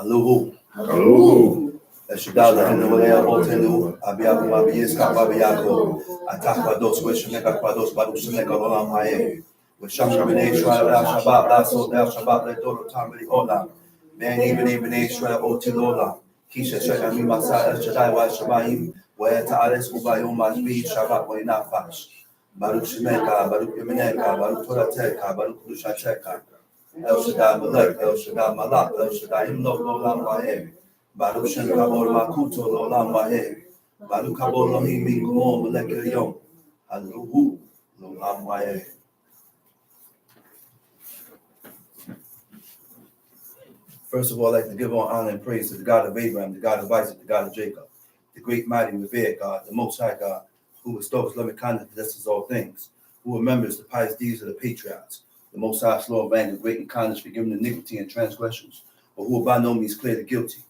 Aluhu. Aluhu. Eshudala and the Walea Otelu, Abiaku Abiaska Babiako, Atakwados, Weshamekados, Badushameka Olamae, with Shamshamine, Shra Shabbat, Lasso, Del Shabbat, Ledoro Tamili Ola, Man even Shra Otilola, Kisha Shekami Masa El Shaddai Wa Shabaim, where Tares Ubayum Majbi, Shabbat Wainafash, Baruch Shemeka, Baruch Yemeneka, Baruch Torateka, Baruch Lushateka, El Shaddai Malek, El Shaddai Malak, El Shaddai Imlo Olam Wae. Baruch Shem Kabor Makuto Lolam Wahe. Baruch Kabor Lohim Minkumon Melekir Yom. Aluhu Lolam Wahe. First of all, I'd like to give all honor and praise to the God of Abraham, the God of Isaac, the God of Jacob, the great, mighty, revered God, the Most High God, who bestows loving kindness and possesses all things, who remembers the pious deeds of the patriarchs, the Most High, slow of anger, great in kindness, forgiving iniquity and transgressions, but who will by no means clear the guilty,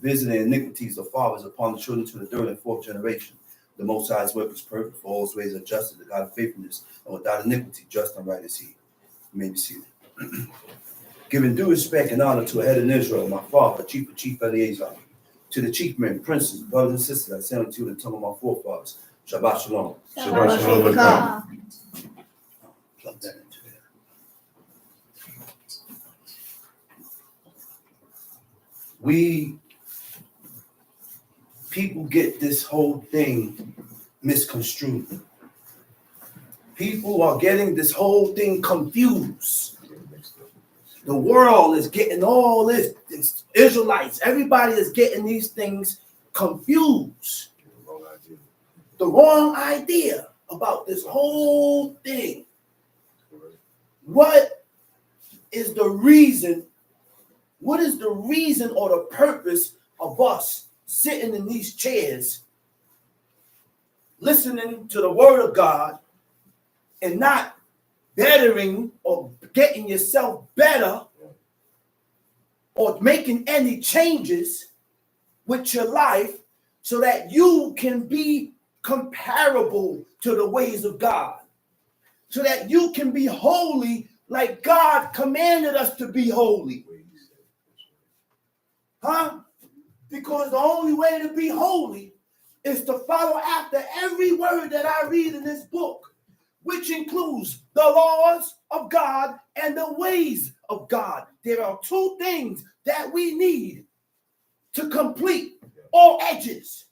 visiting iniquities of fathers upon the children to the third and fourth generation. The Most High's work is perfect, for all his ways are justice, the God of faithfulness, and without iniquity, just and right is he. You may be seated. Giving due respect and honor to a head in Israel, my father, Chief Eleazar, to the chief men, princes, brothers and sisters, I send to you the tongue of my forefathers. Shabbat Shalom. Shabbat Shalom. Plug that into there. People get this whole thing misconstrued. People are getting this whole thing confused. The world is getting all this Israelites, everybody is getting these things confused. The wrong idea about this whole thing. What is the reason? What is the reason or the purpose of us sitting in these chairs, listening to the word of God and not bettering or getting yourself better or making any changes with your life so that you can be comparable to the ways of God, so that you can be holy like God commanded us to be holy? Because the only way to be holy is to follow after every word that I read in this book, which includes the laws of God and the ways of God. There are two things that we need to complete all edges,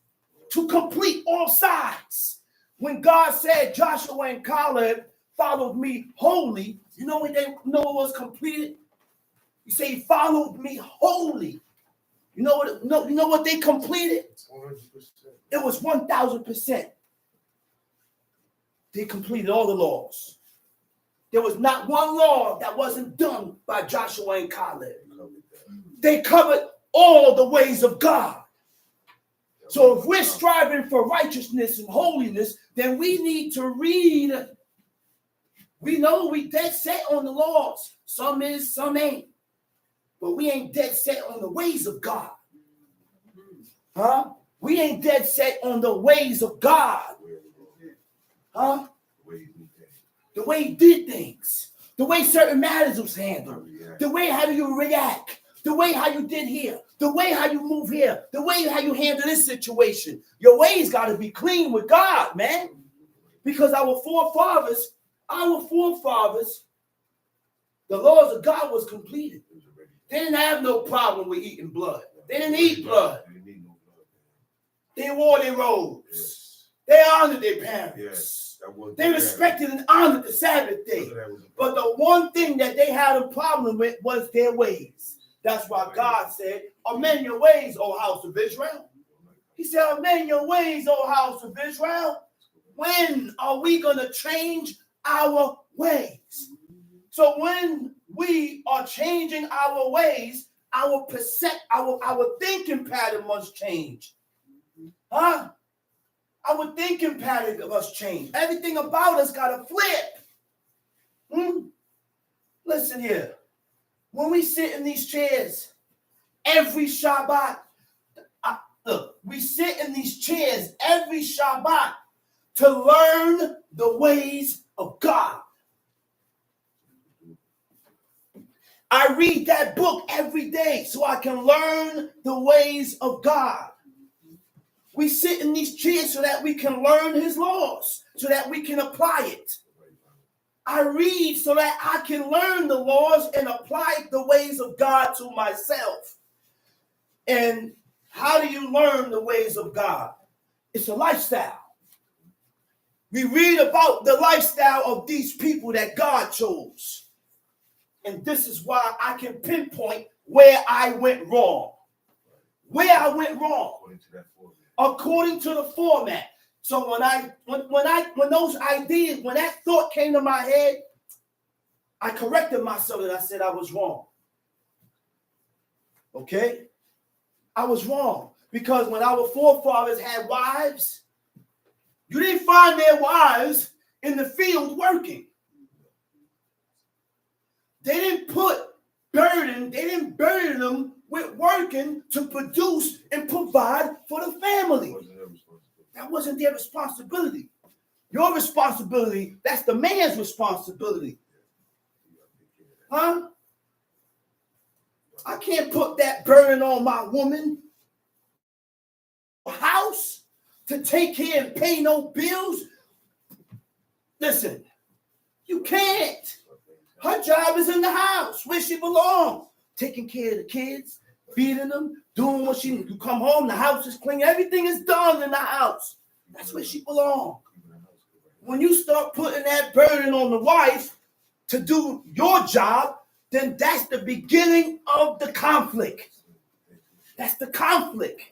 to complete all sides. When God said Joshua and Caleb followed me wholly, you know when they know it was completed? You say, followed me wholly. You know what they completed? 100%. It was 1,000%. They completed all the laws. There was not one law that wasn't done by Joshua and Caleb. They covered all the ways of God. So if we're striving for righteousness and holiness, then we need to read. We know we dead set on the laws. Some is, some ain't. But we ain't dead set on the ways of God. We ain't dead set on the ways of God. The way he did things. The way certain matters was handled. The way how you react. The way how you did here. The way how you move here. The way how you handle this situation. Your ways got to be clean with God, man. Because our forefathers, the laws of God was completed. They didn't have no problem with eating blood. They didn't eat blood. They wore their robes. They honored their parents. They respected and honored the Sabbath day. But the one thing that they had a problem with was their ways. That's why God said, amend your ways, O house of Israel. He said, amend your ways, O house of Israel. When are we going to change our ways? So when we are changing our ways, our thinking pattern must change. Our thinking pattern must change. Everything about us got to flip. Listen here. When we sit in these chairs every Shabbat, we sit in these chairs every Shabbat to learn the ways of God. I read that book every day so I can learn the ways of God. We sit in these chairs so that we can learn his laws, so that we can apply it. I read so that I can learn the laws and apply the ways of God to myself. And how do you learn the ways of God? It's a lifestyle. We read about the lifestyle of these people that God chose. And this is why I can pinpoint where I went wrong. Where I went wrong. According to the format. So when those ideas, when that thought came to my head, I corrected myself and I said I was wrong. Okay? I was wrong. Because when our forefathers had wives, you didn't find their wives in the field working. They didn't burden them with working to produce and provide for the family. That wasn't their responsibility. Your responsibility, that's the man's responsibility. Huh? I can't put that burden on my woman. House to take care and pay no bills. Listen, you can't. Her job is in the house where she belongs. Taking care of the kids, feeding them, doing what she needs. You come home, the house is clean. Everything is done in the house. That's where she belongs. When you start putting that burden on the wife to do your job, then that's the beginning of the conflict. That's the conflict.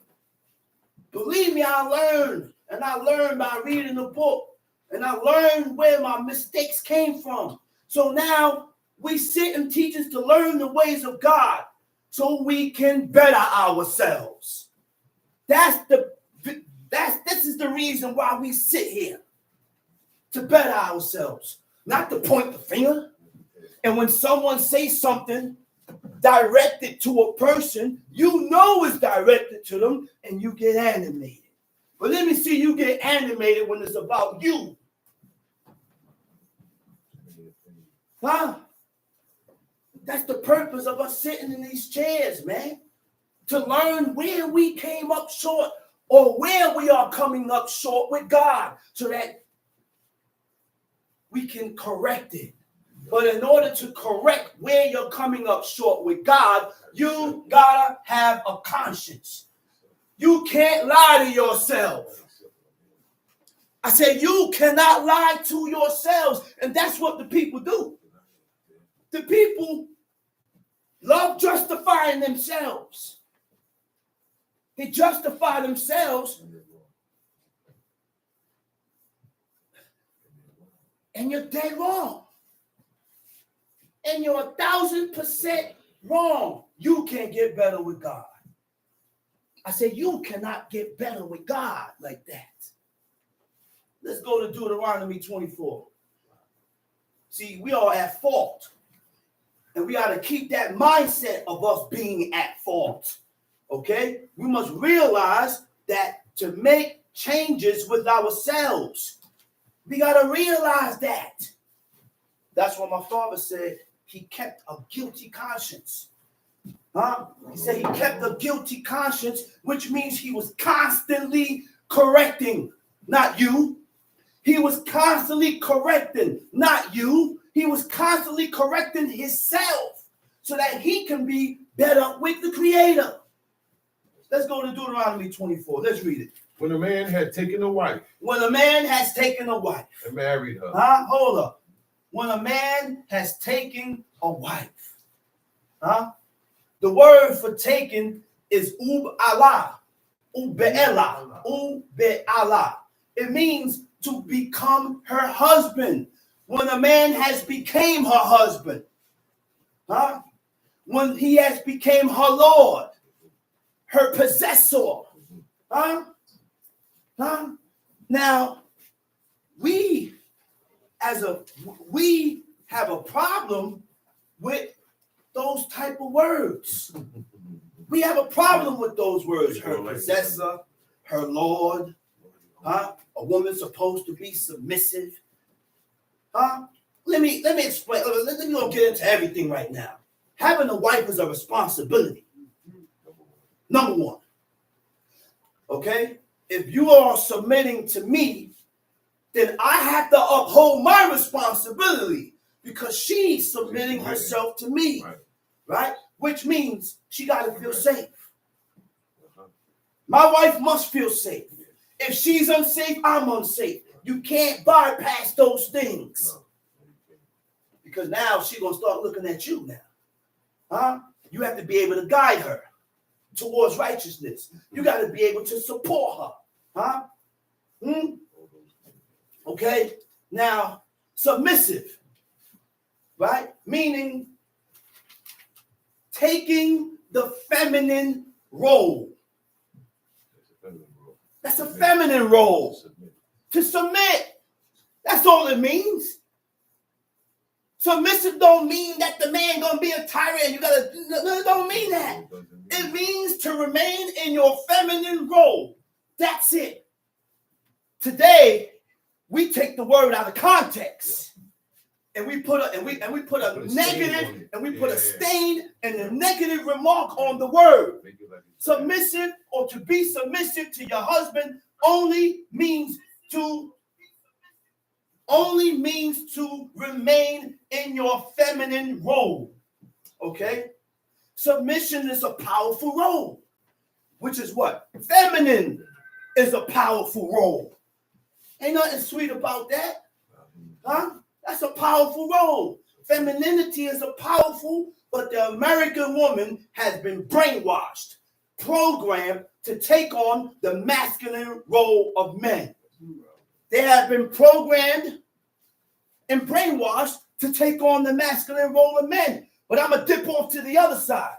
Believe me, I learned. And I learned by reading the book. And I learned where my mistakes came from. So now we sit and teach us to learn the ways of God so we can better ourselves. This is the reason why we sit here. To better ourselves. Not to point the finger. And when someone says something directed to a person, you know it's directed to them and you get animated. But let me see you get animated when it's about you. Huh? That's the purpose of us sitting in these chairs, man. To learn where we came up short or where we are coming up short with God so that we can correct it. But in order to correct where you're coming up short with God, you gotta have a conscience. You can't lie to yourself. I said you cannot lie to yourselves. And that's what the people do. The people love justifying themselves. They justify themselves. And you're dead wrong. And you're 1,000% wrong. You can't get better with God. I said you cannot get better with God like that. Let's go to Deuteronomy 24. See, we are at fault. And we got to keep that mindset of us being at fault. Okay? We must realize that to make changes with ourselves, we got to realize that. That's what my father said. He kept a guilty conscience. Huh? He said he kept a guilty conscience, which means he was constantly correcting, not you. He was constantly correcting, not you. He was constantly correcting himself so that he can be better with the Creator. Let's go to Deuteronomy 24. Let's read it. When a man had taken a wife. When a man has taken a wife. And married her. Hold up. When a man has taken a wife. The word for taken is ub-ala. Ub-be'ela. Ub-be'ala. It means to become her husband. When a man has became her husband. When he has became her Lord. Her possessor. Now, we have a problem with those type of words. We have a problem with those words. Her possessor, her Lord. A woman's supposed to be submissive. Let me explain. Let me go get into everything right now. Having a wife is a responsibility. Number one. Okay? If you are submitting to me, then I have to uphold my responsibility because she's submitting herself to me. Right? Which means she got to feel safe. My wife must feel safe. If she's unsafe, I'm unsafe. You can't bypass those things. Because now she's going to start looking at you now. Huh? You have to be able to guide her towards righteousness. You got to be able to support her. Huh? Okay? Now, submissive. Right? Meaning taking the feminine role. That's a feminine role. To submit. That's all it means. Submissive don't mean that the man gonna be a tyrant. You gotta, no, it don't mean that. It means to remain in your feminine role. That's it. Today, we take the word out of context. And we put a negative, and we put a stain and a negative remark on the word. Submissive or to be submissive to your husband only means to remain in your feminine role. Okay? Submission is a powerful role. Which is what? Feminine is a powerful role. Ain't nothing sweet about that. Huh? That's a powerful role. Femininity is a powerful, but the American woman has been brainwashed, programmed to take on the masculine role of men. They have been programmed and brainwashed to take on the masculine role of men. But I'm going to dip off to the other side.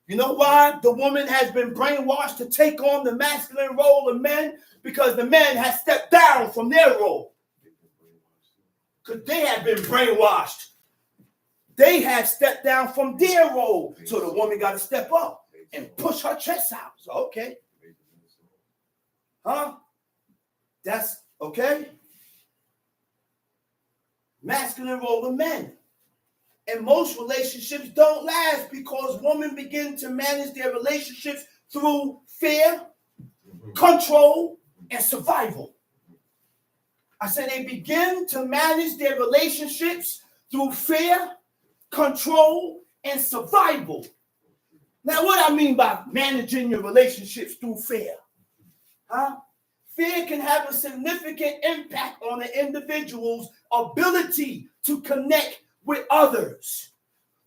You know why the woman has been brainwashed to take on the masculine role of men? Because the men have stepped down from their role. Because they have been brainwashed. They have stepped down from their role. So the woman got to step up and push her chest out. So, okay. Huh? That's okay. Masculine role of men. And most relationships don't last because women begin to manage their relationships through fear, control, and survival. I said they begin to manage their relationships through fear, control, and survival. Now, what I mean by managing your relationships through fear? Huh? Fear can have a significant impact on an individual's ability to connect with others.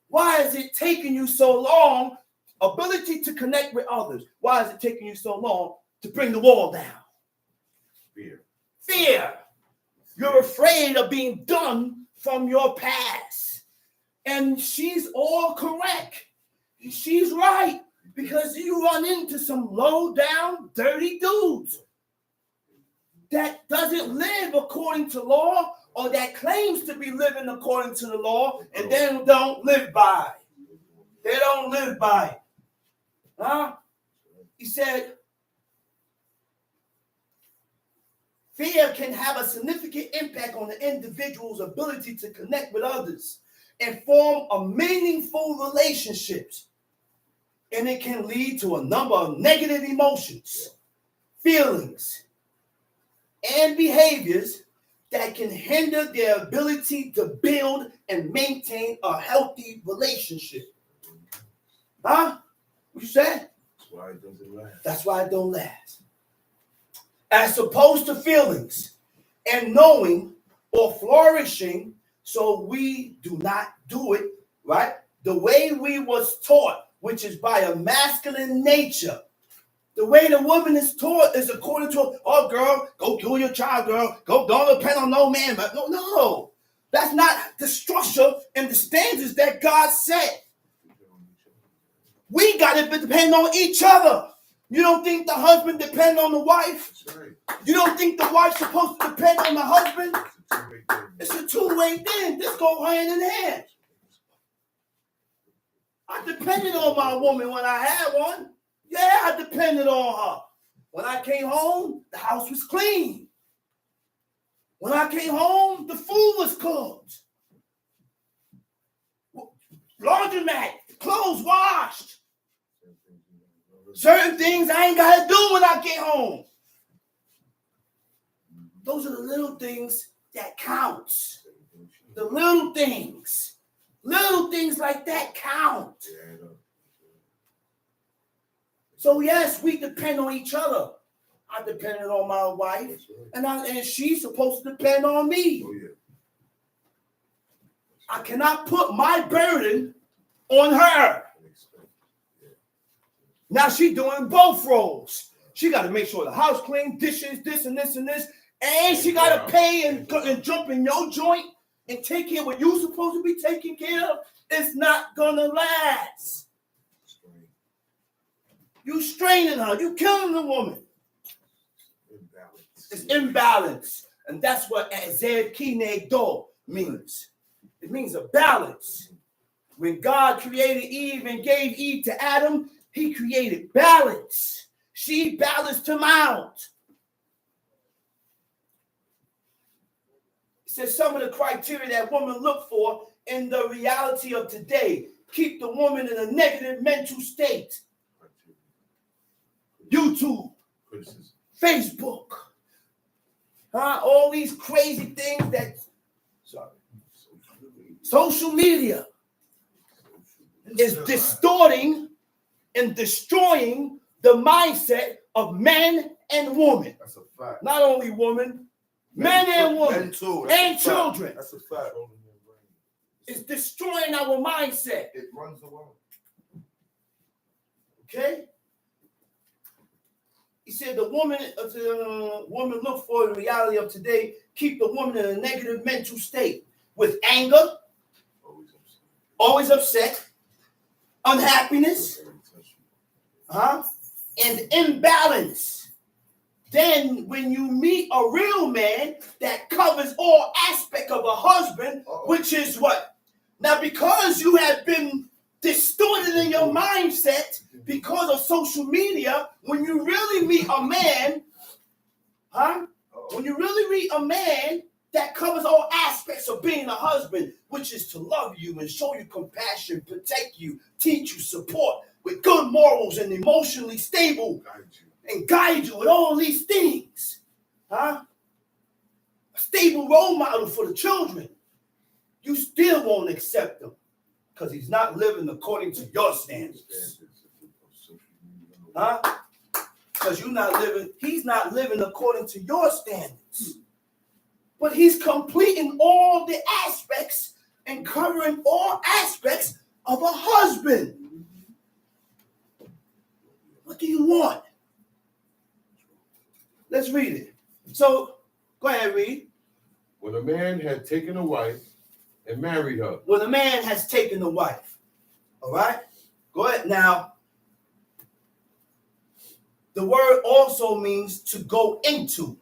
Why is it taking you so long? Ability to connect with others. Why is it taking you so long to bring the wall down? Fear. Fear. You're afraid of being done from your past. And she's all correct. She's right. Because you run into some low down, dirty dudes that doesn't live according to law or that claims to be living according to the law and then don't live by it. They don't live by it. Huh? He said, fear can have a significant impact on the individual's ability to connect with others and form a meaningful relationships. And it can lead to a number of negative emotions, feelings, and behaviors that can hinder their ability to build and maintain a healthy relationship. Huh? What you said? That's why it doesn't last. That's why it don't last. As opposed to feelings and knowing or flourishing, so we do not do it, right? The way we was taught, which is by a masculine nature. The way the woman is taught is according to, oh, girl, go kill your child, girl. Go, don't depend on no man. But no. That's not the structure and the standards that God set. We got to depend on each other. You don't think the husband depend on the wife? That's right. You don't think the wife's supposed to depend on the husband? It's a two-way thing. This go hand in hand. I depended on my woman when I had one. Yeah, I depended on her. When I came home, the house was clean. When I came home, the food was cooked. laundromat, clothes washed. Certain things I ain't got to do when I get home. Those are the little things that counts. The little things. Little things like that count. So yes, we depend on each other. I depended on my wife, and she's supposed to depend on me. Oh, yeah. I cannot put my burden on her. Now she's doing both roles. She got to make sure the house clean, dishes, this and this and this, and she got to pay and jump in your joint and take care of what you're supposed to be taking care of. It's not gonna last. You straining her. You killing the woman. It's imbalance. And that's what Zed Kine Do means. It means a balance. When God created Eve and gave Eve to Adam, he created balance. She balanced him out. It says some of the criteria that women look for in the reality of today. Keep the woman in a negative mental state. YouTube, Facebook, all these crazy things that, social media is distorting and destroying the mindset of men and women. That's a fact. Not only women, men and women, men too. and children. That's a fact. It's destroying our mindset. It runs the world. Okay? He said the woman look for the reality of today, keep the woman in a negative mental state with anger, always upset, unhappiness, and imbalance. Then when you meet a real man that covers all aspects of a husband, which is what? Now, because you have been distorted in your mindset because of social media, when you really meet a man, when you really meet a man that covers all aspects of being a husband, which is to love you and show you compassion, protect you, teach you, support, with good morals and emotionally stable, and guide you with all these things, a stable role model for the children, you still won't accept him because he's not living according to your standards. Because he's not living according to your standards. But he's completing all the aspects and covering all aspects of a husband. What do you want? Let's read it. So, go ahead, read. When a man had taken a wife and married her. When a man has taken a wife. All right? Go ahead. Now, the word also means to go into.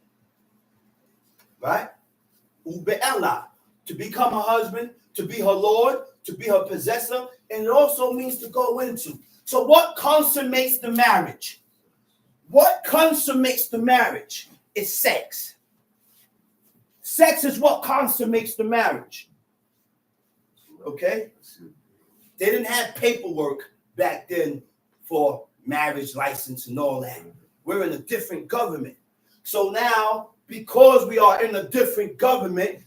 Right? Ube'ela. To become a husband, to be her Lord, to be her possessor. And it also means to go into. So what consummates the marriage? What consummates the marriage is sex. Sex is what consummates the marriage. Okay? They didn't have paperwork back then for marriage license and all that. We're in a different government. So now, because we are in a different government,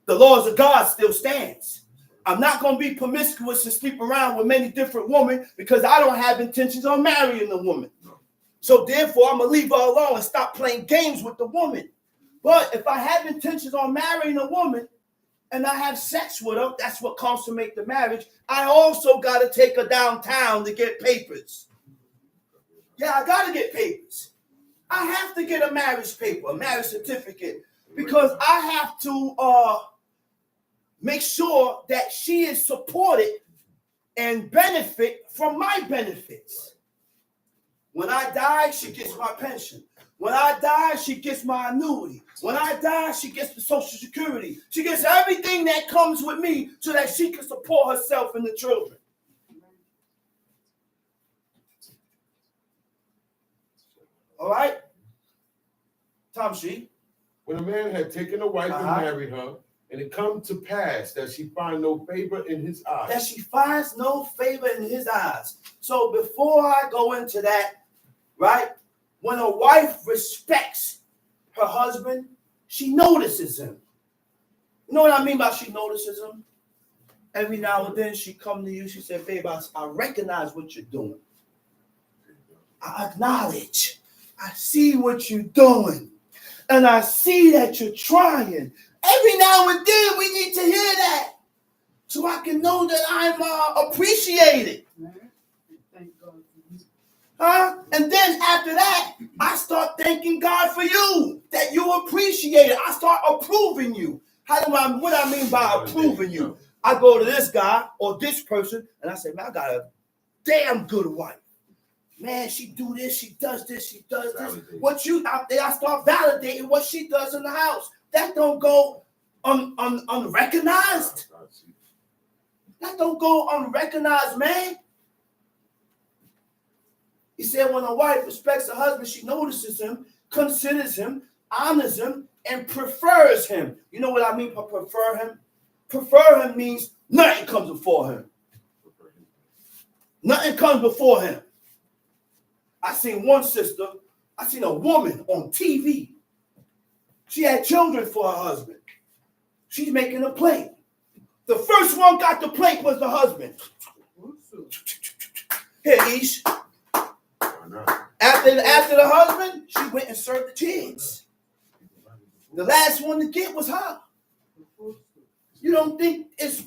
the laws of God still stands. I'm not going to be promiscuous and sleep around with many different women because I don't have intentions on marrying a woman. So therefore, I'm going to leave her alone and stop playing games with the woman. But if I have intentions on marrying a woman and I have sex with her, that's what consummates the marriage. I also got to take her downtown to get papers. Yeah, I got to get papers. I have to get a marriage paper, a marriage certificate, because I have to make sure that she is supported and benefit from my benefits. When I die, she gets my pension. When I die, she gets my annuity. When I die, she gets the Social Security. She gets everything that comes with me so that she can support herself and the children. All right? Tom She. When a man had taken a wife and married her, And it come to pass that she find no favor in his eyes. That she finds no favor in his eyes. So before I go into that, right? When a wife respects her husband, she notices him. You know what I mean by she notices him? Every now and then she come to you, she said, babe, I recognize what you're doing. I acknowledge. I see what you're doing. And I see that you're trying. Every now and then we need to hear that. So I can know that I'm appreciated. Huh? And then after that, I start thanking God for you, that you appreciate it. I start approving you. What I mean by approving you? I go to this guy or this person and I say, man, I got a damn good wife. Man, she do this, she does this, she does this. What you out there, I start validating what she does in the house. That don't go unrecognized. That don't go unrecognized, man. He said when a wife respects her husband, she notices him, considers him, honors him, and prefers him. You know what I mean by prefer him? Prefer him means nothing comes before him. Nothing comes before him. I seen a woman on TV. She had children for her husband. She's making a plate. The first one got the plate was the husband. Here, Ish. After the husband, she went and served the kids. The last one to get was her. You don't think it's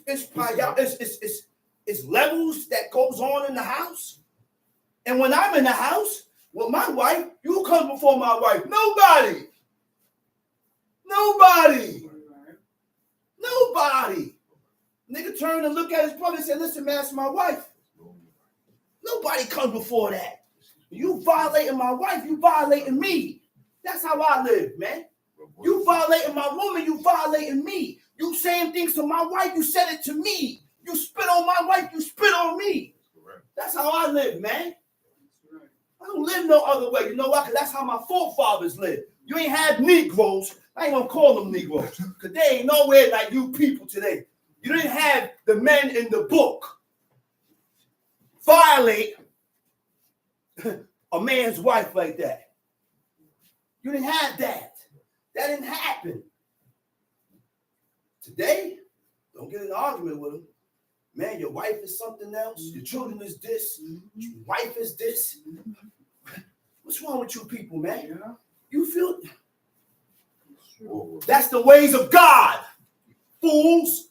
levels that goes on in the house? And when I'm in the house with my wife, you come before my wife. Nobody. Nigga turned and looked at his brother and said, listen, man, that's my wife. Nobody comes before that. You violating my wife, you violating me. That's how I live, man. You violating my woman, you violating me. You saying things to my wife, you said it to me. You spit on my wife, you spit on me. That's how I live, man. I don't live no other way. You know why? Because that's how my forefathers lived. You ain't had negroes. I ain't gonna call them negroes. Because they ain't nowhere like you people today. You didn't have the men in the book violate a man's wife like that. You didn't have that. That didn't happen. Today, don't get in an argument with them. Man, your wife is something else. Your children is this. Your wife is this. What's wrong with you people, man? Yeah. You feel... That's the ways of God, fools.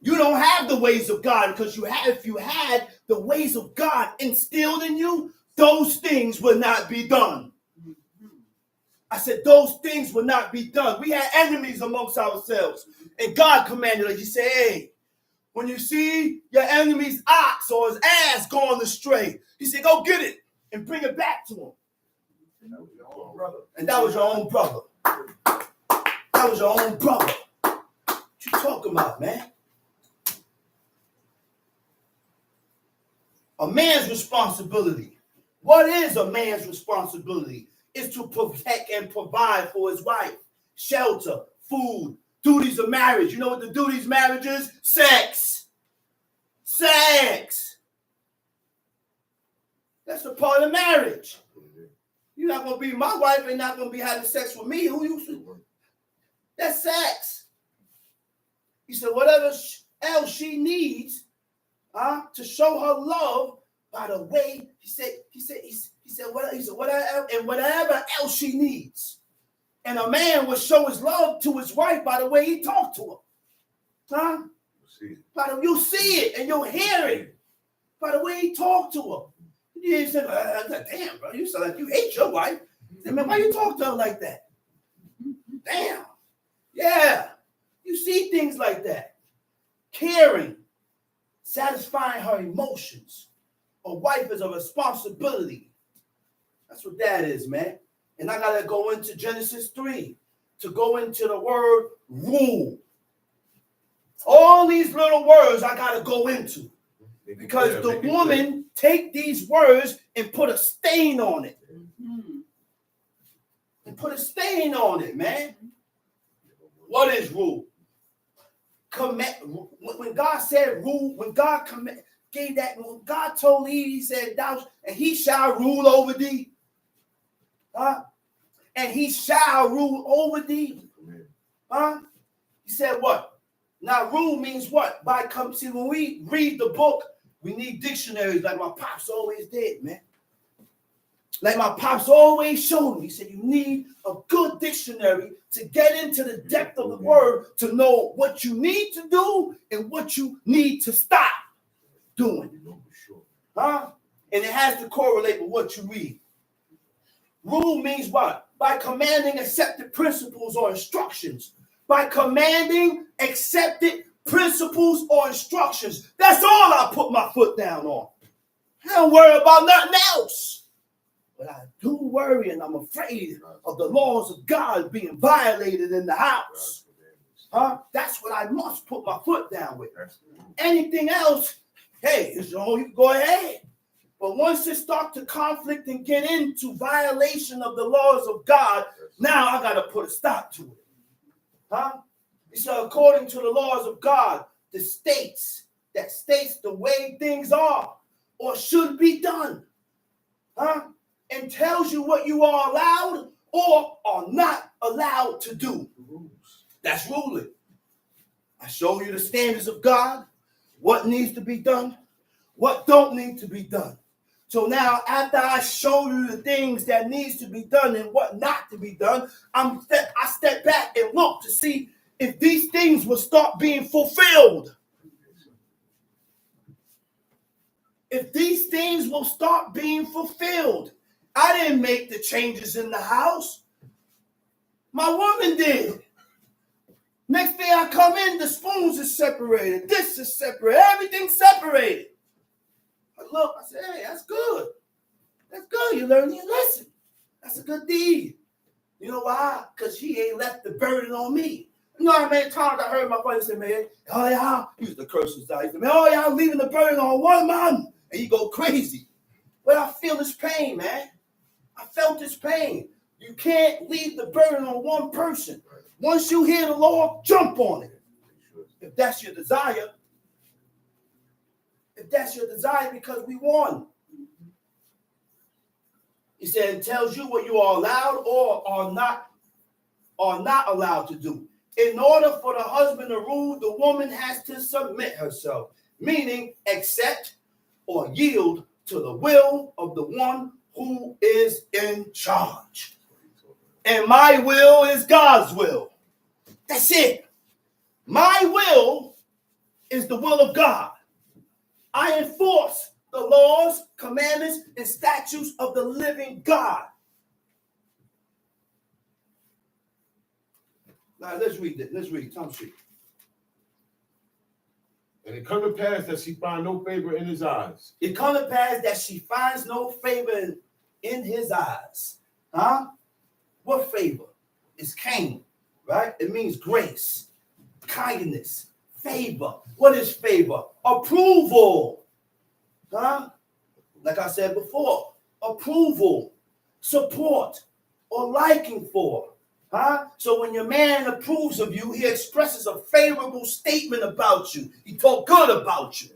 You don't have the ways of God because if you had the ways of God instilled in you, those things would not be done. I said those things would not be done. We had enemies amongst ourselves. And God commanded us. He said, hey, when you see your enemy's ox or his ass going astray, he said, go get it and bring it back to him. And that was your own brother. That was your own brother. What you talking about, man? A man's responsibility. What is a man's responsibility? It's to protect and provide for his wife. Shelter, food, duties of marriage. You know what the duties of marriage is? Sex. Sex. That's a part of marriage. You're not going to be my wife and not going to be having sex with me. Who you? That's sex. He said, whatever else she needs to show her love by the way, he said, whatever else she needs. And a man will show his love to his wife by the way he talked to her. Huh? You'll see it and you'll hear it by the way he talked to her. He said, damn, bro, you sound like you hate your wife. He said, man, why you talk to her like that? Damn. Yeah. You see things like that. Caring, satisfying her emotions. A wife is a responsibility. That's what that is, man. And I got to go into Genesis 3 to go into the word rule. All these little words I got to go into. Because the woman take these words and put a stain on it. And put a stain on it, man. What is rule? when God said rule, when God gave that, when God told Eve, he said, thou and he shall rule over thee. Huh? And he shall rule over thee. Huh? He said what? Now rule means what? See, when we read the book, we need dictionaries like my pops always did, man. Like my pops always showed me. He said you need a good dictionary to get into the depth of the word to know what you need to do and what you need to stop doing. Huh? And it has to correlate with what you read. Rule means what? By commanding accepted principles or instructions. By commanding accepted principles or instructions. That's all I put my foot down on. I don't worry about nothing else. But I do worry and I'm afraid of the laws of God being violated in the house. Huh? That's what I must put my foot down with. Anything else, hey, you can go ahead. But once it starts to conflict and get into violation of the laws of God, now I got to put a stop to it. Huh? So according to the laws of God, that states the way things are or should be done. Huh? And tells you what you are allowed or are not allowed to do. That's ruling. I show you the standards of God, what needs to be done, what don't need to be done. So now after I show you the things that needs to be done and what not to be done, I step back and look to see if these things will start being fulfilled. If these things will start being fulfilled. I didn't make the changes in the house. My woman did. Next day I come in, the spoons are separated. This is separated. Everything's separated. I look, I say, hey, that's good. That's good. You learned your lesson. That's a good deed. You know why? Because she ain't left the burden on me. You know how many times I heard my father say, man, oh, yeah, he used to curse his dad. Oh, yeah, I'm leaving the burden on one man. And you go crazy. But I feel this pain, man. I felt this pain. You can't leave the burden on one person. Once you hear the law, jump on it. If that's your desire. If that's your desire, because we won. He said it tells you what you are allowed or are not allowed to do. In order for the husband to rule, the woman has to submit herself, meaning accept or yield to the will of the one who is in charge. And my will is God's will. That's it. My will is the will of God. I enforce the laws, commandments, and statutes of the living God. Now let's read it. Let's read Tom Street. And it come to pass that she find no favor in his eyes. It come to pass that she finds no favor in his eyes. Huh? What favor? It's Cain, right? It means grace, kindness, favor. What is favor? Approval. Huh? Like I said before, approval, support, or liking for. Huh? So when your man approves of you, he expresses a favorable statement about you. He talk good about you.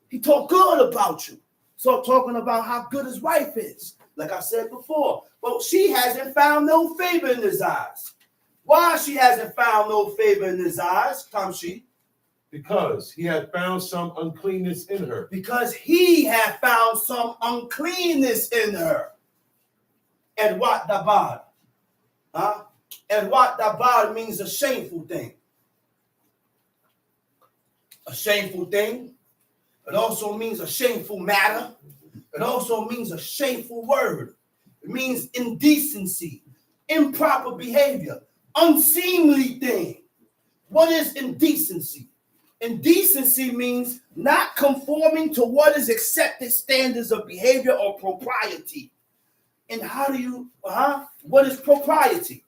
He talk good about you. So talking about how good his wife is, like I said before. But she hasn't found no favor in his eyes. Why she hasn't found no favor in his eyes, Kamshi? Because he had found some uncleanness in her. Because he had found some uncleanness in her. And what dabar? Huh? And what dabar means a shameful thing. A shameful thing. It also means a shameful matter. It also means a shameful word. It means indecency, improper behavior, unseemly thing. What is indecency? Indecency means not conforming to what is accepted standards of behavior or propriety. And what is propriety?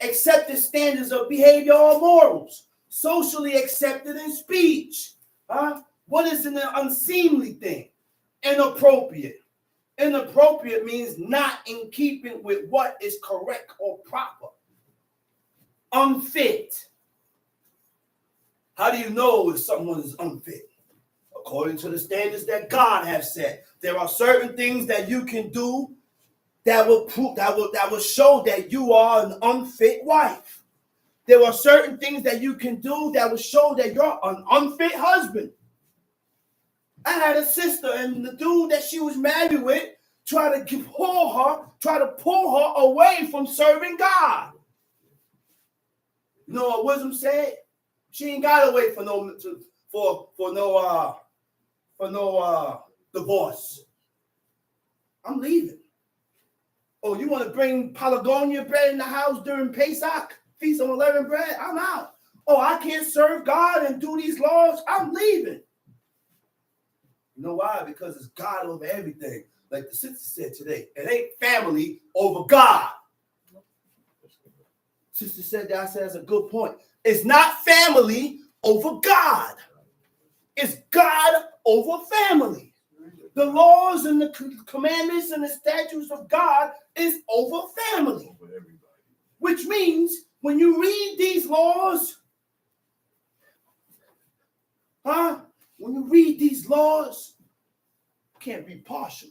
Accepted standards of behavior or morals, socially accepted in speech. What is an unseemly thing? Inappropriate. Inappropriate means not in keeping with what is correct or proper. Unfit. How do you know if someone is unfit? According to the standards that God has set. There are certain things that you can do that will prove that will show that you are an unfit wife. There are certain things that you can do that will show that you're an unfit husband. I had a sister, and the dude that she was married with tried to pull her away from serving God. You know what wisdom said? She ain't got away for no divorce. I'm leaving. Oh, you want to bring Patagonia bread in the house during Pesach, Feast of Unleavened Bread? I'm out. Oh, I can't serve God and do these laws. I'm leaving. You know why? Because it's God over everything. Like the sister said today, it ain't family over God. Sister said that. I said that's a good point. It's not family over God. It's God over family. The laws and the commandments and the statutes of God is over family. Which means when you read these laws, when you read these laws, you can't be partial.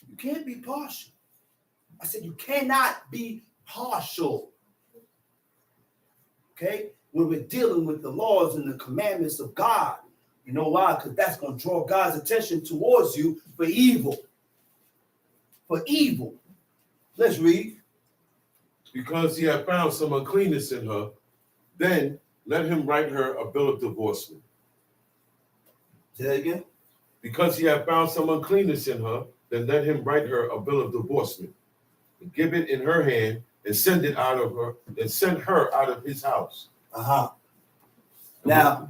You can't be partial. I said you cannot be partial. Okay? When we're dealing with the laws and the commandments of God. You know why? Because that's going to draw God's attention towards you for evil. For evil. Let's read. Because he had found some uncleanness in her, then let him write her a bill of divorcement. Say that again. Because he had found some uncleanness in her, then let him write her a bill of divorcement, and give it in her hand, and send her out of his house. Now,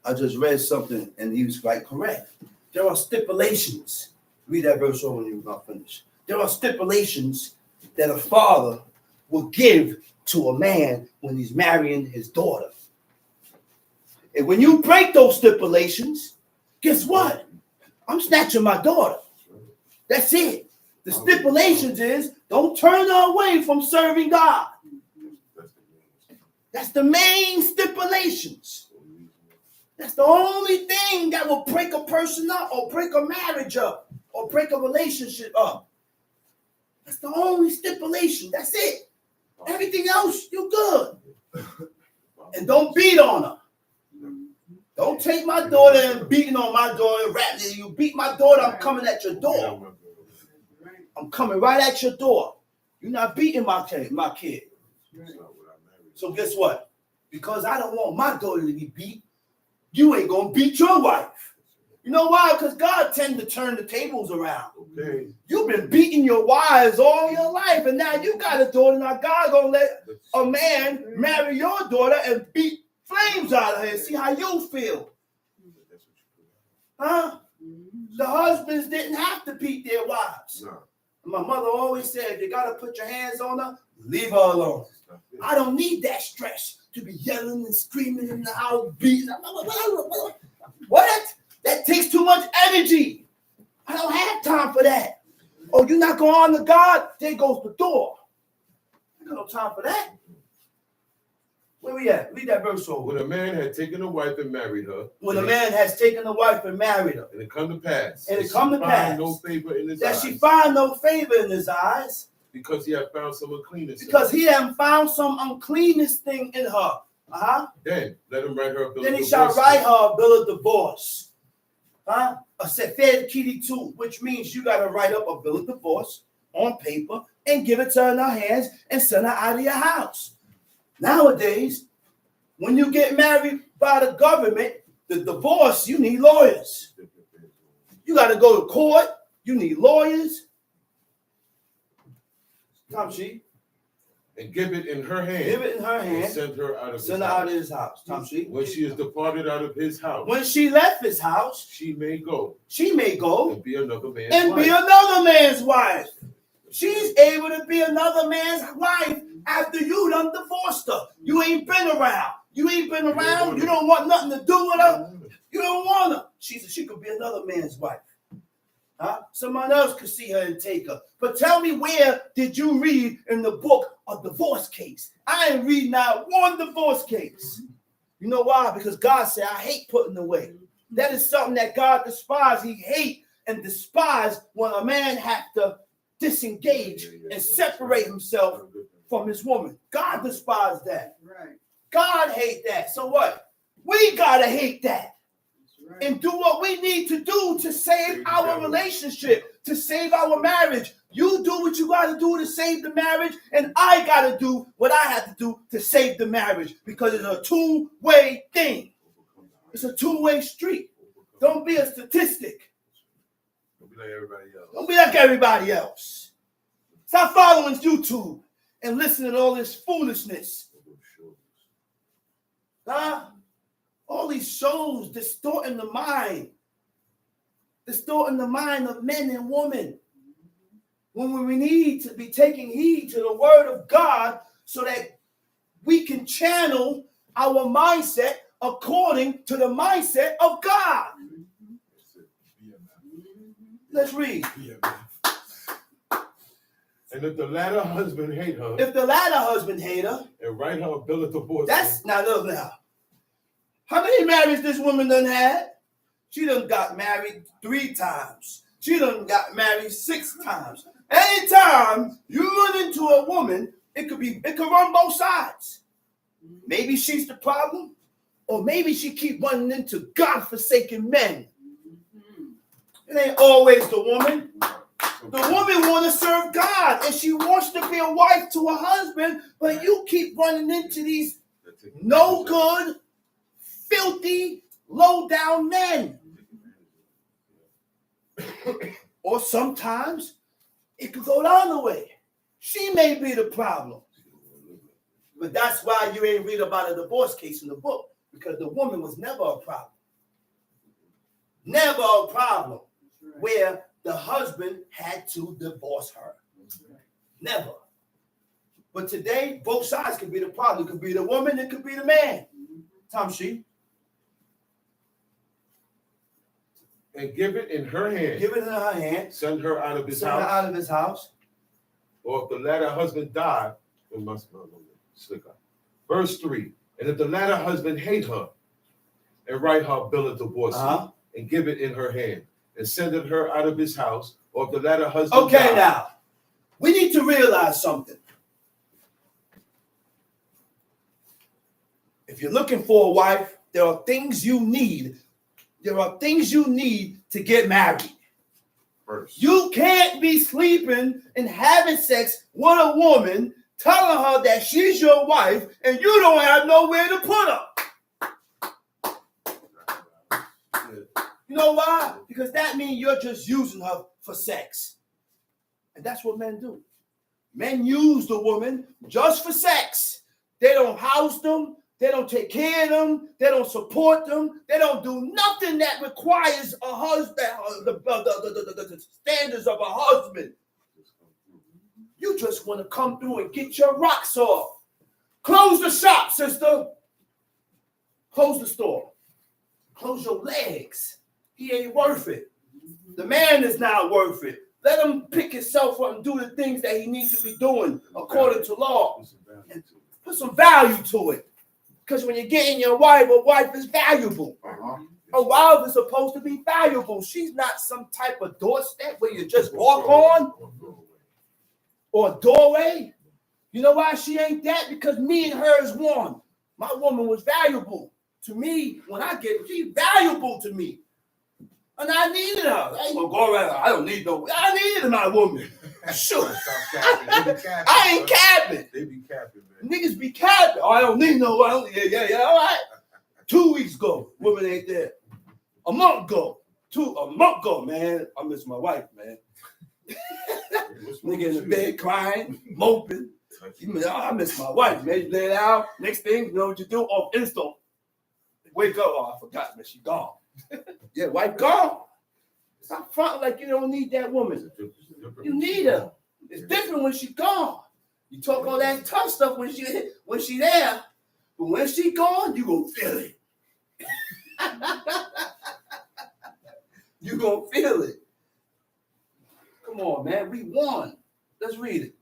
I just read something, and he was quite correct. There are stipulations. Read that verse over when you're about to finish. There are stipulations that a father will give to a man when he's marrying his daughter. And when you break those stipulations, guess what? I'm snatching my daughter. That's it. The stipulations is don't turn her away from serving God. That's the main stipulations. That's the only thing that will break a person up or break a marriage up or break a relationship up. That's the only stipulation. That's it. Everything else, you're good. And don't beat on her. Don't take my daughter and beating on my daughter. You beat my daughter, I'm coming at your door. I'm coming right at your door. You're not beating my kid. So guess what? Because I don't want my daughter to be beat, you ain't going to beat your wife. You know why? Because God tends to turn the tables around. Okay. You've been beating your wives all your life, and now you got a daughter. Now God going to let a man marry your daughter and beat flames out of her and see how you feel. Huh? The husbands didn't have to beat their wives. No. My mother always said, if you got to put your hands on her, leave her alone. I don't need that stress to be yelling and screaming in the house, beating. What? That takes too much energy. I don't have time for that. Oh, you're not going to honor God? There goes the door. I got no time for that. Where we at? Read that verse over. When a man had taken a wife and married her. When a man has taken a wife and married her. And it come to pass. And it come to pass. No favor in his eyes. That she find no favor in his eyes. Because he had found some uncleanness. Because he had found some uncleanness thing in her. Then let him write her a bill of divorce. Then he shall write her a bill of divorce. A sefer kidi too, which means you got to write up a bill of divorce on paper and give it to her in her hands and send her out of your house. Nowadays, when you get married by the government, the divorce, you need lawyers. You got to go to court. You need lawyers. Tom Sheep. And give it in her hand. Give it in her hand. And send her out of send her out of his house. Tom Sheep. When she is departed out of his house. When she left his house. She may go. She may go. And be another man's and wife. Be another man's wife. She's able to be another man's wife after you done divorced her. You ain't been around. You ain't been around. You don't want nothing to do with her. You don't want her. She could be another man's wife. Huh? Someone else could see her and take her. But tell me, where did you read in the book a divorce case? I ain't read not one divorce case. You know why? Because God said, I hate putting away. That is something that God despises. He hate and despise when a man has to disengage and separate himself from his woman. God despises that. Right. God hate that. So what? We gotta hate that. Right. And do what we need to do to save our relationship, to save our marriage. You do what you got to do to save the marriage, and I got to do what I have to do to save the marriage, because it's a two-way thing. It's a two-way street. Don't be a statistic. Don't be like everybody else. Don't be like everybody else. Stop following YouTube and listening to all this foolishness. Huh? All these shows distorting the mind of men and women, when we need to be taking heed to the word of God so that we can channel our mindset according to the mindset of God. Let's read. And if the latter husband hate her, If the latter husband hate her, and write her a bill of divorce, that's now look now. How many marriages this woman done had? She done got married 3 times. She done got married 6 times. Anytime you run into a woman, it could run both sides. Maybe she's the problem, or maybe she keep running into God-forsaken men. It ain't always the woman. The woman want to serve God, and she wants to be a wife to her husband, but you keep running into these no good, filthy, low-down men. Or sometimes it could go the other way. She may be the problem. But that's why you ain't read about a divorce case in the book, because the woman was never a problem. Never a problem where the husband had to divorce her. Never. But today, both sides could be the problem. It could be the woman, it could be the man. Tom She. and give it in her hand. Give it in her hand. Send her out of his Send her house. out of his house. Or if the latter husband died, it must not slick up. Verse 3. And if the latter husband hate her, and write her a bill of divorce, and give it in her hand, and send it her out of his house, or if the latter husband Okay, died, now, we need to realize something. If you're looking for a wife, there are things you need. There are things you need to get married. First. You can't be sleeping and having sex with a woman, telling her that she's your wife, and you don't have nowhere to put her. You know why? Because that means you're just using her for sex. And that's what men do. Men use the woman just for sex. They don't house them. They don't take care of them. They don't support them. They don't do nothing that requires a husband, the standards of a husband. You just want to come through and get your rocks off. Close the shop, sister. Close the store. Close your legs. He ain't worth it. The man is not worth it. Let him pick himself up and do the things that he needs to be doing according to law. And put some value to it. Because when you're getting your wife, a wife is valuable. A wife is supposed to be valuable. She's not some type of doorstep where you just walk on or a doorway. You know why she ain't that? Because me and her is one. My woman was valuable to me. When I get her, she's valuable to me. And I needed her. I ain't gonna go around. I don't need no. I needed my woman. Sure. I ain't capping. They be capping, man. Niggas be capping. Oh, I don't need no. I don't, yeah. All right. 2 weeks ago, woman ain't there. A month ago, man. I miss my wife, man. Nigga in the bed crying, moping. I miss my wife, man. You lay it out. Next thing, you know what you do? Oh, install. Wake up. Oh, I forgot, man. She gone. Yeah, wife gone. Stop fronting like you don't need that woman. You need her. It's different when she gone. You talk all that tough stuff when she there, but when she gone, you gonna feel it. You gonna feel it. Come on, man. We won. Let's read it.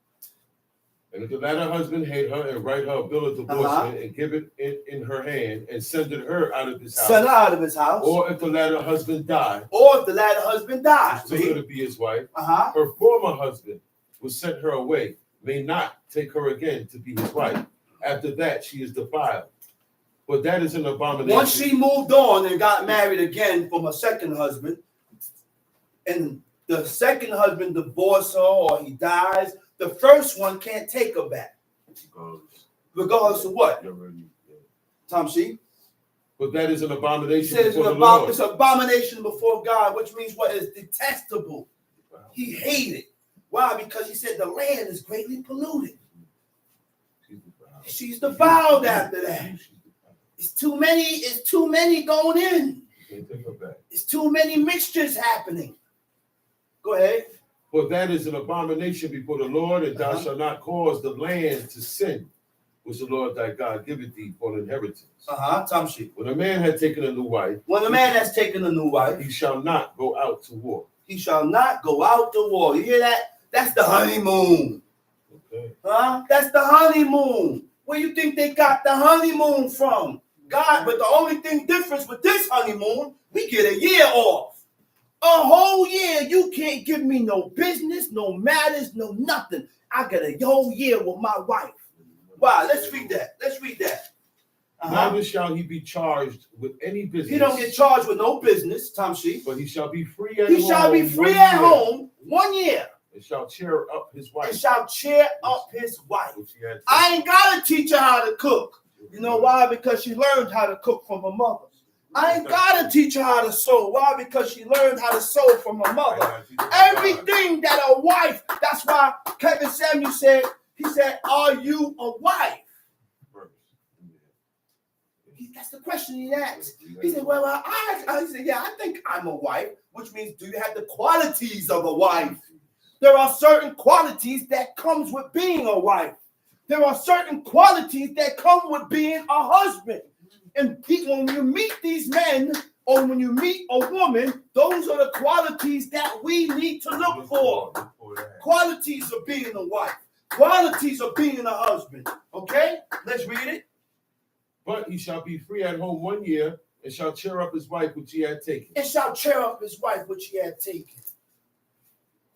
And if the latter husband hate her and write her a bill of divorcement and give it in her hand and send her out of his house. Send her out of his house. Or if the latter husband die. Or if the latter husband dies. Still going to be his wife. Uh-huh. Her former husband will send her away, may not take her again to be his wife. After that, she is defiled. But that is an abomination. Once she moved on and got married again from her second husband, and the second husband divorced her or he dies, the first one can't take her back. Regardless of what? Tom C. But that is an abomination It says before the Lord. it's an abomination before God, which means what is detestable. He hated. Why? Because he said the land is greatly polluted. She's defiled after that. It's too many going in. It's too many mixtures happening. Go ahead. For that is an abomination before the Lord, and thou shalt not cause the land to sin, which the Lord thy God giveth thee for an inheritance. Tom sheep. When a man had taken a new wife, When a man has taken a new wife, he shall not go out to war. he shall not go out to war. You hear that? That's the honeymoon. Okay. That's the honeymoon. Where you think they got the honeymoon from? God, but the only thing difference with this honeymoon, we get a year off. A whole year, you can't give me no business, no matters, no nothing. I got a whole year with my wife. Wow, let's read that. Let's read that. Neither shall he be charged with any business. He don't get charged with no business, Tom Sheep. But he shall be free at home. He shall be free at home 1 year. And shall cheer up his wife. And shall cheer up his wife. I ain't got to teach her how to cook. You know why? Because she learned how to cook from her mother. I ain't got to teach her how to sew. Why? Because she learned how to sew from her mother. Everything that a wife, that's why Kevin Samuel said, he said, are you a wife? That's the question he asked. He said, well, I said, yeah, I think I'm a wife, which means do you have the qualities of a wife? There are certain qualities that comes with being a wife. There are certain qualities that come with being a husband. And when you meet these men or when you meet a woman, those are the qualities that we need to look for. Qualities of being a wife. Qualities of being a husband. Okay? Let's read it. But he shall be free at home 1 year and shall cheer up his wife which he had taken. And shall cheer up his wife which he had taken.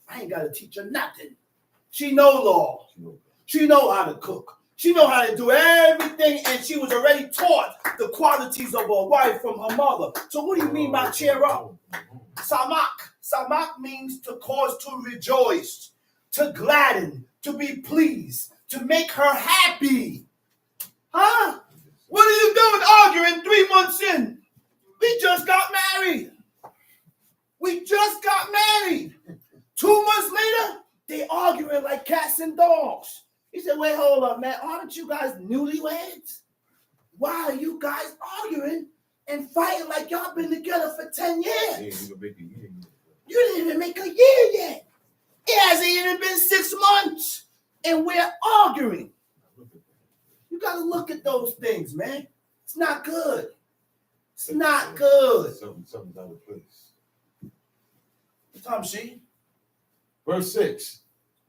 I ain't got to teach her nothing. She know law. She know how to cook. She know how to do everything, and she was already taught the qualities of a wife from her mother. So what do you mean by cheer up? Samak. Samak means to cause to rejoice, to gladden, to be pleased, to make her happy. Huh? What are you doing arguing 3 months in? We just got married. We just got married. 2 months later, they arguing like cats and dogs. He said, wait, hold up, man. Aren't you guys newlyweds? Why are you guys arguing and fighting like y'all been together for 10 years? You didn't even make a year yet. It hasn't even been 6 months. And we're arguing. You got to look at those things, man. It's not good. It's not good. Something's out of place. Tom C. Verse 6.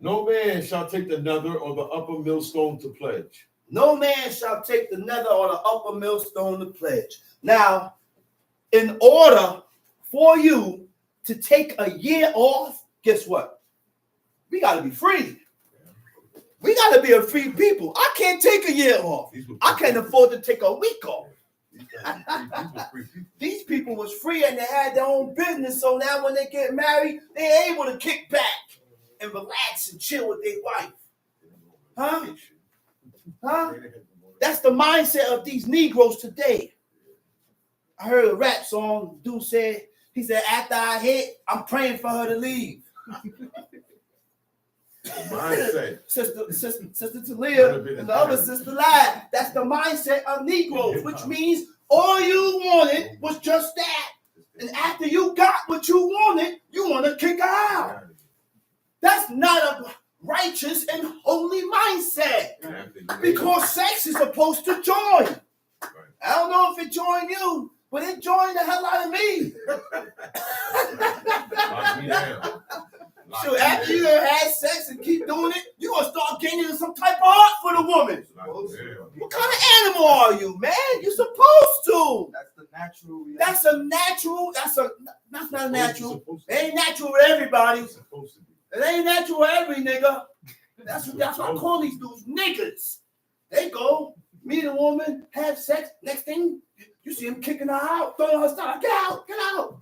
No man shall take the nether or the upper millstone to pledge. No man shall take the nether or the upper millstone to pledge. Now, in order for you to take a year off, guess what? We got to be free. We got to be a free people. I can't take a year off. I can't afford to take a week off. These people was free and they had their own business. So now when they get married, they're able to kick back and relax and chill with their wife. Huh? Huh? That's the mindset of these Negroes today. I heard a rap song. Dude said, he said, after I hit, I'm praying for her to leave. Mindset. Sister Talia and the other sister lied. That's the mindset of Negroes, which means all you wanted was just that. And after you got what you wanted, you want to kick her out. That's not a righteous and holy mindset. Because sex is supposed to join. I don't know if it joined you, but it joined the hell out of me. So after you done had sex and keep doing it, you're gonna start gaining some type of heart for the woman. What kind of animal are you, man? You're supposed to. That's the natural reaction. That's a natural. That's not natural. It ain't natural with everybody. It ain't natural with every nigga. That's why I call these dudes niggas. They go meet a woman, have sex. Next thing you see him kicking her out, throwing her stuff. Get out, get out.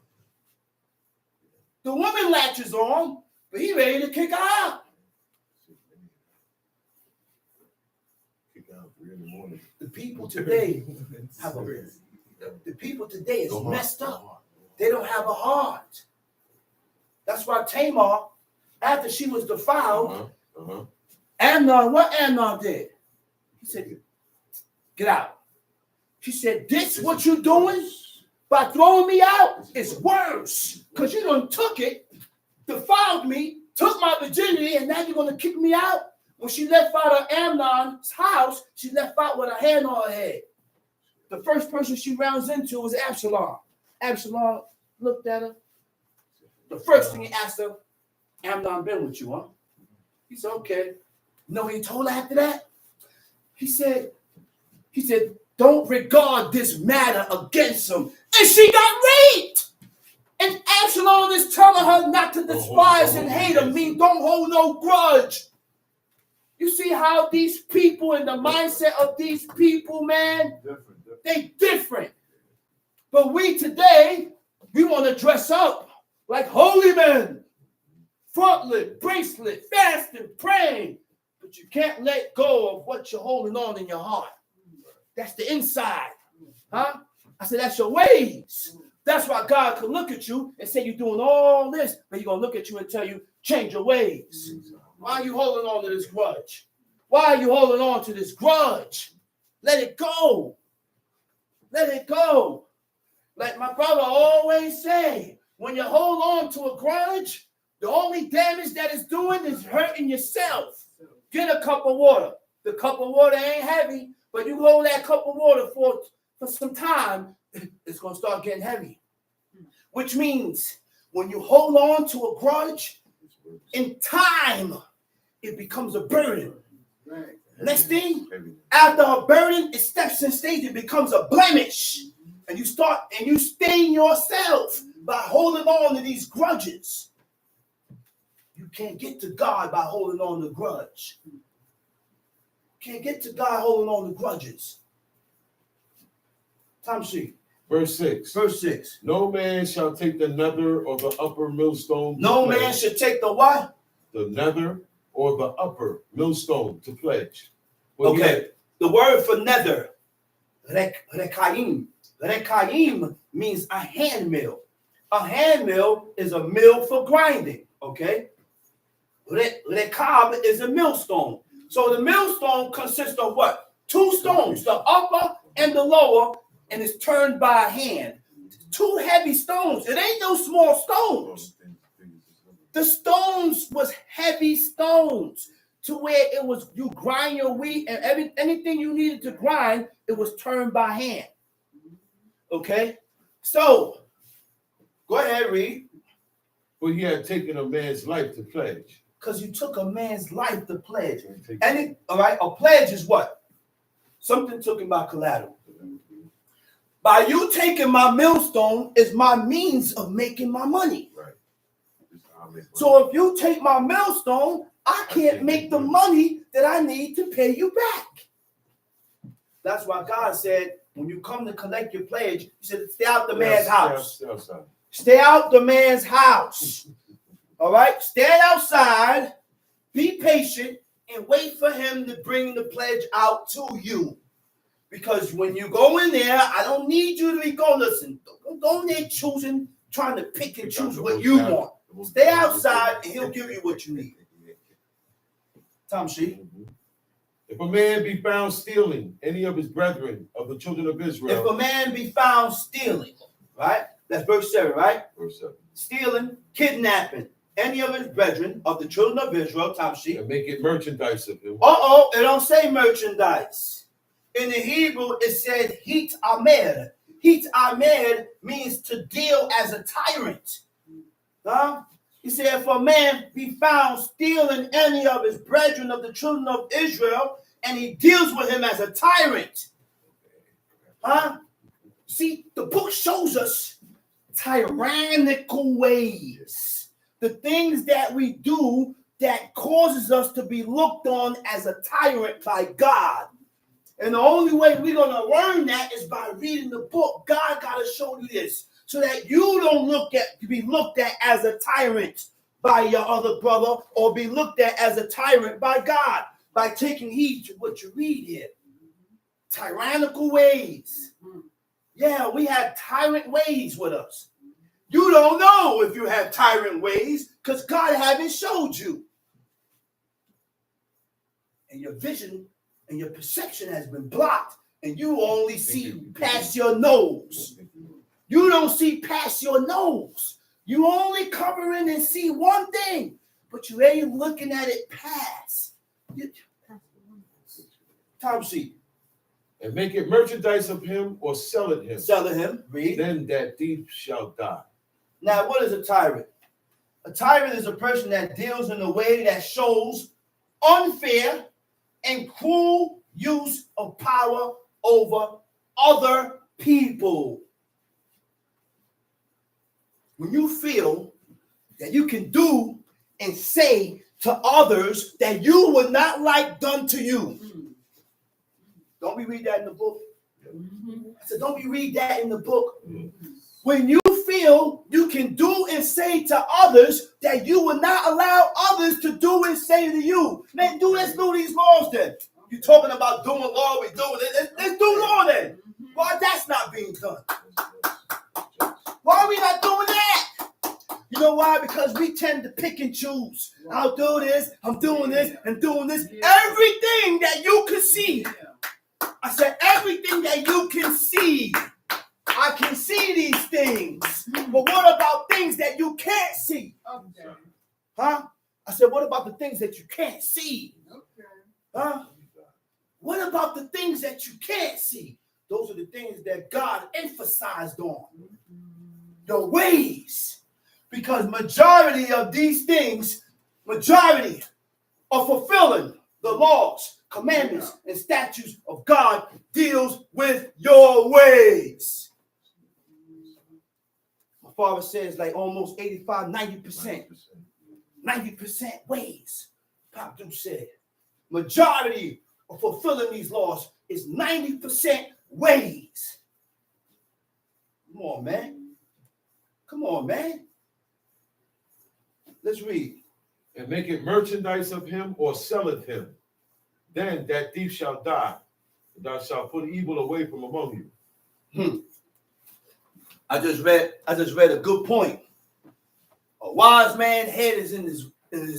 The woman latches on, but he ready to kick her out. The people today is messed up. They don't have a heart. That's why Tamar, after she was defiled, Amnon, what Amnon did? He said, get out. She said, this what you doing? By throwing me out, it's worse. Because you done took it, defiled me, took my virginity, and now you're going to kick me out? When she left out of Amnon's house, she left out with a hand on her head. The first person she rounds into was Absalom. Absalom looked at her. The first thing he asked her, Amnon been with you, huh? He said, okay. You know what he told her after that? He said, don't regard this matter against him. And she got raped. And Absalom is telling her not to despise and hate him, mean don't hold no grudge. You see how these people and the mindset of these people, man, they different. But we today, we want to dress up like holy men. Frontlet, bracelet, fasting, praying. But you can't let go of what you're holding on in your heart. That's the inside. Huh? I said, that's your ways. That's why God could look at you and say you're doing all this, but he's going to look at you and tell you, change your ways. Why are you holding on to this grudge? Why are you holding on to this grudge? Let it go. Let it go. Like my brother always say, when you hold on to a grudge, the only damage that it's doing is hurting yourself. Get a cup of water. The cup of water ain't heavy, but you hold that cup of water for some time, it's going to start getting heavy. Which means when you hold on to a grudge, in time, it becomes a burden. Right. Next thing, after a burden, it steps in stage, it becomes a blemish. And you stain yourself by holding on to these grudges. You can't get to God by holding on to grudge. Can't get to God holding on to grudges. Time sheet. Verse 6. Verse 6. No man shall take the nether or the upper millstone. No man should take the what? The nether or the upper millstone to pledge. Okay. The word for nether, rekayim. Rekayim means a hand mill. A hand mill is a mill for grinding. Okay. Rekab is a millstone. So the millstone consists of what? Two stones, the upper and the lower, and it's turned by a hand. Two heavy stones. It ain't no small stones. The stones was heavy stones to where it was you grind your wheat and anything you needed to grind, it was turned by hand. Okay? So, go ahead, read. Well, he had taken a man's life to pledge. Because you took a man's life to pledge. All right, a pledge is what? Something taken by collateral. By you taking my millstone is my means of making my money. Right. So if you take my millstone, I can't make the money that I need to pay you back. That's why God said, when you come to collect your pledge, he said, stay out the man's house. Stay out the man's house. All right? Stand outside, be patient, and wait for him to bring the pledge out to you. Because when you go in there, I don't need you to be going, listen, don't go in there trying to pick and choose what you want. Stay outside and he'll give you what you need. Tom Sheep. If a man be found stealing any of his brethren of the children of Israel. If a man be found stealing, right? That's verse 7, right? Verse 7. Stealing, kidnapping any of his brethren of the children of Israel, Tom Sheep. And make it merchandise of him. It don't say merchandise. In the Hebrew, it said hit amed. Hit amed means to deal as a tyrant. Huh? He said, if a man be found stealing any of his brethren of the children of Israel, and he deals with him as a tyrant. Huh? See, the book shows us tyrannical ways. The things that we do that causes us to be looked on as a tyrant by God. And the only way we're going to learn that is by reading the book. God got to show you this so that you don't be looked at as a tyrant by your other brother or be looked at as a tyrant by God by taking heed to what you read here. Tyrannical ways. Yeah, we have tyrant ways with us. You don't know if you have tyrant ways because God haven't showed you. And your vision and your perception has been blocked, and you only see past your nose. You don't see past your nose. You only cover in and see one thing, but you ain't looking at it past. Time sheet. And make it merchandise of him or sell it him. Sell it him. Read. Then that thief shall die. Now, what is a tyrant? A tyrant is a person that deals in a way that shows unfair and cruel use of power over other people. When you feel that you can do and say to others that you would not like done to you. Don't we read that in the book? I said, don't we read that in the book? When you feel you can do and say to others that you will not allow others to do and say to you. Man, let's do these laws then. You're talking about doing law, we do it. Let's do law then. Why that's not being done? Why are we not doing that? You know why? Because we tend to pick and choose. I'll do this, I'm doing this, and doing this. Everything that you can see. I said everything that you can see. I can see these things. But what about things that you can't see? Okay. Huh? I said, what about the things that you can't see? Okay. Huh? What about the things that you can't see? Those are the things that God emphasized on. Your ways. Because majority of these things, majority are fulfilling the laws, commandments, and statutes of God deals with your ways. My father says like almost 85, 90%. 90% ways. Pop Duke said. Majority of fulfilling these laws is 90% ways. Come on, man. Come on, man. Let's read. And make it merchandise of him or sell it him. Then that thief shall die. And thou shalt put evil away from among you. I just read a good point. A wise man's head is in his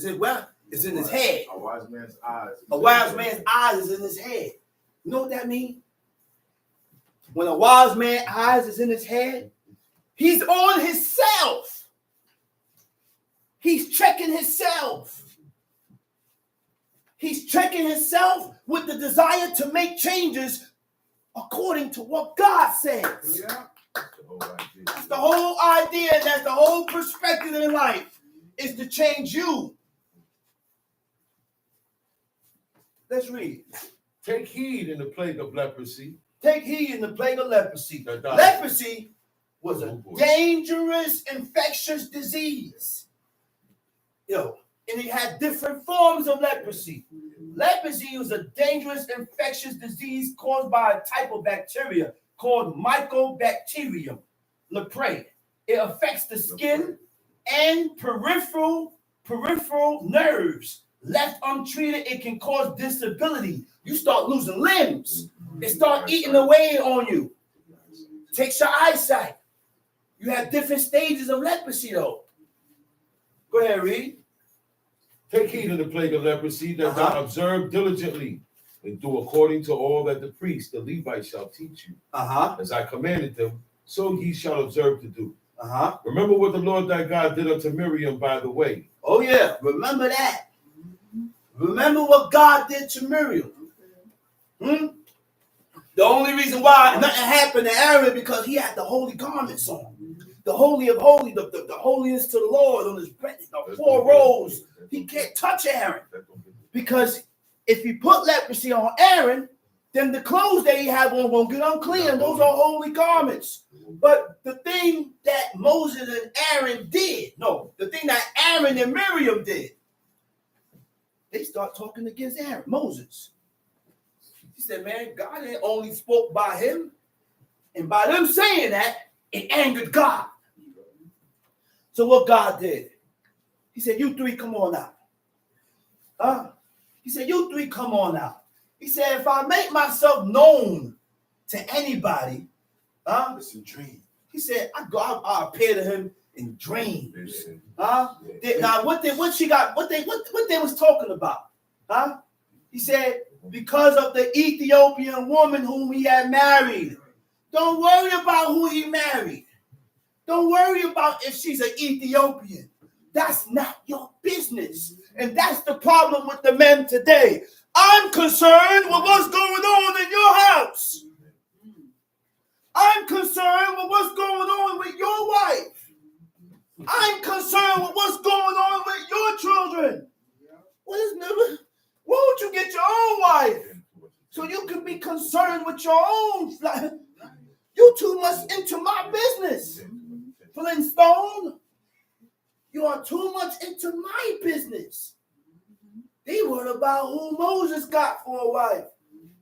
head. A wise man's eyes. A wise man's eyes is in his head. You know what that means? When a wise man's eyes is in his head, he's on himself. He's checking himself. He's checking himself with the desire to make changes according to what God says. Yeah. That's the whole idea. That's the whole perspective in life is to change you. Let's read. Take heed in the plague of leprosy. Take heed in the plague of leprosy. Leprosy was a dangerous infectious disease. And it had different forms of leprosy. Leprosy was a dangerous infectious disease caused by a type of bacteria called Mycobacterium leprae. It affects the skin and peripheral nerves. Left untreated, it can cause disability. You start losing limbs. It start eating away on you. Takes your eyesight. You have different stages of leprosy, though. Go ahead, read. Take heed in the plague of leprosy that thou observe diligently and do according to all that the priest, the Levite, shall teach you. As I commanded them, so ye shall observe to do. Remember what the Lord thy God did unto Miriam by the way. Oh, yeah. Remember that. Remember what God did to Miriam. The only reason why nothing happened to Aaron because he had the holy garments on. The holy of holies, the holiness to the Lord on his breast. the 4 rows, he can't touch Aaron. Because if he put leprosy on Aaron, then the clothes that he had on won't get unclean. Those are holy garments. But the thing that Moses and Aaron did, the thing that Aaron and Miriam did, they start talking against Aaron, Moses. He said, man, God ain't only spoke by him. And by them saying that, it angered God. So what God did, he said, you 3 come on out. He said, you 3 come on out. He said, if I make myself known to anybody, It's a dream. he said, I appear to him in dreams. Now what they was talking about? He said, because of the Ethiopian woman whom he had married. Don't worry about who he married. Don't worry about if she's an Ethiopian. That's not your business. And that's the problem with the men today. I'm concerned with what's going on in your house. I'm concerned with what's going on with your wife. I'm concerned with what's going on with your children. Why don't you get your own wife so you can be concerned with your own? You too much into my business, Flintstone. You are too much into my business. They worried about who Moses got for a wife,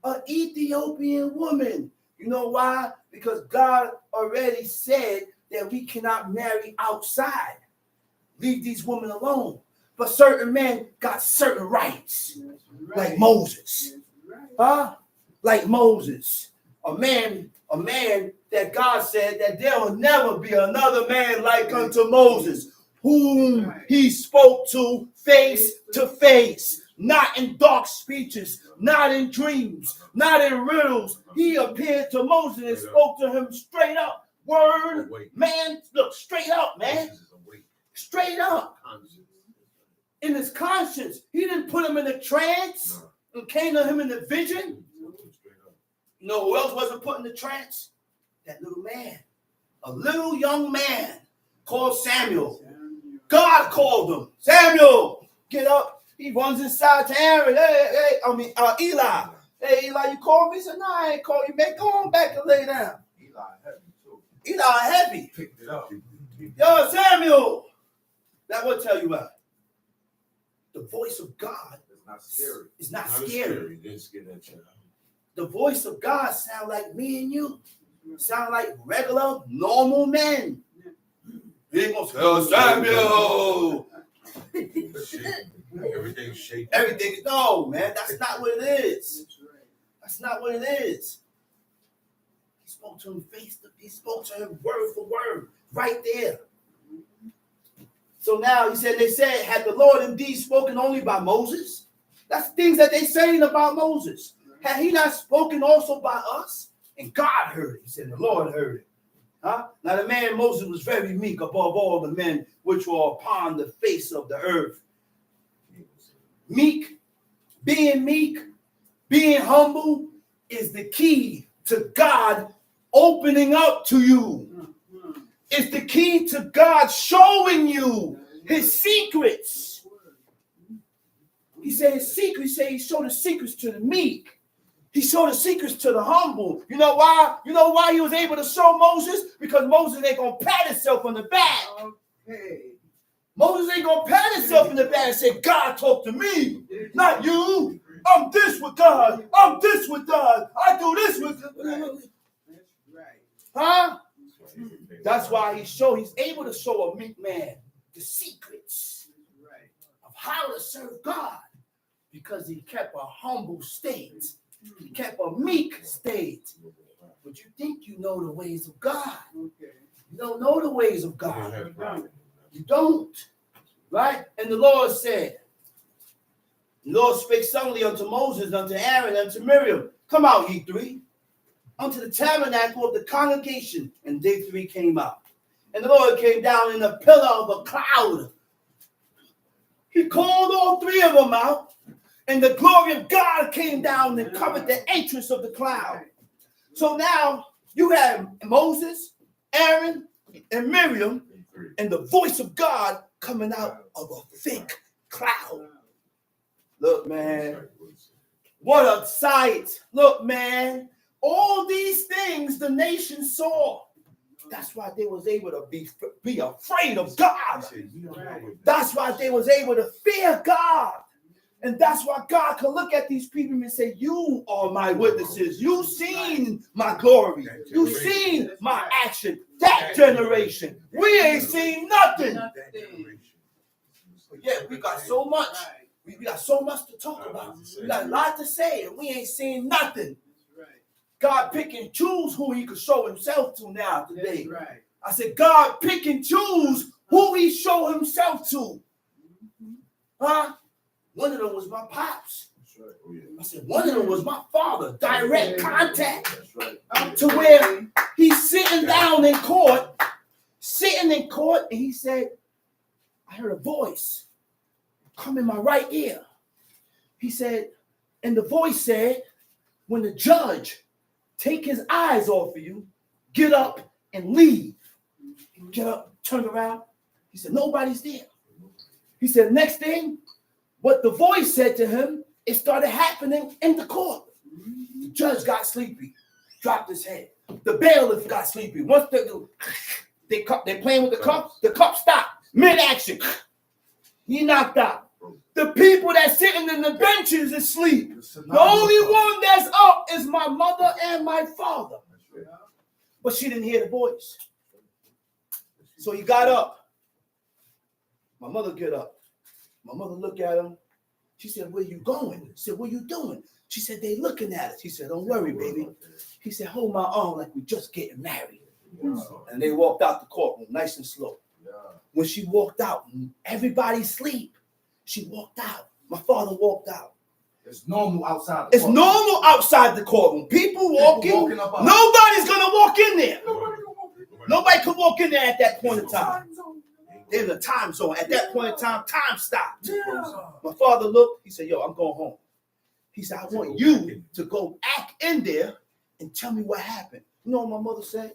an Ethiopian woman. You know why? Because God already said that we cannot marry outside. Leave these women alone. But certain men got certain rights, like Moses. Like Moses. A man that God said that there will never be another man like unto Moses, whom he spoke to face, not in dark speeches, not in dreams, not in riddles. He appeared to Moses and spoke to him straight up. Word, man, look, straight up, man. Straight up. In his conscience. He didn't put him in a trance and came to him in a vision. You know who else wasn't put in the trance? That little man. A little young man called Samuel. God called him. Samuel, get up. He runs inside to Aaron. Eli. Hey, Eli, you called me? He said, no, I ain't called you, man. Go on back and lay down. Eli heavy too. Eli heavy. Picked it up. Yo, Samuel. That will tell you what. The voice of God It's not scary. is not scary. Didn't scare that child. The voice of God sound like me and you. Sound like regular, normal men. He ain't gonna say, oh, Samuel. Everything's shaking. Everything. No, man, that's not what it is. That's not what it is. He spoke to him he spoke to him word for word, right there. So now they said, had the Lord indeed spoken only by Moses? That's things that they saying about Moses. Had he not spoken also by us? And God heard it. He said, the Lord heard it. Now the man Moses was very meek above all the men which were upon the face of the earth. Meek, being humble is the key to God opening up to you. It's the key to God showing you his secrets. He said his secrets. He said he showed the secrets to the meek. He showed the secrets to the humble. You know why? You know why he was able to show Moses? Because Moses ain't going to pat himself on the back. Okay. Moses ain't going to pat himself in the back and say, God talk to me, not you. I'm this with God. I'm this with God. I do this with God. That's right. Huh? That's why he's able to show a meek man the secrets of how to serve God, because he kept a humble state. He kept a meek state. But you think you know the ways of God. Okay. You don't know the ways of God. You don't. Right? And the Lord said, the Lord spake suddenly unto Moses, unto Aaron, unto Miriam, come out, ye 3, unto the tabernacle of the congregation. And they 3 came out. And the Lord came down in a pillar of a cloud. He called all 3 of them out. And the glory of God came down and covered the entrance of the cloud. So now you have Moses, Aaron, and Miriam, and the voice of God coming out of a thick cloud. Look, man, what a sight. Look, man, all these things the nation saw. That's why they was able to be afraid of God. That's why they was able to fear God. And that's why God can look at these people and say, you are my witnesses. You've seen my glory. You've seen my action. That generation. We ain't seen nothing. Yeah, we got so much. We got so much to talk about. We got a lot to say, and we ain't seen nothing. God pick and choose who he could show himself to now today. I said, God pick and choose who he show himself to. Huh? One of them was my pops. I said, one of them was my father. Direct contact. To where he's sitting down in court, and he said, I heard a voice come in my right ear. He said, and the voice said, when the judge take his eyes off of you, get up and leave. Get up, turn around. He said, nobody's there. He said, next thing, what the voice said to him, it started happening in the court. The judge got sleepy, dropped his head. The bailiff got sleepy. Once they playing with the cup stopped. Mid-action. He knocked out. The people that's sitting in the benches is asleep. The only one that's up is my mother and my father. But she didn't hear the voice. So he got up. My mother get up. My mother looked at him. She said, where you going? He said, what you doing? She said, they looking at us. He said, don't worry, baby. He said, hold my arm like we just getting married. And they walked out the courtroom nice and slow. When she walked out, everybody sleep. She walked out. My father walked out. It's normal outside. It's normal outside the courtroom. People walking. Nobody's going to walk in there. Nobody could walk in there at that point in time. They're in a time zone. At that point in time, time stopped. My father looked. He said, yo, I'm going home. He said, I want you to go back in there and tell me what happened. You know what my mother said?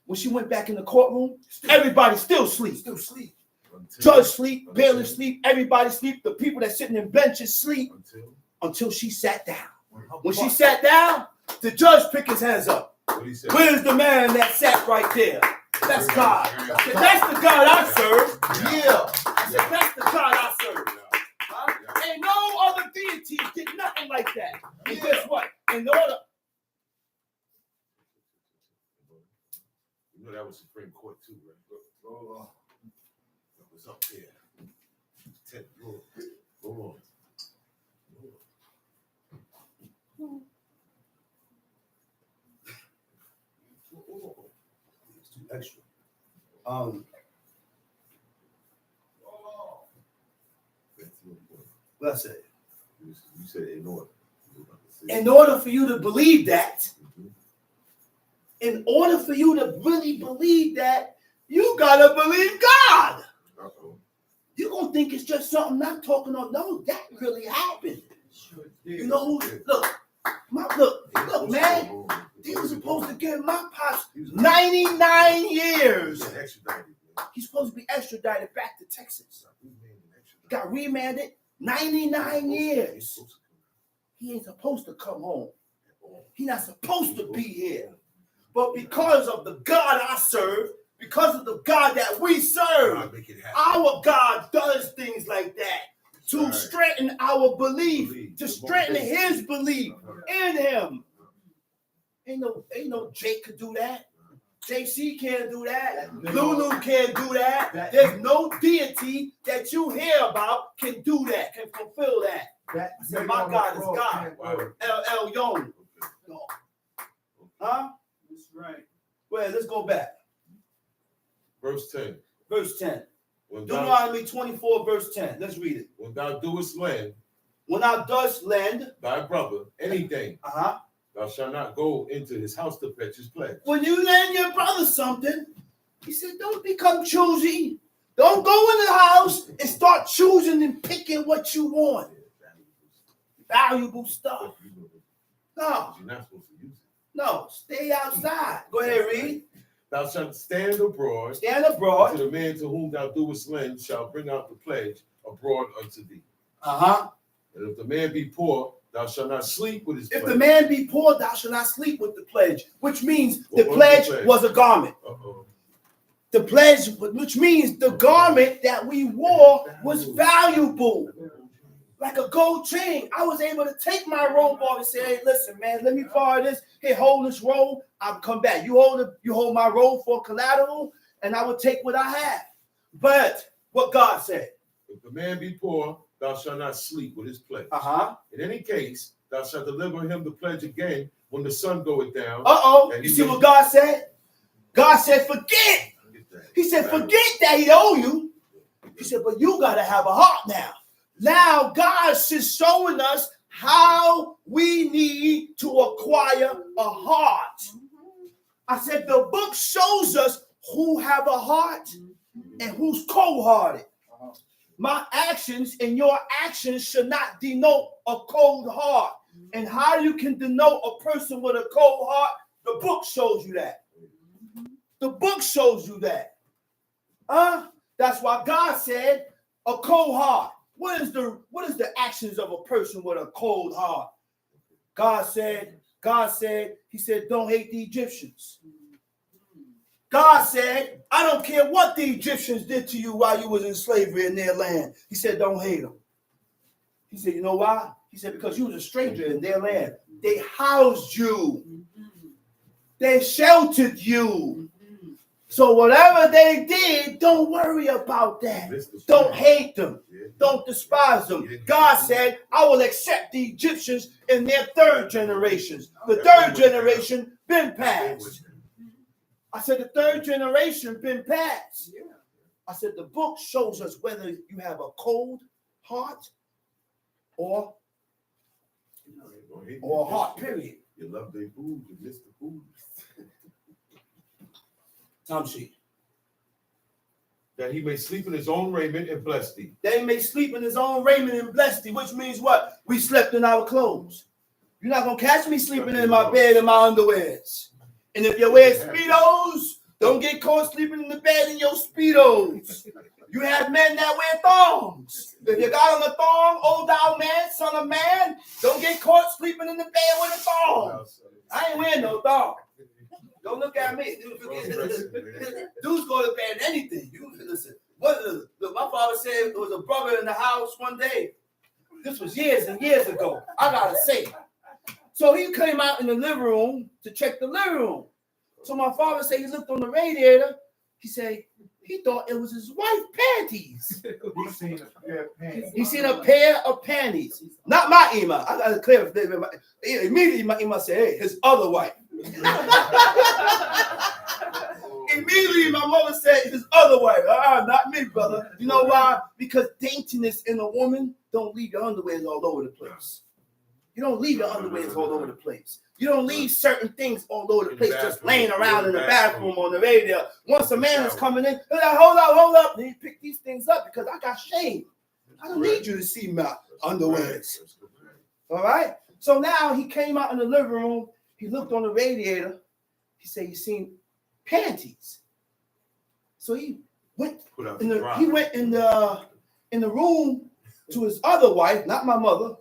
When she went back in the courtroom, everybody still sleep. Judge sleep, bailiff sleep, everybody sleep. The people that sitting in benches sleep until she sat down. When she sat down, the judge picked his hands up. Where's the man that sat right there? That's God. I said, that's the God I serve. Yeah. I said, that's the God I serve. Ain't no other deity did nothing like that. And guess what? In order. You know that was Supreme Court too, right? That was up there. Go on. It's too extra. What I say? You said in order. In order for you to believe that, in order for you to really believe that, you gotta believe God. You're gonna think it's just something not talking on. No, that really happened. You know who? Look, man. They were supposed to give my pops 99 years. He's supposed to be extradited back to Texas. Got remanded 99 years. He ain't supposed to come home. He's not supposed to be here. But because of the God I serve, because of the God that we serve, our God does things like that to strengthen our belief, to strengthen his belief in him. Ain't no Jake could do that. JC can't do that. Lulu can't do that. There's no deity that you hear about can do that, can fulfill that. I said, my God is God. El Yon. Huh? That's right. Well, let's go back. Verse 10. Verse 10. When Deuteronomy 24, verse 10. Let's read it. When thou doest lend When thou dost lend thy brother anything, thou shalt not go into his house to fetch his pledge. When you lend your brother something, he said, don't become choosy. Don't go in the house and start choosing and picking what you want. Valuable stuff. No. You're not supposed to use it. No, stay outside. Go ahead, read. Thou shalt stand abroad. Stand abroad. To the man to whom thou doest lend shall bring out the pledge abroad unto thee. And if the man be poor, thou shalt not sleep with his pledge. If the man be poor, thou shalt not sleep with the pledge, which means the pledge was a garment. The pledge, which means the garment that we wore was valuable. Like a gold chain. I was able to take my robe off and say, hey, listen, man, let me borrow this. Here, hold this robe. I'll come back. You hold my robe for collateral, and I will take what I have. But what God said. If the man be poor, thou shalt not sleep with his pledge. In any case, thou shalt deliver him the pledge again when the sun goeth down. You see what God said? God said, forget. He said, forget that he owe you. He said, but you got to have a heart now. Now God's just showing us how we need to acquire a heart. I said the book shows us who have a heart and who's cold-hearted. My actions and your actions should not denote a cold heart. And how you can denote a person with a cold heart, the book shows you that. The book shows you that. That's why God said a cold heart. What is the actions of a person with a cold heart? God said, he said, don't hate the Egyptians. God said, I don't care what the Egyptians did to you while you was in slavery in their land. He said, don't hate them. He said, you know why? He said, because you was a stranger in their land. They housed you. They sheltered you. So whatever they did, don't worry about that. Don't hate them. Don't despise them. God said, I will accept the Egyptians in their third generations. The third generation been passed. I said, the third generation been passed. I said, the book shows us whether you have a cold heart or a heart, period. You love their food, you miss the food. Tom sheet. That he may sleep in his own raiment and bless thee. That he may sleep in his own raiment and bless thee, which means what? We slept in our clothes. You're not going to catch me sleeping in my bed in my underwears. And if you wear Speedos, don't get caught sleeping in the bed in your Speedos. You have men that wear thongs. If you got on a thong, old old man, son of man, don't get caught sleeping in the bed with a thong. I ain't wearing no thong. Don't look at me. Dudes go to bed in anything. You listen. Look, my father said there was a brother in the house one day. This was years and years ago. I gotta say. So he came out in the living room to check the living room. So my father said he looked on the radiator. He said he thought it was his wife's panties. He seen a pair of panties. Not my Ima. I gotta clear it. Immediately my Ima said, hey, his other wife. Immediately my mother said his other wife. Not me, brother. You know why? Because daintiness in a woman don't leave your underwears all over the place. You don't leave your underwears all over the place. You don't leave certain things all over the place just laying around in the bathroom on the radio. Once a man is coming in, hold up. And he pick these things up because I got shame. I don't need you to see my underwears. All right? So now he came out in the living room. He looked on the radiator. He said he seen panties. So he went in the room to his other wife, not my mother.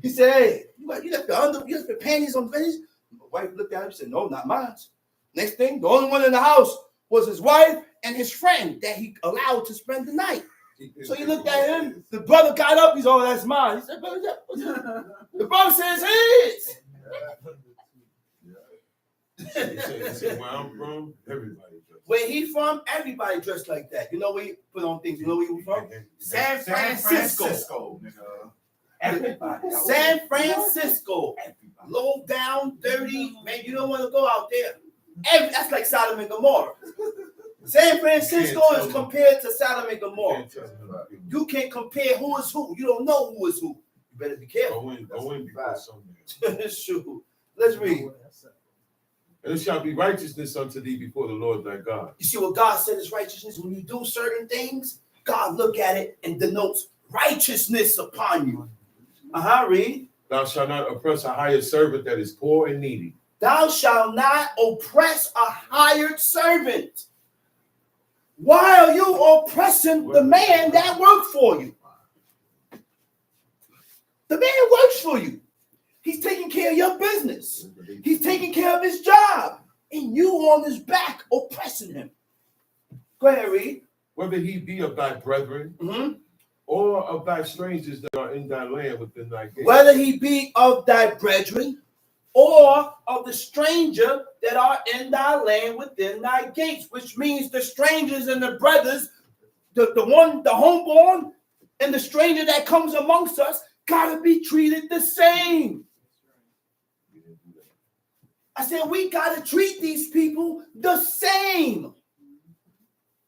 He said, hey, you left the panties on the panties? My wife looked at him and said, no, not mine. Next thing, the only one in the house was his wife and his friend that he allowed to spend the night. So he looked at him. The brother got up. He's, oh, that's mine. He said, the brother says, his. He said, where I'm from, everybody dressed. Where he from, everybody dressed like that. You know where he put on things. You know where he from? San Francisco. Everybody. San Francisco. Low down, dirty. Man, you don't want to go out there. That's like Sodom and Gomorrah. San Francisco is compared to Sodom and Gomorrah. You can't compare who is who. You don't know who is who. You better be careful. Go in because somewhere. Sure. Let's read. And it shall be righteousness unto thee before the Lord thy God. You see what God said is righteousness? When you do certain things, God look at it and denotes righteousness upon you. Read. Thou shalt not oppress a hired servant that is poor and needy. Thou shalt not oppress a hired servant. Why are you oppressing the man that worked for you? The man works for you. He's taking care of your business. He's taking care of his job. And you on his back oppressing him. Go ahead, read. Whether he be of thy brethren or of thy strangers that are in thy land within thy gates. Whether he be of thy brethren or of the stranger that are in thy land within thy gates, which means the strangers and the brothers, the homeborn and the stranger that comes amongst us, gotta be treated the same. I said, we gotta treat these people the same.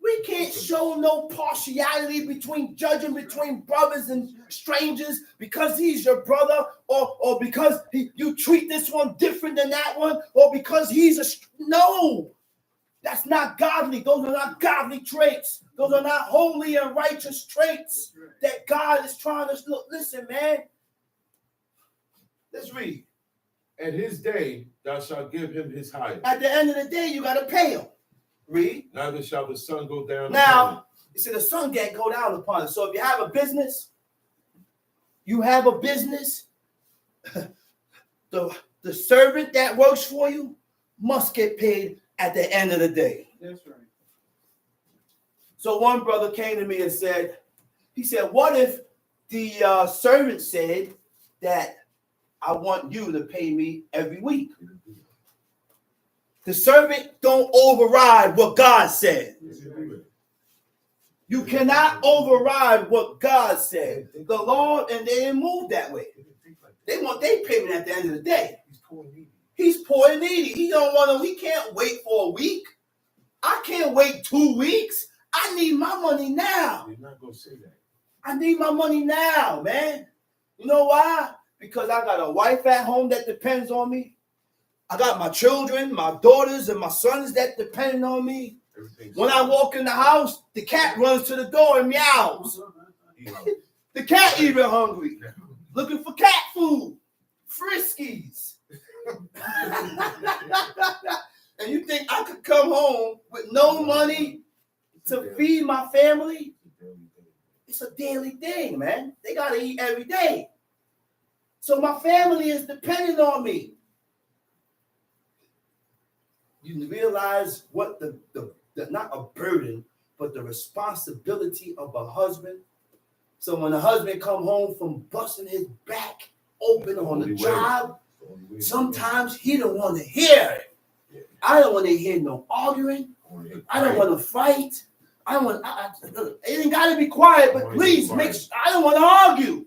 We can't show no partiality judging between brothers and strangers because he's your brother or because you treat this one different than that one or because no, that's not godly. Those are not godly traits. Those are not holy and righteous traits that God is trying to look. Listen, man. Let's read. At his day thou shalt give him his hire. At the end of the day, you got to pay him. Read. Neither shall the sun go down. Now, you see, the sun can't go down upon it. So if you have a business, the servant that works for you must get paid at the end of the day. That's right. So one brother came to me and said, what if the servant said that I want you to pay me every week? The servant don't override what God said. You cannot override what God said. The Lord, and they didn't move that way. They want their payment at the end of the day. He's poor and needy. He can't wait for a week. I can't wait 2 weeks. I need my money now. You're not gonna say that. I need my money now, man. You know why? Because I got a wife at home that depends on me. I got my children, my daughters, and my sons that depend on me. When I walk in the house, the cat runs to the door and meows. The cat even hungry, looking for cat food, Friskies. And you think I could come home with no money to feed my family? It's a daily thing, man. They got to eat every day. So my family is dependent on me. You realize what the not a burden, but the responsibility of a husband. So when a husband come home from busting his back open on the job, sometimes he don't want to hear it. I don't want to hear no arguing. I don't want to fight. It ain't got to be quiet, but please I don't want to argue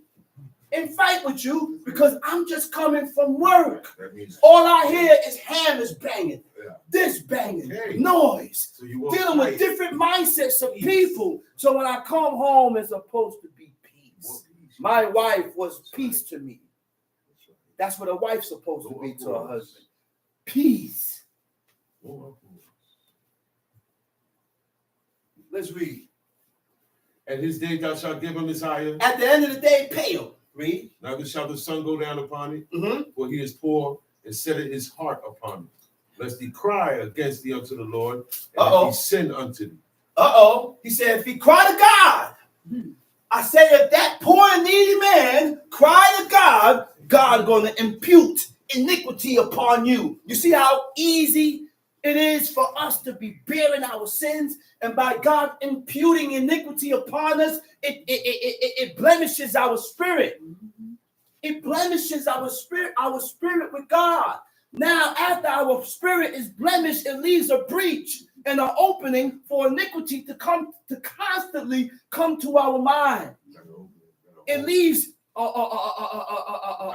and fight with you because I'm just coming from work. All I hear is hammers banging, this banging, noise, so dealing with different mindsets of people. So when I come home, it's supposed to be peace. My wife was peace to me. That's what a wife's supposed to be to her husband. Peace. Let's read. At his day thou shalt give him his hire. At the end of the day, pay him. Read. Neither shall the sun go down upon it, for he is poor and setteth his heart upon it. Lest he cry against thee unto the Lord, and he sin unto thee. He said, if he cry to God, I say if that poor and needy man cry to God, God going to impute iniquity upon you. You see how easy it is for us to be bearing our sins, and by God imputing iniquity upon us, it blemishes our spirit. It blemishes our spirit with God. Now, after our spirit is blemished, it leaves a breach and an opening for iniquity to constantly come to our mind. It leaves an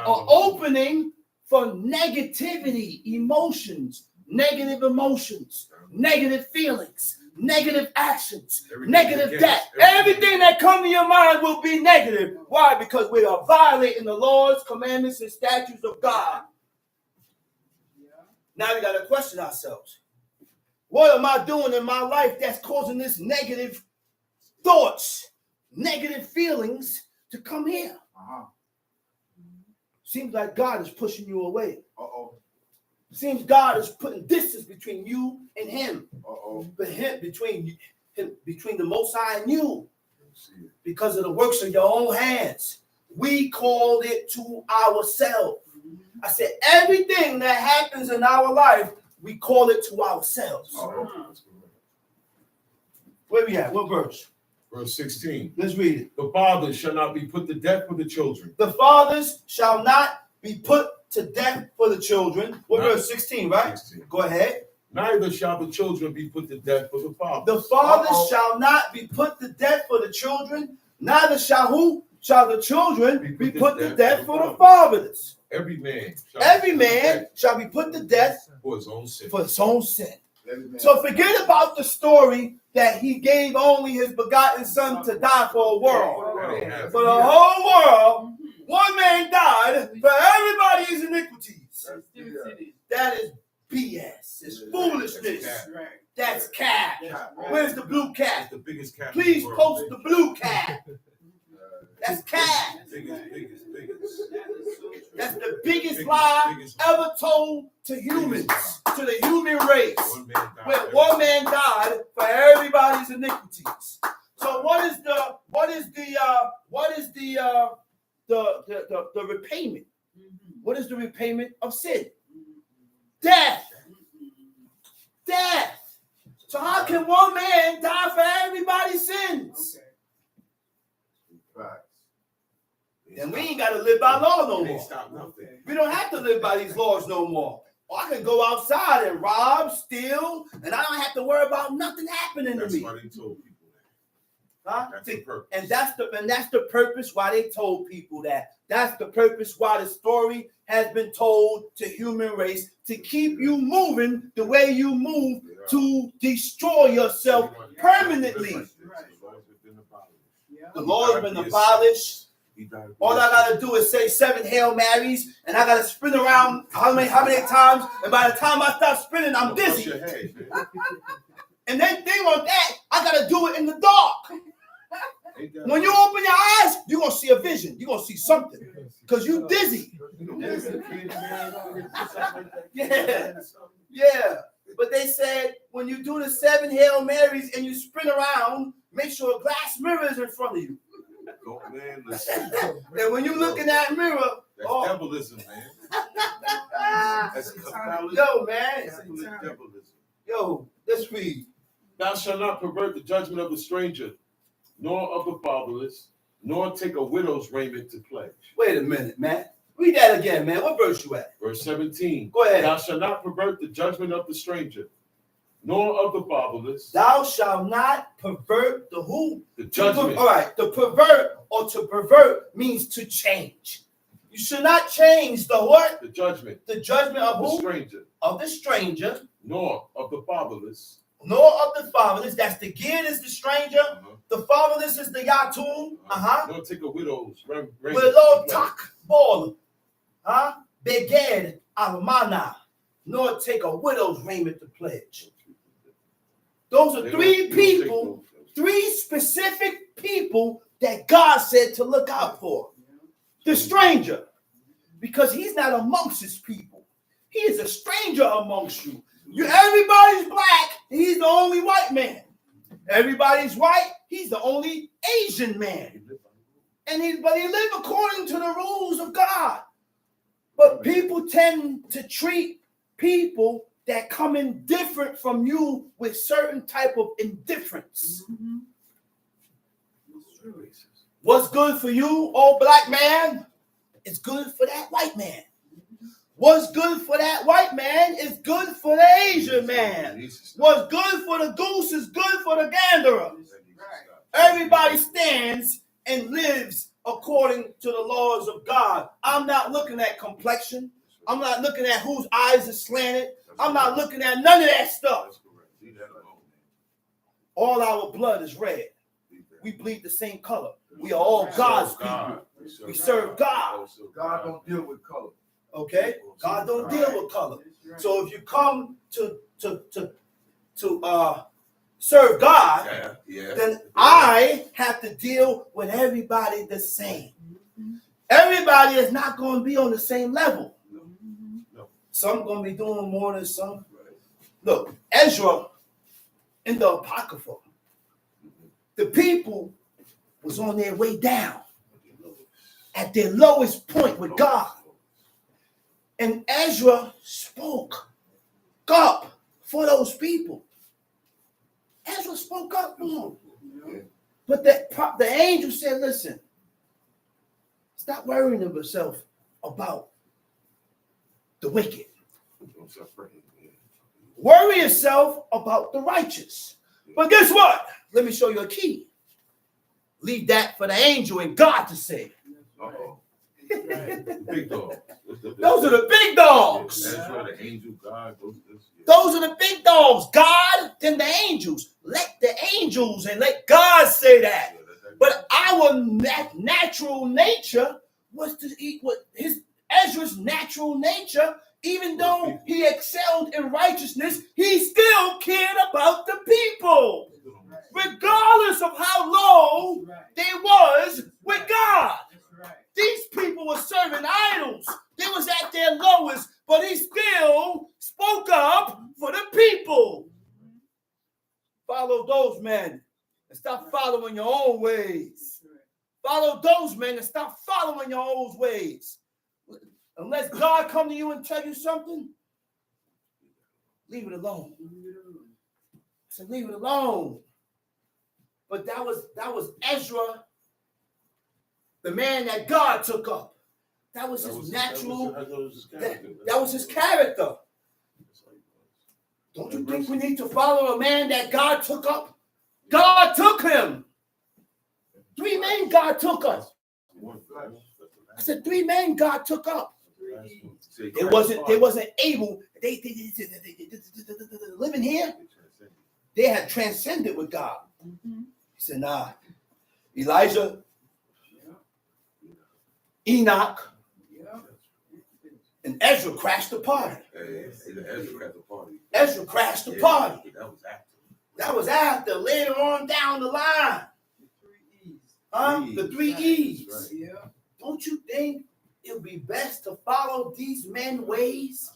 opening for negativity, negative emotions, negative feelings, negative actions, negative that. Everything that comes to your mind will be negative. Why? Because we are violating the laws, commandments, and statutes of God. Now we got to question ourselves. What am I doing in my life that's causing this negative thoughts, negative feelings to come here? Seems like God is pushing you away. Seems God is putting distance between you and him. But between the Most High and you. Because of the works of your own hands. We called it to ourselves. I said, everything that happens in our life, we call it to ourselves. Where we at? What verse? Verse 16. Let's read it. The fathers shall not be put to death for the children. The fathers shall not be put to death for the children. What verse 16, right? 16. Go ahead. Neither shall the children be put to death for the fathers. The fathers shall not be put to death for the children, neither shall who? Shall the children be put to death for the fathers. Every man shall be put to death for his own sin. For his own sin. So forget about the story that he gave only his begotten son to die for a world. For the whole world, one man died for everybody's iniquities. That is BS. It's foolishness. That's cat. Where's the blue cat? The biggest cat. Please post the blue cat. That's cat. Biggest. That's the biggest lie ever told to humans, to the human race. Where one man died for everybody's iniquities. So what is the repayment? What is the repayment of sin? Death. Death. So how can one man die for everybody's sins? And we ain't got to live by law no more. We don't have to live by these laws no more. I can go outside and rob, steal, and I don't have to worry about nothing happening to me. That's why they told people that. Huh? That's the purpose. And that's the purpose why they told people that. That's the purpose why the story has been told to human race, to keep you moving the way you move, to destroy yourself permanently. The law has been abolished. All I gotta do is say 7 Hail Marys, and I gotta sprint around how many times, and by the time I stop sprinting, I'm dizzy. And then thing on that, I gotta do it in the dark. When you open your eyes, you're gonna see a vision. You're gonna see something. Because you dizzy. Yeah. But they said when you do the 7 Hail Marys and you sprint around, make sure a glass mirror is in front of you. Man, listen. And when you look in that mirror, that's devilism, man. That's yo, man. Devilism. Yo, let's read. Thou shalt not pervert the judgment of the stranger, nor of the fatherless, nor take a widow's raiment to pledge. Wait a minute, man. Read that again, man. What verse you at? Verse 17. Go ahead. Thou shalt not pervert the judgment of the stranger, nor of the fatherless. Thou shalt not pervert the who? The judgment. All right. The pervert or to pervert means to change. You should not change the what? The judgment. The judgment of who? The stranger. Of the stranger. Nor of the fatherless. Nor of the fatherless. That's the gid is the stranger. The fatherless is the yatum. Nor take a widow's raiment. Widow tak bol. Beged almana. Nor take a widow's raiment to pledge. Those are three specific people that God said to look out for. The stranger, because he's not amongst his people. He is a stranger amongst you. Everybody's black, he's the only white man. Everybody's white, he's the only Asian man. But he live according to the rules of God. But people tend to treat people that come in different from you with certain type of indifference. What's good for you, old black man, is good for that white man. What's good for that white man is good for the Asian man. What's good for the goose is good for the gander. Everybody stands and lives according to the laws of God. I'm not looking at complexion. I'm not looking at whose eyes are slanted. I'm not looking at none of that stuff. All our blood is red. We bleed the same color. We are all God's people. We serve God. God don't deal with color. Okay? God don't deal with color. So if you come to serve God, then I have to deal with everybody the same. Everybody is not going to be on the same level. Some gonna be doing more than some. Look, Ezra in the Apocrypha, the people was on their way down at their lowest point with God. And Ezra spoke up for those people. Ezra spoke up for them. But the angel said, listen, stop worrying yourself about the wicked. Worry yourself about the righteous. But guess what? Let me show you a key. Leave that for the angel and God to say. Uh-oh. Big dog. Those are the big dogs. That's where the angel, God, Those are the big dogs. God, then the angels. Let the angels and let God say that. But our natural nature was to eat what his Ezra's natural nature, even though he excelled in righteousness, he still cared about the people, regardless of how low they was with God. These people were serving idols. They was at their lowest, but he still spoke up for the people. Follow those men and stop following your own ways. Follow those men and stop following your own ways. Unless God come to you and tell you something, leave it alone. I said, leave it alone. But that was Ezra, the man that God took up. That was his natural. That was his character. Don't you think we need to follow a man that God took up? God took him. 3 men God took us. I said 3 men God took up. They wasn't able. They living here. They had transcended with God. He said, nah. Elijah, Enoch, and Ezra crashed the party. Ezra crashed the party. That was after later on down the line. The 3 E's. Don't you think it would be best to follow these men's ways?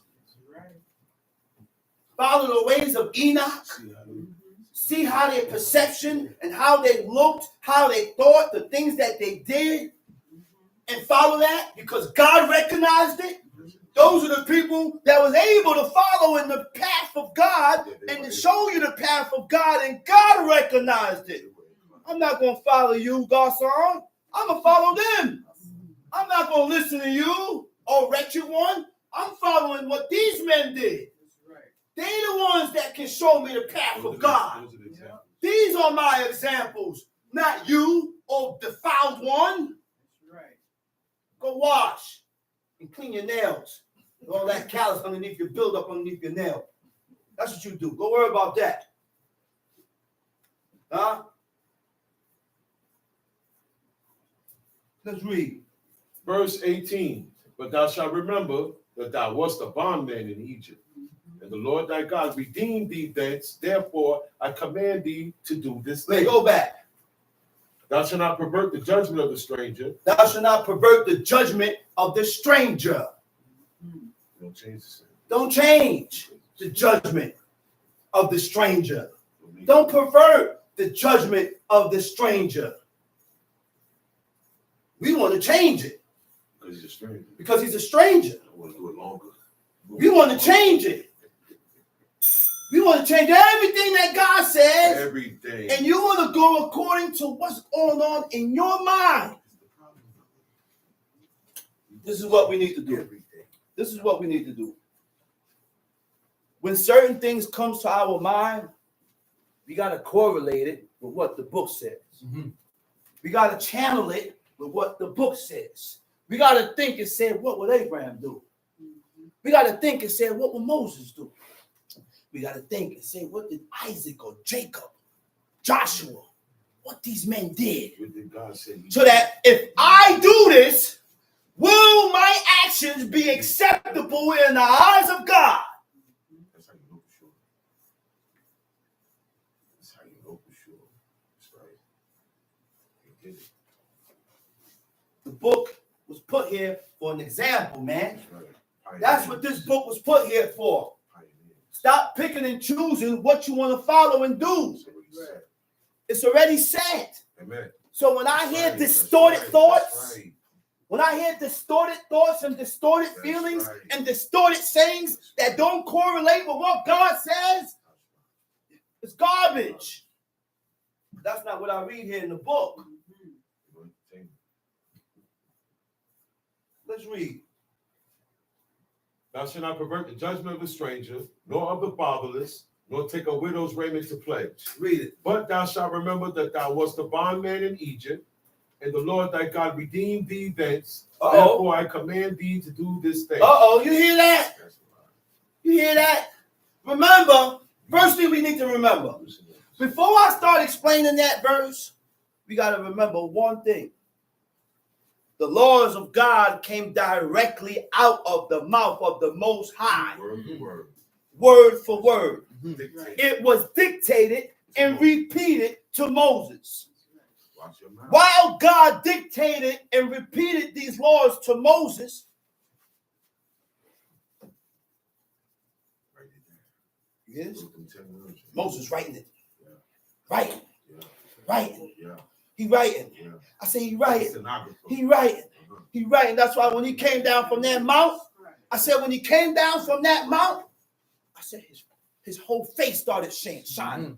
Follow the ways of Enoch. See how their perception and how they looked, how they thought, the things that they did, and follow that because God recognized it. Those are the people that was able to follow in the path of God and to show you the path of God, and God recognized it. I'm not going to follow you, Garcon. I'm going to follow them. I'm not going to listen to you, oh wretched one. I'm following what these men did. They're the ones that can show me the path of God. These are my examples, not you, oh defiled one. Go wash and clean your nails. All that callus underneath your build-up underneath your nail. That's what you do. Go worry about that. Huh? Let's read. Verse 18. But thou shalt remember that thou wast a bondman in Egypt, and the Lord thy God redeemed thee thence. Therefore, I command thee to do this thing. Go back. Thou shalt not pervert the judgment of the stranger. Thou shalt not pervert the judgment of the stranger. Don't change the Don't change the judgment of the stranger. Don't pervert the judgment of the stranger. We want to change it. Because he's a stranger. Because he's a stranger. I want to do it longer. We want to change it. We want to change everything that God says. Everything. And you want to go according to what's going on in your mind. This is what we need to do. This is what we need to do. When certain things comes to our mind, we got to correlate it with what the book says. We got to channel it with what the book says. We got to think and say, what would Abraham do? We got to think and say, what would Moses do? We got to think and say, what did Isaac or Jacob, Joshua, what these men did? What did God say? So that if I do this, will my actions be acceptable in the eyes of God? That's how you know for sure. That's how you know for sure. That's right. He did it. The book was put here for an example, man. That's right. That's what this book was put here for. Stop picking and choosing what you want to follow and do. It's already said. Amen. So when I hear distorted thoughts, when I hear distorted thoughts and distorted feelings and distorted sayings that don't correlate with what God says, it's garbage. That's not what I read here in the book. Let's read. Thou shalt not pervert the judgment of a stranger, nor of the fatherless, nor take a widow's raiment to pledge. Read it. But thou shalt remember that thou wast a bondman in Egypt, and the Lord thy God redeemed thee thence. Therefore I command thee to do this thing. You hear that? You hear that? Remember, first thing we need to remember. Before I start explaining that verse, we got to remember one thing. The laws of God came directly out of the mouth of the Most High. Word for word. It was dictated and repeated to Moses. While God dictated and repeated these laws to Moses, yes, Moses writing it. Writing. He writing. I say he writing. He writing. He writing. That's why when he came down from that mount, I said when he came down from that mount, I said his whole face started shining.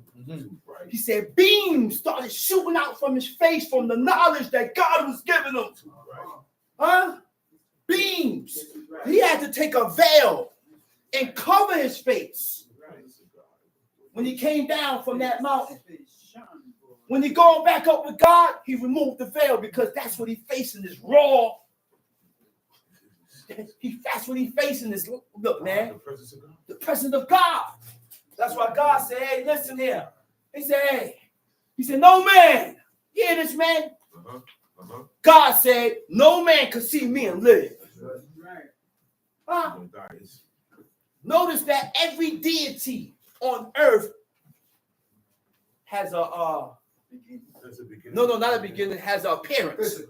He said beams started shooting out from his face from the knowledge that God was giving him. Huh? Beams. He had to take a veil and cover his face when he came down from that mountain. When he going back up with God, he removed the veil because that's what he facing is raw. That's what he facing is, look, man, the presence of God. That's why God said, hey, listen here. He said, no man. You hear this, man? God said, no man could see me and live. Huh? Notice that every deity on earth has a not a beginning, has an appearance.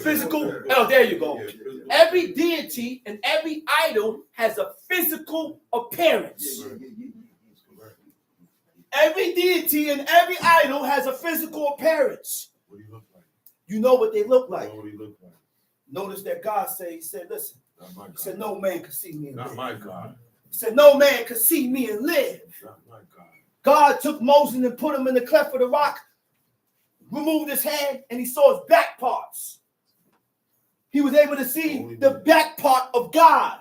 Physical. Oh, there you go. Every deity and every idol has a physical appearance. Every deity and every idol has a physical appearance. What do you look like? You know what they look like. What do you look like? Notice that God said, he said, listen. He said, no man could see me and live. Not my God. He said, no man could see me and live. Not my God. God took Moses and put him in the cleft of the rock, removed his hand, and he saw his back parts. He was able to see the back part of God.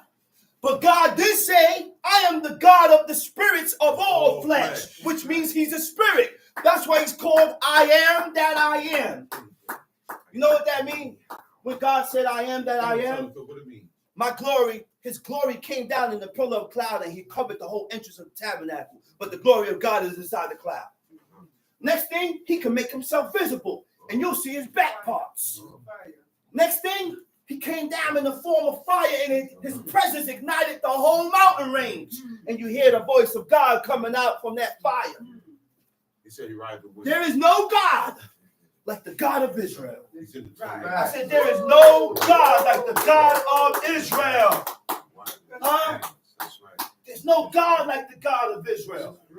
But God did say, I am the God of the spirits of all flesh, which means he's a spirit. That's why he's called I am that I am. You know what that means? When God said, I am that I am, my glory, his glory came down in the pillar of cloud and he covered the whole entrance of the tabernacle. But the glory of God is inside the cloud. Next thing, he can make himself visible and you'll see his back parts. Next thing, he came down in the form of fire and his presence ignited the whole mountain range. And you hear the voice of God coming out from that fire. He said he ride the wind. There is no God like the God of Israel. I said there is no God like the God of Israel. Huh? There's no God like the God of Israel. He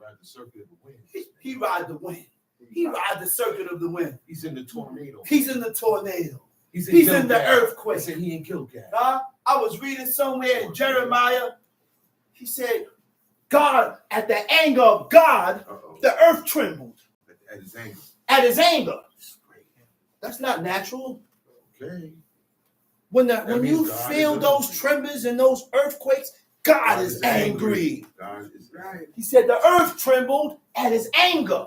ride the circuit of the wind. He ride the wind. He ride the circuit of the wind. He's in the tornado. He's in the tornado. He's in the earthquake. He said he in Gilgal. I was reading somewhere in Jeremiah. He said, God, at the anger of God, the earth trembled. At his anger. At his anger. That's not natural. Okay. When you feel those tremors and those earthquakes, God is angry. God is right. He said the earth trembled at his anger.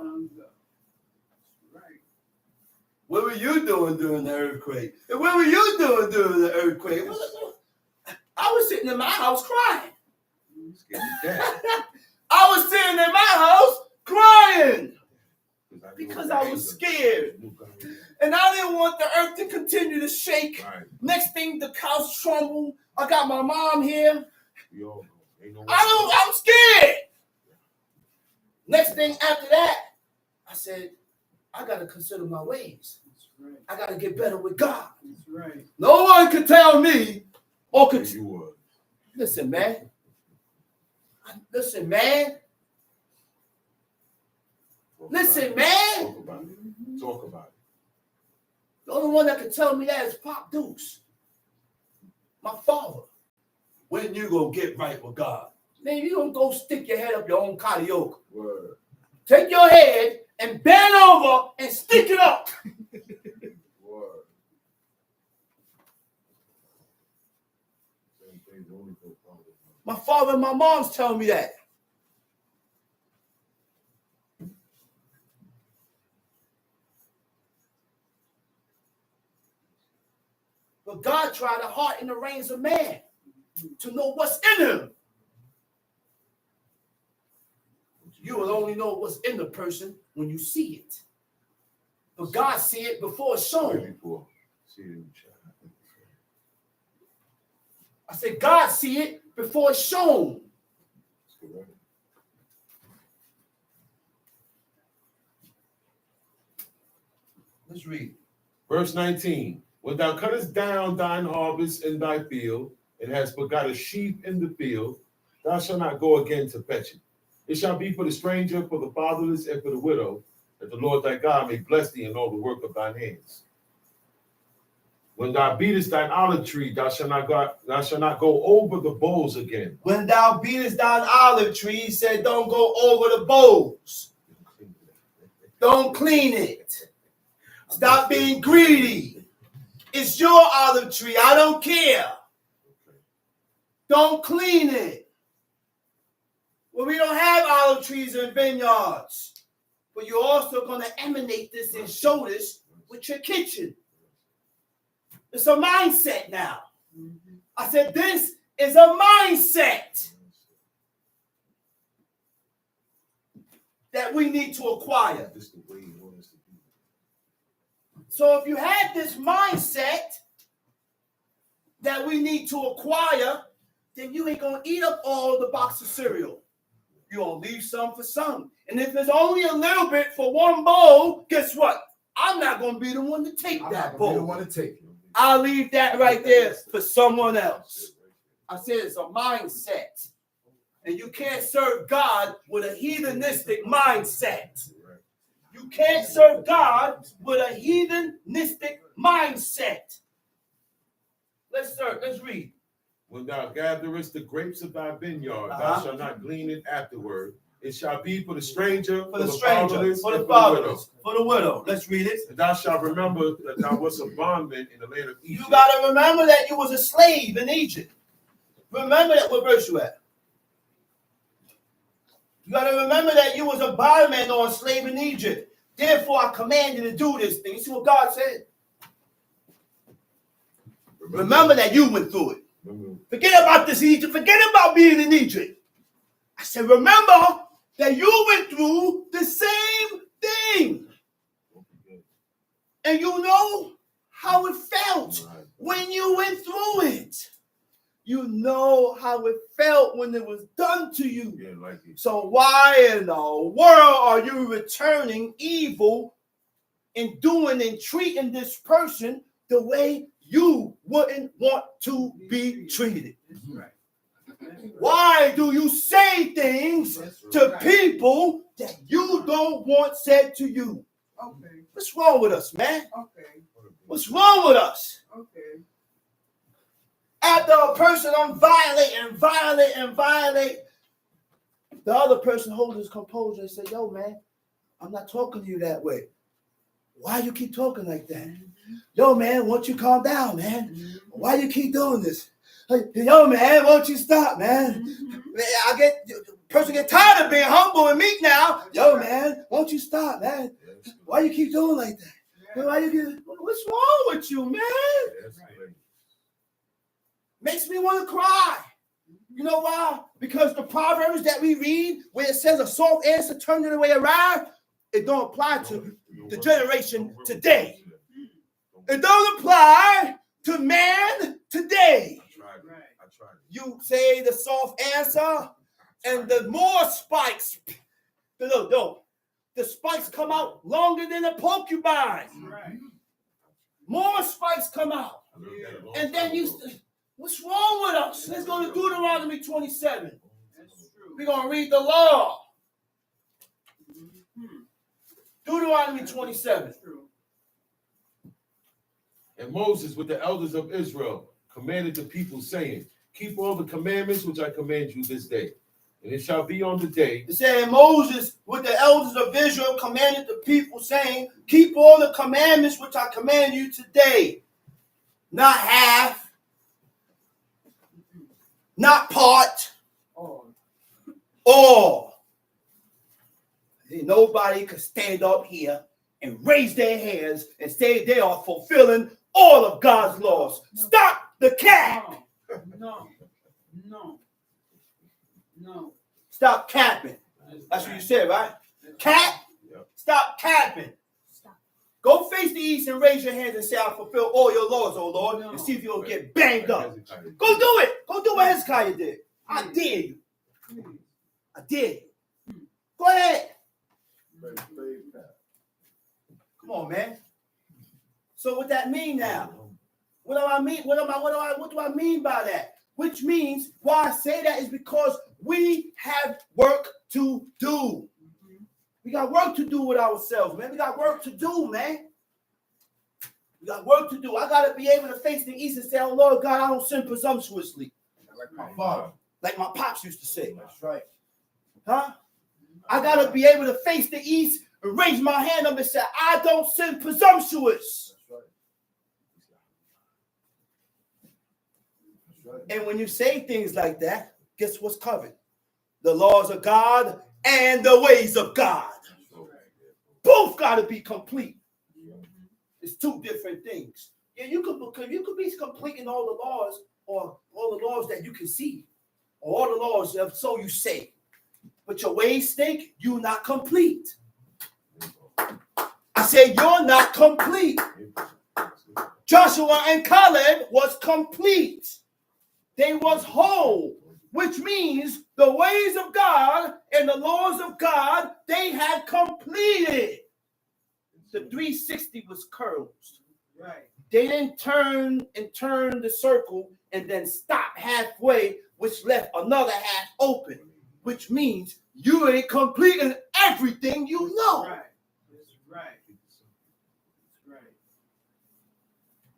What were you doing during the earthquake? And what were you doing during the earthquake? I was sitting in my house crying. I was sitting in my house crying because I was scared. And I didn't want the earth to continue to shake. Right. Next thing, the house trembled. I got my mom here. I'm scared. Next thing after that, I said, I got to consider my ways. Right. I got to get better with God. Right. No one could tell me or could. Listen, man. Listen, man. Listen, man. Talk about it. Talk about it. The only one that can tell me that is Pop Dukes. My father. When you gonna get right with God? Man, you gonna go stick your head up your own karaoke. Word. Take your head and bend over and stick it up. Word. Same thing, only for father. My father and my mom's telling me that. But God tried the heart and the reins of man to know what's in him. You will only know what's in the person when you see it. But God see it before it's shown. Before. See it in the chat. I said, God see it before it's shown. That's correct. Let's read. Verse 19. When thou cuttest down thine harvest in thy field, and hast begot a sheep in the field, thou shalt not go again to fetch it. It shall be for the stranger, for the fatherless, and for the widow, that the Lord thy God may bless thee in all the work of thine hands. When thou beatest thine olive tree, thou shalt not go over the bowls again. When thou beatest thine olive tree, he said, don't go over the bowls. Don't clean it. Stop being greedy. It's your olive tree. I don't care. Don't clean it. Well, we don't have olive trees in vineyards. But you're also going to emanate this and show this with your kitchen. It's a mindset now. I said, this is a mindset that we need to acquire. This is the way you want us to be. So if you have this mindset that we need to acquire, then you ain't going to eat up all the box of cereal. You're going to leave some for some. And if there's only a little bit for one bowl, guess what? I'm not going to be the one to take that bowl. I'm not the one to take it. I'll leave that right there for someone else. I said it's a mindset. And you can't serve God with a heathenistic mindset. You can't serve God with a heathenistic mindset. Let's read. When thou gatherest the grapes of thy vineyard, thou shalt not glean it afterward. It shall be for the stranger, For the stranger, for the fatherless, for the widow. Let's read it. And thou shalt remember that thou wast a bondman in the land of Egypt. You got to remember that you was a slave in Egypt. Remember that. What verse you at? You got to remember that you was a bondman or a slave in Egypt. Therefore, I command you to do this thing. You see what God said? Remember that you went through it. Forget about this Egypt. Forget about being in Egypt. I said, remember that you went through the same thing. And you know how it felt when you went through it. You know how it felt when it was done to you. Yeah, like it. So why in the world are you returning evil and doing and treating this person the way you wouldn't want to be treated? Right. Why do you say things to people that you don't want said to you? Okay. What's wrong with us, man? Okay. What's wrong with us? Okay. After a person violate, the other person holds his composure and say, yo, man, I'm not talking to you that way. Why you keep talking like that? Yo, man, won't you calm down, man? Why you keep doing this? Yo, man, won't you stop, man? Person get tired of being humble and meek now. Yo, man, won't you stop, man? Why you keep doing like that? What's wrong with you, man? Makes me want to cry. You know why? Because the Proverbs that we read, where it says a soft answer turned the way around, it don't apply to the generation today. It don't apply to man today. I tried. You say the soft answer, and the more spikes, the spikes come out longer than a porcupine. Right. More spikes come out. And then What's wrong with us? Let's go to Deuteronomy 27. That's true. We're going to read the law. Mhm. Deuteronomy 27. That's true. And Moses with the elders of Israel commanded the people, saying, keep all the commandments which I command you this day. And it shall be on the day. It said Moses with the elders of Israel commanded the people, saying, keep all the commandments which I command you today. Not half, not part, Oh, all. Nobody could stand up here and raise their hands and say they are fulfilling all of God's laws. Stop the cap. no, no, no. Stop capping. That's what you said, right? Cap. Yep. Stop capping. Go face the east and raise your hands and say, I fulfill all your laws, oh Lord, and see if you'll get banged up. Go do it. Go do what Hezekiah did. I dare you. I dare you. Go ahead. Come on, man. So what that mean now? What do I mean? What do I mean by that? Which means why I say that is because we have work to do. We got work to do with ourselves, man. We got work to do, man. We got work to do. I got to be able to face the east and say, oh, Lord God, I don't sin presumptuously. Like my father. Like my pops used to say. That's right. Huh? I got to be able to face the east and raise my hand up and say, I don't sin presumptuous. That's right. That's right. And when you say things like that, guess what's covered? The laws of God and the ways of God. Both got to be complete. It's two different things. Yeah, you could be completing all the laws or all the laws that you can see, or all the laws that so you say, but your ways stink. You're not complete. I said you're not complete. Joshua and Caleb was complete. They was whole, which means the ways of God and the laws of God, they had completed. The 360 was curled. Right. They didn't turn the circle and then stop halfway, which left another half open, which means you ain't completing everything you know. Right. That's right. That's right.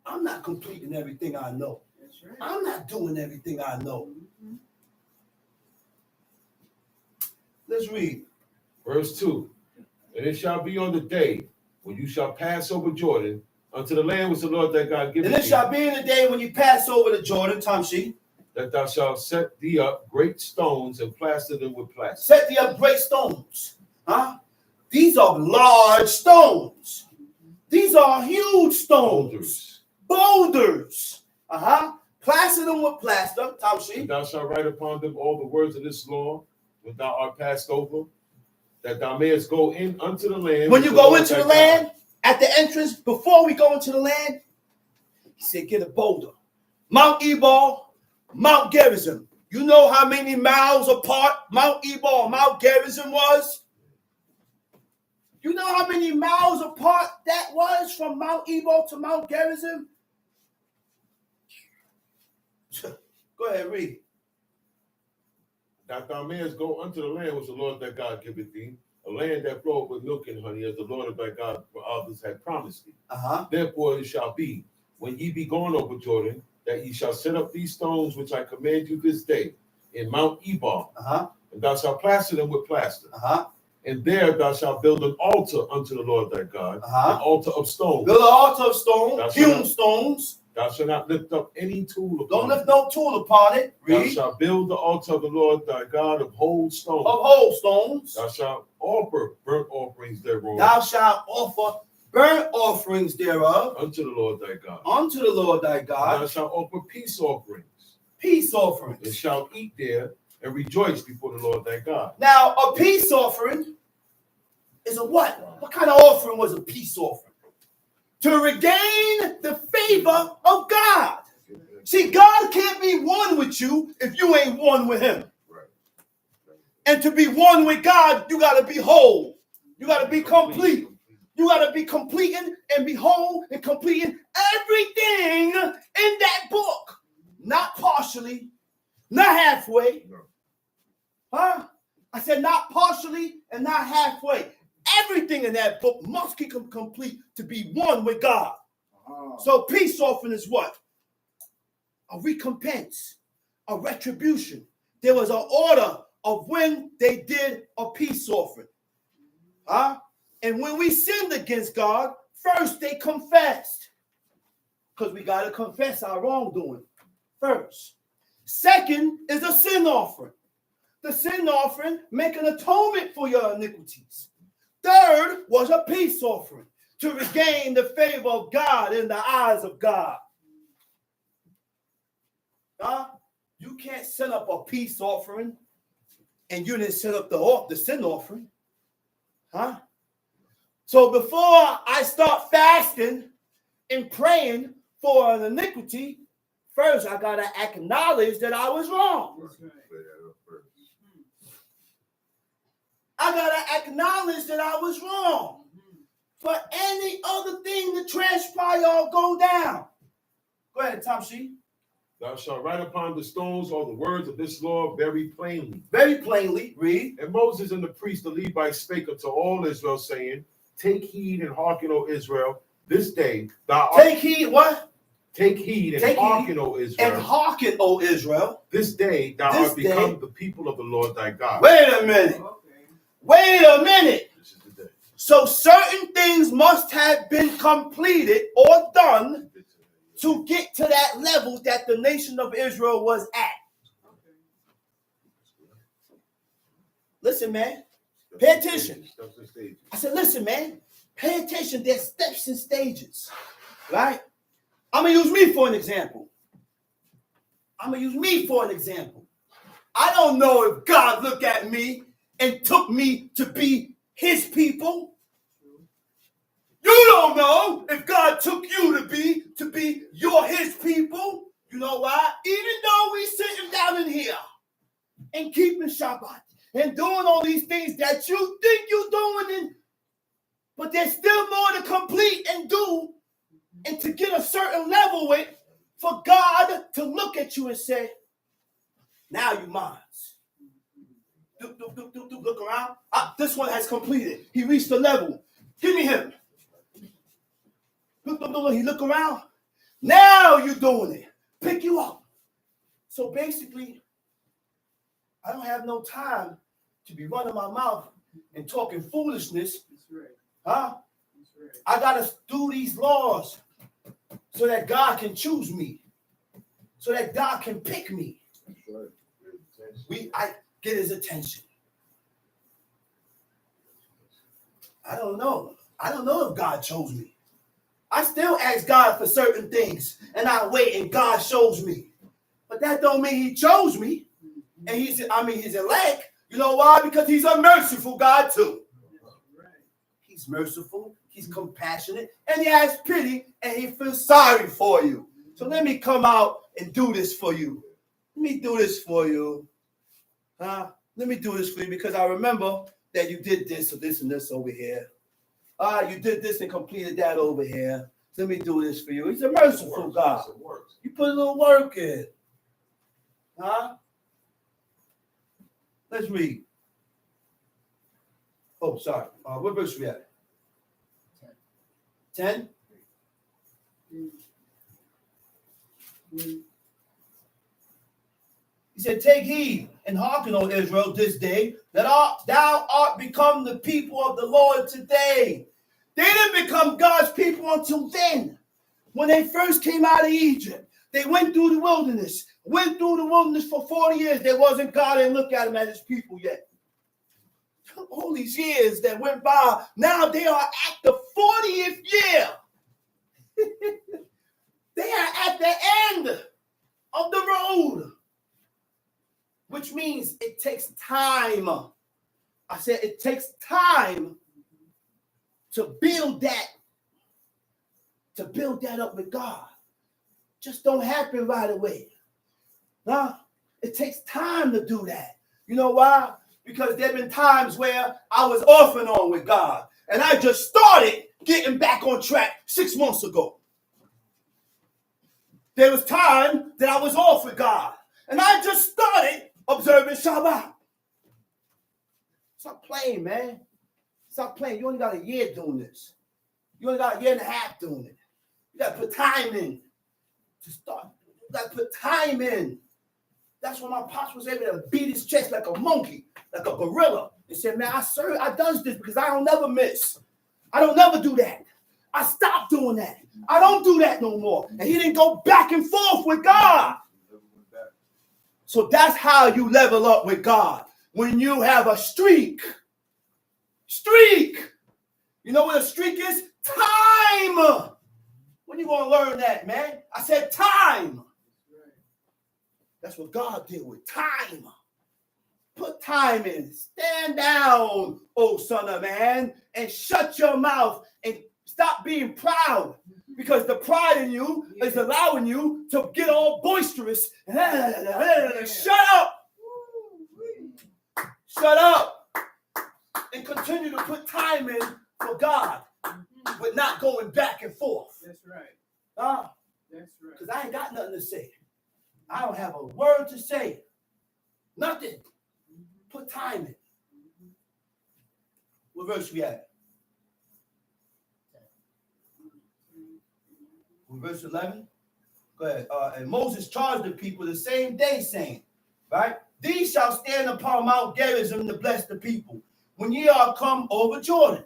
I'm not completing everything I know. That's right. I'm not doing everything I know. Mhm. Let's read. Verse 2. And it shall be on the day when you shall pass over Jordan unto the land which the Lord thy God giveth And it thee, shall be in the day when you pass over the Jordan, Tamshi, that thou shalt set thee up great stones and plaster them with plaster. set thee up great stones. Huh? These are large stones. These are huge stones. Boulders. Plaster them with plaster, Tamshi. And thou shalt write upon them all the words of this law when thou art passed over, that thou mayest go in unto the land. When you go into the land, at the entrance, before we go into the land, he said, get a boulder. Mount Ebal, Mount Gerizim. You know how many miles apart Mount Ebal and Mount Gerizim was? You know how many miles apart that was from Mount Ebal to Mount Gerizim? Go ahead, read. That thou mayest go unto the land which the Lord thy God giveth thee, a land that floweth with milk and honey, as the Lord of thy God for others had promised thee. Therefore it shall be, when ye be gone over Jordan, that ye shall set up these stones which I command you this day in Mount Ebal, and thou shalt plaster them with plaster. And there thou shalt build an altar unto the Lord thy God, an altar of stone. Build an altar of stone, hewn stones. Thou shalt not lift up any tool upon Don't lift no tool upon it. Thou Read. shalt build the altar of the Lord thy God of whole stones. Of whole stones. Thou shalt offer burnt offerings thereof. Thou shalt offer burnt offerings thereof Unto the Lord thy God. unto the Lord thy And God. thou shalt offer peace offerings. Peace And offerings. shalt eat there and rejoice before the Lord thy God. Now, a peace offering is a what? What kind of offering was a peace offering? To regain the favor of God. See, God can't be one with you if you ain't one with him. And to be one with God, you got to be whole. You got to be complete. You got to be completing and be whole and completing everything in that book. Not partially, not halfway. No. Huh? I said not partially and not halfway. Everything in that book must be complete to be one with God. So peace offering is what? A recompense, a retribution. There was an order of when they did a peace offering. Huh? And when we sinned against God, first they confessed. Because we got to confess our wrongdoing first. Second is a sin offering. The sin offering make an atonement for your iniquities. Third was a peace offering to regain the favor of God in the eyes of God. Huh? You can't set up a peace offering and you didn't set up the sin offering. Huh? So before I start fasting and praying for an iniquity, first I got to acknowledge that I was wrong. I got to acknowledge that I was wrong. For any other thing to transpire or go down. Go ahead, Tom Shee. Thou shalt write upon the stones all the words of this law very plainly. Very plainly, read. And Moses and the priest, the Levites, spake unto all Israel, saying, Take heed and hearken, O Israel, this day thou art... Take heed, what? Take heed and hearken, O Israel. And hearken, O Israel. This day thou art become the people of the Lord thy God. Wait a minute. Wait a minute. This is the day. So certain things must have been completed or done to get to that level that the nation of Israel was at. Listen, man. Pay attention. I said, listen, man. Pay attention. There's steps and stages. Right? I'm going to use me for an example. I don't know if God looked at me and took me to be his people. You don't know if God took you to be his people. You know why? Even though we sitting down in here and keeping Shabbat and doing all these things that you think you're doing, but there's still more to complete and do and to get a certain level with for God to look at you and say, now you mine. Look around. This one has completed. He reached the level. Give me him. Look. He look around. Now you're doing it. Pick you up. So basically, I don't have no time to be running my mouth and talking foolishness. That's right. Huh? That's right. I gotta do these laws so that God can choose me, so that God can pick me. I get his attention. I don't know if God chose me. I still ask God for certain things, and I wait, and God shows me. But that don't mean he chose me, and he's elect. You know why? Because he's a merciful God too. He's merciful, he's compassionate, and he has pity, and he feels sorry for you. So let me come out and do this for you. Let me do this for you. Let me do this for you because I remember that you did this or this and this over here. You did this and completed that over here. Let me do this for you. He's a merciful God. You put a little work in. Let's read. Oh, sorry. What verse we at? 10? He said, take heed and hearken, O Israel, this day, that thou art become the people of the Lord today. They didn't become God's people until then. When they first came out of Egypt, they went through the wilderness. For 40 years. There wasn't God and look at them as his people yet. All these years that went by, now they are at the 40th year. They are at the end of the road. Which means it takes time. I said it takes time to build that up with God. Just don't happen right away. It takes time to do that. You know why? Because there have been times where I was off and on with God. And I just started getting back on track 6 months ago. There was time that I was off with God. And I just started observing Shabbat. Stop playing, man. Stop playing. You only got a year doing this. You only got a year and a half doing it. You got to put time in to start. You got to put time in. That's when my pops was able to beat his chest like a monkey, like a gorilla, and said, man, I done this because I don't never miss. I don't never do that. I stopped doing that. I don't do that no more. And he didn't go back and forth with God. So that's how you level up with God. When you have a streak. Streak. You know what a streak is? Time. When you going to learn that, man? I said time. That's what God did with time. Put time in. Stand down, oh son of man, and shut your mouth and stop being proud. Because the pride in you is allowing you to get all boisterous. Shut up. Shut up. And continue to put time in for God. But not going back and forth. That's right. That's right. Because I ain't got nothing to say. I don't have a word to say. Nothing. Put time in. What verse we at? Verse 11. Go ahead. And Moses charged the people the same day, saying, right? These shall stand upon Mount Gerizim to bless the people when ye are come over Jordan.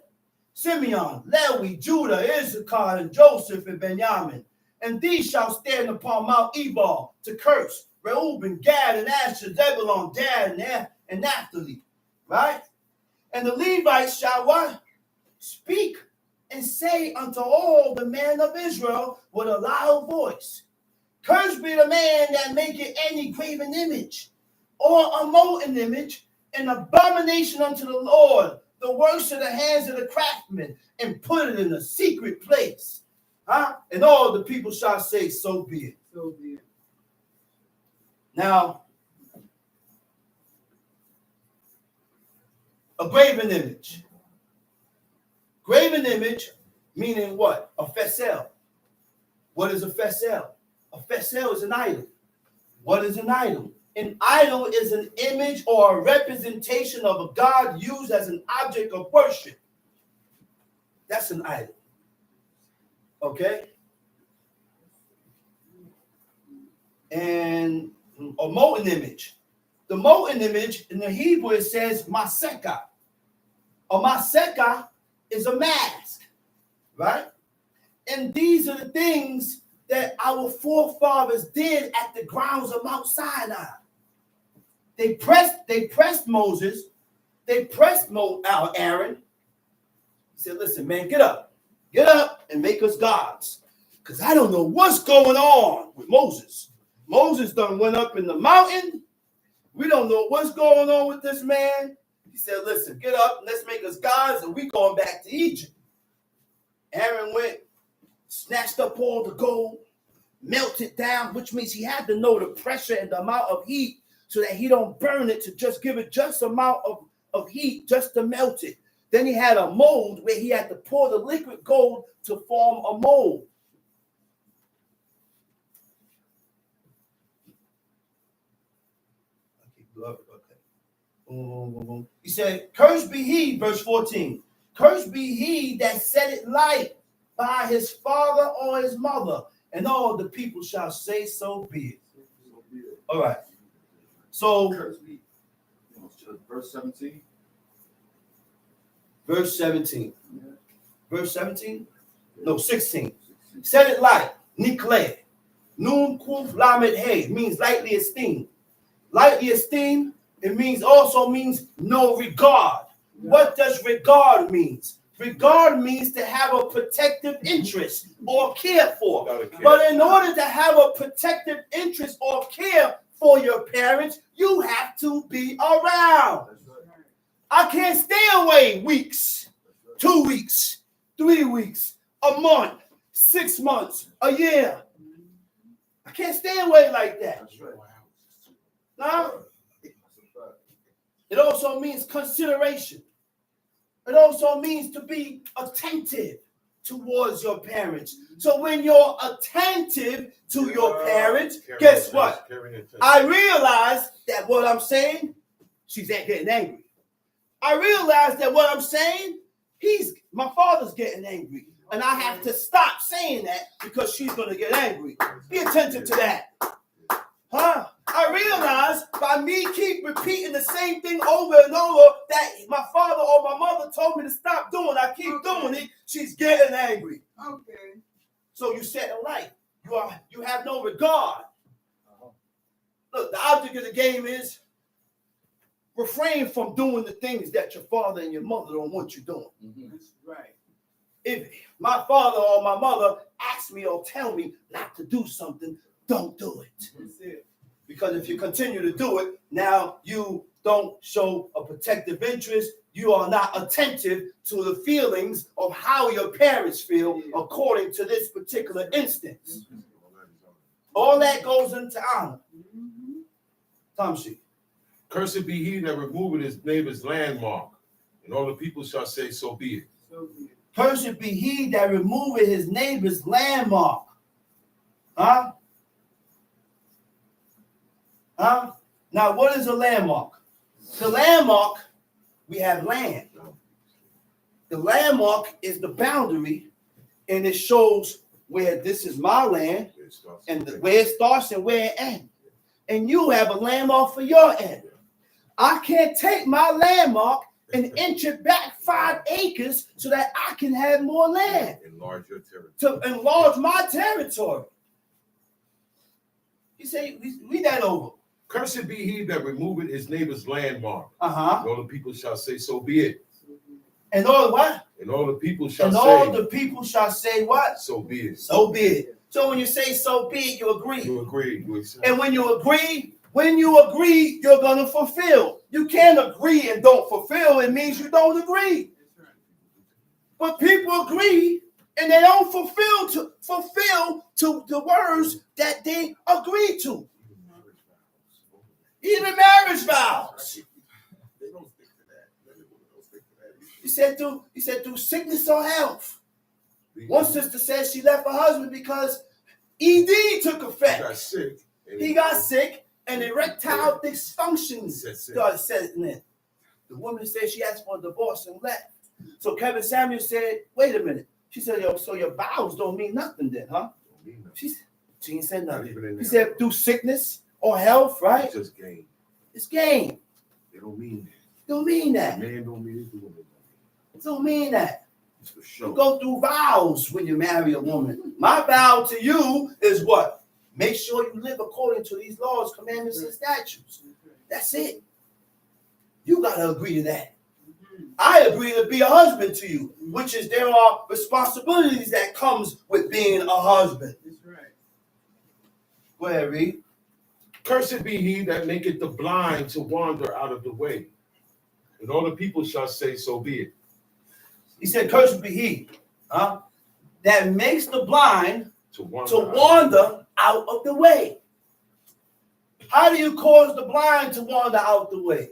Simeon, Levi, Judah, Issachar, and Joseph, and Benjamin. And these shall stand upon Mount Ebal to curse. Reuben, Gad, and Asher, Zebulun, Dan, and Naphtali. Right? And the Levites shall what? Speak and say unto all the men of Israel with a loud voice, cursed be the man that maketh any graven image, or a molten image, an abomination unto the Lord, the works of the hands of the craftsmen, and put it in a secret place. And all the people shall say, so be it. So be it. Now, a graven image. Graven image meaning what? A fesel. What is a fesel? A fesel is an idol. What is an idol? An idol is an image or a representation of a god used as an object of worship. That's an idol. Okay? And a molten image. The molten image in the Hebrew it says maseka. A maseka is a mask, right? And these are the things that our forefathers did at the grounds of Mount Sinai. They pressed Moses. They pressed Aaron. He said, listen, man, get up and make us gods. Because I don't know what's going on with Moses. Moses done went up in the mountain. We don't know what's going on with this man. He said, listen, get up and let's make us gods, and we going back to Egypt. Aaron went, snatched up all the gold, melted down, which means he had to know the pressure and the amount of heat so that he don't burn it, to just give it just amount of heat just to melt it. Then he had a mold where he had to pour the liquid gold to form a mold. Okay. He said, cursed be he, verse 14. Cursed be he that set it light by his father or his mother. And all the people shall say, so be it. All right. So, verse 17. Verse 17. Verse 17? No, 16. Set it light, nikle. Nun kuf lamed hey means lightly esteemed. Lightly esteemed, it also means no regard. What does regard means? Regard means to have a protective interest or care for. But in order to have a protective interest or care for your parents, you have to be around. I can't stay away weeks, 2 weeks, 3 weeks, a month, 6 months, a year. I can't stay away like that. No? It also means consideration. It also means to be attentive. towards your parents. So when you're attentive to your parents, guess what? I realize that what I'm saying, she's getting angry. I realize that what I'm saying, my father's getting angry. And I have to stop saying that because she's going to get angry. Be attentive to that. Huh? I realize by me keep repeating the same thing over and over that my father or my mother told me to stop doing. I keep doing it. She's getting angry. Okay. So you set a light. You have no regard. Look, the object of the game is refrain from doing the things that your father and your mother don't want you doing. That's right. If my father or my mother asks me or tell me not to do something, don't do it. That's it. Because if you continue to do it, now you don't show a protective interest. You are not attentive to the feelings of how your parents feel according to this particular instance. All that goes into honor. Tamshi. Cursed be he that removeth his neighbor's landmark, and all the people shall say, so be it. So be it. Cursed be he that removeth his neighbor's landmark. Huh? Huh? Now, what is a landmark? The landmark, we have land. The landmark is the boundary, and it shows where this is my land, and where it starts and where it ends. And you have a landmark for your end. I can't take my landmark and inch it back 5 acres so that I can have more land. Enlarge your territory. To enlarge my territory. You say, read that over. Cursed be he that removeth his neighbor's landmark. Uh-huh. And all the people shall say, so be it. And all what? And all the people shall And say, all the people shall say what? so be it. So be it. So when you say so be it, you agree. You agree. You accept. And when you agree, you're going to fulfill. You can't agree and don't fulfill. It means you don't agree. That's right. But people agree and they don't fulfill to the words that they agree to. Even marriage vows. They don't stick to that. They don't stick to that. He said through sickness or health. One sister said she left her husband because ED took effect. He got sick and erectile dysfunction started setting in. The woman said she asked for a divorce and left. So Kevin Samuel said, wait a minute. She said, yo, so your vows don't mean nothing then, huh? She didn't say nothing. He said through sickness or health, right? It's just game. It's game. They don't mean that. Don't mean that. Man don't mean it. The woman Don't mean that. it's for sure. You go through vows when you marry a woman. My vow to you is what? Make sure you live according to these laws, commandments, and statutes. That's it. You got to agree to that. I agree to be a husband to you, which is there are responsibilities that comes with being a husband. That's right. Go ahead, read. Cursed be he that maketh the blind to wander out of the way, and all the people shall say, so be it. He said, cursed be he that makes the blind To wander, to wander out of the way. How do you cause the blind to wander out the way?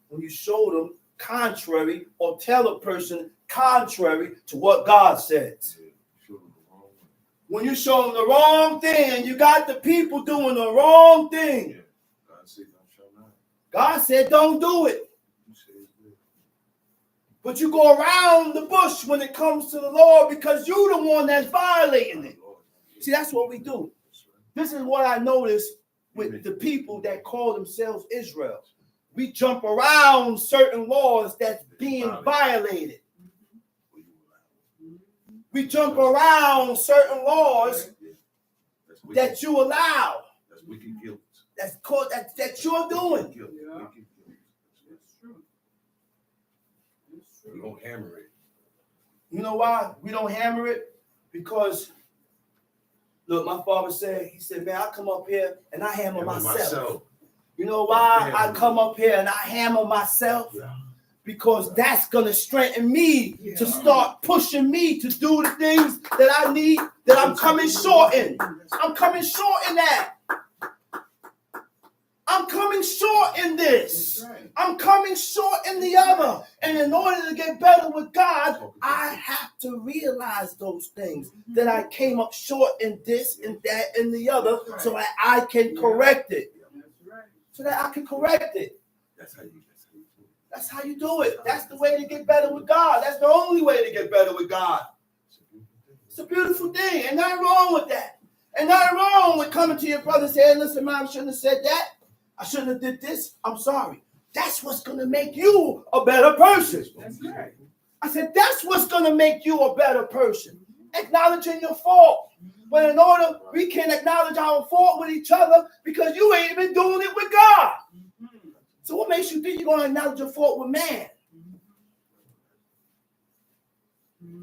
When you show them contrary or tell a person contrary to what God says. When you show them the wrong thing and you got the people doing the wrong thing. God said, thou shalt not. God said, don't do it. But you go around the bush when it comes to the Lord because you're the one that's violating it. See, that's what we do. This is what I noticed with the people that call themselves Israel. We jump around certain laws that's being violated. We jump around certain laws that you allow. That's wicked guilt. That's called that you're doing. Yeah. Wicked guilt. It's true. It's We true. don't hammer it. You know why we don't hammer it? Because look, my father said, he said, man, I come up here and I hammer myself. You know why I come up here and I hammer myself? Yeah. Because that's going to strengthen me to start pushing me to do the things that I need, that I'm coming short in. I'm coming short in that. I'm coming short in this. That's right. I'm coming short in the other. And in order to get better with God, I have to realize those things. That I came up short in this and that and the other, so that I can correct it. That's right. So that I can correct it. That's how you do it. That's how you do it. That's the way to get better with God. That's the only way to get better with God. It's a beautiful thing. And nothing wrong with that. And nothing wrong with coming to your brother and saying, listen, man, I shouldn't have said that. I shouldn't have did this. I'm sorry. That's what's going to make you a better person. That's right. I said, that's what's going to make you a better person. Acknowledging your fault. But in order, we can acknowledge our fault with each other because you ain't even doing it with God. So what makes you think you're going to acknowledge your fault with man?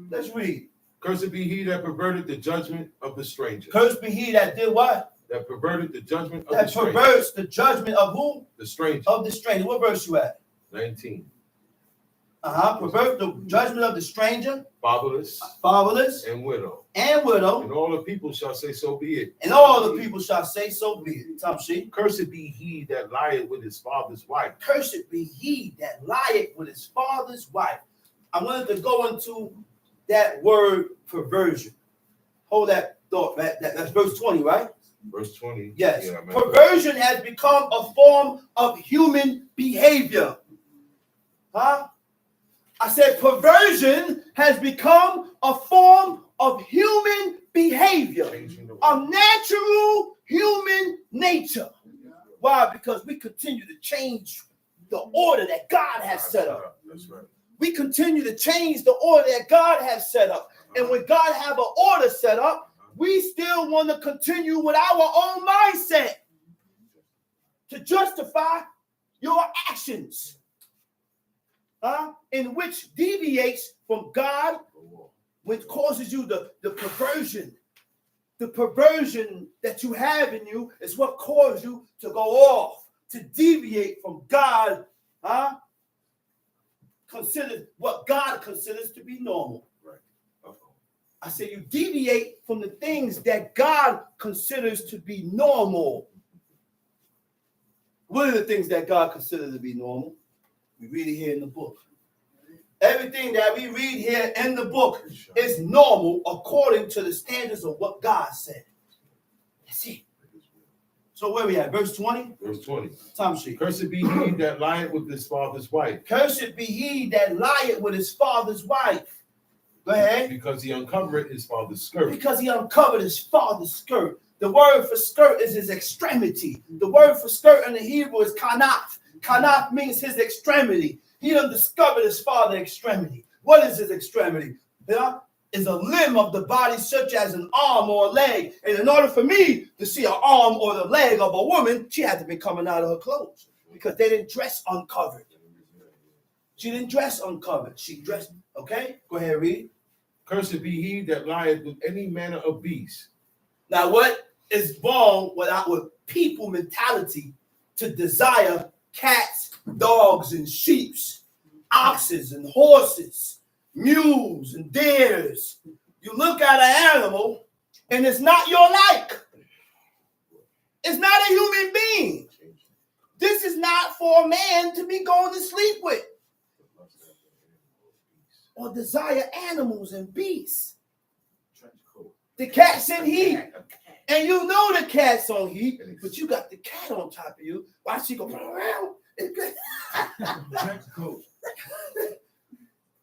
Let's read. Cursed be he that perverted the judgment of the stranger. Cursed be he that did what? That perverted the judgment of the That stranger. perverts the judgment of who? The stranger. Of the stranger. What verse you at? 19. Pervert the judgment of the stranger, Fatherless fatherless, and widow. and widow, And all the people shall say, so be it. and all the people shall say, so be it. Tom Sheep. Cursed be he that lieth with his father's wife. Cursed be he that lieth with his father's wife. I wanted to go into that word perversion. Hold that thought. That's verse 20, right? Verse 20. Yes. Yeah, man. Perversion has become a form of human behavior. Huh? I said perversion has become a form of human behavior, Changing the of natural human nature. Why? Because we continue to change the order that God has set up. That's right. We continue to change the order that God has set up. And when God have an order set up, we still want to continue with our own mindset to justify your actions. In which deviates from God, which causes you the perversion. The perversion that you have in you is what causes you to go off, to deviate from God. Consider what God considers to be normal. Right. I say you deviate from the things that God considers to be normal. What are the things that God considers to be normal? We read it here in the book. Everything that we read here in the book is normal according to the standards of what God said. That's it. So where we at? Verse 20? Verse 20. Time sheet. Cursed be he that lieth with his father's wife. Cursed be he that lieth with his father's wife. Go ahead. Because he uncovered his father's skirt. Because he uncovered his father's skirt. The word for skirt is his extremity. The word for skirt in the Hebrew is kanaf. Kanaf means his extremity. He done discovered his father's extremity. What is his extremity? Is a limb of the body such as an arm or a leg. And in order for me to see an arm or the leg of a woman, she had to be coming out of her clothes because they didn't dress uncovered. She didn't dress uncovered. She dressed, okay? Go ahead, read. Cursed be he that lieth with any manner of beast. Now, what is wrong with our people mentality to desire cats, dogs, and sheep, oxes and horses, mules and deers? You look at an animal and it's not your like. It's not a human being. This is not for a man to be going to sleep with or desire animals and beasts. The cat's in heat. And you know the cat's on heat, but you got the cat on top of you. Why she go around?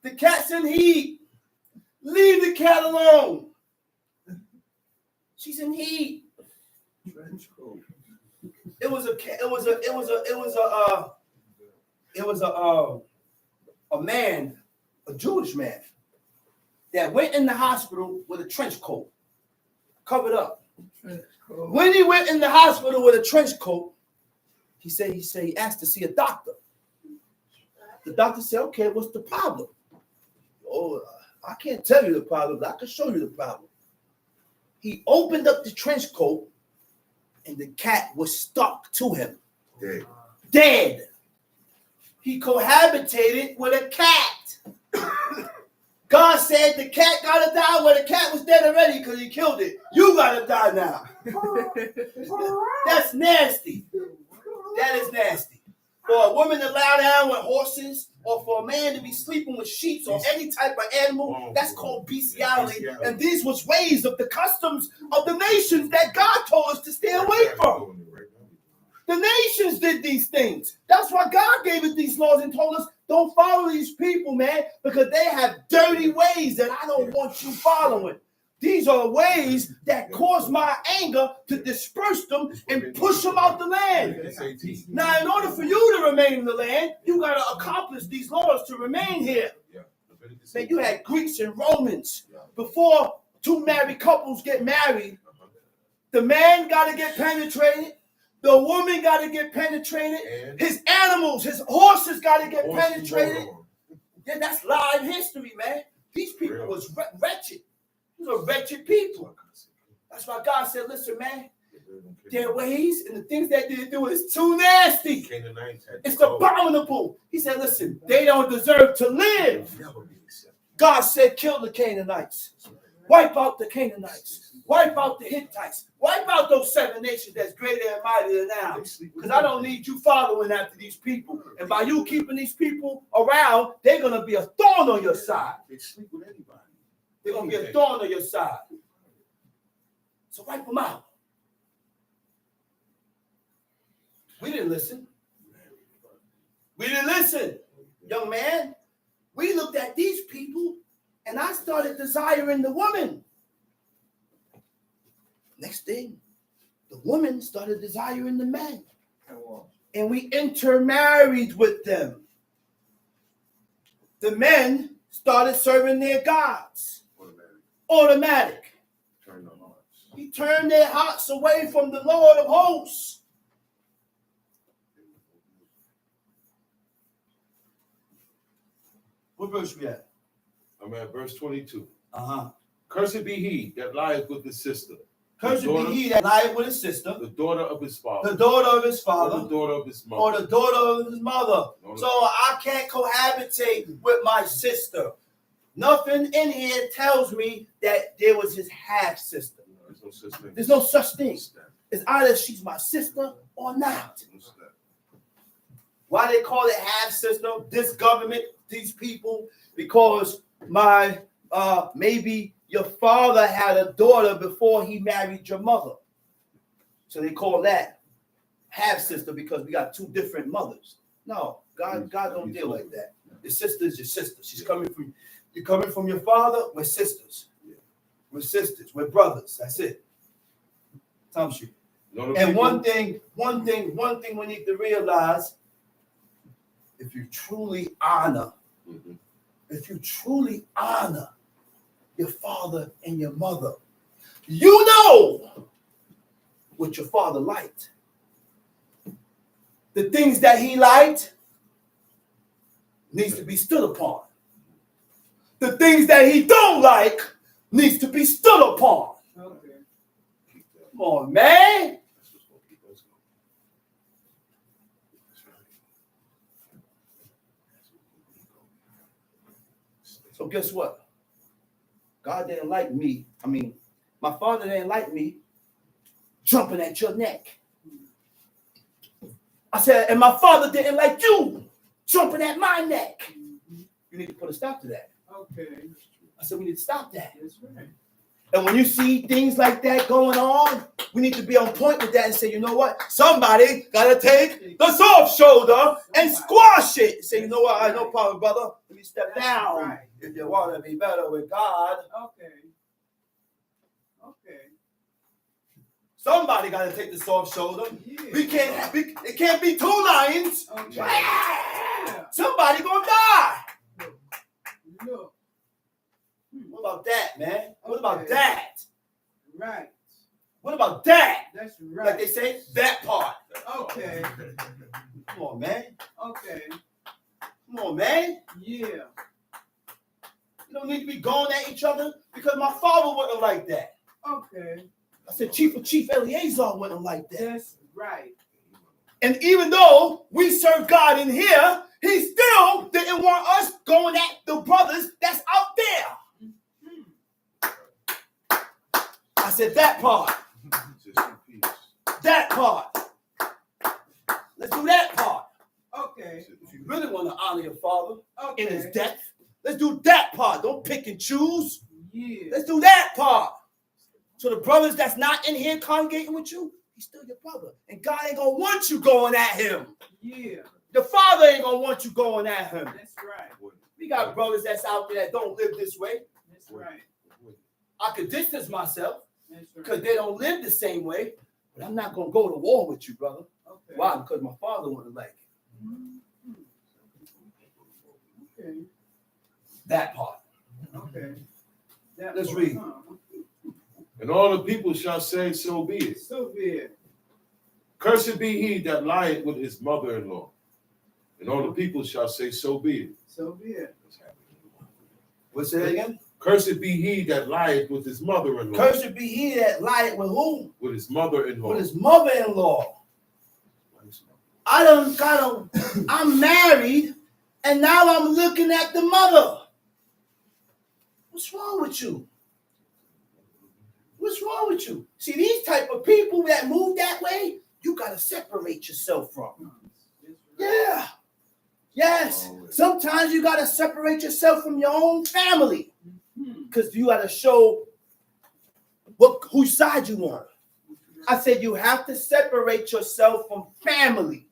The cat's in heat. Leave the cat alone. She's in heat. It was a man, a Jewish man, that went in the hospital with a trench coat, covered up. When he went in the hospital with a trench coat, he asked to see a doctor. The doctor said, okay, what's the problem? Oh, I can't tell you the problem, but I can show you the problem. He opened up the trench coat and the cat was stuck to him. Dead. He cohabitated with a cat. God said the cat gotta die when the cat was dead already because he killed it. You gotta die now. That's nasty. That is nasty. For a woman to lie down with horses, or for a man to be sleeping with sheep or any type of animal, that's called bestiality. And these was ways of the customs of the nations that God told us to stay away from. The nations did these things. That's why God gave us these laws and told us, don't follow these people, man, because they have dirty ways that I don't want you following. These are ways that cause my anger to disperse them and push them out the land. Now, in order for you to remain in the land, you got to accomplish these laws to remain here. Man, you had Greeks and Romans. Before two married couples get married, the man got to get penetrated. The woman got to get penetrated. His animals, his horses got to get penetrated. Yeah, that's live history, man. These people was wretched. These are wretched people. That's why God said, listen, man, their ways and the things that they do is too nasty. It's abominable. He said, listen, they don't deserve to live. God said, kill the Canaanites. Wipe out the Canaanites. Wipe out the Hittites. Wipe out those 7 nations that's greater and mightier than now. Because I don't need you following after these people. And by you keeping these people around, they're going to be a thorn on your side. They sleep with anybody. They're going to be a thorn on your side. So wipe them out. We didn't listen. We didn't listen. Young man, we looked at these people and I started desiring the woman. Next thing, the woman started desiring the man. And we intermarried with them. The men started serving their gods. Automatic. He turned their hearts away from the Lord of hosts. What verse we at? I'm at verse 22. Uh-huh. Cursed be he that lieth with his sister. Cursed be he that lieth with his sister. The daughter of his father. The daughter of his father. Or the daughter of his mother. Or the daughter of his mother. So I can't cohabitate with my sister. Nothing in here tells me that there was his half sister. There's no such thing. There's no such thing. It's either she's my sister or not. Why they call it half sister? This government, these people, because my maybe your father had a daughter before he married your mother. So they call that half sister because we got 2 different mothers. No, God don't deal like that. Your sister is your sister. She's coming from you're coming from your father. We're sisters. We're sisters. We're brothers. That's it. Tells you. And one thing we need to realize: if you truly honor, your father and your mother, you know what your father liked. The things that he liked needs to be stood upon. The things that he don't like needs to be stood upon. Okay. Come on, man. So guess what? God didn't like me. My father didn't like me jumping at your neck. I said, and my father didn't like you jumping at my neck. You need to put a stop to that. Okay. I said, we need to stop that. That's right. And when you see things like that going on, we need to be on point with that and say, you know what? Somebody got to take the soft shoulder and squash it. Say, you know what? I no problem, brother. Let me step down. Right. If you want to be better with God. Okay. Okay. Somebody got to take the soft shoulder. Yeah. It can't be 2 lions. Okay. Yeah. Somebody going to die. Look. What about that, man? What about that? Right. What about that? That's right. Like they say, that part. Okay. Come on, man. Okay. Come on, man. Yeah. You don't need to be going at each other because my father wasn't like that. Okay. I said, Chief Eleazar wasn't like that. That's right. And even though we serve God in here, he still didn't want us going at the brothers that's out there. I said, that part. That part. Let's do that part. Okay. If you really want to honor your father Okay. in his death, let's do that part. Don't pick and choose. Yeah. Let's do that part. So the brothers that's not in here congregating with you, he's still your brother. And God ain't gonna want you going at him. Yeah. The father ain't gonna want you going at him. That's right. We got brothers that's out there that don't live this way. That's right. I could distance myself That's because right. they don't live the same way. But I'm not gonna go to war with you, brother. Okay. Why? Because my father wouldn't like it. Mhm. Okay. That part. Okay. That Let's part, read. huh? And all the people shall say, so be it. So be it. Cursed be he that lieth with his mother-in-law. And all the people shall say, so be it. So be it. What's that again? Cursed be he that lieth with his mother-in-law. Cursed be he that lieth with whom? With his mother-in-law. With his mother-in-law. I'm married, and now I'm looking at the mother. What's wrong with you? What's wrong with you? See, these type of people that move that way, you got to separate yourself from. Yeah. Yes. Sometimes you got to separate yourself from your own family because you got to show whose side you on. I said you have to separate yourself from family.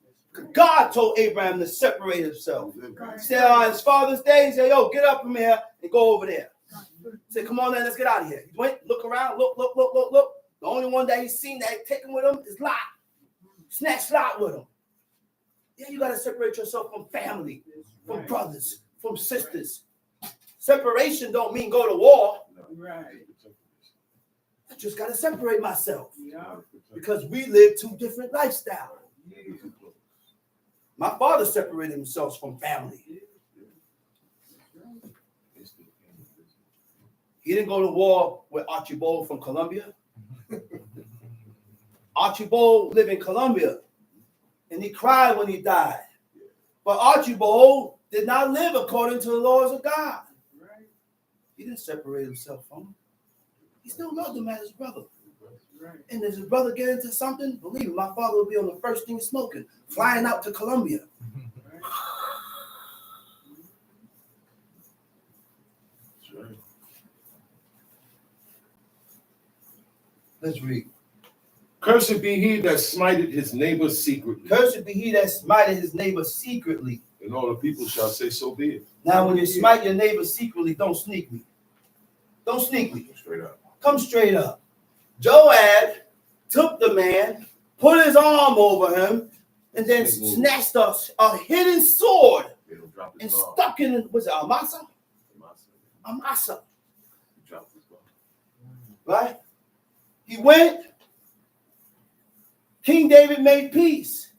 God told Abraham to separate himself. He said on his father's day, he said, yo, get up from here and go over there. He said, come on then, let's get out of here. He went, look around, look. The only one that he's seen that he's taken with him is Lot. Snatched Lot with him. Yeah, you got to separate yourself from family, from brothers, from sisters. Separation don't mean go to war. Right. I just got to separate myself Yeah. because we live two different lifestyles. Yeah. My father separated himself from family. He didn't go to war with Archibald from Colombia. Archibald lived in Colombia, and he cried when he died. But Archibald did not live according to the laws of God. Right. He didn't separate himself from him. He still loved him as his brother. Right. And if his brother get into something, believe me, my father will be on the first thing smoking, flying out to Colombia. Right. Let's read. Cursed be he that smited his neighbor secretly. Cursed be he that smited his neighbor secretly. And all the people shall say, so be it. Now, when you smite your neighbor secretly, don't sneak me. Don't sneak me. Straight up. Come straight up. Joab took the man, put his arm over him, and then snatched a hidden sword They don't drop and his ball. stuck in, was it Amasa? Amasa, He dropped his ball. right? He went. King David made peace.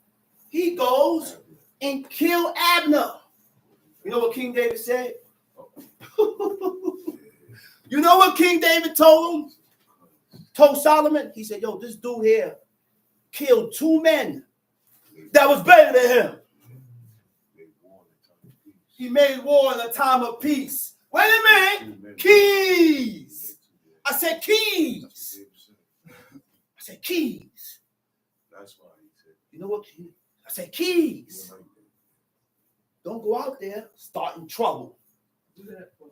He goes and killed Abner. You know what King David said? You know what King David told him? Told Solomon? He said, yo, this dude here killed two men that was better than him. He made war in a time of peace. Wait a minute. Keys. I said keys. I said keys. That's why he said. You know what? I said keys. Don't go out there starting trouble. Do that for us.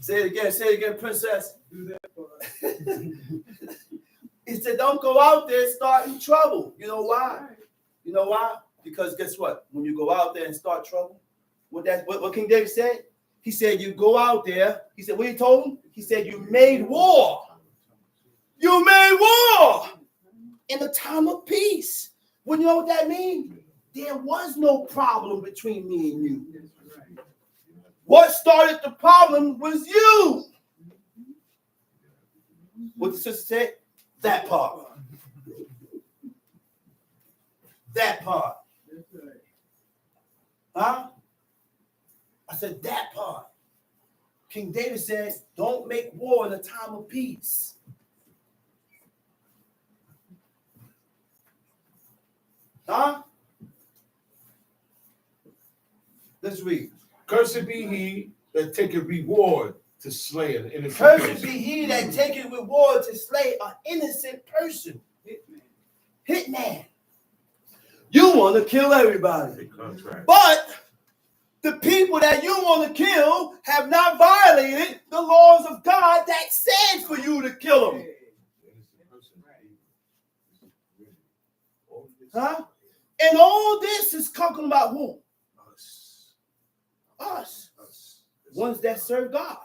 Say it again, princess. Do that for us. He said, don't go out there starting trouble. You know why? You know why? Because guess what? When you go out there and start trouble, what King David said? He said, you go out there. He said, what he told him? He said, you made war. You made war in a time of peace. Well, you know what that means? There was no problem between me and you. That's right. What started the problem was you. What the sister said? That part. That part. That's right. Huh? I said that part. King David said, don't make war in a time of peace. Huh? Let's read. Cursed be he that taketh reward to slay an innocent Cursed person. be he that taketh reward to slay an innocent person. Hitman. Hitman. You want to kill everybody. Contract. But the people that you want to kill have not violated the laws of God that said for you to kill them. Huh? And all this is talking about whom? Us. Ones that serve God.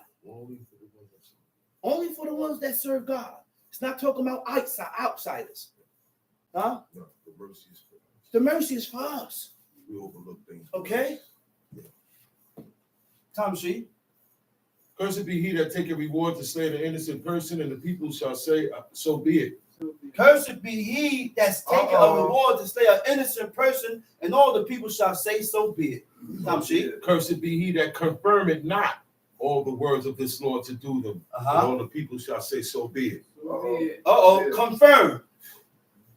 Only for the ones that serve God. It's not talking about outsiders. Huh? No, the mercy is for us. The mercy is for us. We overlook things. Okay? Tom Sheep. Cursed be he that taketh reward to slay an innocent person, and the people shall say, so be it. Cursed be he that's taken a reward to slay an innocent person, and all the people shall say, so be it. Tom Sheep. Cursed be he that confirmeth not all the words of this law to do them, and all the people shall say, so be it. Confirm.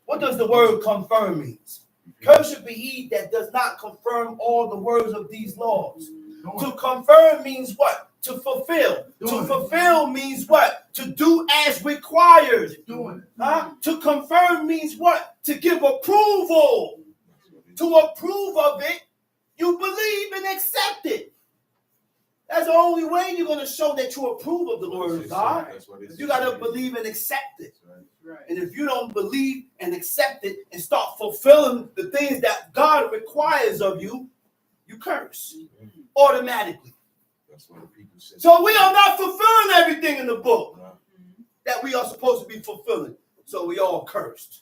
What does the word confirm means? Cursed be he that does not confirm all the words of these laws. To confirm means what? To fulfill. To fulfill means what? To do as required. To confirm means what? To give approval. To approve of it, you believe and accept it. That's the only way you're going to show that you approve of the word of God. You got to believe and accept it. And if you don't believe and accept it and start fulfilling the things that God requires of you, you curse automatically. So we are not fulfilling everything in the book that we are supposed to be fulfilling. So we all cursed.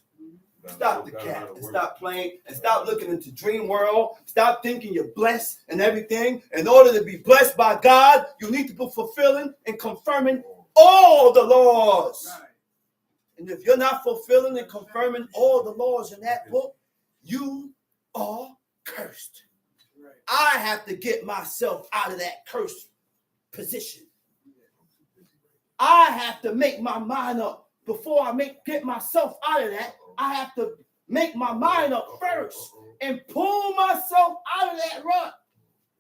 Stop the cat and stop playing and stop looking into dream world. Stop thinking you're blessed and everything. In order to be blessed by God, you need to be fulfilling and confirming all the laws. And if you're not fulfilling and confirming all the laws in that book, you are cursed. I have to get myself out of that cursed position. I have to make my mind up before I get myself out of that. I have to make my mind up first and pull myself out of that rut.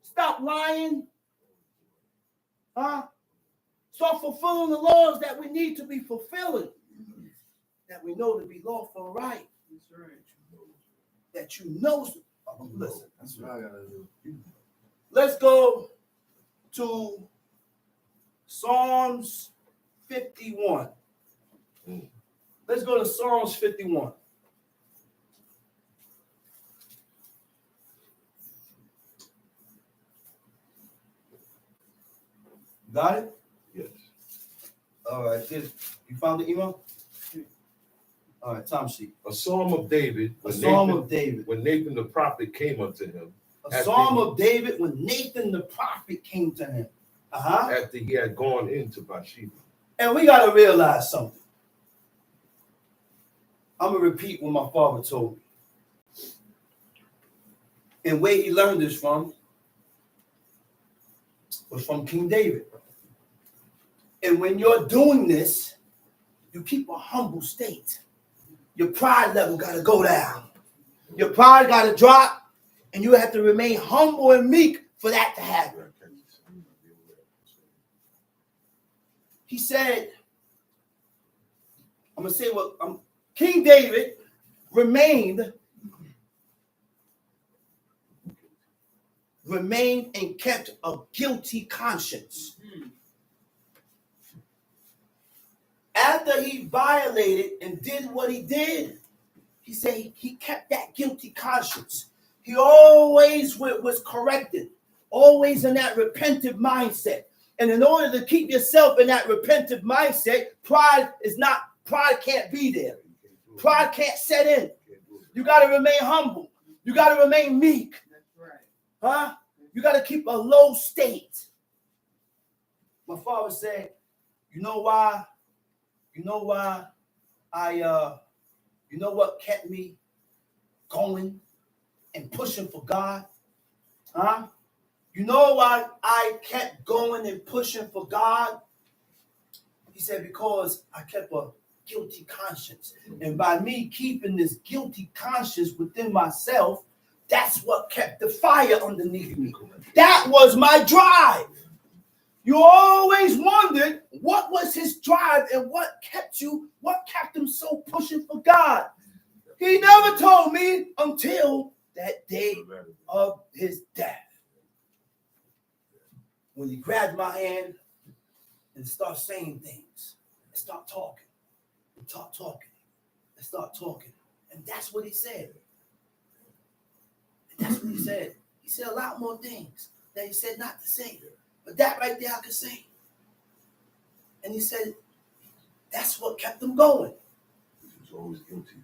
Stop lying. Start fulfilling the laws that we need to be fulfilling. That we know to be lawful and right. That's right. That you know. Listen, that's what I gotta do. Let's go to Psalms 51. Let's go to Psalms 51. Got it? Yes. All right. You found the email? All right, Tom Sheep. A psalm of David. When Nathan the prophet came unto him. A psalm of David when Nathan the prophet came to him. After he had gone into Bathsheba. And we got to realize something. I'm going to repeat what my father told me. And where he learned this from was from King David. And when you're doing this, you keep a humble state. Your pride level got to go down. Your pride got to drop, and you have to remain humble and meek for that to happen. He said, I'm going to say what King David remained and kept a guilty conscience. After he violated and did what he did, he said he kept that guilty conscience. He always was corrected, always in that repentive mindset. And in order to keep yourself in that repentive mindset, pride can't be there. Pride can't set in. You got to remain humble. You got to remain meek. You got to keep a low state. My father said, you know what kept me going and pushing for God? You know why I kept going and pushing for God? He said, because I kept a guilty conscience. And by me keeping this guilty conscience within myself, that's what kept the fire underneath me. That was my drive. You always wondered what was his drive and what kept him so pushing for God. He never told me until that day of his death. When he grabbed my hand and started saying things, and start talking, and start talking. And that's what he said. And that's what he said. He said a lot more things that he said not to say. But that right there I could say. And he said, that's what kept him going. He was always guilty.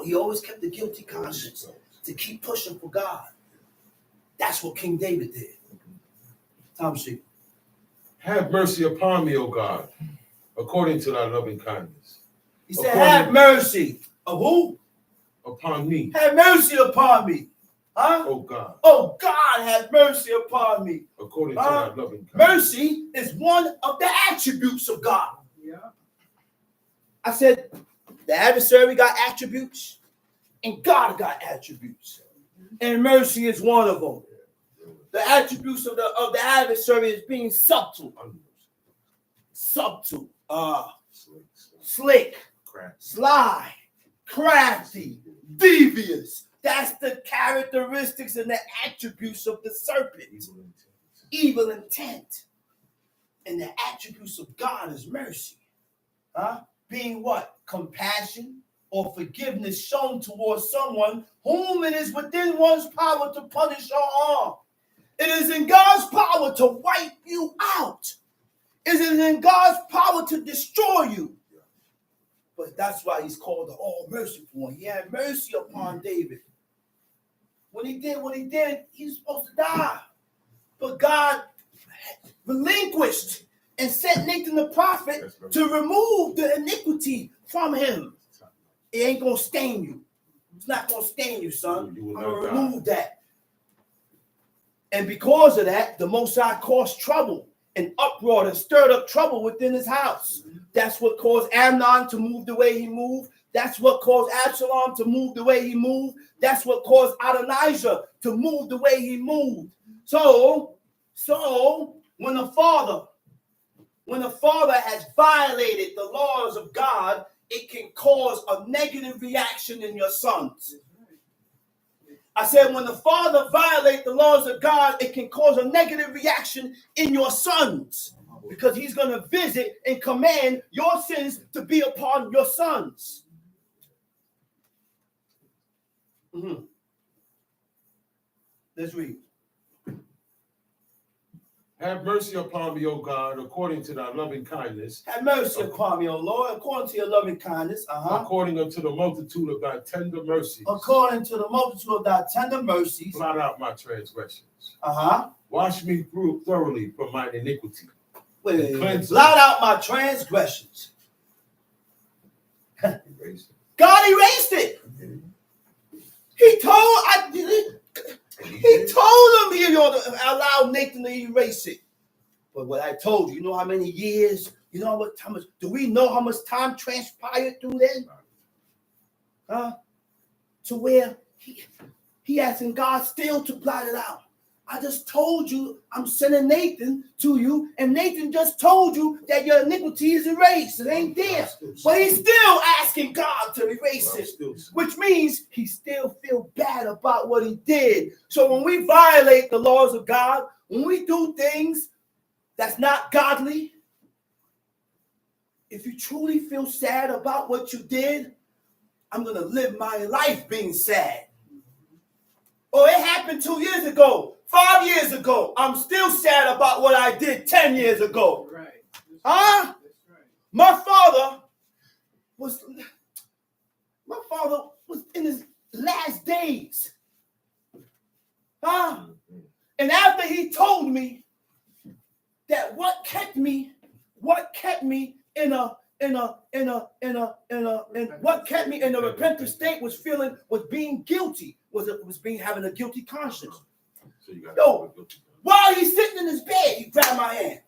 He always kept the guilty conscience to keep pushing for God. That's what King David did. Tom Sheep. Have mercy upon me, O God, according to thy loving kindness. He said, have mercy. Of who? Upon me. Have mercy upon me. Huh? O God. Oh, God, have mercy upon me. According to thy loving kindness. Mercy is one of the attributes of God. Yeah. I said, the adversary got attributes, and God got attributes. And mercy is one of them. The attributes of the adversary is being subtle. Subtle. Slick. Sly. Crafty. Devious. That's the characteristics and the attributes of the serpent. Evil intent. And the attributes of God is mercy. Being what? Compassion or forgiveness shown towards someone whom it is within one's power to punish or harm. It is in God's power to wipe you out. It is in God's power to destroy you. But that's why he's called the all-merciful one. He had mercy upon David. When he did what he did, he was supposed to die. But God relinquished and sent Nathan the prophet to remove the iniquity from him. It ain't going to stain you. It's not going to stain you, son. I'm going to remove that. And because of that, the Most High caused trouble and uproar and stirred up trouble within his house. That's what caused Amnon to move the way he moved. That's what caused Absalom to move the way he moved. That's what caused Adonijah to move the way he moved. So when the father has violated the laws of God, it can cause a negative reaction in your sons. I said, when the father violates the laws of God, it can cause a negative reaction in your sons, because he's going to visit and command your sins to be upon your sons. Let's read. Have mercy upon me, O God, according to thy loving kindness. Have mercy upon me, O Lord, according to your loving kindness. According unto the multitude of thy tender mercies. According to the multitude of thy tender mercies. Blot out my transgressions. Wash me thoroughly from mine iniquity. Blot out my transgressions. God erased it. He told him he allowed Nathan to erase it. But what I told you, you know how many years, you know how much, do we know how much time transpired through then? To where he asking God still to blot it out. I just told you I'm sending Nathan to you, and Nathan just told you that your iniquity is erased. It ain't there. But he's still asking God to erase it, which means he still feels bad about what he did. So when we violate the laws of God, when we do things that's not godly, if you truly feel sad about what you did, I'm going to live my life being sad. Or it happened 2 years ago. 5 years ago, I'm still sad about what I did 10 years ago. Right. That's right. My father was in his last days. And after he told me that what kept me in a repentant state was being guilty, was having a guilty conscience. So while he's sitting in his bed, he grabbed my hand.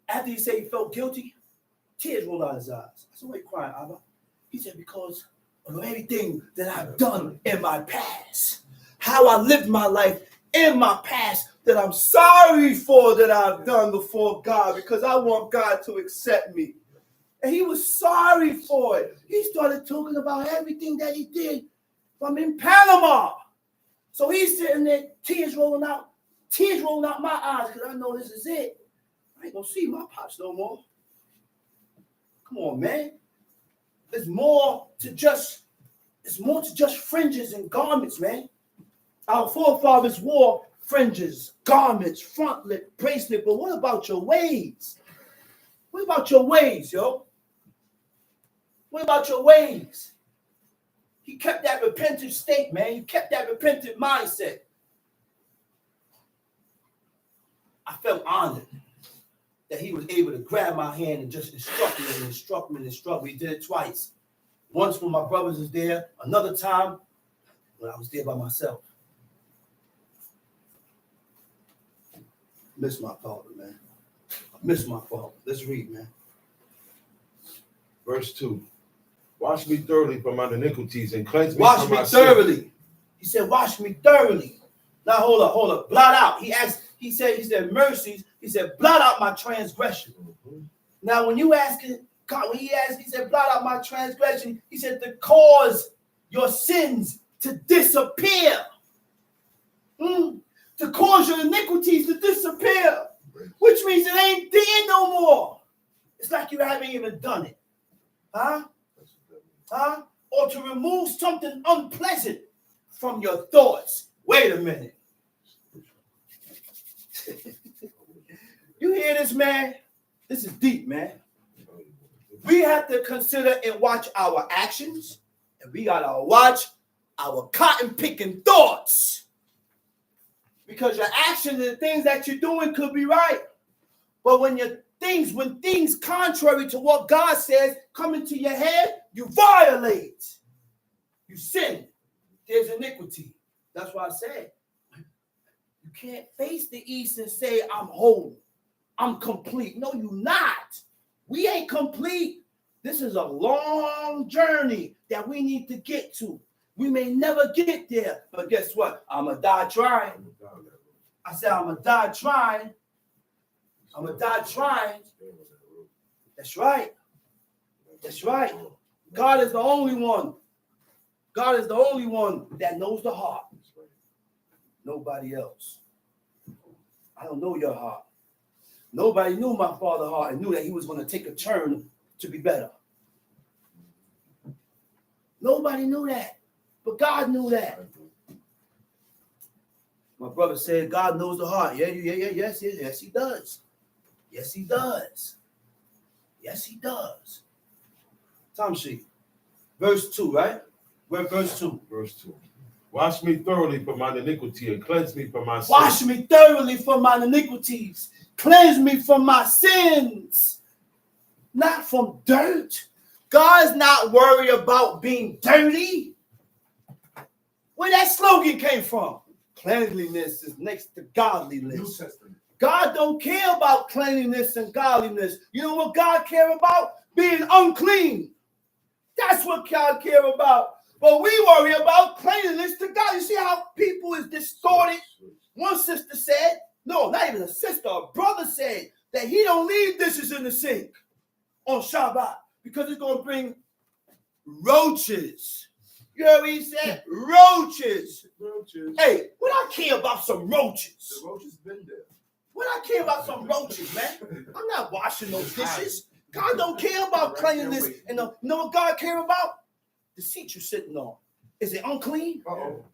After he said he felt guilty, tears rolled out his eyes. I said, why are you crying, Abba? He said, because of everything that I've done in my past. How I lived my life in my past that I'm sorry for that I've done before God, because I want God to accept me. And he was sorry for it. He started talking about everything that he did from in Panama. So he's sitting there, tears rolling out my eyes, because I know this is it. I ain't gonna see my pops no more. Come on, man. It's more to just fringes and garments, man. Our forefathers wore fringes, garments, frontlet, bracelet, but what about your ways? What about your ways, yo? What about your ways? He kept that repentant state, man. He kept that repentant mindset. I felt honored that he was able to grab my hand and just instruct me. He did it twice. Once when my brothers was there, another time when I was there by myself. Miss my father, man. I miss my father. Let's read, man. Verse 2. Wash me thoroughly from my iniquities and cleanse me Wash from me my thoroughly. sin. He said, wash me thoroughly. Now hold up. Blot out. He said, mercies. He said, blot out my transgression. Mm-hmm. Now, when you ask God, he said, blot out my transgression. He said, to cause your sins to disappear. To cause your iniquities to disappear. Which means it ain't there no more. It's like you haven't even done it. Or to remove something unpleasant from your thoughts. Wait a minute. You hear this, man? This is deep, man. We have to consider and watch our actions, and we gotta watch our cotton-picking thoughts. Because your actions and the things that you're doing could be right. But when things contrary to what God says come into your head, you violate. You sin. There's iniquity. That's why I said, you can't face the east and say, I'm whole. I'm complete. No, you're not. We ain't complete. This is a long journey that we need to get to. We may never get there, but guess what? I'm going to die trying. I said, I'm going to die trying. I'm going to die trying. That's right. That's right. God is the only one. God is the only one that knows the heart. Nobody else. I don't know your heart. Nobody knew my father's heart and knew that he was going to take a turn to be better. Nobody knew that. But God knew that. My brother said God knows the heart. Yes, he does. Yes, he does. Yes, he does. Tom sheet. Verse 2, right? Verse 2. Verse 2. Wash me thoroughly from my iniquity and cleanse me from my sin. Wash me thoroughly from my iniquities. Cleanse me from my sins. Not from dirt. God's not worried about being dirty. Where that slogan came from? Cleanliness is next to godliness. New Testament. God don't care about cleanliness and godliness. You know what God care about? Being unclean. That's what God care about. But we worry about cleanliness to God. You see how people is distorted? One sister said, no, not even a sister, a brother said that he don't leave dishes in the sink on Shabbat because it's going to bring roaches. You heard what he said? Roaches. Hey, what I care about some roaches? The roaches been there. What I care about some roaches, man? I'm not washing those dishes. God don't care about cleanliness. And you know what God care about? The seat you're sitting on. Is it unclean? Uh-oh.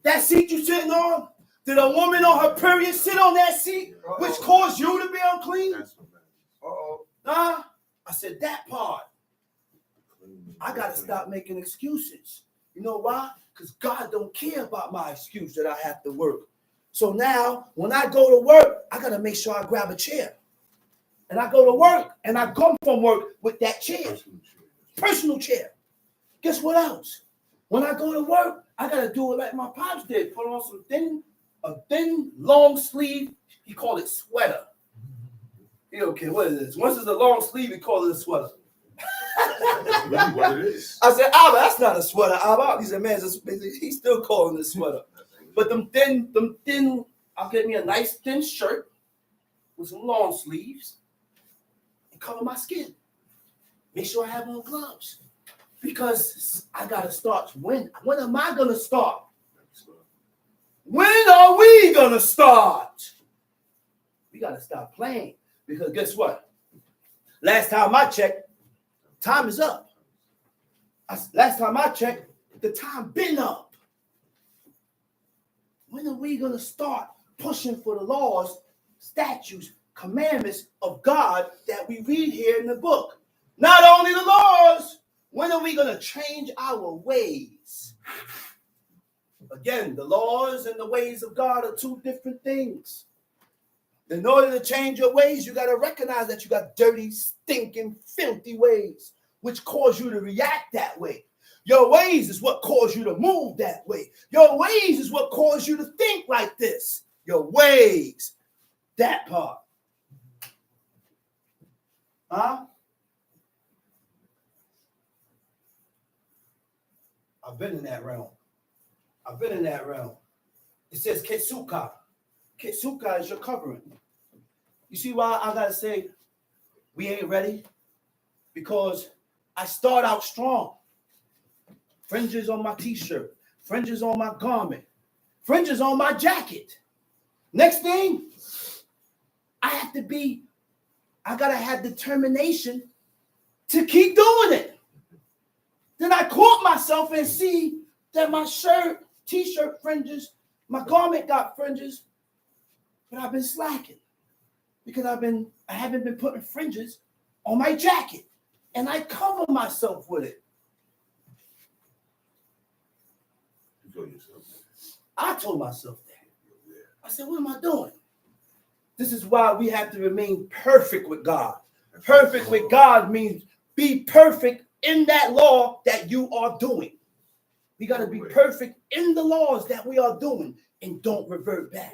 That seat you're sitting on? Did a woman on her period sit on that seat, which caused you to be unclean? Uh-oh. I said that part. I got to stop making excuses. You know why? Because God don't care about my excuse that I have to work. So now, when I go to work, I got to make sure I grab a chair. And I go to work, and I come from work with that chair. Personal chair. Guess what else? When I go to work, I got to do it like my pops did. Put on a thin, long sleeve. He called it sweater. Okay, what is this? Once it's a long sleeve, he called it a sweater. Really what it is. I said, Abba, that's not a sweater, Abba. He said, man, he's still calling it a sweater. But them thin, I'll get me a nice thin shirt with some long sleeves. cover my skin. Make sure I have on gloves. Because I got to start. When am I going to start? When are we going to start? We got to stop playing. Because guess what? Last time I checked, time is up. Last time I checked, the time been up. When are we going to start pushing for the laws, statutes, commandments of God that we read here in the book? Not only the laws, when are we going to change our ways? Again, the laws and the ways of God are two different things. In order to change your ways, you got to recognize that you got dirty, stinking, filthy ways, which cause you to react that way. Your ways is what cause you to move that way. Your ways is what cause you to think like this. Your ways, that part. Huh? I've been in that realm. It says Ketsuka. Ketsuka is your covering. You see why I gotta say we ain't ready? Because I start out strong. Fringes on my t-shirt, fringes on my garment, fringes on my jacket. Next thing, I gotta have determination to keep doing it. Then I caught myself and see that my shirt, t-shirt fringes, my garment got fringes, but I've been slacking because I haven't been putting fringes on my jacket, and I cover myself with it. I told myself that. I said, what am I doing? This is why we have to remain perfect with God. Perfect with God means be perfect in that law that you are doing. We got to be perfect in the laws that we are doing and don't revert back.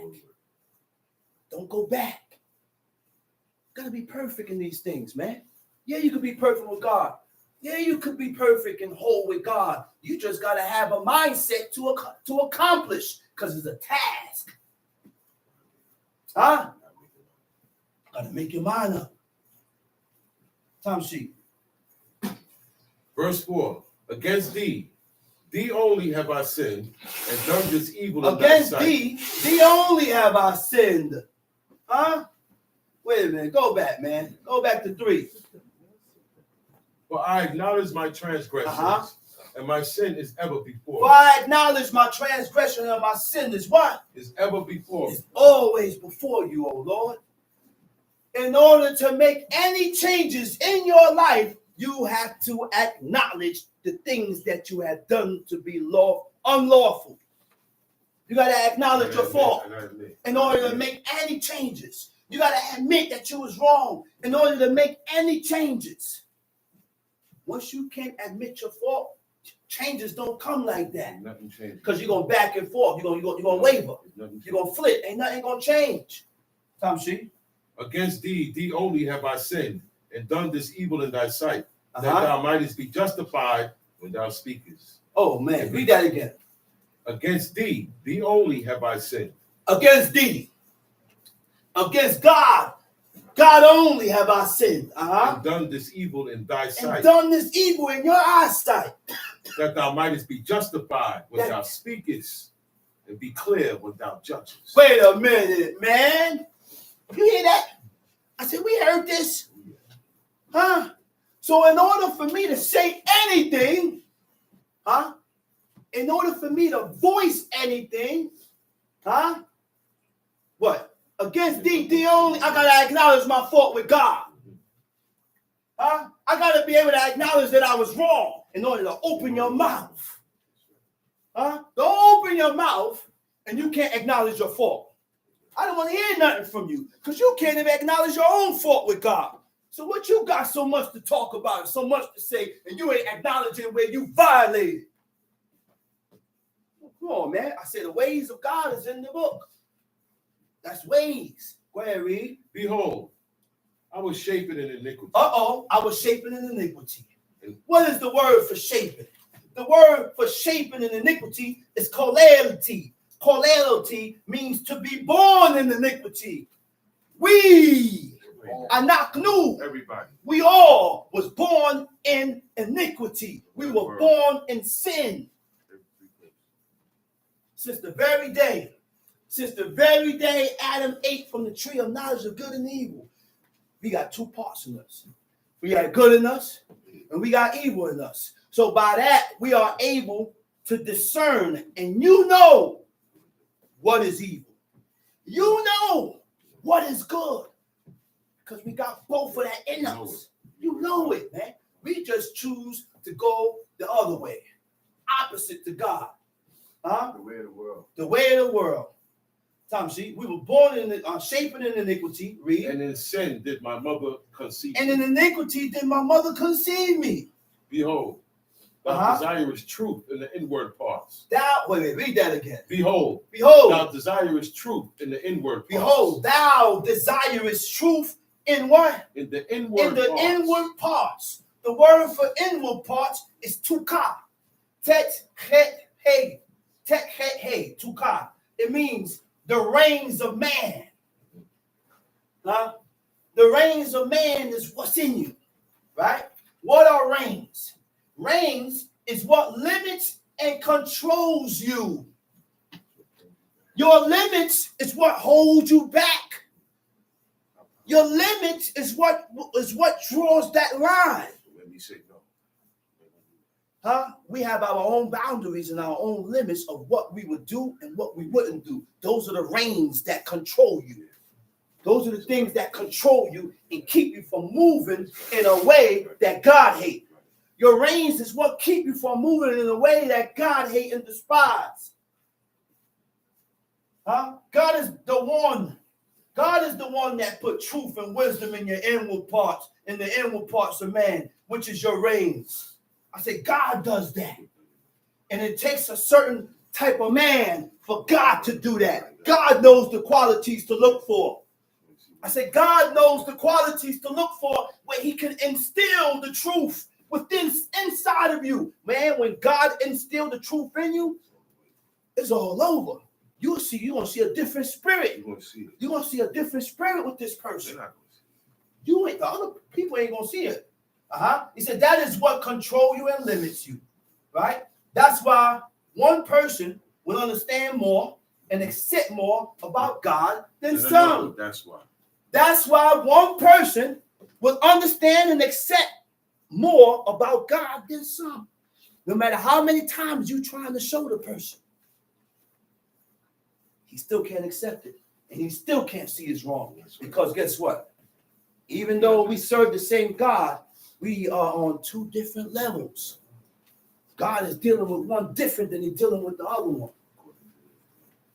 Don't go back. Got to be perfect in these things, man. Yeah, you could be perfect with God. Yeah, you could be perfect and whole with God. You just got to have a mindset to accomplish because it's a task. Huh? Got to make your mind up. Time sheet. Verse 4. Against thee only have I sinned and done this evil in thy Against sight. thee only have I sinned. Huh? Wait a minute. Go back, man. Go back to 3. For I acknowledge my transgressions, and my sin is ever before. For I acknowledge my transgression and my sin is what? Is ever before. It's always before you, O Lord. In order to make any changes in your life, you have to acknowledge the things that you have done to be unlawful. You got to acknowledge your fault in order to make any changes. You got to admit that you was wrong in order to make any changes. Once you can't admit your fault, changes don't come like that. Nothing changes. Because you're going back and forth. You're going to waver. You're going to flip. Ain't nothing going to change. Tom Sheep. Against thee only have I sinned, and done this evil in thy sight, that thou mightest be justified when thou speakest. Oh, man. Read that again. Against thee only have I sinned. Against thee. Against God. God only have I sinned. And done this evil in thy sight. And done this evil in your eyesight. That thou mightest be justified when thou speakest, and be clear when thou judgest. Wait a minute, man. You hear that? I said, we heard this. Huh? So in order for me to say anything, in order for me to voice anything, what? Against thee only, I gotta acknowledge my fault with God. I gotta be able to acknowledge that I was wrong in order to open your mouth. Don't open your mouth and you can't acknowledge your fault. I don't want to hear nothing from you because you can't even acknowledge your own fault with God. So what you got so much to talk about and so much to say, and you ain't acknowledging where you violated? Come on, man. I said the ways of God is in the book. That's ways. Go ahead, read. Behold, I was shapen in iniquity. I was shapen in iniquity. What is the word for shaping? The word for shaping in iniquity is cholerity. Cholerity means to be born in iniquity. We Anaknu. Everybody. We all was born in iniquity. We were born in sin. Since the very day Adam ate from the tree of knowledge of good and evil, we got two parts in us. We got good in us, and we got evil in us. So by that, we are able to discern, and you know what is evil. You know what is good. Because we got both of that in us. You know it, man. We just choose to go the other way, opposite to God. Huh? The way of the world. The way of the world. Tom, see, we were born in shapen in iniquity. Read. And in sin did my mother conceive. And in iniquity did my mother conceive me. Behold, thou desirest truth in the inward parts. Wait, read that again. Behold, Behold, thou desirest truth in the inward parts. Behold, thou desirest truth in what? In the inward parts. Inward parts. The word for inward parts is tukah. Tet het hey. Tet het hey. Tukah. It means the reins of man. Huh? The reins of man is what's in you. Right? What are reins? Reins is what limits and controls you. Your limits is what holds you back. Your limits is what draws that line. When we say no. Huh? We have our own boundaries and our own limits of what we would do and what we wouldn't do. Those are the reins that control you. Those are the things that control you and keep you from moving in a way that God hates. Your reins is what keep you from moving in a way that God hates and despises. Huh? God is the one that put truth and wisdom in your inward parts, in the inward parts of man, which is your reins. I say God does that. And it takes a certain type of man for God to do that. God knows the qualities to look for. I say God knows the qualities to look for where he can instill the truth inside of you. Man, when God instilled the truth in you, it's all over. You're going to see a different spirit. You're going to see a different spirit with this person. The other people ain't going to see it. He said that is what controls you and limits you. Right? That's why one person will understand more and accept more about God than some. That's why one person will understand and accept more about God than some. No matter how many times you're trying to show the person, he still can't accept it. And he still can't see it's wrong. Because guess what? Even though we serve the same God, we are on two different levels. God is dealing with one different than he's dealing with the other one.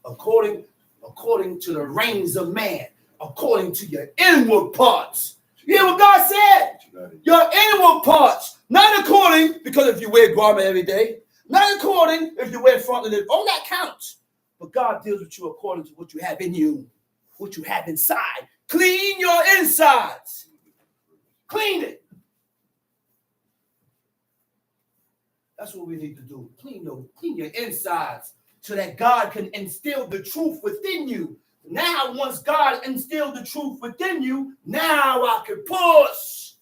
According to the reins of man, according to your inward parts. You hear what God said? Your inward parts. Not according, because if you wear garment every day, not according if you wear frontlets, all that counts. But God deals with you according to what you have in you, what you have inside. Clean your insides. Clean it. That's what we need to do. Clean your insides so that God can instill the truth within you. Now, once God instilled the truth within you, now I can push.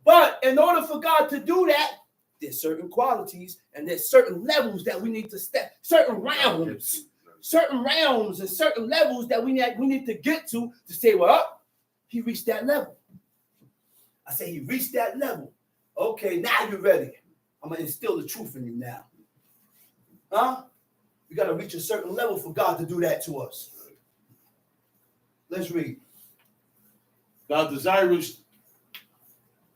But in order for God to do that, there's certain qualities and there's certain levels that we need to step, certain realms and certain levels that we need to get to say, well, he reached that level. I say he reached that level. Okay, now you're ready. I'm going to instill the truth in you now. Huh? We got to reach a certain level for God to do that to us. Let's read. Thou desirest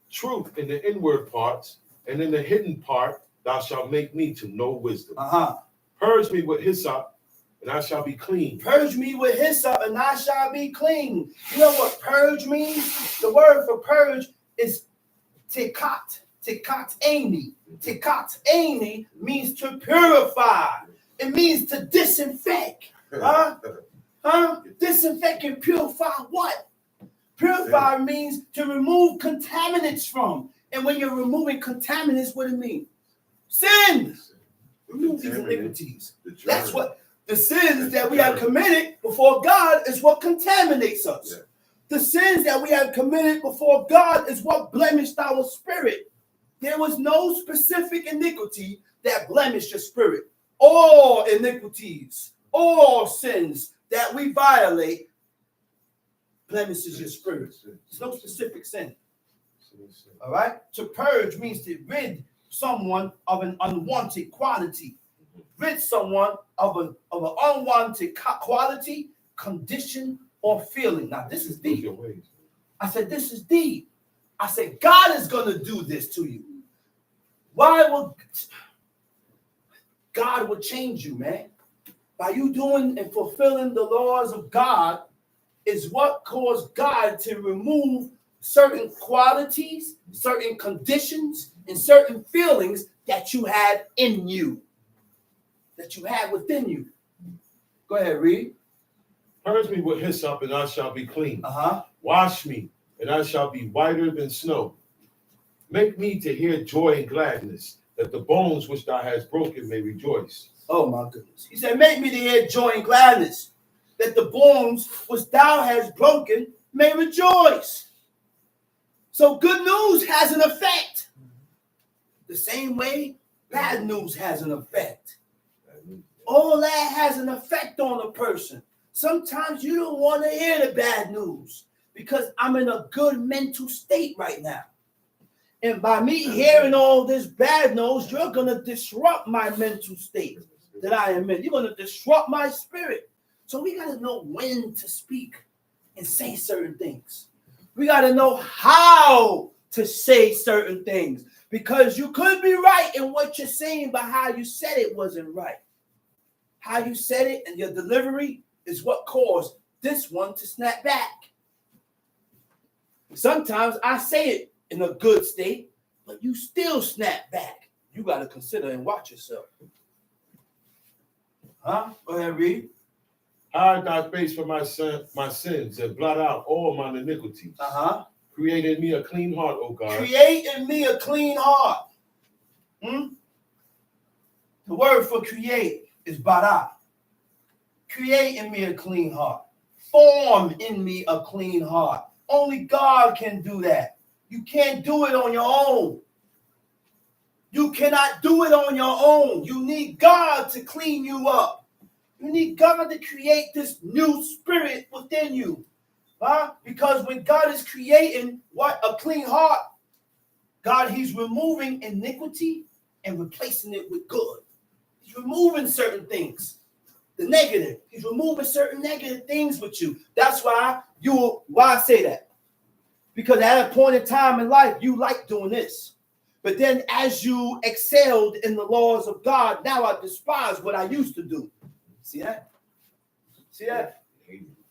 truth in the inward parts, and in the hidden part thou shalt make me to know wisdom. Purge me with hyssop, and I shall be clean. Purge me with hyssop, and I shall be clean. You know what purge means? The word for purge is tikat. Tikat aini. Tikat aini means to purify. It means to disinfect. Disinfect and purify what? Purify means to remove contaminants from. And when you're removing contaminants, what do it mean? Sin. Remove these iniquities. That's what the sins that we have committed before God is what contaminates us. The sins that we have committed before God is what blemished our spirit. There was no specific iniquity that blemished your spirit. All iniquities, all sins that we violate blemishes your spirit. There's no specific sin. All right? To purge means to rid someone of an unwanted quality. Rid someone of an unwanted quality, condition, or feeling. Now, this is deep. I said, this is deep. I said, God is going to do this to you. Why will God will change you, man? By you doing and fulfilling the laws of God is what caused God to remove certain qualities, certain conditions, and certain feelings that you had in you, that you had within you. Go ahead, read. Purge me with hyssop, and I shall be clean. Wash me, and I shall be whiter than snow. Make me to hear joy and gladness, that the bones which thou hast broken may rejoice. Oh, my goodness. He said, make me to hear joy and gladness, that the bones which thou hast broken may rejoice. So good news has an effect. The same way bad news has an effect. All that has an effect on a person. Sometimes you don't want to hear the bad news because I'm in a good mental state right now. And by me hearing all this bad news, you're going to disrupt my mental state that I am in. You're going to disrupt my spirit. So we got to know when to speak and say certain things. We got to know how to say certain things, because you could be right in what you're saying, but how you said it wasn't right. How you said it and your delivery is what caused this one to snap back. Sometimes I say it in a good state, but you still snap back. You got to consider and watch yourself. Go ahead, read. Hide thy face from my sins, and blot out all mine iniquities. Create in me a clean heart, O God. Create in me a clean heart. The word for create is bara. Create in me a clean heart. Form in me a clean heart. Only God can do that. You can't do it on your own. You cannot do it on your own. You need God to clean you up. You need God to create this new spirit within you. Because when God is creating a clean heart, God, he's removing iniquity and replacing it with good. He's removing certain things, the negative. He's removing certain negative things with you. That's why I say that. Because at a point in time in life, you like doing this. But then as you excelled in the laws of God, now I despise what I used to do. See that? See that?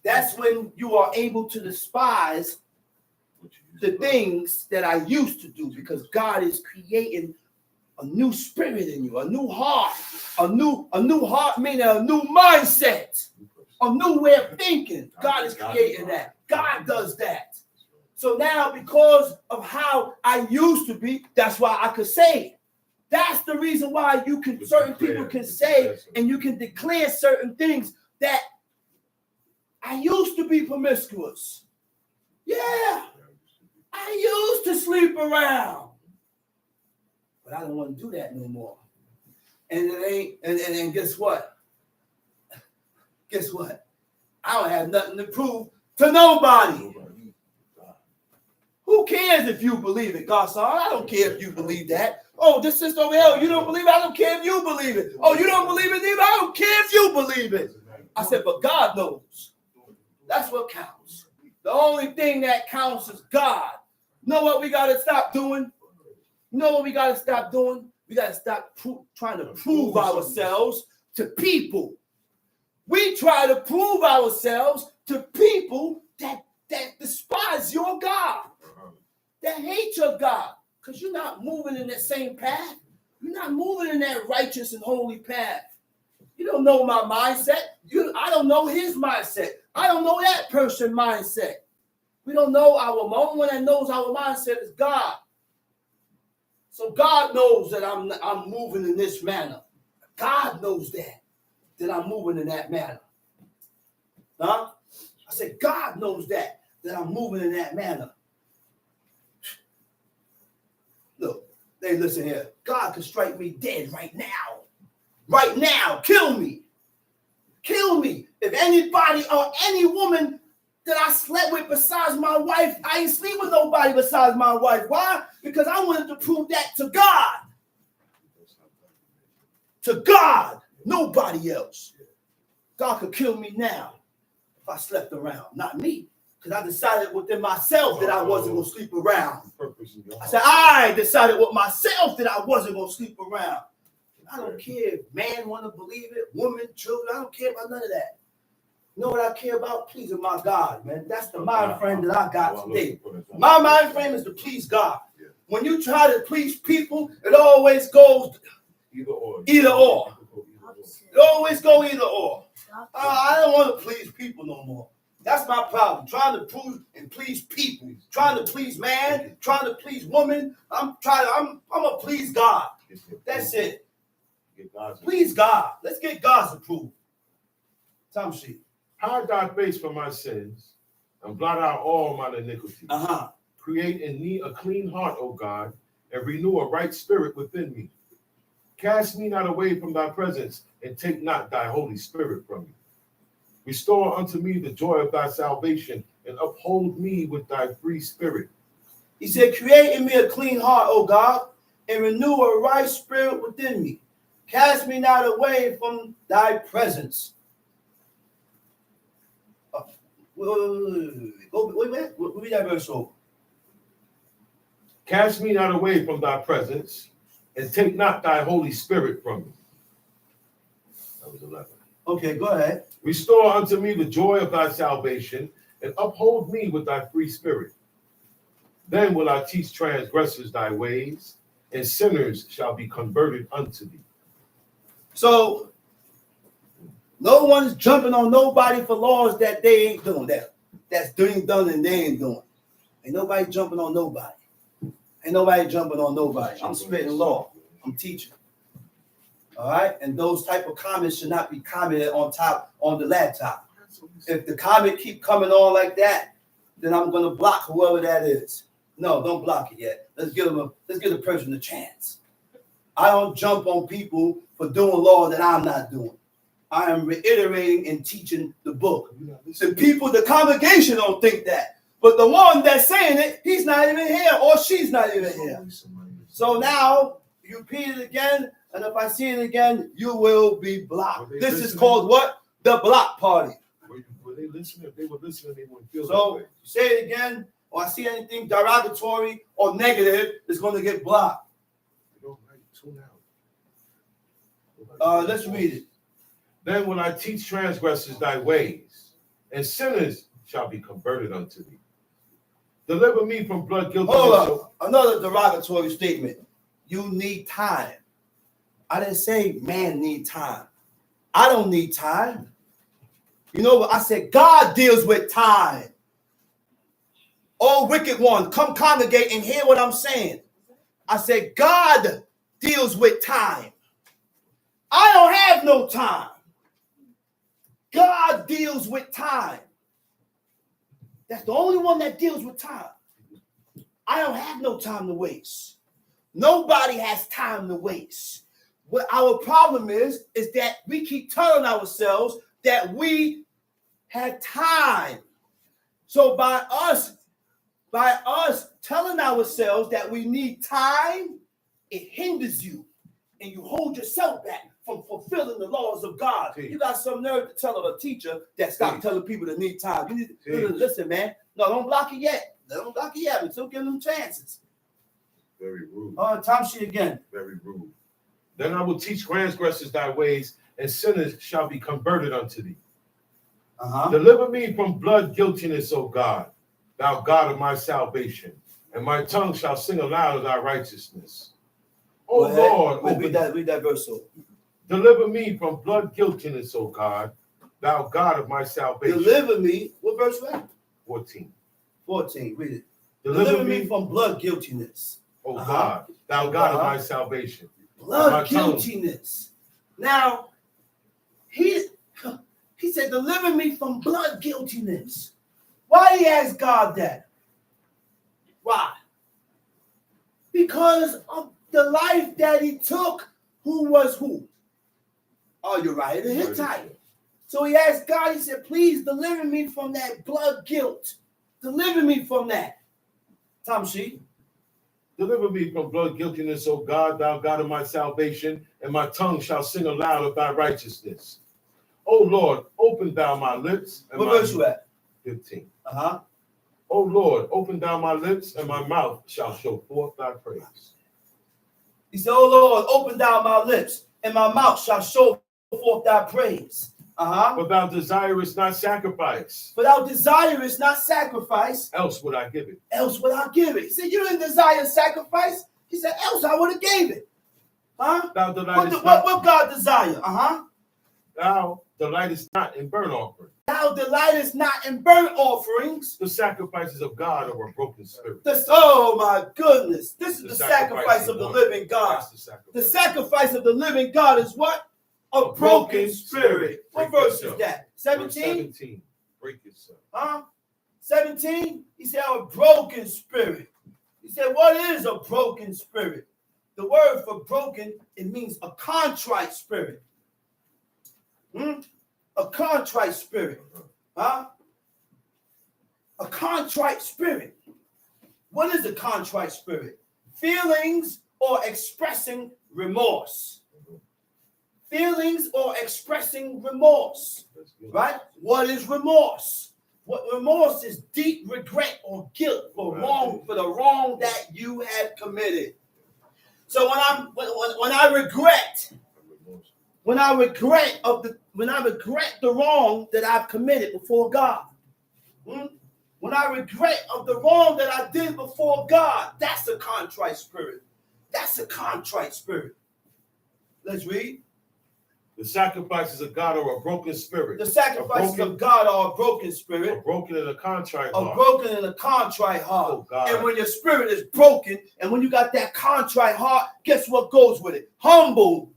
That's when you are able to despise the things that I used to do, because God is creating a new spirit in you, a new heart, a new heart meaning a new mindset, a new way of thinking. God is creating that. God does that. So now, because of how I used to be, that's why I could say it. That's the reason why certain people can say and you can declare certain things that I used to be promiscuous. Yeah, I used to sleep around, but I don't want to do that no more. And it ain't. And guess what? Guess what? I don't have nothing to prove to nobody. Who cares if you believe it, Godson? I don't care if you believe that. Oh, this sister over here, you don't believe it? I don't care if you believe it. Oh, you don't believe it either? I don't care if you believe it. I said, but God knows. That's what counts. The only thing that counts is God. You know what we got to stop doing? You know what we got to stop doing? We got to stop trying to prove ourselves to people. We try to prove ourselves to people that despise your God, that hate your God, because you're not moving in that same path. You're not moving in that righteous and holy path. You don't know my mindset. I don't know his mindset. I don't know that person's mindset. We don't know our only one that knows our mindset is God. So God knows that I'm moving in this manner. God knows that I'm moving in that manner. I said, God knows that that I'm moving in that manner. Look, hey, listen here. God could strike me dead right now. Right now. Kill me. Kill me. If anybody or any woman that I slept with besides my wife, I ain't sleep with nobody besides my wife. Why? Because I wanted to prove that to God. To God. Nobody else. God could kill me now if I slept around. Not me. Because I decided within myself that I wasn't going to sleep around. I said, I decided with myself that I wasn't going to sleep around. I don't care if man want to believe it, woman, children. I don't care about none of that. You know what I care about? Pleasing my God, man. That's the mind frame that I got today. My mind frame is to please God. When you try to please people, it always goes either or. It always go either or. I don't want to please people no more. That's my problem. Trying to prove and please people. Trying to please man. Trying to please woman. I'm gonna please God. That's it. Please God. Let's get God's approval. Tom sheet. Hide thy face from my sins and blot out all mine iniquities. Create in me a clean heart, O God, and renew a right spirit within me. Cast me not away from thy presence, and take not thy Holy Spirit from me. Restore unto me the joy of thy salvation, and uphold me with thy free spirit. He said, create in me a clean heart, O God, and renew a right spirit within me. Cast me not away from thy presence. Wait, read that verse over. Cast me not away from thy presence, and take not thy Holy Spirit from me. That was 11. Okay, go ahead. Restore unto me the joy of thy salvation, and uphold me with thy free spirit. Then will I teach transgressors thy ways, and sinners shall be converted unto thee. So, no one's jumping on nobody for laws that they ain't doing. That's doing done and they ain't doing. Ain't nobody jumping on nobody. Ain't nobody jumping on nobody. I'm spitting law. I'm teaching. All right? And those type of comments should not be commented on the laptop. If the comment keep coming on like that, then I'm going to block whoever that is. No, don't block it yet. Let's give the person a chance. I don't jump on people for doing law that I'm not doing. I am reiterating and teaching the book. The people, the congregation don't think that. But the one that's saying it, he's not even here or she's not even here. So now you repeat it again, and if I see it again, you will be blocked. This is called what? The block party. Were they listening? If they were listening, they wouldn't feel so that way. Say it again, or I see anything derogatory or negative, it's going to get blocked. Let's read it. Then will I teach transgressors thy ways, and sinners shall be converted unto thee. Deliver me from blood guilty. Hold up. Another derogatory statement. You need time. I didn't say man need time. I don't need time. You know what? I said God deals with time. Oh, wicked one, come congregate and hear what I'm saying. I said God deals with time. I don't have no time. God deals with time. That's the only one that deals with time. I don't have no time to waste. Nobody has time to waste. What our problem is that we keep telling ourselves that we had time. So by us telling ourselves that we need time, it hinders you and you hold yourself back from fulfilling the laws of God. You got some nerve to tell a teacher that stop telling people to need time. You need to listen, man. No, don't block it yet. Don't block it yet. We're still giving them chances. Very rude. Time sheet again. Very rude. Then I will teach transgressors thy ways, and sinners shall be converted unto thee. Deliver me from blood guiltiness, O God, thou God of my salvation, and my tongue shall sing aloud of thy righteousness. O Lord, read that verse over. Deliver me from blood guiltiness, O God, thou God of my salvation. Deliver me. What verse was that? 14. 14. Read it. Deliver me from blood guiltiness. O God, thou God of my salvation. Blood guiltiness. Now, he said, deliver me from blood guiltiness. Why he asked God that? Why? Because of the life that he took. Who was who? Oh, Uriah the Hittite. So he asked God, he said, please deliver me from that blood guilt. Deliver me from that. Tom Sheep. Deliver me from blood guiltiness, O God, thou God of my salvation, and my tongue shall sing aloud of thy righteousness. O Lord, open thou my lips. And what verse you at? 15. Uh-huh. O Lord, open thou my lips, and my mouth shall show forth thy praise. He said, O Lord, open thou my lips, and my mouth shall show forth thy praise. Uh-huh. For thou desirest not sacrifice. For thou desirest not sacrifice. Else would I give it. Else would I give it. He said, you didn't desire sacrifice. He said, else I would have gave it. Huh? Thou delightest What God desire? Uh-huh. Thou delightest not in burnt offering. Thou delightest not in burnt offerings. The sacrifices of God are a broken spirit. Oh my goodness. This is the sacrifice of the living God. The sacrifice of the living God is what? A broken spirit. What verse is that? 17? 17. Break yourself. Huh? 17? He said a broken spirit. He said, what is a broken spirit? The word for broken, it means a contrite spirit. A contrite spirit. Huh? A contrite spirit. What is a contrite spirit? Feelings or expressing remorse. Feelings or expressing remorse. Right? What is remorse? What remorse is deep regret or guilt for the wrong that you have committed. So when I regret the wrong that I've committed before God, when I regret of the wrong that I did before God, that's a contrite spirit. That's a contrite spirit. Let's read. The sacrifices of God are a broken spirit. The sacrifices of God are a broken spirit. A broken and a contrite heart. A broken and a contrite heart. Oh, God. And when your spirit is broken, and when you got that contrite heart, guess what goes with it? Humble.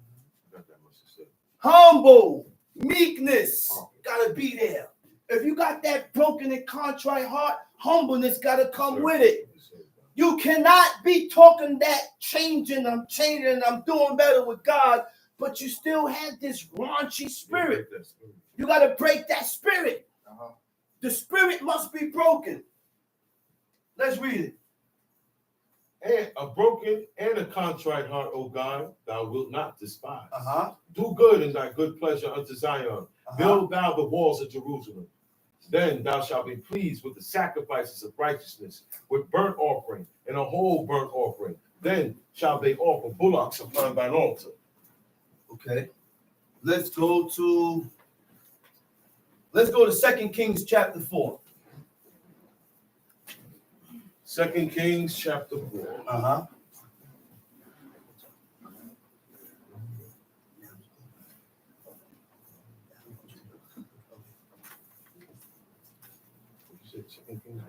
Humble. Meekness. Gotta be there. If you got that broken and contrite heart, humbleness gotta come with it. You cannot be talking that I'm doing better with God, but you still have this raunchy spirit. You got to break that spirit. The spirit must be broken. Let's read it. And a broken and a contrite heart, O God, thou wilt not despise. Do good in thy good pleasure unto Zion. Build thou the walls of Jerusalem. Then thou shalt be pleased with the sacrifices of righteousness, with burnt offering and a whole burnt offering. Then shall they offer bullocks upon thine altar. Okay. Let's go to 2 Kings chapter 4. 2 Kings chapter 4.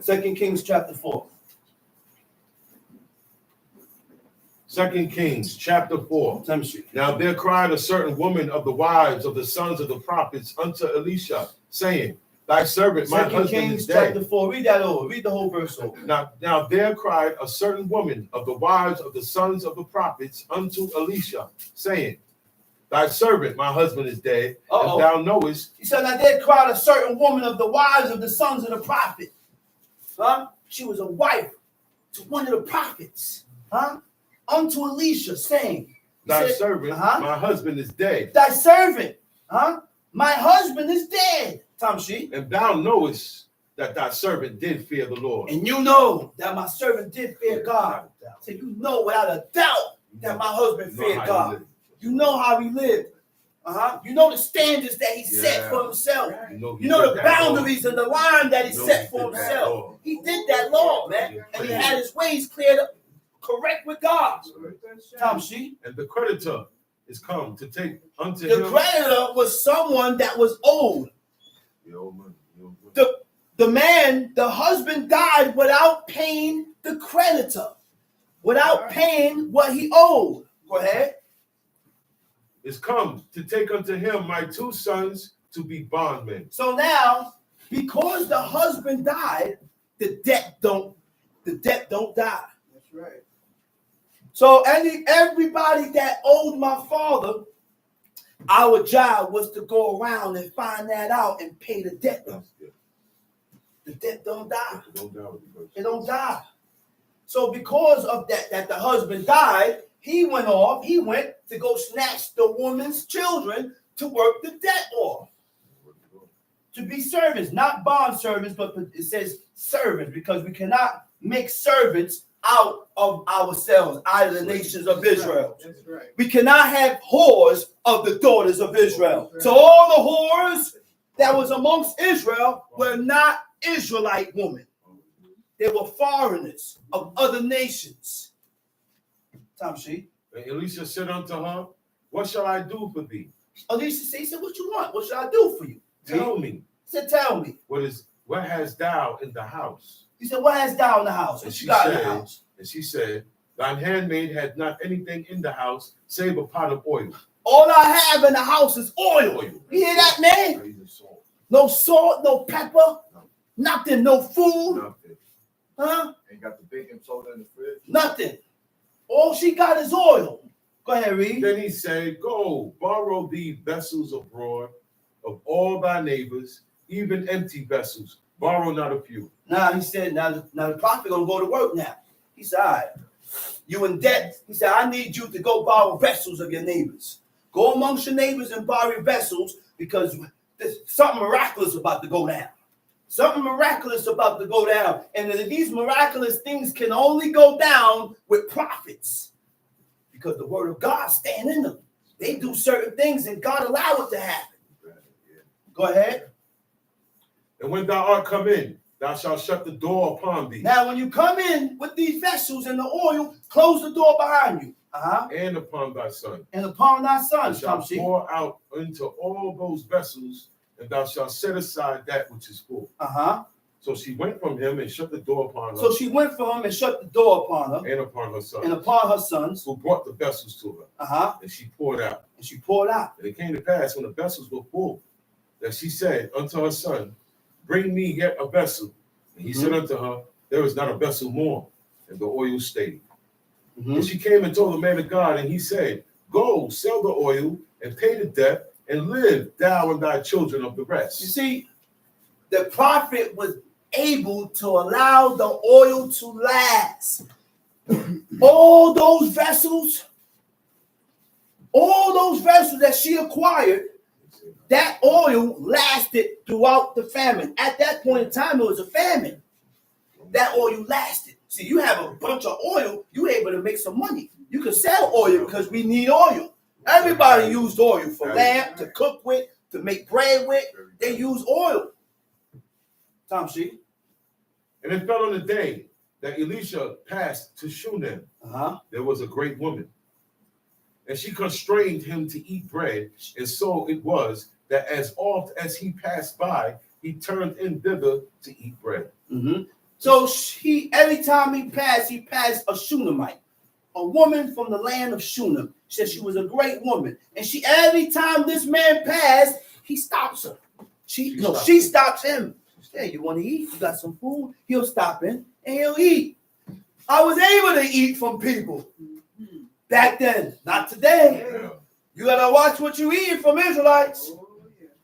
2 Kings chapter 4. 2 Kings chapter 4. Now there cried a certain woman of the wives of the sons of the prophets unto Elisha, saying, thy servant, my husband, Kings is dead. chapter 4. Read that over. Read the whole verse over. Now there cried a certain woman of the wives of the sons of the prophets unto Elisha, saying, thy servant, my husband, is dead, and thou knowest. He said, now there cried a certain woman of the wives of the sons of the prophet. She was a wife to one of the prophets. Unto Elisha, saying, thy servant, my husband, is dead. Thy servant, my husband is dead. Tamshi. And thou knowest that thy servant did fear the Lord. And you know that my servant did fear God. So you know without a doubt that my husband feared God. You know how he lived. You know the standards that he set for himself. You know the boundaries and the line that he set for himself. He did that law, man. And he had his ways cleared up, correct with God. Tamshi. And the creditor is come to take unto him. The creditor was someone that was old. The husband died without paying the creditor, without paying what he owed. Go ahead. Is come to take unto him my two sons to be bondmen. So now Because the husband died, the debt don't die. That's right. So everybody that owed my father, our job was to go around and find that out and pay the debt. The debt don't die. It don't die. So because of that the husband died, he went to go snatch the woman's children to work the debt off. To be servants, not bond servants, but it says servants, because we cannot make servants out of ourselves, out of the nations of Israel. That's right. We cannot have whores of the daughters of Israel. So all the whores that was amongst Israel were not Israelite women. They were foreigners of other nations. Tamshi. And Elisha said unto her, what shall I do for thee? Elisha said, what you want? What should I do for you? Tell me. He said, tell me. What hast thou in the house? He said, what hast thou in the house? What you got in the house? And she said, thine handmaid had not anything in the house save a pot of oil. All I have in the house is oil. You hear that, man? No salt, no pepper, nothing, no food. Nothing. Huh? Ain't got the baking soda in the fridge. Nothing. All she got is oil. Go ahead, read. Then he said, go, borrow thee vessels abroad of all thy neighbors, even empty vessels. Borrow not a few. Now he said, now the prophet gonna go to work now. He said, all right, you in debt. He said, I need you to go borrow vessels of your neighbors. Go amongst your neighbors and borrow vessels, because there's something miraculous about to go down. Something miraculous about to go down. And these miraculous things can only go down with prophets, because the word of God stand in them. They do certain things and God allow it to happen. Go ahead. And when thou art come in, thou shalt shut the door upon thee. Now, when you come in with these vessels and the oil, close the door behind you. And upon thy son. And upon thy son, Thou shalt pour out into all those vessels, and thou shalt set aside that which is full. So she went from him and shut the door upon her. So she went from him and shut the door upon her. And upon her sons. And upon her sons. Who brought the vessels to her. And she poured out. And she poured out. And it came to pass, when the vessels were full, that she said unto her son, bring me yet a vessel. And he said unto her, there is not a vessel more. And the oil stayed. And she came and told the man of God, and he said, go, sell the oil, and pay the debt, and live thou and thy children of the rest. You see, the prophet was able to allow the oil to last. all those vessels that she acquired, that oil lasted throughout the famine. At that point in time, it was a famine. That oil lasted. See, you have a bunch of oil, you're able to make some money. You can sell oil because we need oil. Everybody used oil for lamp, to cook with, to make bread with. They use oil. Tamshi. And it fell on the day that Elisha passed to Shunem. There was a great woman. And she constrained him to eat bread. And so it was that as oft as he passed by, he turned in thither to eat bread. So every time he passed a Shunammite, a woman from the land of Shunem. She said she was a great woman. And every time this man passed, he stops her. She stops him. Hey, you want to eat? You got some food? He'll stop in and he'll eat. I was able to eat from people back then, not today. You gotta watch what you eat from Israelites.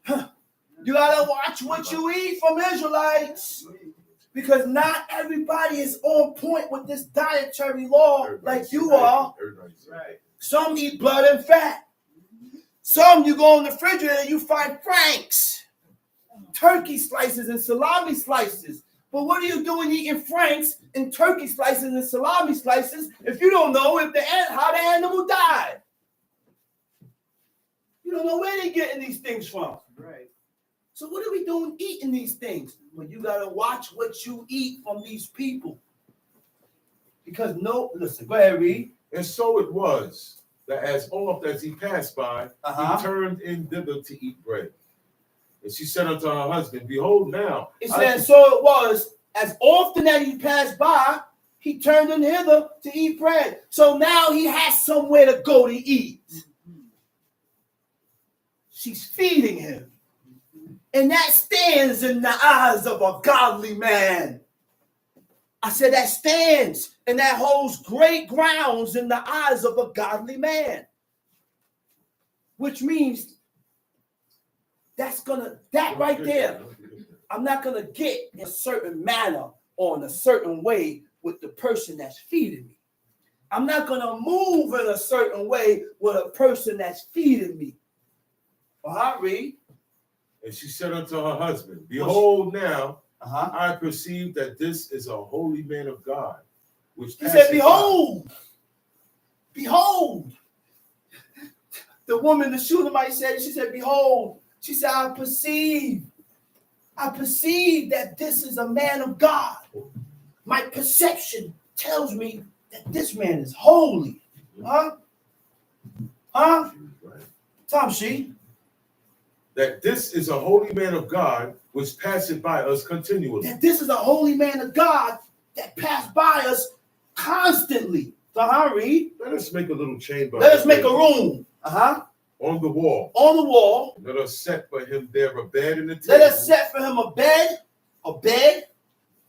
You gotta watch what you eat from Israelites. Because not everybody is on point with this dietary law like you are. Some eat blood and fat. Some you go in the refrigerator and you find franks, turkey slices and salami slices. But what are you doing eating franks and turkey slices and salami slices if you don't know how the animal died? You don't know where they're getting these things from. Right. So what are we doing eating these things? But you got to watch what you eat from these people. Because listen, go ahead, read. And so it was that as oft as he passed by, he turned in thither to eat bread. And she said unto her husband, behold now. It says, so it was, as often as he passed by, he turned in hither to eat bread. So now he has somewhere to go to eat. She's feeding him. And that stands in the eyes of a godly man. I said that stands and that holds great grounds in the eyes of a godly man. Which means that right there, I'm not going to get in a certain manner or in a certain way with the person that's feeding me. I'm not going to move in a certain way with a person that's feeding me. Well, I read. And she said unto her husband, Behold now, Uh-huh. I perceive that this is a holy man of God. Which He said, behold, behold. The woman, the Shunammite said, she said, behold. She said, I perceive that this is a man of God. My perception tells me that this man is holy. Huh? Huh? Tom, she. That this is a holy man of God, which passeth by us continually. That this is a holy man of God that passed by us constantly. Read. Let us make a little chamber. Let us make a room. On the wall. On the wall. Let us set for him there a bed and a table. Let us set for him a bed,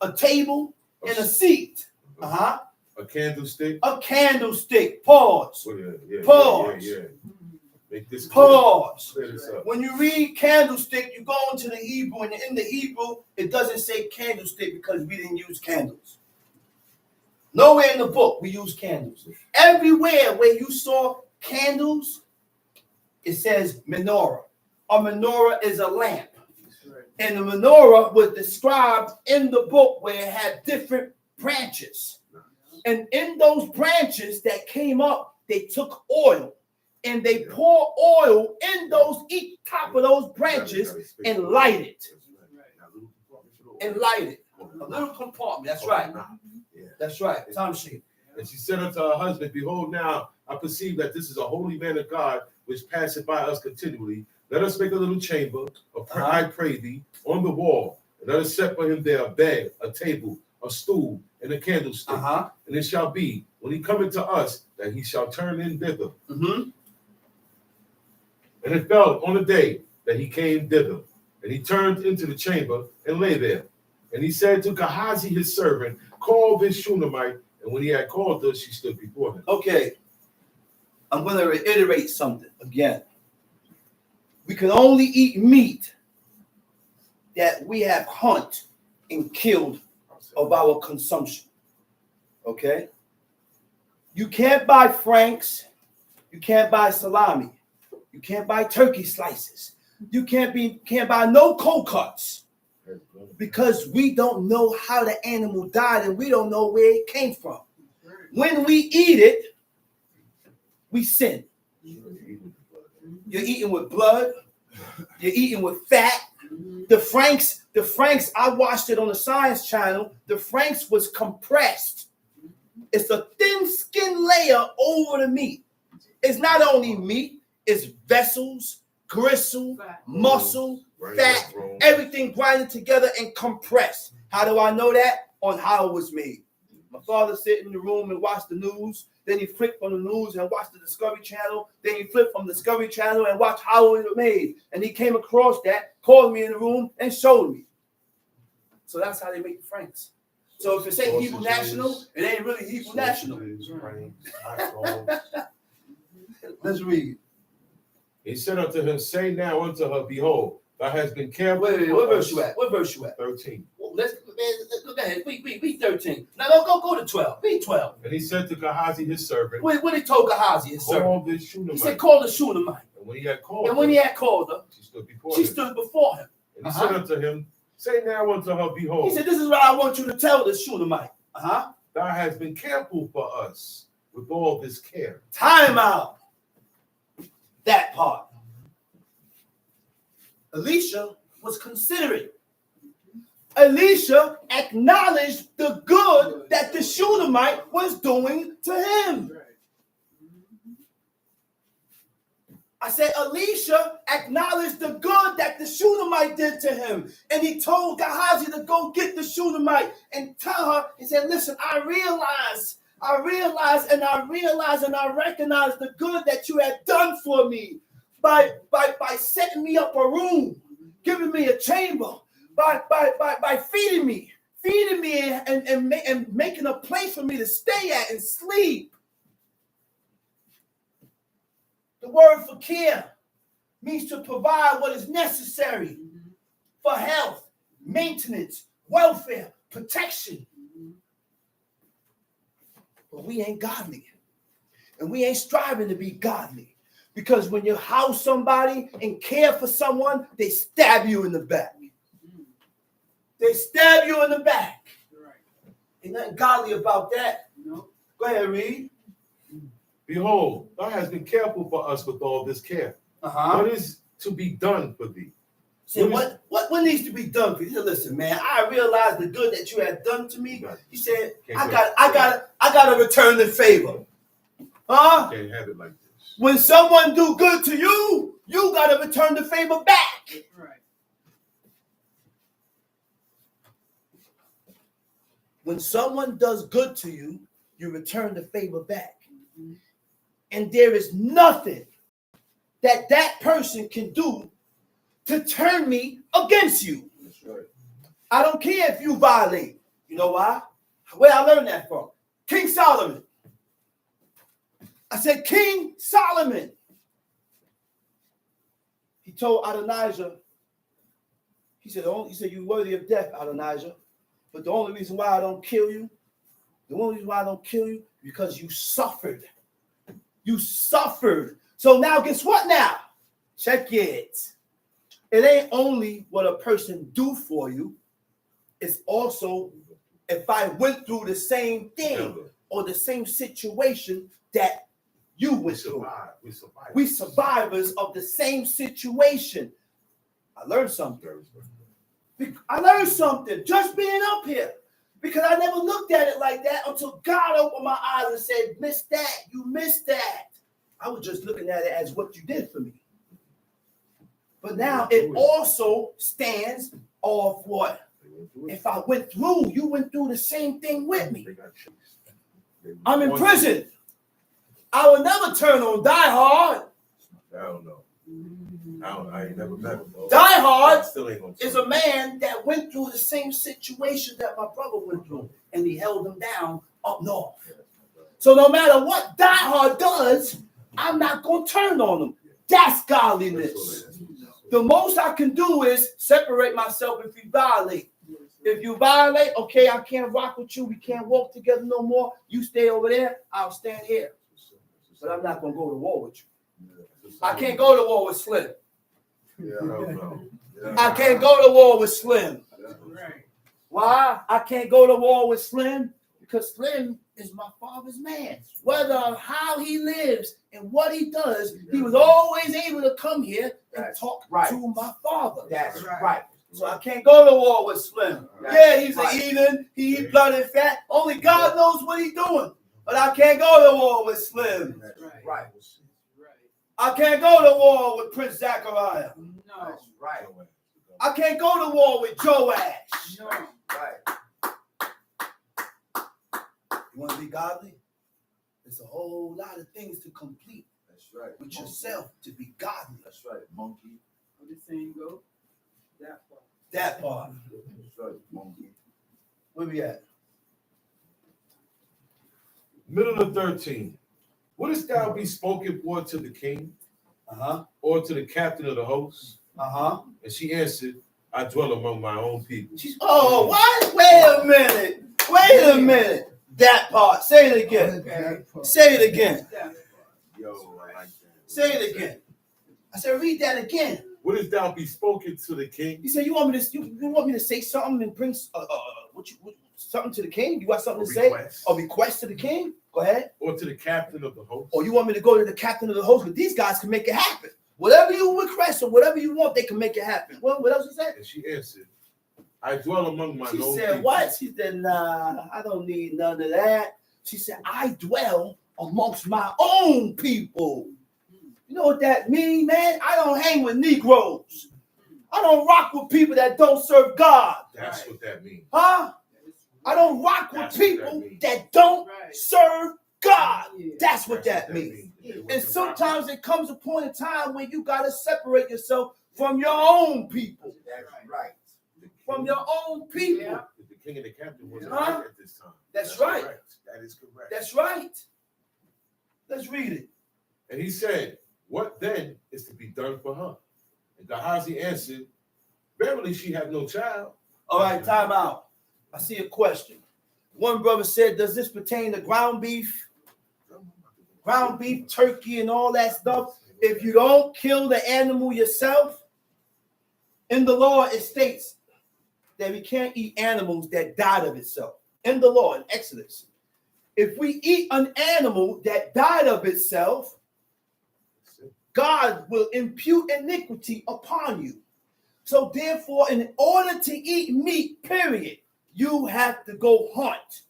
a table, and a seat. A candlestick. A candlestick. Pause. Pause. Yeah. Make this pause. Clear this up. When you read candlestick, you go into the Hebrew, and in the Hebrew, it doesn't say candlestick because we didn't use candles. Nowhere in the book we use candles. Everywhere where you saw candles, it says menorah. A menorah is a lamp. And the menorah was described in the book where it had different branches. And in those branches that came up, they took oil and they pour oil in each top of those branches and light it. And light it. A little compartment. That's right. That's right. Tom sheet. And she said unto her husband, Behold, now I perceive that this is a holy man of God, which passeth by us continually. Let us make a little chamber, I pray thee, on the wall. And let us set for him there a bed, a table, a stool, and a candlestick. And it shall be, when he cometh to us, that he shall turn in thither. And it fell on the day that he came thither. And he turned into the chamber and lay there. And he said to Gehazi his servant, Call this Shunammite. And when he had called her, she stood before him. Okay. I'm going to reiterate something again. We can only eat meat that we have hunted and killed of our consumption. Okay? You can't buy franks. You can't buy salami. You can't buy turkey slices. You can't buy no cold cuts because we don't know how the animal died and we don't know where it came from. When we eat it, we sin. You're eating with blood. You're eating with fat. The franks, I watched it on the Science Channel. The franks was compressed. It's a thin skin layer over the meat. It's not only meat, it's vessels, gristle, muscle, fat, everything grinded together and compressed. How do I know that? On how it was made. My father sit in the room and watch the news. Then he flipped from the news and watched the Discovery Channel. Then he flipped from the Discovery Channel and watched how it was made. And he came across that, called me in the room, and showed me. So that's how they make the franks. So if it say Hebrew National, it ain't really Hebrew National. Let's read. He said unto him, Say now unto her, Behold, thou hast been careful. Wait, what verse you at? What verse you at? 13. Well, let's go ahead. Read 13. Now go to 12. Read 12. And he said to Gehazi his servant, What he told Gehazi his servant? Call this Shunammite. He said, Call the Shunammite. And when he had called her, she stood before him. him. And he said unto him, Say now unto her, Behold. He said, This is what I want you to tell this Shunammite. Thou hast been careful for us with all this care. Time out. That part. Elisha was considerate. Elisha acknowledged the good that the Shunammite was doing to him. I said, Elisha acknowledged the good that the Shunammite did to him. And he told Gehazi to go get the Shunammite and tell her, he said, listen, I realize and I recognize the good that you had done for me by setting me up a room, giving me a chamber, by feeding me and making a place for me to stay at and sleep. The word fakir means to provide what is necessary for health, maintenance, welfare, protection. But we ain't godly. And we ain't striving to be godly. Because when you house somebody and care for someone, they stab you in the back. They stab you in the back. Ain't nothing godly about that. No. Go ahead, read. Behold, thou hast been careful for us with all this care. What is to be done for thee? See, what needs to be done for you? Listen, man, I realize the good that you have done to me. You said, I gotta return the favor. Huh? Can't have it like this. When someone do good to you, you gotta return the favor back. Right. When someone does good to you, you return the favor back. And there is nothing that person can do to turn me against you. That's right. I don't care if you violate. You know why? Where I learned that from? King Solomon. I said, King Solomon. He told Adonijah, he said, you're worthy of death, Adonijah. But the only reason why I don't kill you, because you suffered. You suffered. So now guess what now? Check it. It ain't only what a person do for you. It's also if I went through the same thing or the same situation that you went through. We survivors of the same situation. I learned something. Just being up here. Because I never looked at it like that until God opened my eyes and said, missed that. You missed that. I was just looking at it as what you did for me. But now it also stands off what? If I went through, you went through the same thing with me. I'm in prison. I will never turn on Die Hard. I don't know. I ain't never met him. Die Hard Still ain't gonna is a man that went through the same situation that my brother went through, and he held him down up north. So no matter what Die Hard does, I'm not going to turn on him. That's godliness. The most I can do is separate myself if you violate. If you violate, okay, I can't rock with you. We can't walk together no more. You stay over there. I'll stand here. But I'm not going to go to war with you. I can't go to war with Slim. Yeah, I don't know. I can't go to war with Slim. Right. Why? I can't go to war with Slim because Slim is my father's man. Whether how he lives and what he does, he was always able to come here and talk to my father. That's right. So I can't go to war with Slim. Yeah, he's right. an heathen. He eat blood and fat. Only God knows what he's doing. But I can't go to war with Slim. Right. I can't go to war with Prince Zachariah. No. That's right. I can't go to war with Joash. No. Right. You want to be godly? There's a whole lot of things to complete That's right. with yourself to be godly. That's right. Monkey. How the saying go? That part. That part. That's right. Monkey. Where we at? Middle of 13. Wouldst thou be spoken for to the king or to the captain of the host? And she answered, I dwell among my own people. Oh, what? Wait a minute. That part. Say it again. Say it again. Yo, I like that. Say it again. I said, read that again. Wouldst thou be spoken to the king? He said, you want me to say something and bring something to the king? You got something to say? A request to the king? Go ahead. Or to the captain of the host? Or you want me to go to the captain of the host? But these guys can make it happen. Whatever you request or whatever you want, they can make it happen. What else he said? And she answered, I dwell among my own people. She said, what? She said, nah, I don't need none of that. She said, I dwell amongst my own people. You know what that means, man? I don't hang with negroes. I don't rock with people that don't serve God. That's what that means. Huh? I don't rock with people that don't serve God. That's what that means. And sometimes it comes a point in time where you got to separate yourself From your own people. That's right. From your own people. Yeah. The king and the captain wasn't Huh? right at this time. That's right. Correct. That is correct. That's right. Let's read it. And he said, what then is to be done for her? And Gehazi answered, verily she had no child. All right, time out. I see a question. One brother said, does this pertain to ground beef? Ground beef, turkey, and all that stuff? If you don't kill the animal yourself, in the law it states that we can't eat animals that died of itself. In the law, in Exodus. If we eat an animal that died of itself, God will impute iniquity upon you. So therefore, in order to eat meat, period, you have to go hunt.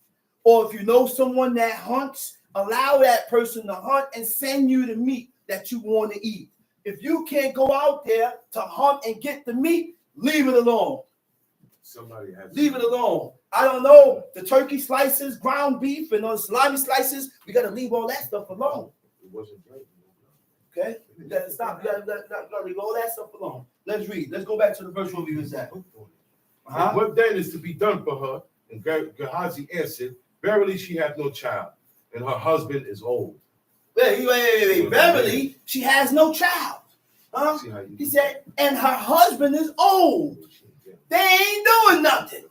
Or if you know someone that hunts, allow that person to hunt and send you the meat that you want to eat. If you can't go out there to hunt and get the meat, leave it alone. Somebody has Leave it alone. I don't know. The turkey slices, ground beef, and those salami slices, we got to leave all that stuff alone. It wasn't right. Okay? You got to stop. You got to leave all that stuff alone. Let's read. Let's go back to the verse where we was at. And what then is to be done for her? And Gehazi answered, verily she hath no child, and her husband is old. Wait. Beverly, she has no child. Huh? See how you He do said, and her husband is old. They ain't doing nothing.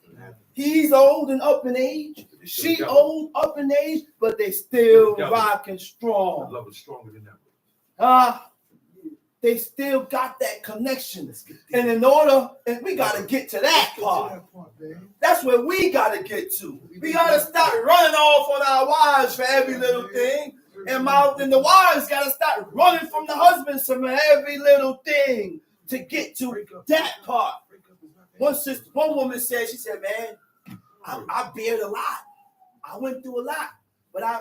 He's old and up in age. She old, up in age, but they still rocking that. strong. Love is stronger than ever. They still got that connection. And in order, and we got to get to that part. That's where we got to get to. We got to stop running off on our wives for every little thing. And the wives got to start running from the husbands for every little thing to get to that part. One woman said, she said, man, I bared a lot. I went through a lot, but I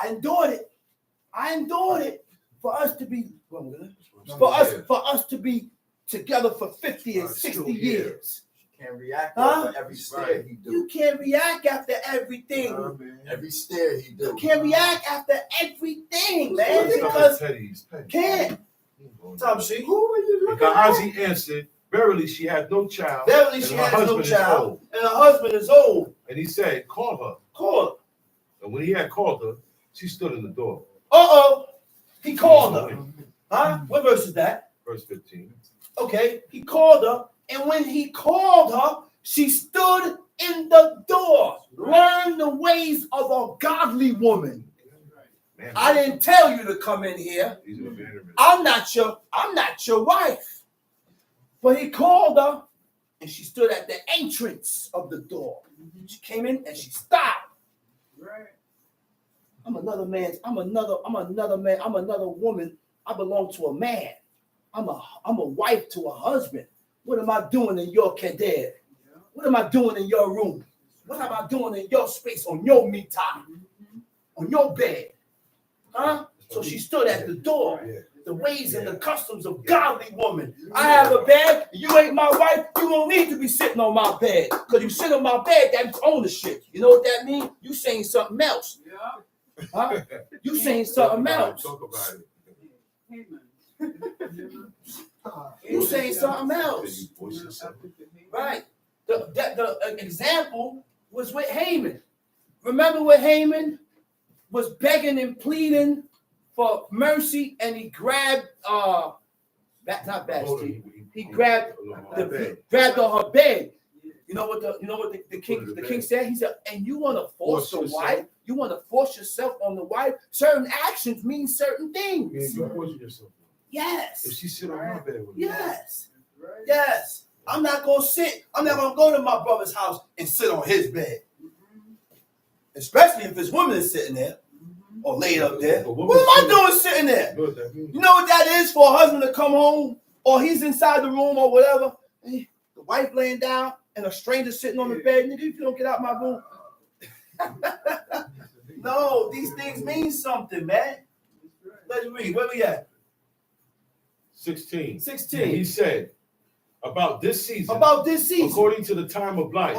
endured it. I endured it for us to be together for 50 and 60 years. Can't react Huh? after every stare he do. You can't react after everything. Every stare he do. You can't react after everything, man, He's because petty. He's petty. can't. Tom, see, who are you And looking at? Gehazi answered, verily she had no child, Verily, and she her has no husband is child, old. and her husband is old. And he said, call her. Call her. And when he had called her, she stood in the door. He called her. Huh? What verse is that? Verse 15. Okay, he called her, and when he called her, she stood in the door. Learn the ways of a godly woman. Man, I didn't tell you to come in here. These are abandonment. I'm not your wife. But he called her, and she stood at the entrance of the door. She came in and she stopped. Right. I'm another man. I'm another woman. I belong to a man. I'm a wife to a husband. What am I doing in your kader? What am I doing in your room? What am I doing in your space, on your me time, on your bed? Huh? So she stood at the door. The ways and the customs of godly woman. I have a bed. You ain't my wife. You don't need to be sitting on my bed. Because you sit on my bed, that's ownership. You know what that means? You saying something else. Yeah. Huh? You saying something else. Talk about it. Hey, man. You saying something Can else. you voice yourself? Right. The example was with Haman. Remember when Haman was begging and pleading for mercy, and he grabbed not Vashti. He grabbed on her bed. You know what the king said? He said, and you want to force the wife? You want to force yourself on the wife? Certain actions mean certain things. Man, you poison yourself. Yes. If she sit on my bed with me. Yes. Yes. I'm not going to go to my brother's house and sit on his bed. Especially if his woman is sitting there or laid up there. What am I doing sitting there? You know what that is for a husband to come home, or he's inside the room or whatever. The wife laying down and a stranger sitting on the bed. Nigga, if you don't get out my room. No, these things mean something, man. Let's read. Where we at? 16. 16. And he said, about this season, according to the time of life,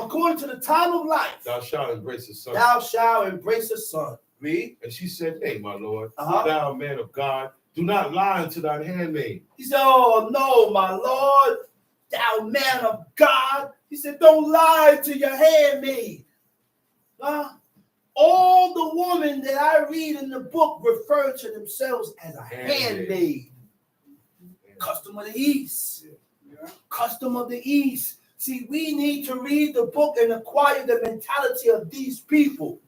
thou shalt embrace a son. Thou shalt embrace a son. Read. And she said, nay, my lord, Uh-huh. thou man of God, Do not lie unto thine handmaid. He said, oh, no, my Lord, thou man of God. He said, don't lie to your handmaid. All the women that I read in the book refer to themselves as a handmaid. Custom of the East. Custom of the East. See, we need to read the book and acquire the mentality of these people.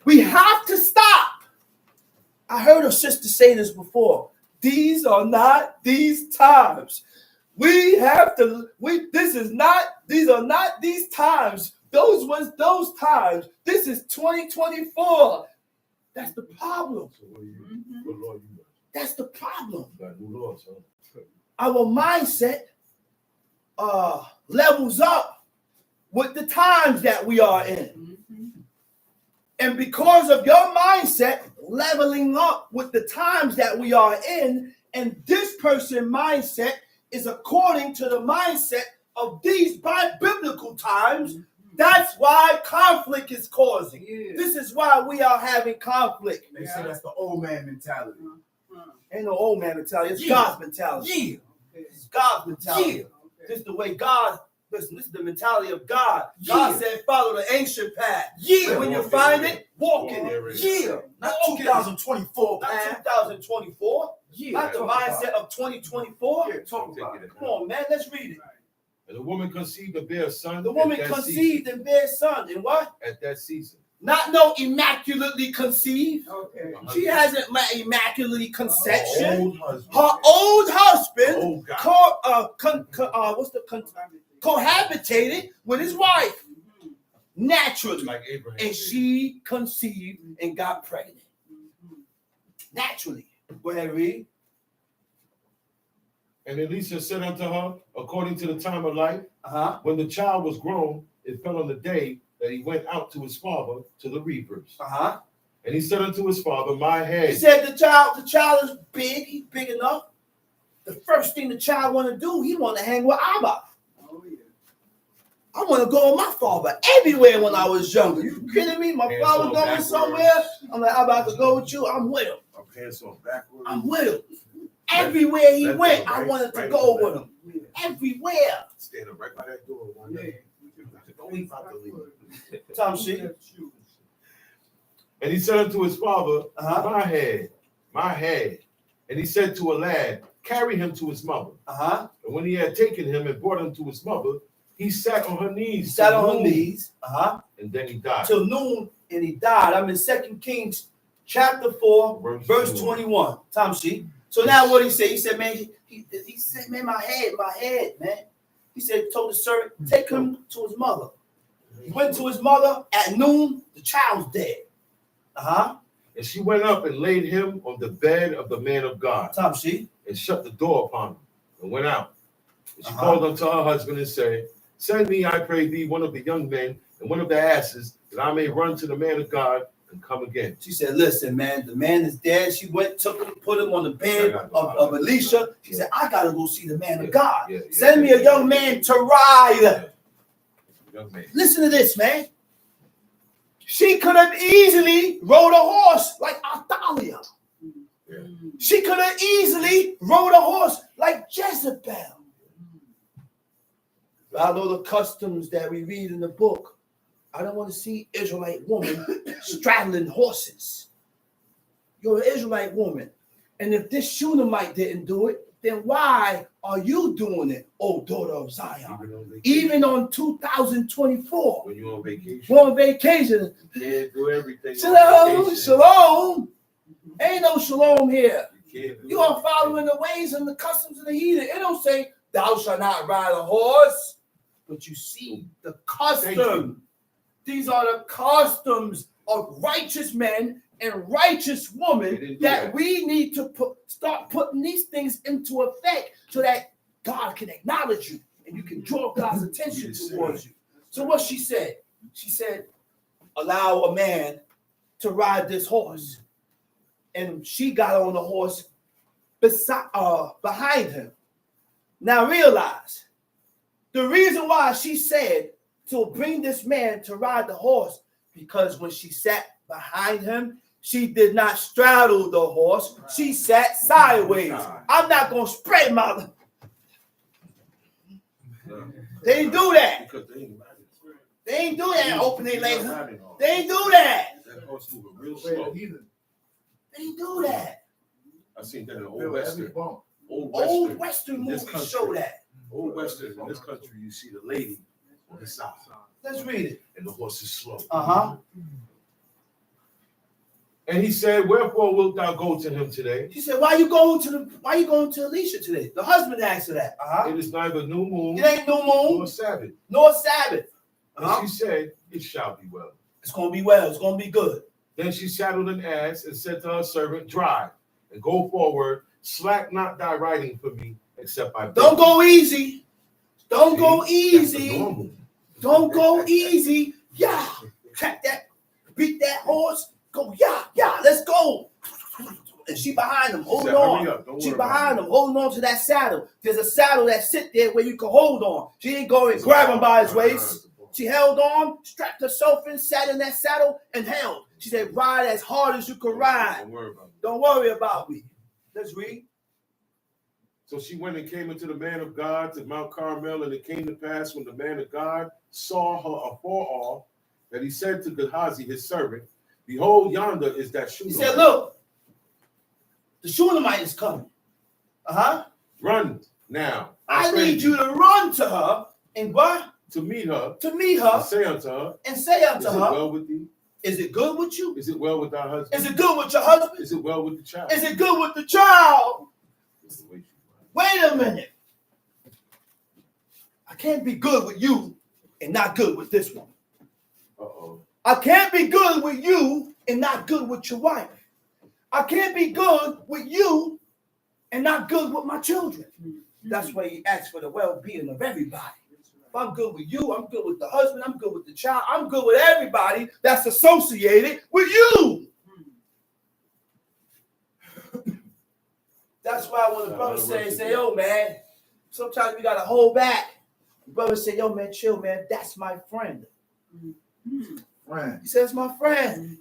We have to stop. I heard a sister say this before. These are not these times. We have to, these are not these times. Those was those times. This is 2024. That's the problem. So what law you got? That's the problem. You got new laws, huh? Our mindset levels up with the times that we are in. And because of your mindset leveling up with the times that we are in, and this person's mindset is according to the mindset of these biblical times, that's why conflict is causing. This is why we are having conflict. They say that's the old man mentality. Ain't no old man mentality. It's God's mentality. It's God's mentality. This is the way God, listen, this is the mentality of God. God said, follow the ancient path. When you find it, walk in it. Not 2024, Not man. 2024. Not the mindset of 2024. Talk about it. Come on, man. Let's read it. And the woman conceived and bare a son. The woman at that conceived and bare son. And what? at that season. Not no immaculately conceived. Okay. She hasn't immaculately conception. Old husband. Her old husband Oh God. cohabitated with his wife naturally, Like Abraham. and did. she conceived and got pregnant naturally. Go ahead, read. And Elisha said unto her, according to the time of life, when the child was grown, it fell on the day that he went out to his father to the reapers. And he said unto his father, my He head. said the child is big. He's big enough. The first thing the child want to do, he want to hang with Abba. Oh, yeah. I want to go with my father everywhere when I was younger. You kidding me? My Hands father on going backwards. somewhere. I'm like, I'm about to go with you. I'm with him. My pants on backwards. I'm with him. Everywhere he Left went, or I right? wanted to Right go or with him. Everywhere. Stand up right by that door one Yeah. day. Don't leave out the leave. Tom C. And he said unto his father, Uh-huh. my head. And he said to a lad, carry him to his mother. Uh-huh. And when he had taken him and brought him to his mother, he sat on her knees. He sat till on her noon, knees. Uh-huh. And then he died. Till noon, and he died. I'm in 2 Kings chapter 4, verse 21. Tom C. So now what he said? He said, man, he said, man, my head, man. He said, told the servant, take him to his mother. He went to his mother at noon, the child's dead. And she went up and laid him on the bed of the man of God, Tom C. and shut the door upon him, and went out. And she called unto her husband and said, send me, I pray thee, one of the young men and one of the asses, that I may run to the man of God and come again. She said, listen, man, the man is dead. She went, took him, put him on the bed of Elisha. She said, I got to go see the man of God. Send me a young man to ride. Young man. Listen to this, man. She could have easily rode a horse like Athalia. Yeah. She could have easily rode a horse like Jezebel. I know the customs that we read in the book. I don't want to see Israelite woman straddling horses. You're an Israelite woman. And if this Shunammite didn't do it, then why are you doing it, oh daughter of Zion? Even on 2024. When you're on vacation. We're on vacation. You can't do everything. Shalom, shalom. Ain't no shalom here. You can't do You are everything. following the ways and the customs of the heathen. It don't say, thou shalt not ride a horse. But you see the custom. These are the customs of righteous men and righteous women that we need to start putting these things into effect so that God can acknowledge you and you can draw God's attention towards you. So what she said? She said, allow a man to ride this horse. And she got on the horse behind him. Now realize, the reason why she said to bring this man to ride the horse, because when she sat behind him, She did not straddle the horse. She sat sideways. I'm not going to spread my... They didn't do that. Because they ain't married. They ain't do that, open their legs. They They ain't do that. That horse moving real slow. They ain't do that. I seen that in Old Western. Old Western this movies country. show that. Old Western, in this country, you see the lady on the side. Let's read it. And the horse is slow. Uh-huh. And he said, wherefore wilt thou go to him today? She said, why you going to Alicia today? The husband asked her that. Uh-huh. It is neither new moon It ain't no moon nor Sabbath. nor Sabbath. Uh-huh. And she said, it shall be well. It's going to be well. It's going to be good. Then she saddled an ass and said to her servant, drive and go forward. Slack not thy riding for me, except I beg Don't thee." go easy. Don't See, go that's the easy. normal. Don't go easy. Yeah. Crack that. Beat that horse. Go. Yeah. Yeah. Let's go. And she behind him, holding Said, "Hurry on. up, don't She worry about behind it." him, holding on to that saddle. There's a saddle that sit there where you can hold on. She didn't go and grab him by his waist. She held on, strapped herself in, sat in that saddle, and held. She said, ride as hard as you can ride. Don't worry about it. Don't worry about me. Let's read. So she went and came into the man of God to Mount Carmel, and it came to pass when the man of God saw her afar off, that he said to Gehazi, his servant, behold, yonder is that He Shunammite. said, look, the Shunammite is coming. Uh-huh. Run now. I pray need thee, you to run to her and what? to meet her, To meet and her say unto her, and say is unto it her, well with thee? is it good with you? Is it well with thy husband? Is it good with your husband? Is it well with the child? Is it good with the child? That's the way she Wait a minute. I can't be good with you and not good with this one. Uh-oh. I can't be good with you and not good with your wife. I can't be good with you and not good with my children. That's why he asks for the well-being of everybody. If I'm good with you, I'm good with the husband, I'm good with the child, I'm good with everybody that's associated with you. That's why when the brother say, yo, man, sometimes we got to hold back. The brother say, yo, man, chill, man, that's my friend. Friend. He says, my friend.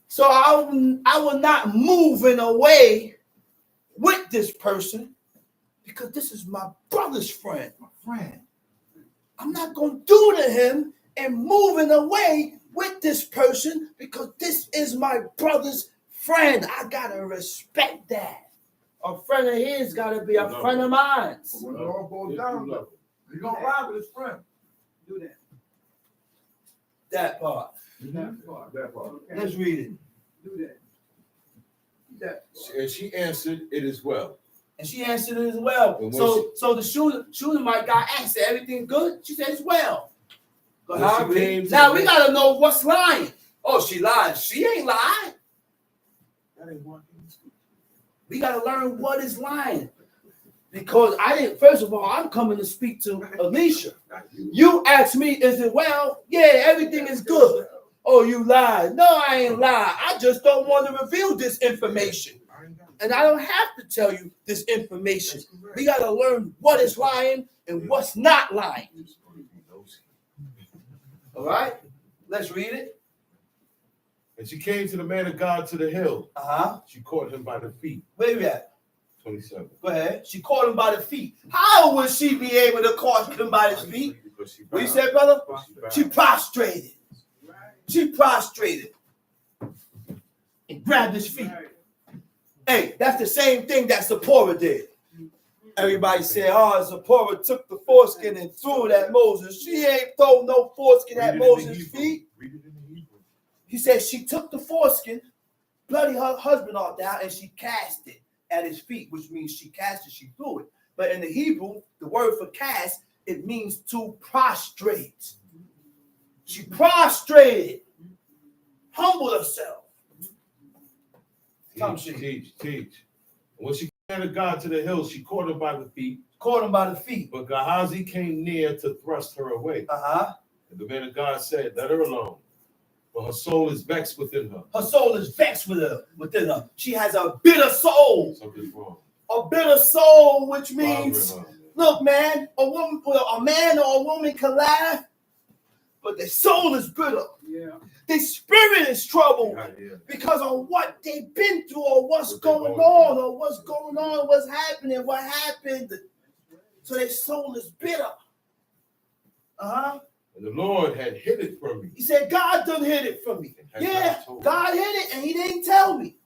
So I will not move in a way with this person because this is my brother's friend. My friend. I'm not going to do to him and move in a way with this person because this is my brother's friend. I got to respect that. A friend of his got to be a friend of mine. But when it all goes If down, you love him. he's going to ride with his friend. Do that. That part. That part. That part. Okay. Let's read it. Do that. That part. And she answered, it is well. And she answered it as well. And when So the Shunammite guy asked her, everything good? She says, well. When Now she came to we the- got to know what's lying. Oh, she lied. She ain't lying. That ain't walking in the street. We got to learn what is lying. Because first of all, I'm coming to speak to Alicia. Not you. You asked me, is it well? Yeah, everything is good. Oh, you lied. No, I ain't lied. I just don't want to reveal this information. I ain't got it. And I don't have to tell you this information. We got to learn what is lying and what's not lying. All right? Let's read it. And she came to the man of God to the hill. Uh-huh. She caught him by the feet. Where we at? 27. Go ahead. She caught him by the feet. How would she be able to catch him by his feet? Because she What you bowed. said, brother? She She bowed. prostrated. Right. She prostrated and grabbed his feet. Right. Hey, that's the same thing that Zipporah did. Everybody said, oh, Zipporah took the foreskin and threw it at Moses. She ain't throw no foreskin Read at it in the Moses' Hebrew. feet. Read it in the Hebrew. He said she took the foreskin, bloody her husband all down, and she cast it at his feet, which means she cast it, she threw it. But in the Hebrew, the word for cast, it means to prostrate. She prostrated, humbled herself. Teach. And when she came to God to the hill, she caught him by the feet. Caught him by the feet. But Gehazi came near to thrust her away. Uh-huh. And the man of God said, let her alone, for her soul is vexed within her. Her soul is vexed within her. She has a bitter soul. Something's wrong. A bitter soul, which means, Bothering her. look, man, a man or a woman can laugh, but their soul is bitter. Yeah. Their spirit is troubled Yeah. because of what they've been through or what's What they're going going on through. or what's going on, what's happening, what happened. So their soul is bitter. And the Lord had hid it from me. He said, God done hid it from me. Has Yeah, not told God hid it and he didn't tell me.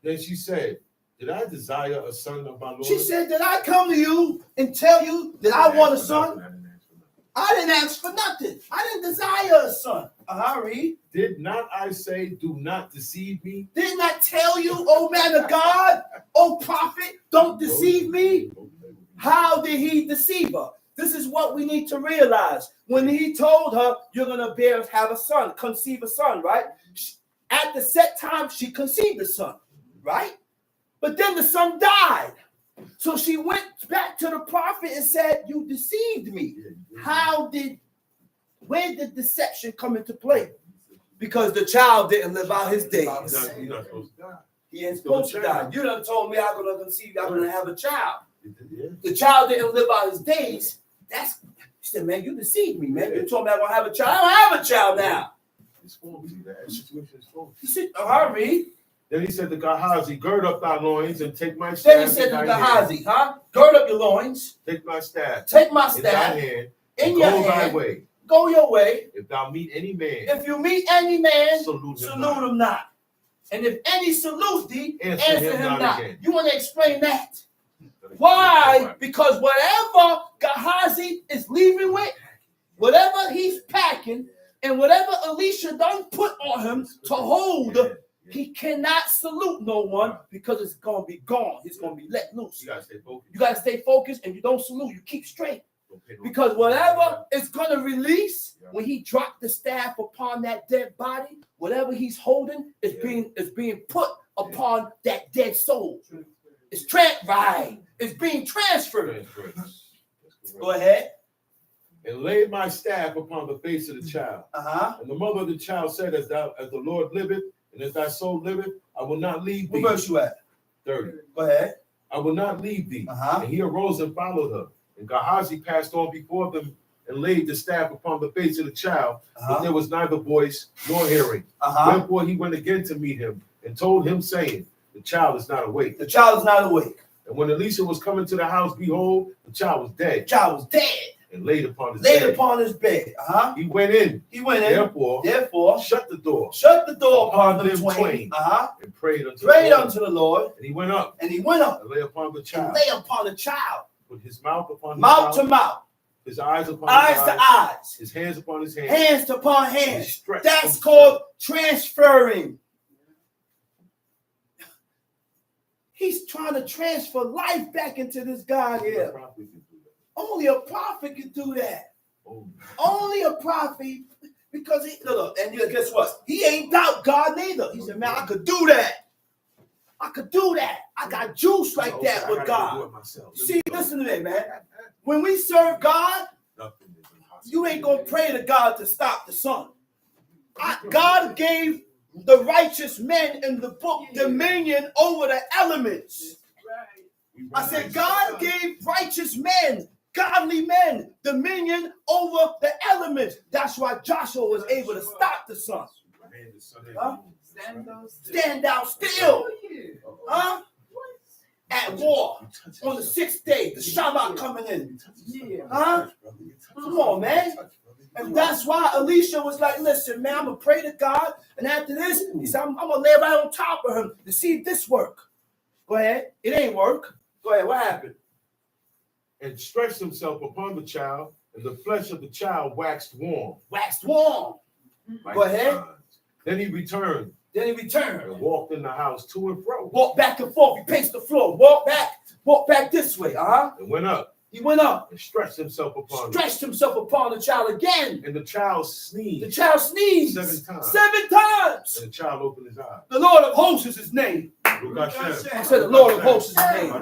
Then she said, did I desire a son of my Lord? She said, did I come to you and tell you that I want a son? I didn't ask for nothing. I didn't desire a son. Read. Did not I say, do not deceive me? Didn't I tell you, oh man of God, oh prophet, don't deceive me? How did he deceive her? This is what we need to realize. When he told her, you're going to have a son, conceive a son, right? At the set time, she conceived a son, right? But then the son died. So she went back to the prophet and said, you deceived me. Where did deception come into play? Because the child didn't live out his days. You're not supposed to die. He ain't supposed to die. You done told me I'm going to conceive, I'm going to have a child. Yeah. The child didn't live out his days. He said, man, you deceived me, man. You told me I'm going to have a child. I don't have a child now. It's for me. That situation is for me. He said, read. Then he said to Gehazi, gird up thy loins and take my staff. Then he said in to thy hand. Gehazi, gird up your loins, Take my staff. take my In thy staff hand. in and your go thy hand, way. go your way. If thou meet any man, If you meet any man, salute salute him him not. And if any salute thee, Answer answer him him not not. again. You want to explain that? Why? Because whatever Gehazi is leaving with, whatever he's packing, and whatever Elisha done put on him to hold, he cannot salute no one because it's going to be gone. It's going to be let loose. You gotta stay focused. You got to stay focused and you don't salute. You keep straight. Because whatever is going to release when he dropped the staff upon that dead body, whatever he's holding is being put upon that dead soul. It's It's being transferred. Go ahead. And laid my staff upon the face of the child. And the mother of the child said, as the Lord liveth, and as thy soul liveth, I will not leave thee. What verse you at? 30. Go ahead. I will not leave thee. And he arose and followed her. And Gehazi passed on before them and laid the staff upon the face of the child. But there was neither voice nor hearing. Therefore he went again to meet him and told him, saying, the child is not awake. The child is not awake. And when Elisha was coming to the house, behold, the child was dead. The child was dead. And laid upon his Laid bed. upon his bed. He went in. He went in. Therefore, shut the door. Shut the door upon them twain. And prayed unto the Lord. And he went up. And he went up. And lay upon the child. And lay upon the child. With his mouth upon his mouth to mouth. His eyes upon eyes his to eyes. His hands upon his hands. Hands upon hands. That's himself. called transferring. He's trying to transfer life back into this guy here. Only a prophet can do that. Only a prophet, because and guess what? He ain't doubt God neither. He said, man, I could do that. I could do that. I got juice like that with God. See, listen to me, man. When we serve God, you ain't going to pray to God to stop the sun. God gave the righteous men in the book dominion over the elements. I said, God gave righteous men, godly men, dominion over the elements. That's why Joshua was able to stop the sun. Stand down still. At war on the 6th day, the Shabbat coming in. Come on, man. And that's why Elisha was like, listen, man, I'm going to pray to God. And after this, he said, I'm going to lay right on top of him to see if this work. Go ahead. It ain't work. Go ahead. What happened? And stretched himself upon the child, and the flesh of the child waxed warm. Waxed warm. Go ahead. Then he returned. And walked in the house to and fro. Walked back and forth. He paced the floor. Walk back this way. And went up. He went up. And stretched himself upon the child again. And the child sneezed. 7 times. 7 times. And the child opened his eyes. The Lord of hosts is his name. I said the Lord of hosts is his name.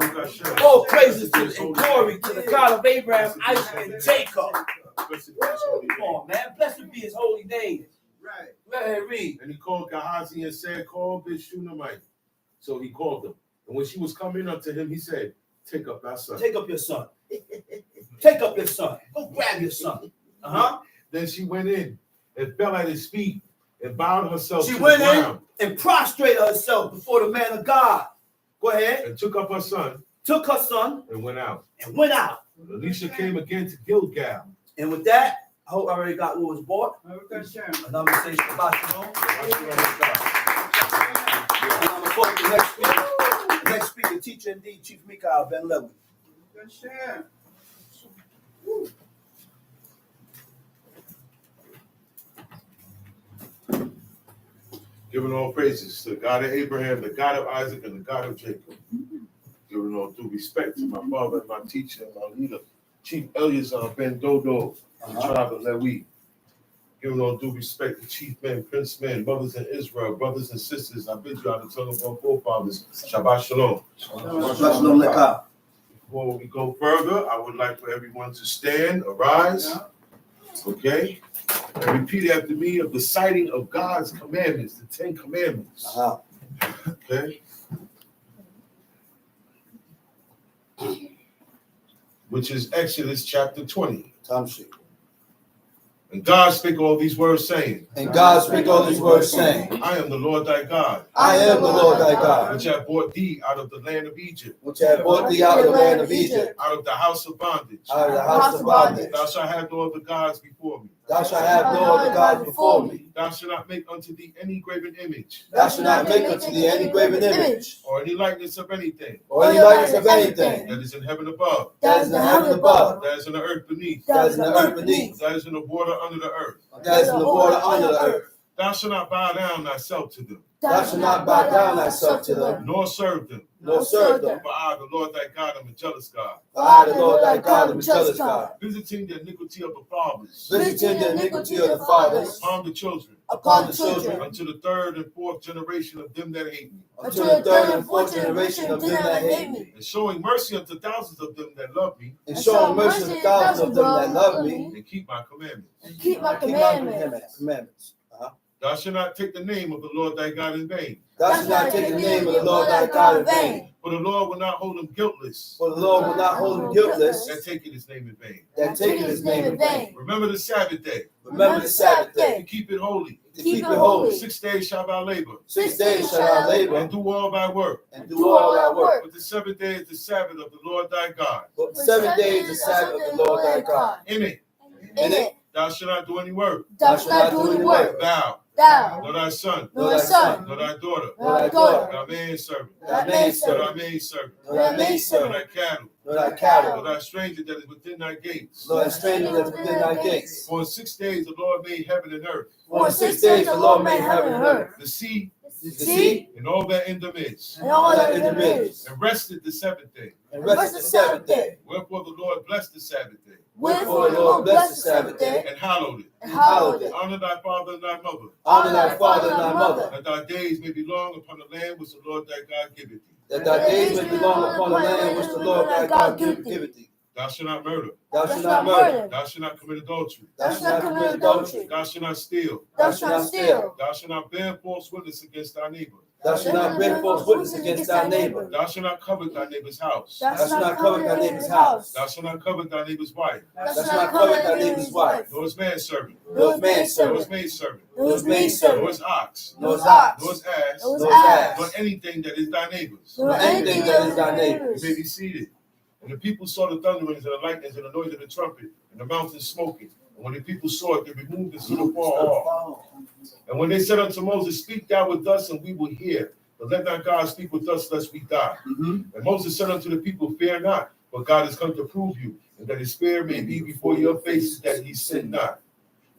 All praises to and glory to the God of Abraham, Isaac, and Jacob. Come on, man. Blessed be his holy name. Right. Go ahead, read. And he called Gehazi and said, call this Shunammite. So he called him. And when she was coming up to him, he said, take up thy son. Take up your son. Take up your son. Go grab your son. Then she went in and fell at his feet and bowed herself She to went the in ground and prostrated herself before the man of God. Go ahead. and took up her son Took her son and went out. and went out. Elisha came again to Gilgal. And with that, I hope I already got what was bought. Well, we got Sharon. And I'm going to say Shabbat Shalom. And I'm going to quote the next speaker. The next speaker, teacher indeed, Chief Mikael Ben Lewy. We got Sharon. Giving all praises to the God of Abraham, the God of Isaac, and the God of Jacob. Giving all due respect to my father and my teacher and my leader, Chief Eleazar Ben Dodo, the tribe of Lewi. Giving all due respect to chief men, prince men, mothers in Israel, brothers and sisters. I bid you out of the tongue of our forefathers. Shabbat Shalom. Shabbat Shalom Lekah. Before we go further, I would like for everyone to stand, arise, okay, and repeat after me of the citing of God's commandments, the 10 commandments, okay, which is Exodus chapter 20. And God spake all these words, saying, And God spake all these words, saying, I am the Lord thy God, I am the Lord thy God, which have brought thee out of the land of Egypt, which hath brought thee out of the land of Egypt, out of the house of bondage. out of the house of bondage. Thou shalt have no other gods before me. Thou shalt have no other gods before me. Thou shalt not make unto thee any graven image, Thou shalt not make unto thee any graven image, or any likeness of anything or any likeness of anything that is in heaven above, that is in the heaven above, that is in the earth beneath, that is in the earth beneath, that is in the water under the earth. that is in the water under the earth. Thou shalt not bow down thyself to them, Thou shalt not bow down thyself to them, nor serve them. nor serve them. For I, the Lord thy God, am a jealous God, For I, the Lord thy God, am a jealous God, visiting the iniquity of the fathers visiting the iniquity of the fathers upon the children, upon the children, unto the third and fourth generation of them that hate me, unto the third and fourth generation of them that hate me, and showing mercy unto thousands of them that love me, and showing mercy to thousands of them that love me, and keep my commandments. and keep my commandments. Thou shalt not take the name of the Lord thy God in vain, Thou shalt not take the name of the Lord thy God in vain, for the Lord will not hold him guiltless for the Lord will not hold him guiltless that taketh his name in vain. that taketh his name in vain. Remember the Sabbath day, Remember the Sabbath to day, keep it holy. to keep it holy. 6 days shalt thou labor, 6 days shalt thou and labor do all thy work. and do all thy work. But the 7th day is the Sabbath of the Lord thy God. But 7 days is the Sabbath of the Lord thy God. In it In it thou shalt not do any work, thou shalt not do any work, thou, thou, nor thy son, nor thy son, nor thy daughter, nor thy daughter, thy manservant, thy nor maidservant, thy maidservant, nor thy nor maidservant, thy cattle, nor thy nor cattle, thy stranger that is within thy gates. nor thy stranger that is within thy gates. For in 6 days the Lord made heaven and earth, For in 6 days the Lord made heaven and earth, the sea, the sea, and all that in them is, and all that in them is, and rested the 7th day. and rested the 7th day. Wherefore the Lord blessed the Sabbath day, Wherefore the Lord blessed the Sabbath day, and hallowed it. and hallowed it. Honor thy father and thy mother, Honor thy father and thy mother, that thy days may be long upon the land which the Lord thy God giveth thee. that thy days may be long upon the land which the Lord thy God giveth thee. Thou shalt not murder, Thou shalt not murder, thou shalt not commit adultery, thou shalt not commit adultery, thou shalt not steal, thou shalt not steal, thou shalt not bear false witness against thy neighbor, thou shalt not bear false witness against thy neighbor, thou shalt not covet thy neighbor's house, thou shalt not covet thy neighbor's house, thou shalt not covet thy neighbor's wife, thou shalt not covet thy neighbor's wife, nor his manservant, nor his nor maidservant, his maidservant, nor his nor maidservant, his ox, nor his ox, nor his ass, nor his ass, nor anything that is thy neighbor's. nor anything that is thy You neighbor's. may be seated. And the people saw the thunderings and the lightnings and the noise of the trumpet and the mountain smoking. And when the people saw it, they removed and stood afar off. And when they said unto Moses, speak thou with us, and we will hear. But let not God speak with us, lest we die. And Moses said unto the people, fear not, for God has come to prove you, and that his spirit may be before your faces, that he sin not.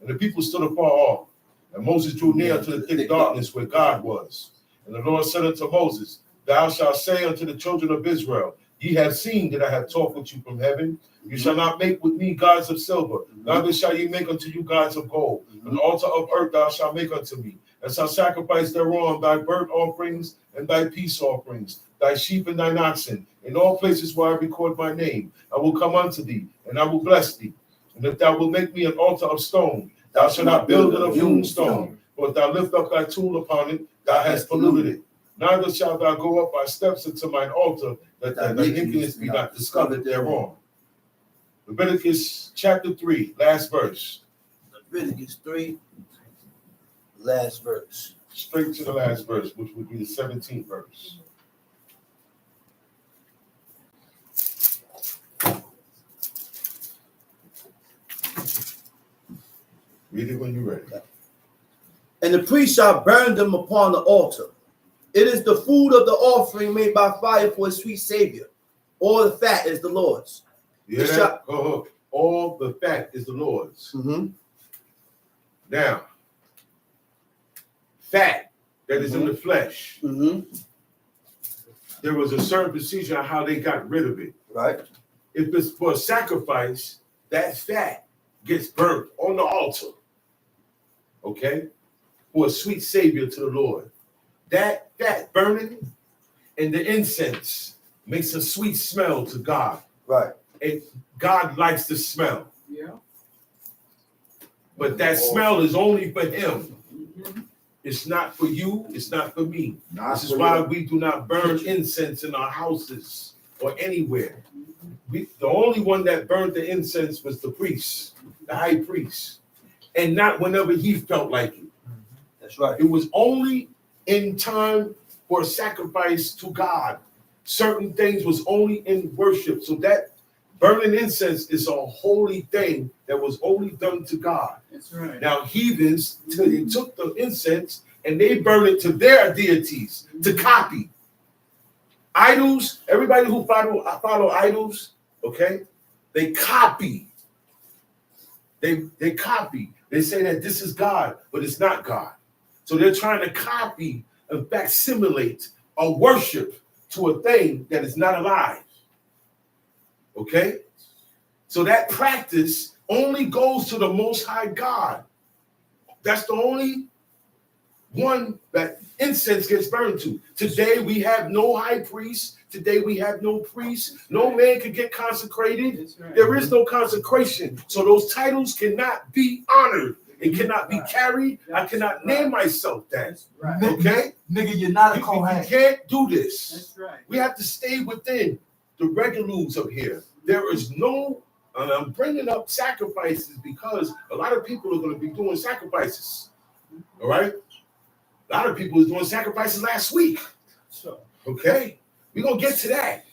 And the people stood afar off. And Moses drew near to the thick darkness where God was. And the Lord said unto Moses, thou shalt say unto the children of Israel, ye have seen that I have talked with you from heaven. You shall not make with me gods of silver, neither shall ye make unto you gods of gold. An altar of earth thou shalt make unto me, and shalt sacrifice thereon thy burnt offerings and thy peace offerings, thy sheep and thine oxen. In all places where I record my name, I will come unto thee, and I will bless thee. And if thou wilt make me an altar of stone, thou shalt not build it of hewn stone. For if thou lift up thy tool upon it, thou hast polluted it. Neither shalt thou go up by steps into mine altar, that thy nakedness be not discovered thereon. Leviticus chapter 3, last verse. Leviticus 3, last verse. Straight to the last verse, which would be the 17th verse. Read it when you're ready. And the priest shall burn them upon the altar. It is the food of the offering made by fire for a sweet Savior. All the fat is the Lord's. You hear that? All the fat is the Lord's. Now, fat that is in the flesh, there was a certain procedure on how they got rid of it. Right. If it's for a sacrifice, that fat gets burnt on the altar. Okay? For a sweet Savior to the Lord. That fat burning and the incense makes a sweet smell to God. Right. And God likes the smell. Yeah. But that smell is only for him. It's not for you. It's not for me. This is why we do not burn incense in our houses or anywhere. The only one that burned the incense was the priest, the high priest. And not whenever he felt like it. That's right. It was only in time for sacrifice to God. Certain things was only in worship. So that burning incense is a holy thing that was only done to God. That's right. Now heathens, they took the incense and they burned it to their deities to copy. Idols, everybody who follow idols, okay, they copy. They copy. They say that this is God, but it's not God. So they're trying to copy and facsimilate a worship to a thing that is not alive. Okay? So that practice only goes to the Most High God. That's the only one that incense gets burned to. Today we have no high priest. Today we have no priest. No man can get consecrated. Right. There is no consecration. So those titles cannot be honored. It cannot be carried. I cannot name myself that. Right. Okay? Nigga, you're not a You Kohen. can't do this. That's right. We have to stay within the regular rules of here. There is no, and I'm bringing up sacrifices because a lot of people are going to be doing sacrifices. All right? A lot of people was doing sacrifices last week. So, Okay? We're going to get to that.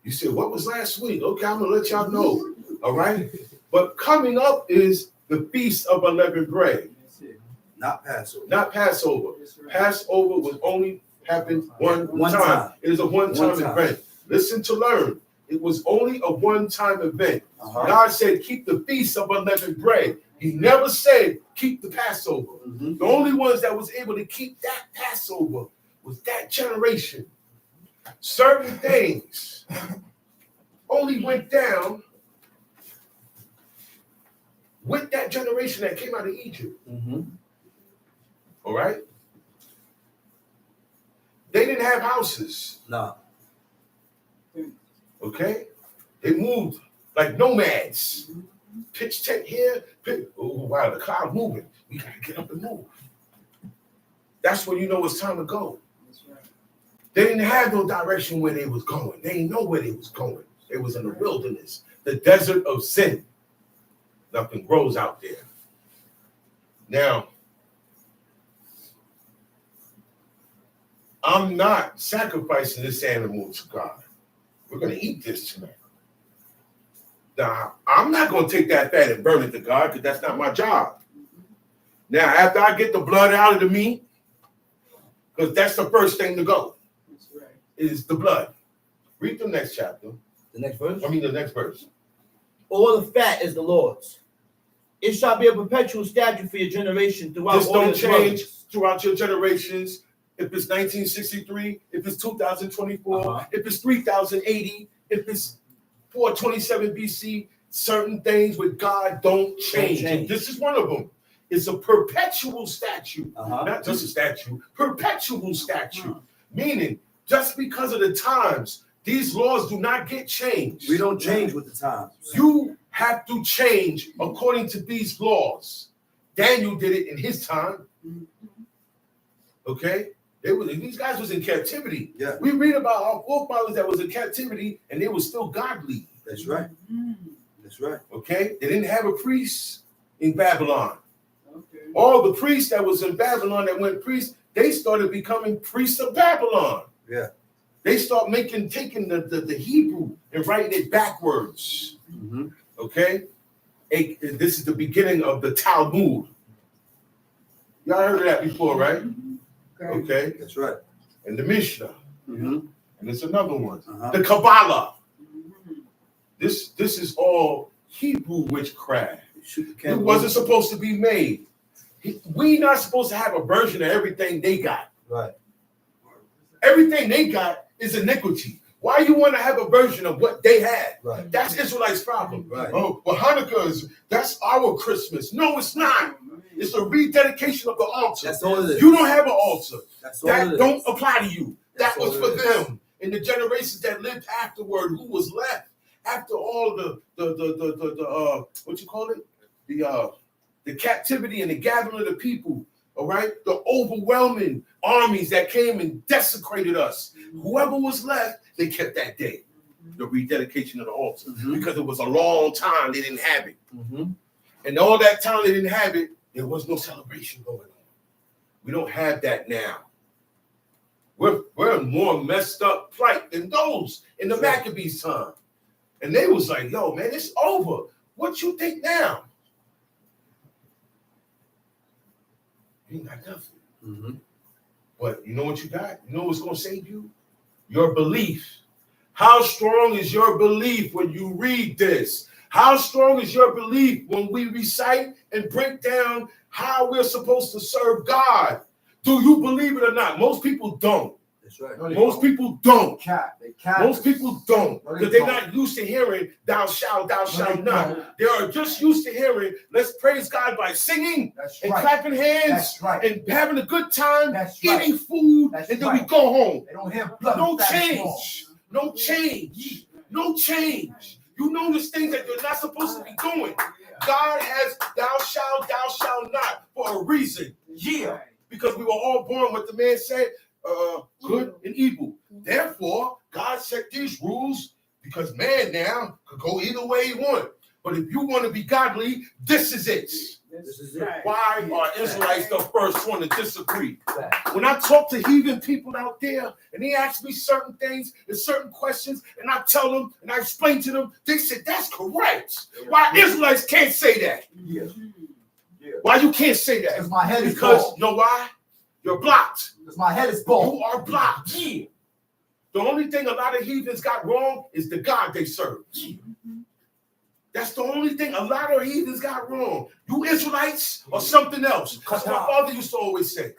You said, what was last week? Okay, I'm going to let y'all know. All right? But coming up is the Feast of Unleavened Bread. that's it. Not Passover. Not Passover. That's right. Passover was only happened one One time. time. It is a one-time One time. event. Listen to learn. It was only a one-time event. Uh-huh. God said, keep the Feast of Unleavened Bread. He never said, keep the Passover. The only ones that was able to keep that Passover was that generation. Certain things only went down with that generation that came out of Egypt. All right? They didn't have houses. No. Okay? They moved like nomads. Pitch tent here. Oh, wow, the cloud moving. We got to get up and move. That's when you know it's time to go. That's right. They didn't have no direction where they was going. They didn't know where they was going. They was in the wilderness, the desert of sin. Nothing grows out there. Now, I'm not sacrificing this animal to God. We're going to eat this tonight. Now, I'm not going to take that fat and burn it to God because that's not my job. Now, after I get the blood out of the meat, because that's the first thing to go, That's right. is the blood. Read the next chapter. The next verse. The next verse. All the fat is the Lord's. It shall be a perpetual statute for your generation throughout This all don't your change dwellings. throughout your generations. If it's 1963, if it's 2024, if it's 3080, if it's 427 BC, certain things with God don't change. And this is one of them. It's a perpetual statute, not just a statute, perpetual statute. Meaning, just because of the times, these laws do not get changed. We don't change with the times. You have to change according to these laws. Daniel did it in his time. Okay? These guys was in captivity. Yeah. We read about our forefathers that was in captivity and they were still godly. That's right. That's right. Okay? They didn't have a priest in Babylon. Okay. All the priests that was in Babylon that went priests, they started becoming priests of Babylon. Yeah. They start taking the Hebrew and writing it backwards. Mm-hmm. Okay? This is the beginning of the Talmud. Y'all heard of that before, right? Okay. That's right. And the Mishnah. Mm-hmm. And there's another one. Uh-huh. The Kabbalah. This is all Hebrew witchcraft. It wasn't supposed to be made. We not supposed to have a version of everything they got. Right. Everything they got is iniquity. Why you want to have a version of what they had? Right. That's Israelites' problem. Right. Oh, well, Hanukkah that's our Christmas. No, it's not. It's a rededication of the altar. That's all it is. You don't have an altar. That's all it That is. don't apply to you. That That's was all for it is. them and the generations that lived afterward. Who was left after all the what you call it? The captivity and the gathering of the people. All right, the overwhelming armies that came and desecrated us. Whoever was left, they kept that day, the rededication of the altar, because it was a long time they didn't have it, and all that time they didn't have it, there was no celebration going on. We don't have that now. We're in more messed up plight than those in the Maccabees' time, and they was like, "Yo, man, it's over. What you think now?" You ain't got nothing. But you know what you got? You know what's going to save you? Your belief. How strong is your belief when you read this? How strong is your belief when we recite and break down how we're supposed to serve God? Do you believe it or not? Most people don't. That's right. Most people don't. They cat. Most people don't, No, they because they're don't. not used to hearing thou shalt they not. don't. They are just used to hearing let's praise God by singing That's and right. clapping hands That's right. and having a good time, That's right. eating food, That's and then we right. go home. They don't have blood. No fat and change. No change. No change. You notice things that you're not supposed to be doing. God has thou shalt not for a reason. Yeah. Because we were all born, what the man said, good and evil. Therefore, God set these rules because man now could go either way he want. But if you want to be godly, this is it. This is it. Why are Israelites the first one to disagree? When I talk to heathen people out there and they ask me certain things and certain questions, and I tell them and I explain to them, they say that's correct. Why Israelites can't say that? Yeah. Why you can't say that? Because my head is Because bald. you know why? You're blocked. Because my head is bald. You are blocked. The only thing a lot of heathens got wrong is the God they serve. That's the only thing a lot of heathens got wrong. You Israelites or something else. That's what my father used to always say.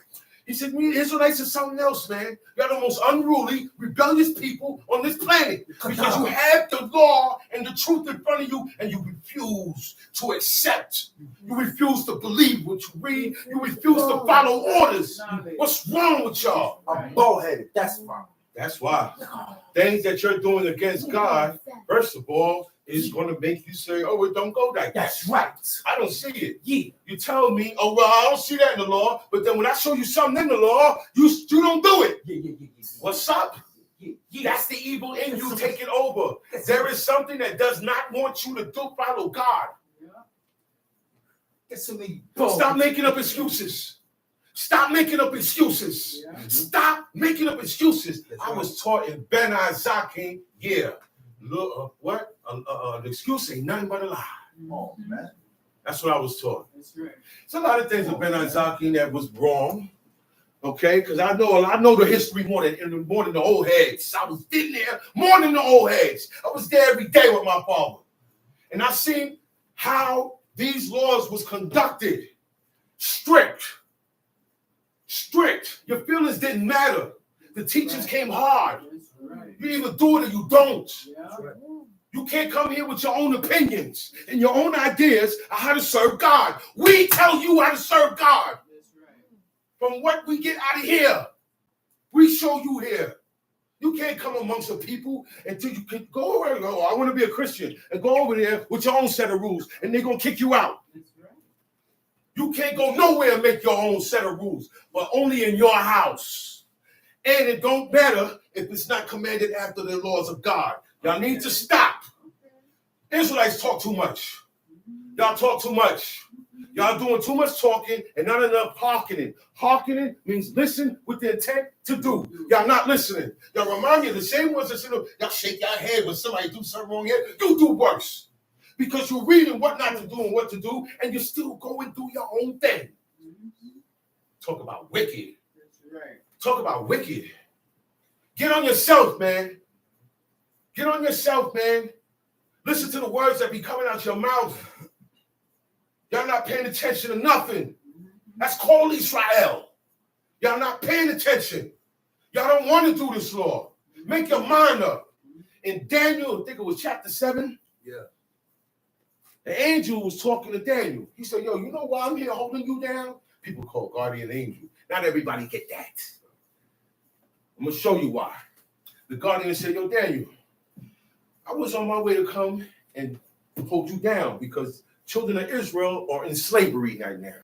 He said, we Israelites are something else, man. You're the most unruly, rebellious people on this planet. Because you have the law and the truth in front of you and you refuse to accept. You refuse to believe what you read. You refuse to follow orders. What's wrong with y'all? I'm bald-headed. That's why. That's why. Things that you're doing against God, first of all, is going to make you say, oh, it don't go like that. That's right. I don't see it. Yeah. You tell me, oh, well, I don't see that in the law. But then when I show you something in the law, you don't do it. Yeah. What's up? That's the evil in you taking over. There is something that does not want you to follow God. Stop making up excuses. Stop making up excuses. Stop making up excuses. I was taught in Ben Isaac, look, what? An excuse ain't nothing but a lie. Oh, man. That's what I was taught. That's right. It's a lot of things with Ben Isaac that was wrong. Okay, because I know the history more than the old heads. I was in there more than the old heads. I was there every day with my father, and I seen how these laws was conducted. Strict. Your feelings didn't matter. The teachers came hard. Right. You either do it or you don't. Yeah. You can't come here with your own opinions and your own ideas of how to serve God. We tell you how to serve God. That's right. From what we get out of here, we show you here. You can't come amongst the people until you can go over and go, I want to be a Christian, and go over there with your own set of rules, and they're going to kick you out. That's right. You can't go nowhere and make your own set of rules, but only in your house. And it don't matter if it's not commanded after the laws of God. Y'all need to stop. Israelites talk too much. Y'all talk too much. Y'all doing too much talking and not enough hearkening. Hearkening means listen with the intent to do. Y'all not listening. Y'all remind me of the same ones that say, y'all shake your head when somebody do something wrong here. You do worse. Because you're reading what not to do and what to do, and you're still going through your own thing. Talk about wicked. Talk about wicked. Get on yourself, man. Get on yourself, man. Listen to the words that be coming out your mouth. Y'all not paying attention to nothing. That's called Israel. Y'all not paying attention. Y'all don't want to do this law. Make your mind up. In Daniel, I think it was chapter 7. Yeah. The angel was talking to Daniel. He said, yo, you know why I'm here holding you down? People call guardian angel. Not everybody get that. I'm going to show you why. The guardian said, yo, Daniel, I was on my way to come and hold you down because children of Israel are in slavery right now.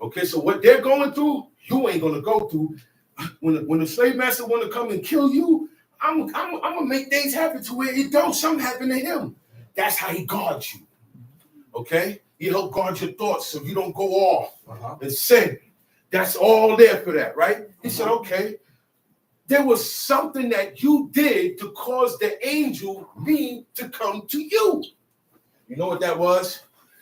Okay, so what they're going through, you ain't going to go through. When the slave master want to come and kill you, I'm going to make things happen to where it don't. Something happen to him. That's how he guards you. Okay? He help guard your thoughts so you don't go off and sin. That's all there for that, right? He said, okay. There was something that you did to cause the angel me to come to you. You know what that was?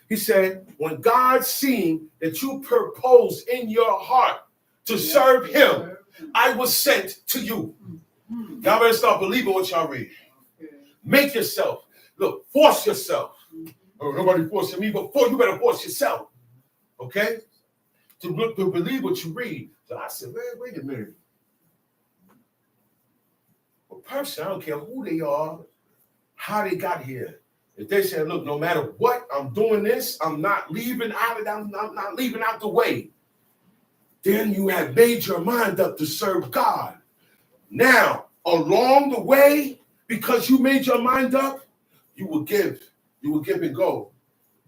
He said, when God seen that you purposed in your heart to serve him, I was sent to you. Y'all better start believing what y'all read. Make yourself. Look, force yourself. Oh, nobody forcing me, but you better force yourself. Okay? To believe what you read. So I said, man, wait a minute. A person, I don't care who they are, how they got here. If they say, look, no matter what, I'm doing this, I'm not leaving out the way. Then you have made your mind up to serve God. Now, along the way, because you made your mind up, you will give and go.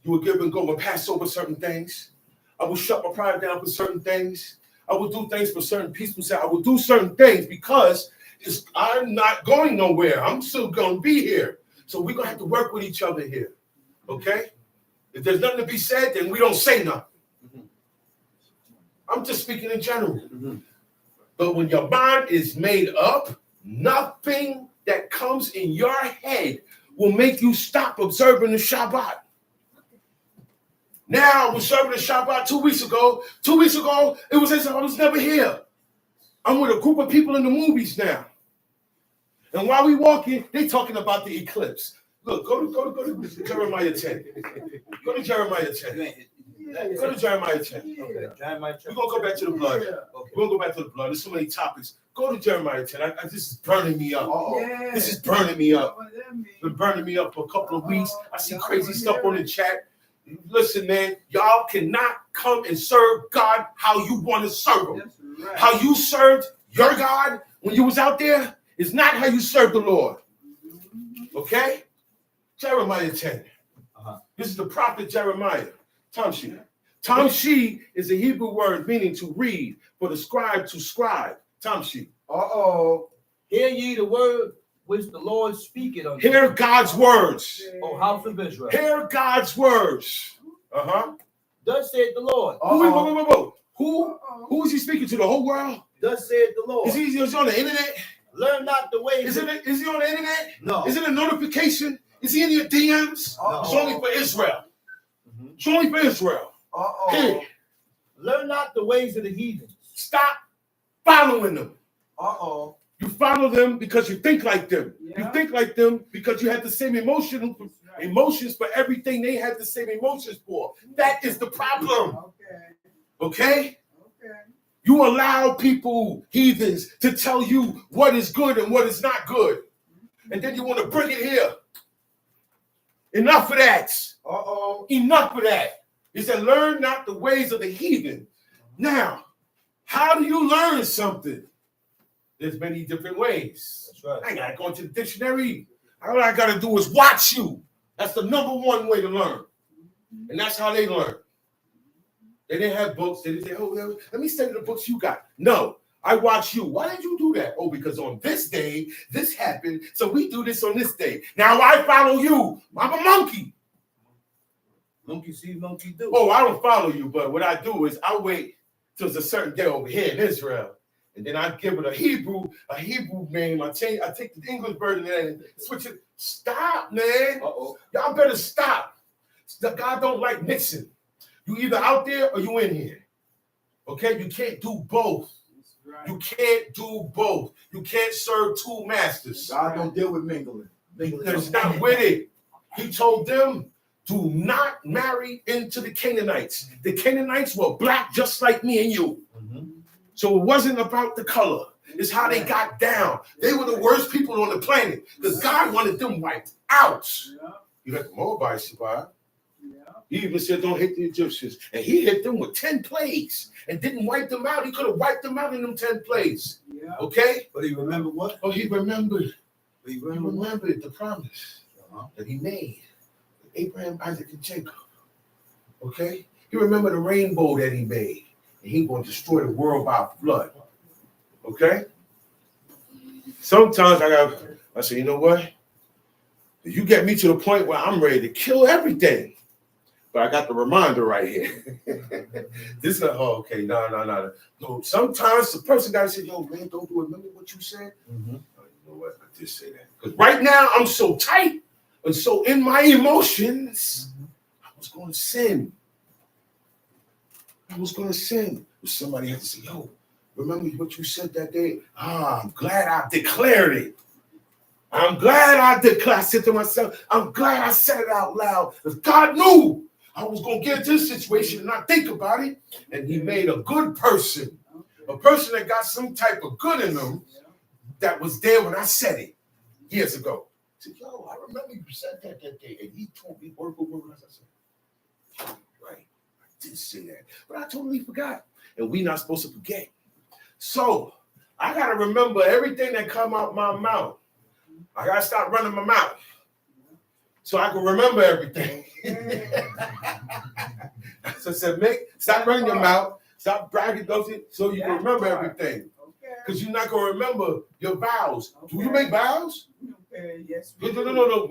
You will give and go and pass over certain things. I will shut my pride down for certain things. I will do things for certain people. I will do certain things because I'm not going nowhere. I'm still going to be here. So we're going to have to work with each other here. Okay? If there's nothing to be said, then we don't say nothing. I'm just speaking in general. But when your mind is made up, nothing that comes in your head will make you stop observing the Shabbat. Now, I was serving the Shabbat 2 weeks ago. 2 weeks ago, it was as if I was never here. I'm with a group of people in the movies now. And while we walking, they talking about the eclipse. Look, go to Jeremiah 10. Go to Jeremiah 10. Go to Jeremiah 10. Okay. We're going to go back to the blood. Okay. We're going to go back to the blood. There's so many topics. Go to Jeremiah 10. This is burning me up. This is burning me up. It's been burning me up for a couple of weeks. I see crazy stuff on the chat. Listen, man, y'all cannot come and serve God how you want to serve him. Right. How you served your God when you was out there is not how you serve the Lord. Okay? Jeremiah 10. This is the prophet Jeremiah. Tamshi. Tamshi is a Hebrew word meaning to read, for the scribe to scribe. Tamshi. Hear ye the word which the Lord speaketh unto Hear God's words. O house of Israel. Hear God's words. Thus saith the Lord. Who is he speaking to? The whole world? Thus saith the Lord. Is he on the internet? Learn not the ways. Is he on the internet? No. Is it a notification? Is he in your DMs? No. It's only for Israel. It's only for Israel. Hey. Learn not the ways of the heathens. Stop following them. You follow them because you think like them. Yeah. You think like them because you have the same emotions for everything they have the same emotions for. That is the problem. Okay? You allow people, heathens, to tell you what is good and what is not good. And then you want to bring it here. Enough of that. Enough of that. He said, learn not the ways of the heathen. Now, how do you learn something? There's many different ways. That's right. I ain't got to go into the dictionary. All I got to do is watch you. That's the number one way to learn. And that's how they learn. They didn't have books. They didn't say, oh, let me study the books you got. No, I watch you. Why did you do that? Oh, because on this day, this happened. So we do this on this day. Now I follow you. I'm a monkey. Monkey see, monkey do. Oh, I don't follow you, but what I do is I wait till it's a certain day over here in Israel. And then I give it a Hebrew name. I take the English version and switch it. Stop, man. Uh-oh. Y'all better stop. God don't like mixing. You either out there or you in here. Okay? You can't do both. Right. You can't do both. You can't serve two masters. God don't deal with mingling. There's not with it. He told them, do not marry into the Canaanites. The Canaanites were black just like me and you. Mm-hmm. So it wasn't about the color. It's how they got down. They were the worst people on the planet because God wanted them wiped out. Yeah. You let the Moabites survive. Yeah. He even said, don't hit the Egyptians. And he hit them with 10 plagues and didn't wipe them out. He could have wiped them out in them 10 plagues. Yeah. Okay? But he remember what? Oh, he remembered. He He remember what? remembered the promise that he made with Abraham, Isaac, and Jacob. Okay? He remembered the rainbow that he made. And he going to destroy the world by flood. Okay? Sometimes I say, you know what? You get me to the point where I'm ready to kill everything. But I got the reminder right here. This is okay. No. No, sometimes the person got to say, yo, man, don't do it. Remember what you said? Mm-hmm. Oh, you know what? I just say that. Because right now I'm so tight and so in my emotions, I was going to sin. Somebody had to say, yo, remember what you said that day? I'm glad I declared it. I said to myself, I'm glad I said it out loud. Because God knew I was going to get into this situation and not think about it. And he made a good person, a person that got some type of good in them that was there when I said it years ago. I said, yo, I remember you said that day. And he told me word for word. I said, right, I did say that. But I totally forgot. And we're not supposed to forget. So I got to remember everything that come out my mouth. I got to stop running my mouth so I can remember everything. So I said, stop running your mouth. Stop bragging, so you can remember everything. Because you're not going to remember your vows. Do you make vows? Okay. Yes. No.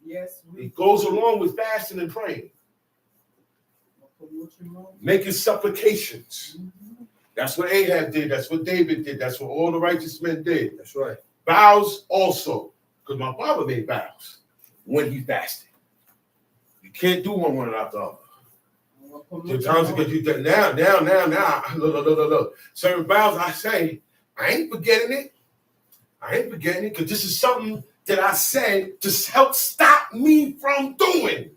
Yes. It goes along with fasting and praying. Making supplications. That's what Ahab did. That's what David did. That's what all the righteous men did. That's right. Vows also. Because my father made vows when he fasted. You can't do one without the other. The times that you did now. Look. Certain vows I say, I ain't forgetting it. Because this is something that I said to help stop me from doing.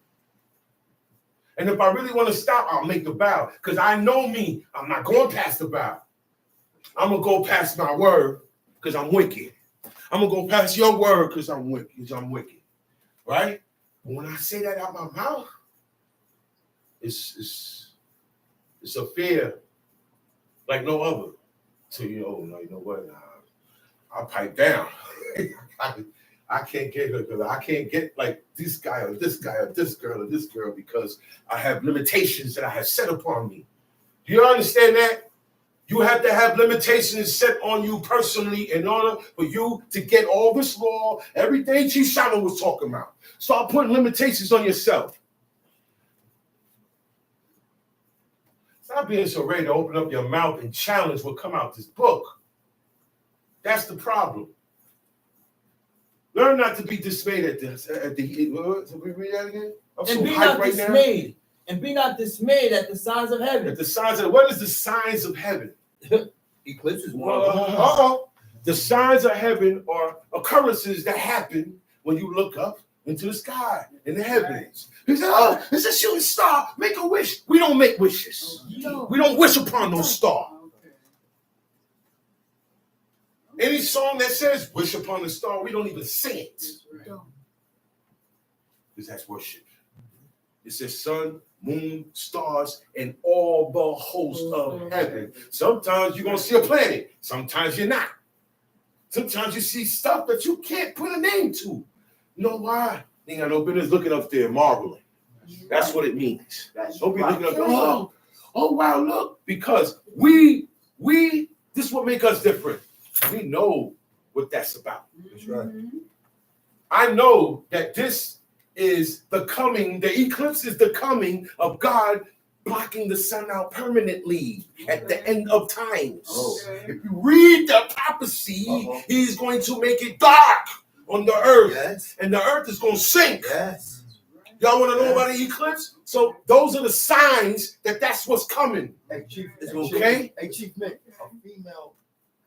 And if I really want to stop, I'll make the vow. Because I know me. I'm not going past the vow. I'm going to go past my word because I'm wicked. I'm going to go past your word because I'm wicked. Right? But when I say that out my mouth, it's a fear like no other. So, you know what? I'll pipe down. I can't get her because I can't get like this guy or this guy or this girl because I have limitations that I have set upon me. Do you understand that? You have to have limitations set on you personally in order for you to get all this law, everything Chishana was talking about. Start putting limitations on yourself. Stop being so ready to open up your mouth and challenge what come out this book. That's the problem. Learn not to be dismayed at this. We read that again? I'm And so be hyped not right dismayed. now. And be not dismayed at the signs of heaven. At the signs of what is the signs of heaven? Eclipse is one of them. The signs of heaven are occurrences that happen when you look up into the sky in the heavens. He said, "Oh, it's a shooting star. Make a wish." We don't make wishes. We don't wish upon no star. Any song that says "wish upon the star," we don't even sing it. Because that's worship. It says sun, moon, stars, and all the hosts of heaven. Sometimes you're going to see a planet. Sometimes you're not. Sometimes you see stuff that you can't put a name to. You know why? You ain't got no business looking up there marveling. That's what it means. Don't be looking up there, oh wow, look. Because we, this is what makes us different. We know what that's about. That's right. I know that this is the coming, the eclipse is the coming of God blocking the sun out permanently at the end of times. Oh. If you read the prophecy, he's going to make it dark on the earth. Yes. And the earth is going to sink. Yes. Y'all want to know about the eclipse? So those are the signs that that's what's coming. Hey, Chief. Okay? Hey, Chief Nick. A female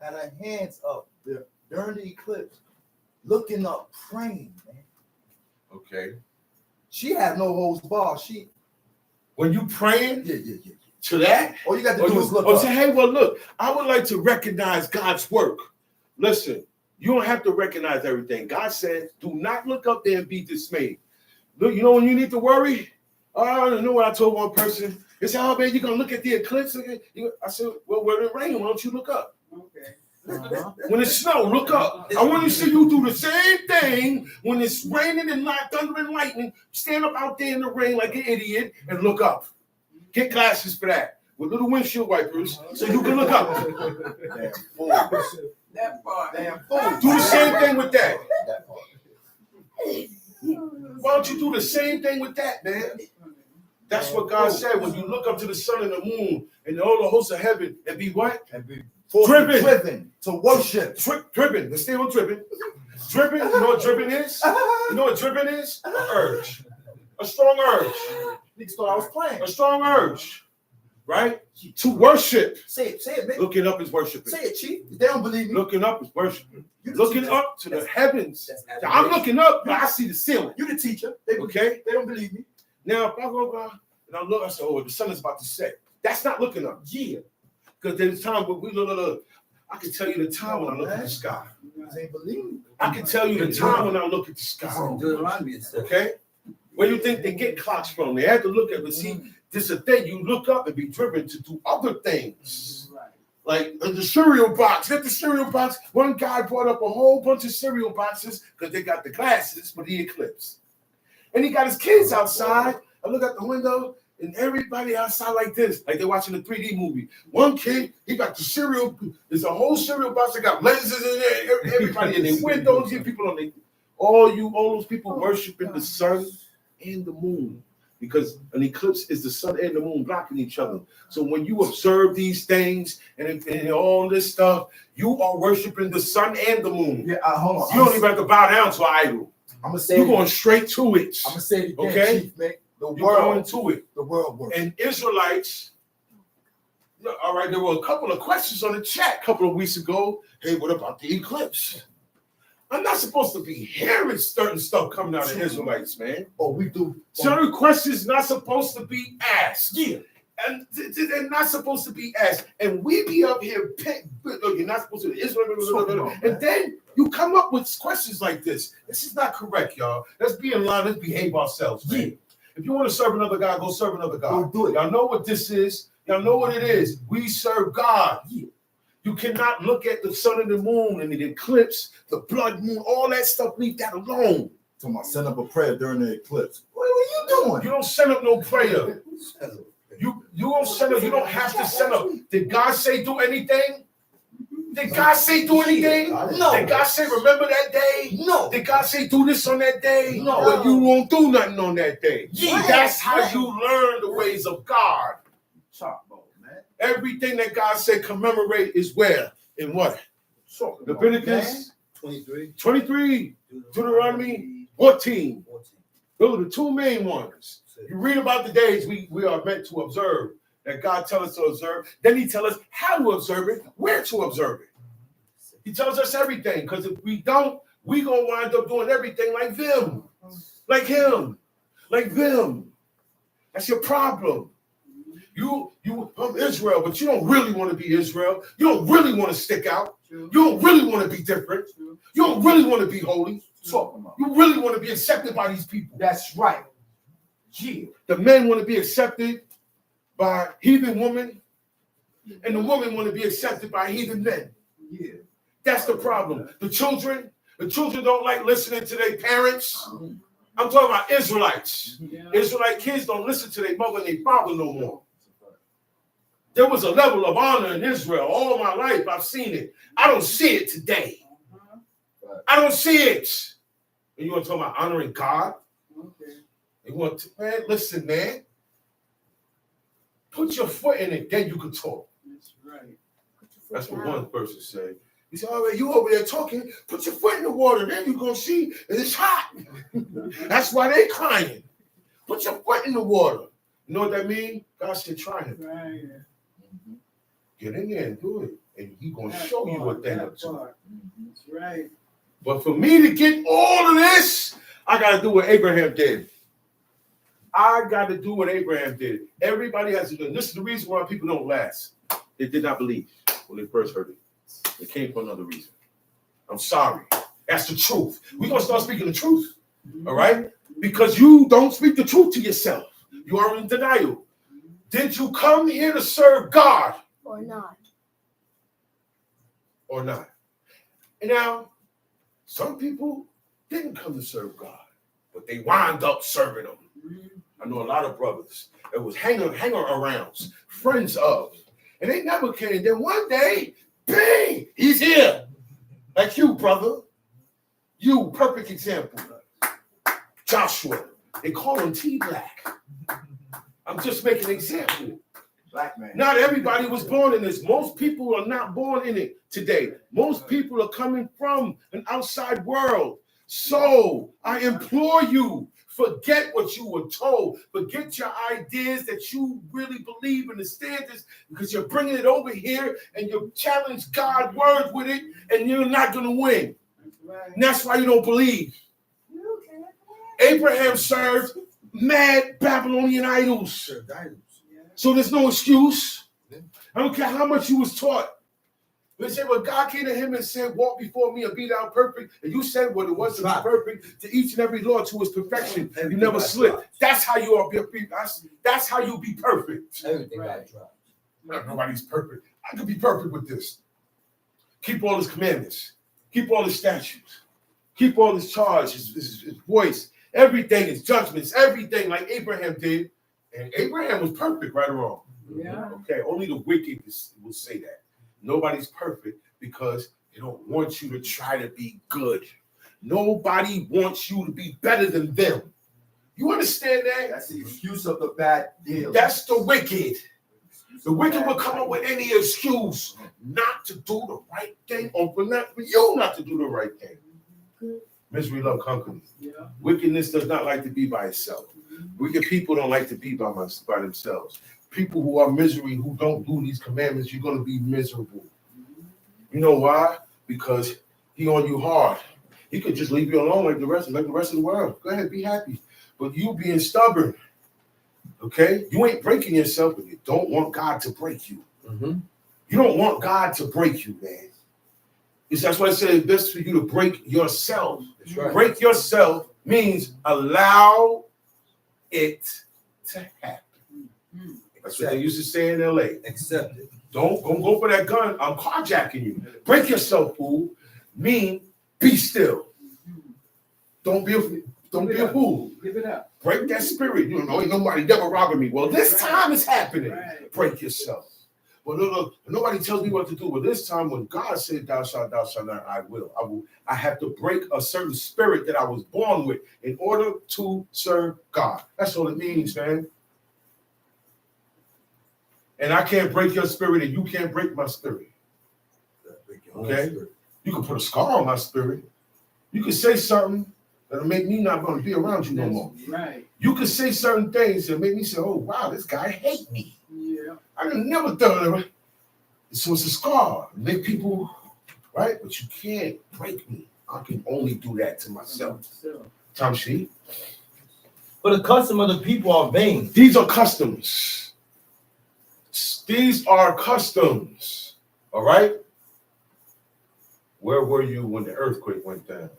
had her hands up there during the eclipse, looking up, praying, man. Okay. She had no holds barred. She. When you praying Yeah. to that, All you got to do is look or up. say, hey, well, look, I would like to recognize God's work. Listen, you don't have to recognize everything. God said, do not look up there and be dismayed. Look, you know when you need to worry? Oh, I know what I told one person. They said, oh, man, you're going to look at the eclipse? I said, well, when it rains, why don't you look up? Okay. When it's snow, look up. I want to see you do the same thing when it's raining and thunder and lightning. Stand up out there in the rain like an idiot and look up. Get glasses for that with little windshield wipers so you can look up. Damn fool. That part. Damn fool. Do the same thing with that. That part. Why don't you do the same thing with that, man? That's what God said. When you look up to the sun and the moon and all the hosts of heaven and be what? And be Driven to worship. Driven. Let's stay on driven. Driven. You know what driven is? You know what driven is? An urge. A strong urge. Niggas thought I was playing. A strong urge. Right? To worship. Say it, man. Looking up is worshiping. Say it, Chief. If they don't believe me. Looking up is worshiping. You the Looking teacher. up to the heavens. That's I'm looking up, but I see the ceiling. You the teacher. They Okay? They don't believe me. Now, if I go and I look, I say, oh, the sun is about to set. That's not looking up. Yeah. Because there's time when we look. I can tell you the time when I look at the sky. They ain't believe me. I can tell you the time when I look at the sky. Okay? Where you think they get clocks from? They have to look at, but see, this is a thing. You look up and be driven to do other things. Like the cereal box. At the cereal box, one guy brought up a whole bunch of cereal boxes because they got the glasses for the eclipse. And he got his kids outside. I look out the window, and everybody outside like this, like they're watching a 3D movie. One kid, he got the cereal. There's a whole cereal box that got lenses in there. Everybody in their windows, people on their, all those people worshiping the sun and the moon, because an eclipse is the sun and the moon blocking each other. So when you observe these things and all this stuff, you are worshiping the sun and the moon. Yeah, hold on. You don't even have to bow down to an idol. I'm gonna say You're going straight to it. I'm gonna say it again, Okay? Chief, man. The You're going world, to it. the world works. And Israelites, all right, there were a couple of questions on the chat a couple of weeks ago. Hey, what about the eclipse? I'm not supposed to be hearing certain stuff coming out of Israelites, man. Oh, we do. Certain questions not supposed to be asked. Yeah. And they're not supposed to be asked. And we be up here, look, you're not supposed to, Israel, and then you come up with questions like this. This is not correct, y'all. Let's be in line. Let's behave ourselves, man. Yeah. If you want to serve another God, go serve another God. Go do it. Y'all know what this is. Y'all know what it is. We serve God. Yeah. You cannot look at the sun and the moon and the eclipse, the blood moon, all that stuff. Leave that alone. Talking about send up a prayer during the eclipse. What are you doing? You don't send up no prayer. You don't send up. You don't have to send up. Did God say do anything? Did God say do anything? No. Did God say remember that day? No. Did God say do this on that day? No. Well, you won't do nothing on that day. Yeah. That's how you learn the ways of God. Chalkboard, man. Everything that God said commemorate is where? In what? Leviticus 23, Deuteronomy 14. Those are the two main ones. You read about the days we are meant to observe, that God tells us to observe. Then he tells us how to observe it, where to observe it. He tells us everything, because if we don't, we're going to wind up doing everything like them, like him, like them. That's your problem. You from Israel, but you don't really want to be Israel. You don't really want to stick out. You don't really want to be different. You don't really want to be holy. So you really want to be accepted by these people. That's right. Yeah. The men want to be accepted by heathen women, and the women want to be accepted by heathen men. Yeah. That's the problem. The children don't like listening to their parents. I'm talking about Israelites. Yeah. Israelite kids don't listen to their mother and their father no more. There was a level of honor in Israel all my life. I've seen it. I don't see it today. I don't see it. And you want to talk about honoring God? Okay. They want to, man, listen, man. Put your foot in it, then you can talk. That's right. That's what one person said. He said, all right, you over there talking, put your foot in the water, then you're going to see that it's hot. That's why they crying. Put your foot in the water. You know what that means? God said, try him. Right. Get in there and do it. And he's going to That show you part, what they're that up to. part. That's right. But for me to get all of this, I got to do what Abraham did. I got to do what Abraham did. Everybody has to do it. This is the reason why people don't last. They did not believe when they first heard it. It came for another reason. I'm sorry. That's the truth. We're going to start speaking the truth. All right? Because you don't speak the truth to yourself. You are in denial. Did you come here to serve God? Or not. Or not? And now, some people didn't come to serve God, but they wound up serving him. I know a lot of brothers that was hanger arounds, friends of, and they never came. Then one day, bang, he's here. Like you, brother. You, perfect example. Joshua, they call him T-Black. I'm just making an example. Black man. Not everybody was born in this. Most people are not born in it today. Most people are coming from an outside world. So I implore you, forget what you were told. Forget your ideas that you really believe in the standards, because you're bringing it over here and you challenge God's word with it, and you're not going to win. Right. And that's why you don't believe. Abraham served mad Babylonian idols. So there's no excuse. I don't care how much you was taught. They said, well, God came to him and said, walk before me and be thou perfect. And you said what it was to be perfect, to each and every Lord to his perfection. You never slip. That's how you are. That's how you be perfect. Everything got dropped. Nobody's perfect. I could be perfect with this. Keep all his commandments. Keep all his statutes. Keep all his charges, his voice, everything, his judgments, everything like Abraham did. And Abraham was perfect, right or wrong? Yeah. Okay, only the wicked will say that. Nobody's perfect because they don't want you to try to be good. Nobody wants you to be better than them. You understand that? That's the excuse of the bad deal. That's the wicked. The wicked will come up with any excuse not to do the right thing, or for you not to do the right thing. Misery love company. Yeah. Wickedness does not like to be by itself. Wicked people don't like to be by themselves. People who are misery, who don't do these commandments, you're going to be miserable. You know why? Because he on you hard. He could just leave you alone like the rest of the world. Go ahead, be happy. But you being stubborn, okay? You ain't breaking yourself, but you don't want God to break you. Mm-hmm. You don't want God to break you, man. That's why I say it's best for you to break yourself. That's right. Break yourself means allow it to happen. That's what they used to say in LA. Accept it. Don't go for that gun. I'm carjacking you. Break yourself, fool. Mean be still. Don't be a fool. Give it up. Break that spirit. You know, ain't nobody never robbing me. Well, this time is happening. Right. Break yourself. Well, look, nobody tells me what to do. Well, this time when God said, thou shalt not, I will. I have to break a certain spirit that I was born with in order to serve God. That's all it means, man. And I can't break your spirit, and you can't break my spirit. Okay? You can put a scar on my spirit. You can say something that'll make me not going to be around you no more. Right. You can say certain things that make me say, oh, wow, this guy hate me. Yeah. I done never done it. So it's a scar. Make people, right? But you can't break me. I can only do that to myself. Tom Sheet. But the custom of the people are vain. These are customs. These are customs. All right? Where were you when the earthquake went down?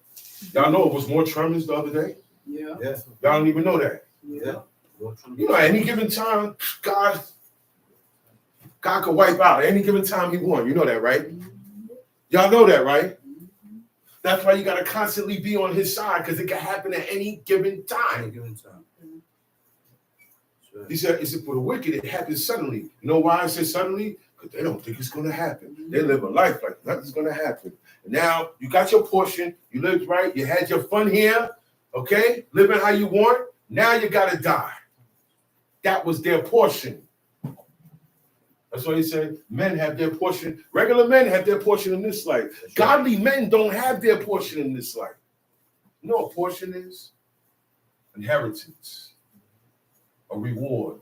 Y'all know it was more tremors the other day? Yeah. Yeah. Y'all don't even know that. Yeah. You know, at any given time, God could wipe out at any given time he wants. You know that, right? Y'all know that, right? That's why you got to constantly be on his side, because it can happen at any given time. He said, for the wicked, it happens suddenly. You know why I said suddenly? Because they don't think it's going to happen. They live a life like nothing's going to happen. And now you got your portion. You lived right. You had your fun here. Okay? Living how you want. Now you got to die. That was their portion. That's why he said men have their portion. Regular men have their portion in this life. Godly men don't have their portion in this life. You know what a portion is? Inheritance. A reward.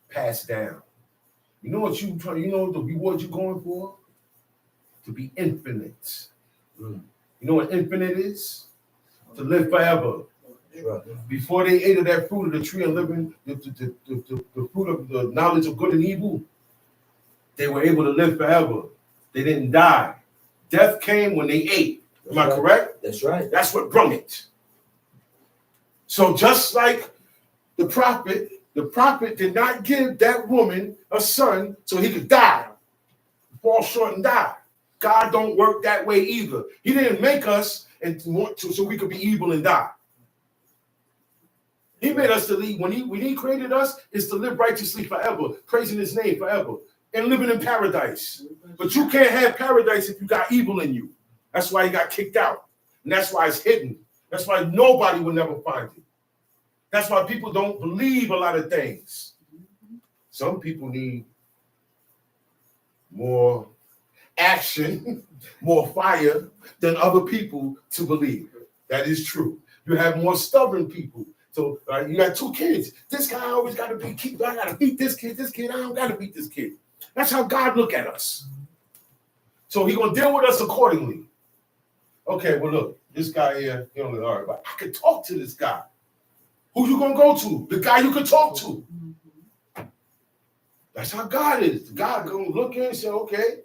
Passed down. You know what you know the reward you're going for? To be infinite. You know what infinite is? To live forever. Before they ate of that fruit of the tree and living the fruit of the knowledge of good and evil, they were able to live forever. They didn't die. Death came when they ate. Am I correct? That's right. That's what brought it. So just like the prophet did not give that woman a son so he could die, fall short and die. God don't work that way either. He didn't make us and want to so we could be evil and die. He made us to live. When he created us, is to live righteously forever, praising his name forever, and living in paradise. But you can't have paradise if you got evil in you. That's why he got kicked out. And that's why it's hidden. That's why nobody will never find it. That's why people don't believe a lot of things. Some people need more action, more fire than other people to believe. That is true. You have more stubborn people. So you got two kids. This guy always got to be keep. I got to beat this kid. This kid, I don't got to beat this kid. That's how God look at us. So he gonna deal with us accordingly. Okay, well look, this guy here, he only all right, but I could talk to this guy. Who you gonna go to? The guy you can talk to. That's how God is. God gonna look in and say, okay,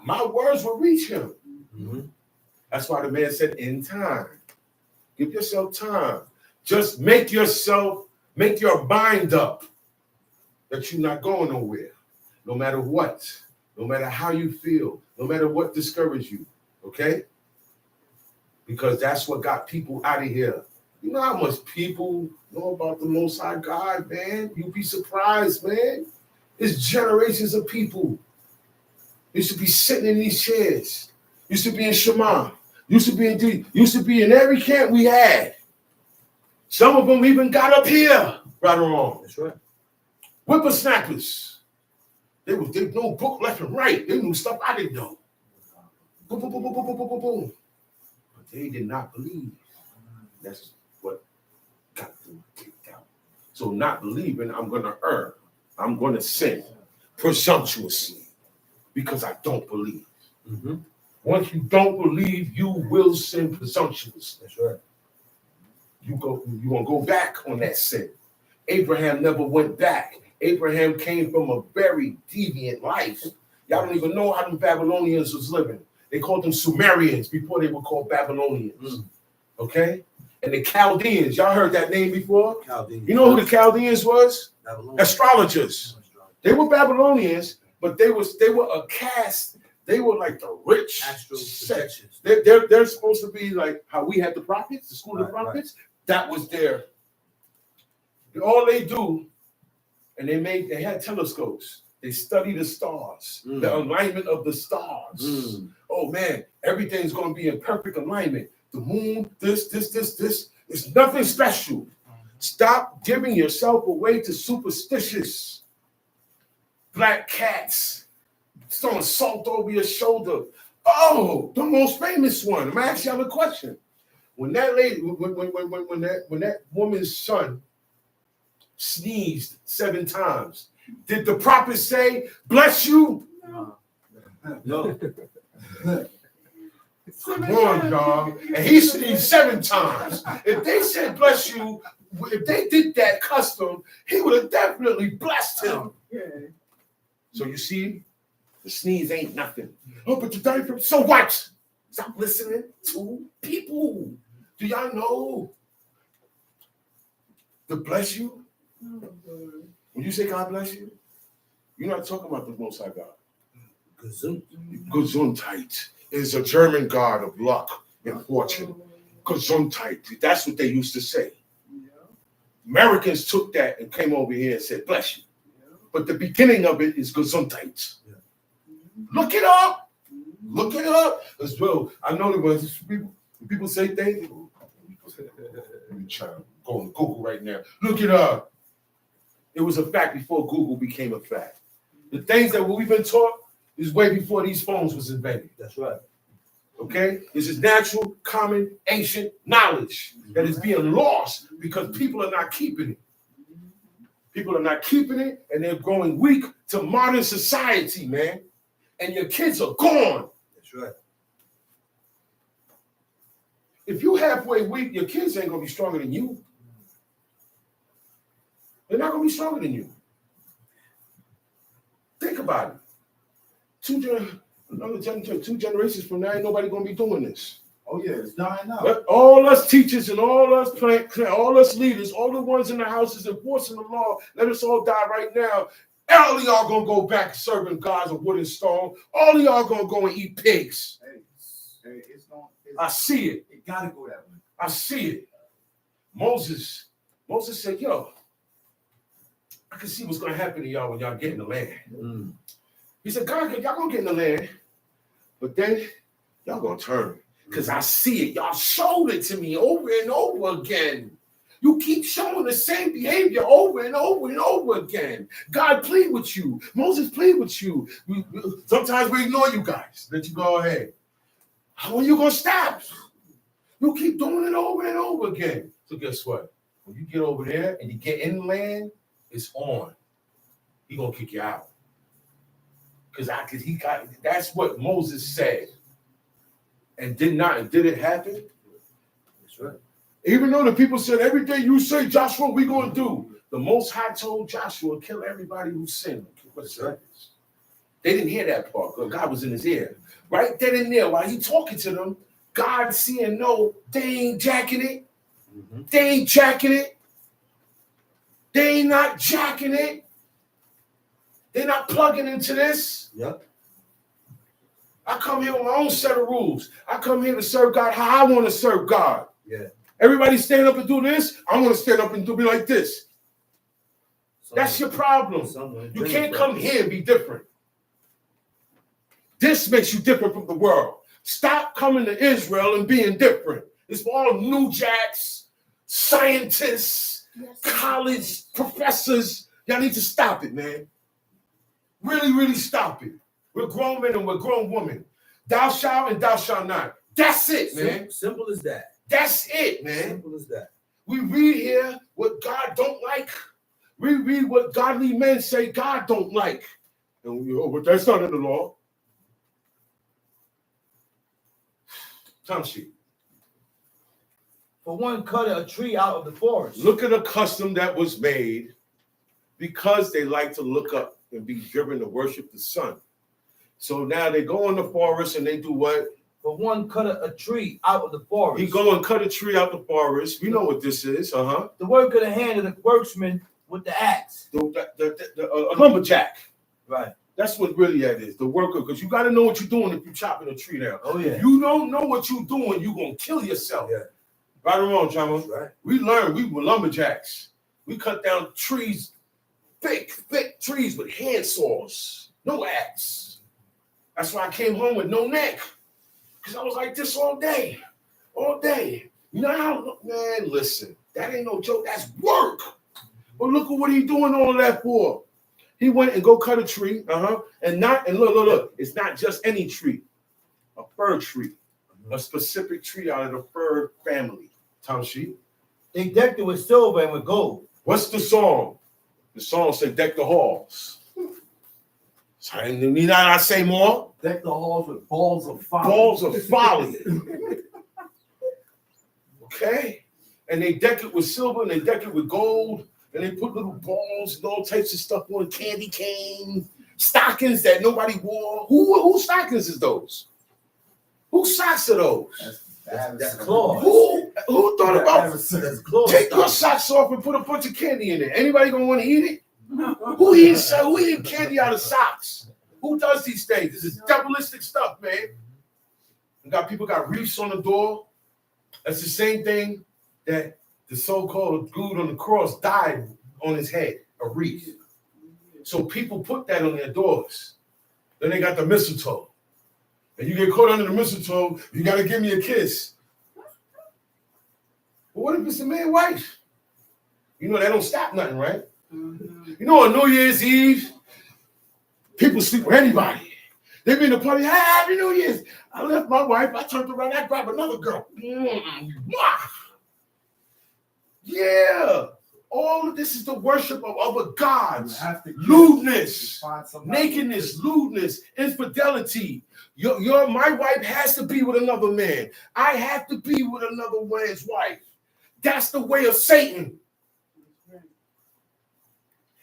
my words will reach him. That's why the man said, in time. Give yourself time. Just make your mind up that you're not going nowhere, no matter what, no matter how you feel, no matter what discourages you, okay? Because that's what got people out of here. You know how much people know about the Most High God, man? You'd be surprised, man. It's generations of people. Used to be sitting in these chairs. Used to be in Shema. Used to be in every camp we had. Some of them even got up here, right or wrong. That's right. Whippersnappers. They know book left and right. They knew stuff I didn't know. Boom, boom, boom, boom, boom, boom, boom, boom. But they did not believe. That's what got them kicked out. So not believing, I'm going to err. I'm going to sin presumptuously because I don't believe. Once you don't believe, you will sin presumptuously. That's right. You're going to go back on that sin. Abraham never went back. Abraham came from a very deviant life. Y'all don't even know how the Babylonians was living. They called them Sumerians before they were called Babylonians. Okay? And the Chaldeans, y'all heard that name before? Chaldeans. You know who the Chaldeans was? Astrologers. They were Babylonians, but they were a caste. They were like the rich. Astral sect. projections. They're supposed to be like how we had the prophets, the school of the prophets. That was their. All they do, and they had telescopes. They study the stars, the alignment of the stars. Oh man, everything's going to be in perfect alignment. The moon, this. It's nothing special. Stop giving yourself away to superstitious black cats throwing salt over your shoulder. Oh, the most famous one. I'm gonna ask y'all a question. When that lady, when that woman's son sneezed 7 times, did the prophet say, "Bless you"? No. Come on, y'all. And he sneezed 7 times. If they said bless you, if they did that custom, he would have definitely blessed him. So you see, the sneeze ain't nothing. Oh, but you died from, so what? Stop listening to people. Do y'all know to bless you? When you say God bless you, you're not talking about the Most High God. Gesundheit is a German god of luck and fortune. Gesundheit. That's what they used to say. Americans took that and came over here and said, bless you. But the beginning of it is Gesundheit. Look it up. Look it up as well. I know there was people say things. Let me try to go on Google right now. Look it it was a fact before Google became a fact. The things that we've been taught is way before these phones was invented. That's right. Okay? This is natural, common, ancient knowledge that is being lost because people are not keeping it. People are not keeping it, and they're growing weak to modern society, man. And your kids are gone. That's right. If you halfway weak, your kids ain't gonna be stronger than you. They're not gonna be stronger than you. Think about it. Two generations from now, ain't nobody gonna be doing this. Oh yeah, it's dying out. But all us teachers and all us all us leaders, all the ones in the houses enforcing the law, let us all die right now. All of y'all gonna go back serving gods of wood and stone. All of y'all gonna go and eat pigs. Hey, I see it. It gotta go that way. I see it. Moses said, yo, I can see what's gonna happen to y'all when y'all get in the land. He said, God, y'all gonna get in the land, but then y'all gonna turn. Because I see it. Y'all showed it to me over and over again. You keep showing the same behavior over and over and over again. God plead with you. Moses plead with you. Sometimes we ignore you guys. Let you go ahead. How are you going to stop? You keep doing it over and over again. So guess what? When you get over there and you get in the land, it's on. He going to kick you out. Because that's what Moses said. And did it happen? That's right. Even though the people said, every day you say, Joshua, we going to do. The Most High told Joshua, kill everybody who sinned. What's that? They didn't hear that part because God was in his ear. Right then and there, while he talking to them, God seeing, no, they ain't jacking it. They ain't jacking it. They ain't not jacking it. They're not plugging into this. Yep. I come here with my own set of rules. I come here to serve God how I want to serve God. Yeah. Everybody stand up and do this. I want to stand up and be like this. That's your problem. You can't come here and be different. This makes you different from the world. Stop coming to Israel and being different. It's for all New Jacks, scientists, college professors. Y'all need to stop it, man. Really, really stop it. We're grown men and we're grown women. Thou shalt and thou shalt not. That's it, man. Simple as that. That's it, man. Simple as that. We read here what God don't like. We read what godly men say God don't like. And we, but that's not in the law. Time sheet. For one cut a tree out of the forest. Look at a custom that was made because they like to look up and be driven to worship the sun. So now they go in the forest and they do what? For one cut a tree out of the forest. He go and cut a tree out the forest. We know what this is, The work of the hand of the worksman with the axe. A lumberjack. Right. That's what really that is. The worker, because you got to know what you're doing if you're chopping a tree down. Oh, yeah. If you don't know what you're doing, you're going to kill yourself. Yeah. Right or wrong, Chama? Right. We learned. We were lumberjacks. We cut down trees, thick trees with hand saws. No axe. That's why I came home with no neck. Because I was like this all day. All day. You know how, man, listen. That ain't no joke. That's work. But look at what he doing all that for. He went and go cut a tree, and look. It's not just any tree, a fir tree, a specific tree out of the fir family. Tom sheet. They decked it with silver and with gold. What's the song? The song said, "Deck the halls." So I need not say more. Deck the halls with balls of folly. Balls of folly. Okay, and they deck it with silver and they deck it with gold. And they put little balls and all types of stuff on, candy cane, stockings that nobody wore. Who stockings is those? Whose socks are those? That's claws. Who thought about That's claws. take your socks off and put a bunch of candy in there? Anybody gonna want to eat it? Who eats candy out of socks? Who does these things? This is diabolistic stuff, man. People got wreaths on the door. That's the same thing that the so-called dude on the cross died on his head, a wreath. So people put that on their doors. Then they got the mistletoe. And you get caught under the mistletoe, you got to give me a kiss. What if it's the man's wife? You know, that don't stop nothing, right? Mm-hmm. You know, on New Year's Eve, people sleep with anybody. They be in the party, Happy New Year's. I left my wife, I turned around, I grabbed another girl. Yeah. All of this is the worship of other gods. Lewdness, nakedness, lewdness, infidelity. My wife has to be with another man. I have to be with another man's wife. That's the way of Satan.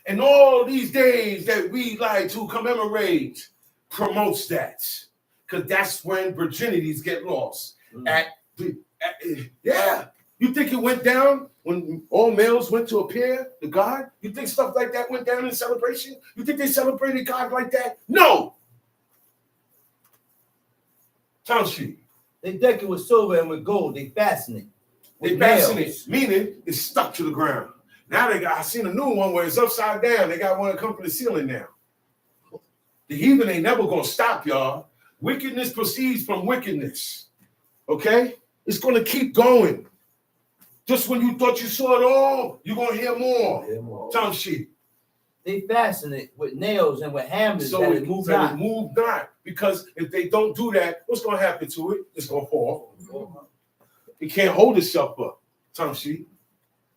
And all these days that we like to commemorate promotes that. Because that's when virginities get lost. Yeah. You think it went down when all males went to appear to God? You think stuff like that went down in celebration? You think they celebrated God like that? No. Township. They deck it with silver and with gold. They fasten it. They fasten it, meaning it's stuck to the ground. Now I seen a new one where it's upside down. They got one that come from the ceiling now. The heathen ain't never gonna stop, y'all. Wickedness proceeds from wickedness. Okay? It's gonna keep going. Just when you thought you saw it all, you're gonna hear more. Township. They fasten it with nails and with hammers So that it move not. Because if they don't do that, what's gonna happen to it? It's gonna fall. It can't hold itself up. Township.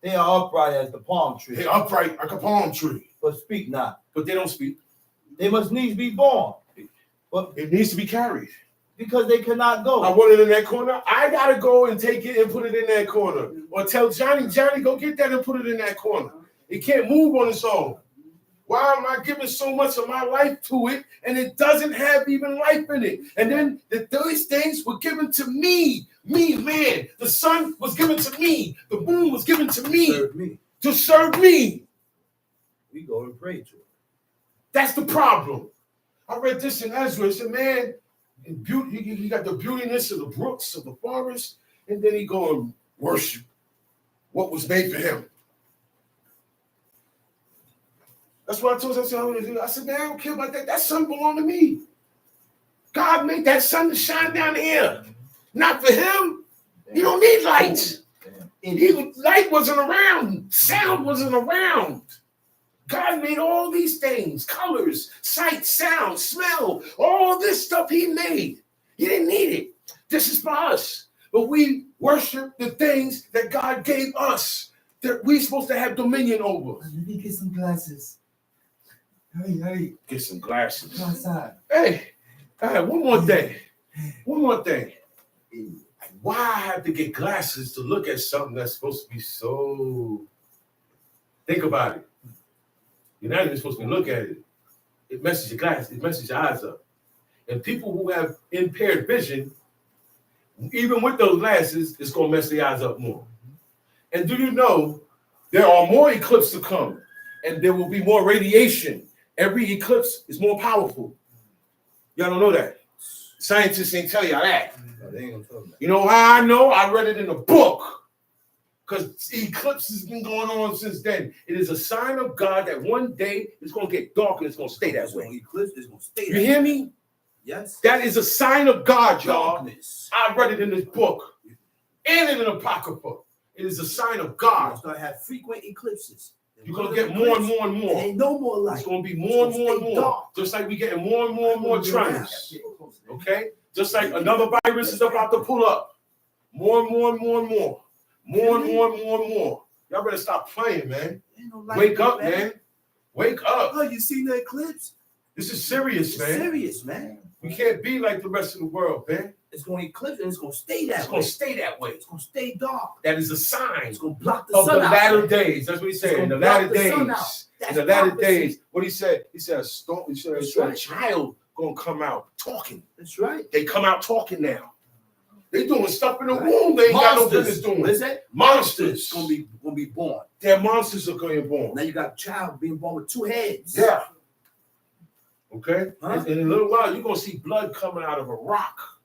They are upright as the palm tree. They're upright like a palm tree. But speak not. But they don't speak. They must needs be born. But it needs to be carried. Because they cannot go. I want it in that corner. I gotta go and take it and put it in that corner. Or tell Johnny, go get that and put it in that corner. It can't move on its own. Why am I giving so much of my life to it and it doesn't have even life in it? And then those things were given to me. Me, man. The sun was given to me. The moon was given to me. To serve me. We go and pray to it. That's the problem. I read this in Ezra. It said, man, he got the beautiness of the brooks, of the forest, and then he go and worship what was made for him. That's what I told him. I said, man, I don't care about that. That sun belonged to me. God made that sun to shine down here. Not for him. He don't need light. Light wasn't around. Sound wasn't around. God made all these things, colors, sight, sound, smell, all this stuff he made. He didn't need it. This is for us. But we worship the things that God gave us that we're supposed to have dominion over. Let me get some glasses. Hurry. Get some glasses. Go outside. Hey, all right, one more thing. Why I have to get glasses to look at something that's supposed to be so... Think about it. You're not even supposed to look at it. It messes your glasses. It messes your eyes up. And people who have impaired vision, even with those glasses, it's going to mess their eyes up more. And do you know there are more eclipses to come, and there will be more radiation. Every eclipse is more powerful. Y'all don't know that. Scientists ain't tell y'all that. You know how I know? I read it in a book. Because eclipse has been going on since then. It is a sign of God that one day it's going to get dark and it's going to stay that way. Eclipse is going to stay You hear me? Yes. That is a sign of God, y'all. Darkness. I read it in this book and in an apocrypha. It is a sign of God. It's going to have frequent eclipses. You're going to get more and more and more. Ain't no more light. It's going to be more and more and more. Dark. Just like we getting more and more and more trends. Okay? Just like another virus is about to pull up. More and more and more and more. More and more and more and more. Y'all better stop playing, man. Wake up, man. Wake up. Oh, you seen the eclipse? This is serious, man. Serious, man. We can't be like the rest of the world, man. It's going to eclipse and it's going to stay that way. It's going to stay that way. It's going to stay dark. That is a sign. It's going to block the of sun the out. latter days. That's what he said. In the latter days. In the latter days. What he said? He said a storm. He said a child going to come out talking. That's right. They come out talking now. They doing stuff in the womb they ain't got no business doing. What is that? Monsters. Gonna be born. Their monsters are going to be born. Now you got a child being born with 2 heads. Yeah. Okay? Huh? And in a little while, you're going to see blood coming out of a rock.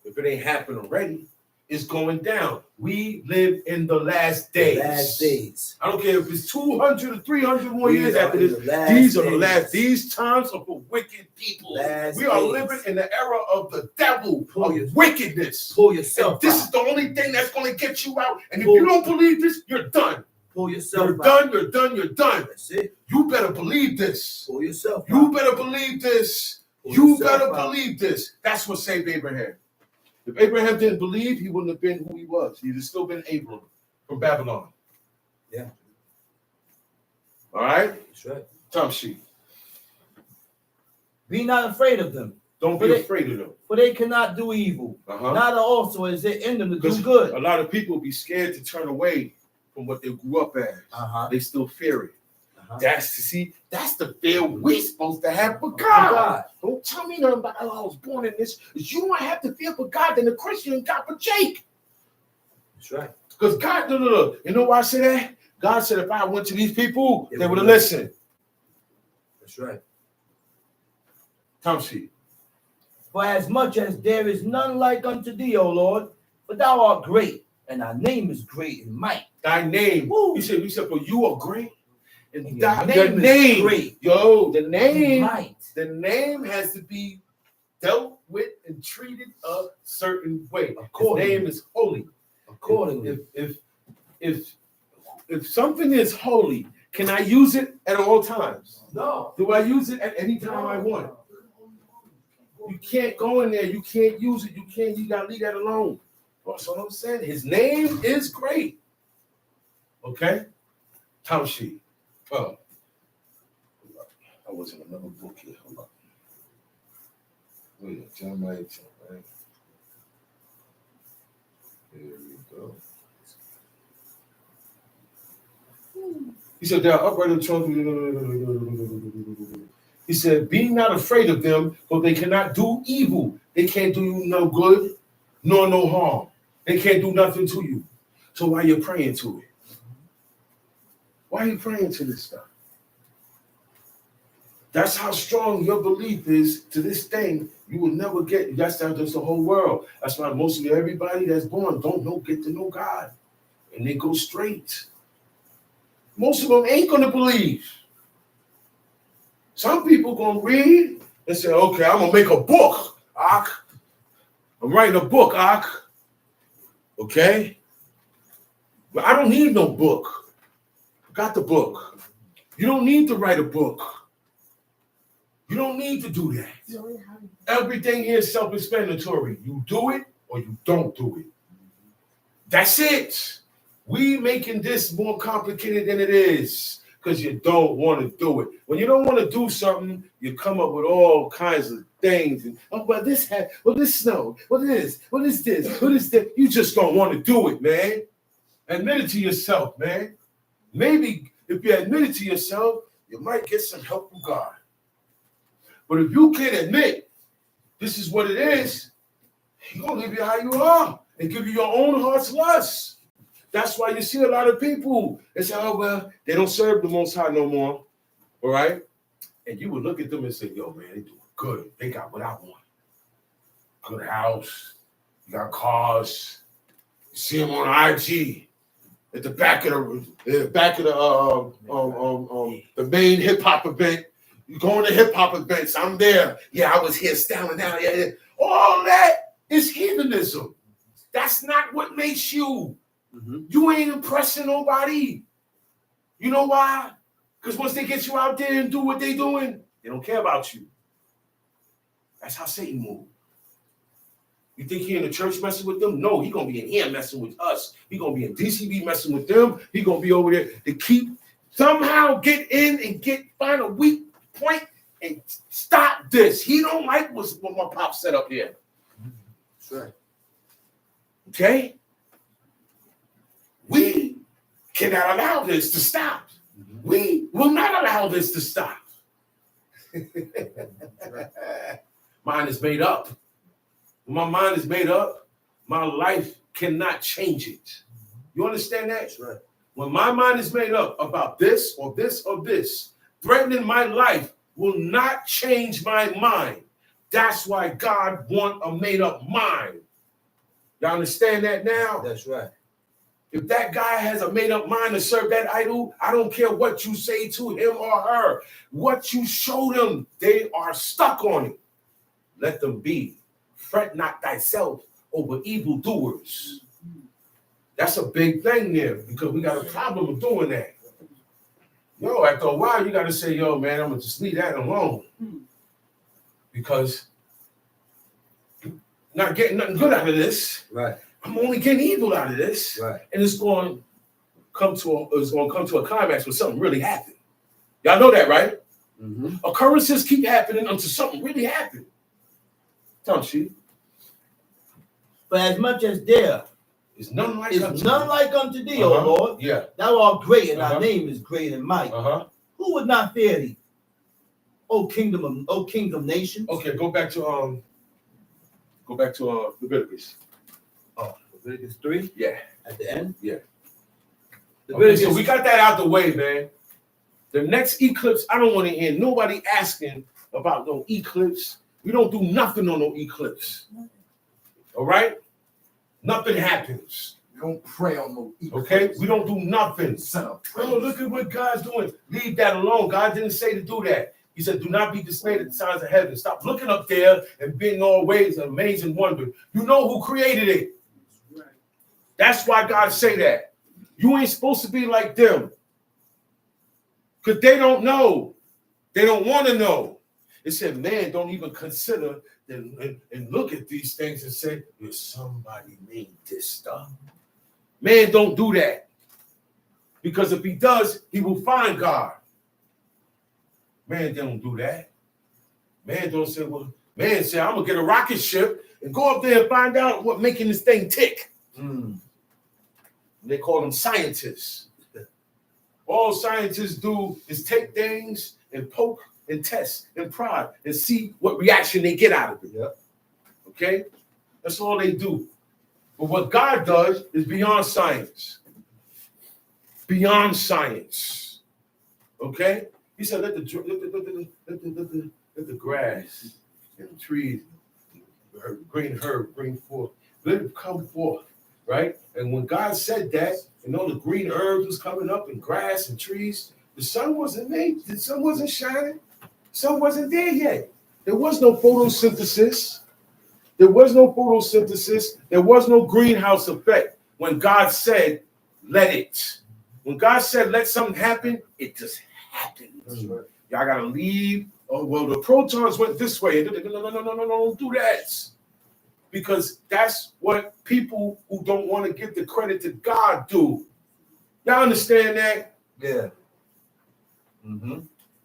If it ain't happened already. is going down. We live in the last days. Last days. I don't care if it's 200 or 300 more We years are after in this. the last These are the days. last. These times are for wicked people. Last We are days. living in the era of the devil, Pull of your- wickedness. Pull And yourself this out. is the only thing that's going to get you out. And if Pull- you don't believe this, you're done. Pull yourself You're out. done. You're done. You're done. That's it. You better believe this. Pull yourself You out. better believe this. Pull You yourself better out. believe this. That's what saved Abraham. If Abraham didn't believe, he wouldn't have been who he was. He'd have still been Abram from Babylon. Yeah. All right? That's right. Tom sheet. Be not afraid of them, Don't But be it- afraid of them. for they cannot do evil. Uh-huh. Neither also is it in them to Because do good. a lot of people be scared to turn away from what they grew up as. Uh-huh. They still fear it. Uh-huh. That's the fear we supposed to have for For God. God. Don't tell me nothing about how I was born in this. You don't have to fear for God than the Christian got for Jake. That's right. Because God, no. You know why I say that? God said if I went to these people, They they would have would listened. That's right. Tom sheet. For as much as there is none like unto thee, O Lord, but thou art great, and thy name is great in might. Thy name. Woo. He said, for you are great. And And thy your the name is name. great. Yo, the In name. might. The name has to be dealt with and treated a certain way. His Accordingly. name is holy. Accordingly. If something is holy, can I use it at all times? No. Do I use it at any time I want? You can't go in there. You can't use it. You gotta leave that alone. That's all I'm saying. His name is great. Okay? Tom sheet. Oh. I was in another book here. Hold on. Wait, Jeremiah 10, right? There we go. He said, they are upright in trouble. He said, be not afraid of them, for they cannot do evil. They can't do you no good, nor no harm. They can't do nothing to you. So why you praying to it? Why are you praying to this stuff? That's how strong your belief is to this thing. You will never get, that's the whole world. That's why mostly everybody that's born don't get to know God. And they go straight. Most of them ain't going to believe. Some people going to read and say, okay, I'm going to make a book, Ak. I'm writing a book, Ak. Okay? But I don't need no book. I got the book. You don't need to write a book. You don't need to do that. Everything here is self-explanatory. You do it or you don't do it. That's it. We making this more complicated than it is because you don't want to do it. When you don't want to do something, you come up with all kinds of things. And, oh, well, this had, well, this snow, what is this, what is that? You just don't want to do it, man. Admit it to yourself, man. Maybe if you admit it to yourself, you might get some help from God. But if you can't admit this is what it is, He's going to leave you how you are and give you your own heart's lust. That's why you see a lot of people, they say, oh, well, they don't serve the Most High no more, all right? And you would look at them and say, yo, man, they doing good. They got what I want. Good house, you got cars. You see them on IG at the back of the main hip hop event. You going to hip hop events? I'm there. Yeah, I was here standing out. Yeah. All that is heathenism. That's not what makes you. Mm-hmm. You ain't impressing nobody. You know why? Because once they get you out there and do what they doing, they don't care about you. That's how Satan moves. You think he in the church messing with them? No, he gonna be in here messing with us. He gonna be in DCB messing with them. He gonna be over there to keep somehow get in and find a weak point and stop this. He don't like what my pop set up here. That's right. Okay? We cannot allow this to stop. We will not allow this to stop. Mine is made up. When my mind is made up, my life cannot change it. You understand that? That's right. When my mind is made up about this or this or this, threatening my life will not change my mind. That's why God wants a made up mind. Y'all understand that now? That's right. If that guy has a made-up mind to serve that idol, I don't care what you say to him or her. What you show them, they are stuck on it. Let them be. Fret not thyself over evildoers. That's a big thing there because we got a problem with doing that. Yo, after a while, you got to say, yo, man, I'm going to just leave that alone. Because I'm not getting nothing good out of this. Right. I'm only getting evil out of this. Right. And it's going to come to a climax when something really happened. Y'all know that, right? Mm-hmm. Occurrences keep happening until something really happened. Don't she? For as much as there It's none like is unto none thee. like unto thee, O Lord, Yeah. thou art great, and Uh-huh. thy name is great and mighty. Who Who would not fear thee, O King of nations? Okay, go back to Leviticus. Leviticus 3 Yeah. at the end. Yeah. Okay, Leviticus, so we got that out the way, man. The next eclipse, I don't want to hear nobody asking about no eclipse. We don't do nothing on no eclipse. All right? Nothing happens. We don't pray on no eclipse. Okay? We don't do nothing. Son of Oh, look at what God's doing. Leave that alone. God didn't say to do that. He said, do not be dismayed at the signs of heaven. Stop looking up there and being all ways amazed and wonder. You know who created it. That's why God say that. You ain't supposed to be like them. Because they don't know. They don't want to know. It said, man, don't even consider and look at these things and say, well, somebody made this stuff. Man, don't do that. Because if he does, he will find God. Man, don't do that. Man, don't say, well, man, say, I'm going to get a rocket ship and go up there and find out what making this thing tick. They call them scientists. All scientists do is take things and poke and test and prod and see what reaction they get out of it. Yep. Okay? That's all they do. But what God does is beyond science. Beyond science. Okay? He said, let the grass and the trees, green herb bring forth. Let it come forth. Right? And when God said that, and all the green herbs was coming up and grass and trees, the sun wasn't made, the sun wasn't shining, the sun wasn't there yet. There was no photosynthesis. There was no photosynthesis. There was no greenhouse effect. When God said, let it. When God said, let something happen, it just happened. Right. Y'all got to leave. Oh, well, the protons went this way. No, don't do that. Because that's what people who don't want to give the credit to God do. Y'all understand that? Yeah.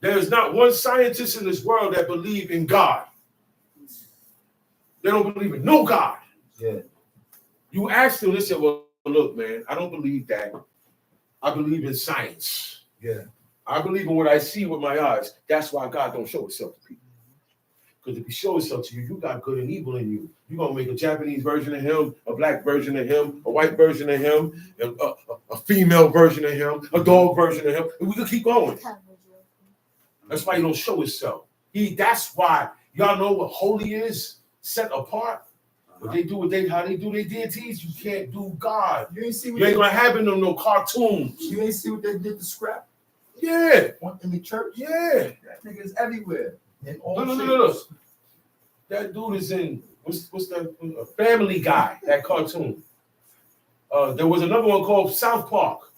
There's not one scientist in this world that believe in God. They don't believe in no God. Yeah. You ask them, they say, well, look, man, I don't believe that. I believe in science. Yeah. I believe in what I see with my eyes. That's why God don't show himself to people. Because if he shows himself to you, you got good and evil in you. You're going to make a Japanese version of him, a black version of him, a white version of him, a female version of him, a dog version of him. And we can keep going. That's why he don't show himself. That's why y'all know what holy is, set apart. What they do, how they do their deities, you can't do God. You ain't see what You ain't they, going to have no cartoons. you ain't see what they did to Scrap Yeah. in the church? Yeah. That nigga is everywhere. In all No. shapes. That dude is in what's that Family Guy, that cartoon. There was another one called South Park.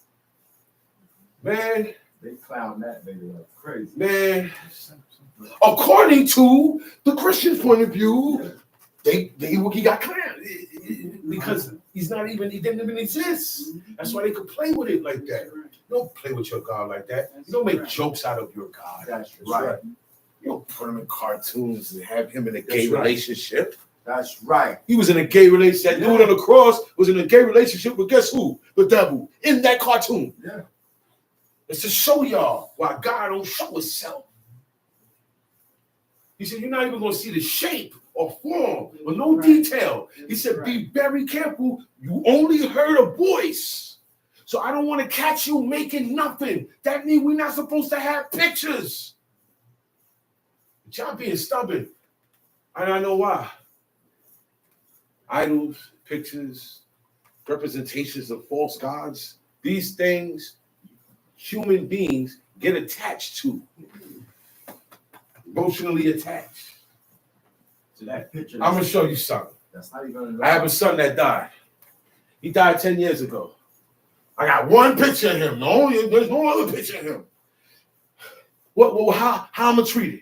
Man, They clown that nigga like crazy. man. According to the Christian point of view, he got clowned because he didn't even exist. That's why they could play with it like that. You don't play with your God like that. You don't make jokes out of your God. That's right. You don't put him in cartoons and have him in a gay relationship. That's right. He was in a gay relationship. That dude on the cross was in a gay relationship with guess who? The devil. In that cartoon. Yeah. It's to show y'all why God don't show himself. He said, you're not even going to see the shape or form or no detail. He said, be very careful. You only heard a voice. So I don't want to catch you making nothing. That means we're not supposed to have pictures. But y'all being stubborn. And I know why. idols, pictures, representations of false gods. These things human beings get attached to, emotionally attached. To that picture. I'm gonna show you something. That's how you're gonna. I have a son that died. He died 10 years ago. I got one picture of him. There's no other picture of him. How am I treated?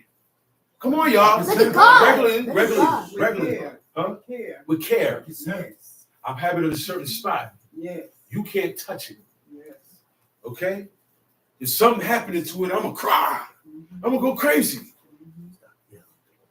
Come on, y'all. Look at God. Regularly. Huh? Care. With care. Yes. I'm having it in a certain spot. Yes. You can't touch it. Yes. Okay? If something happening to it, I'm gonna cry. I'm gonna go crazy.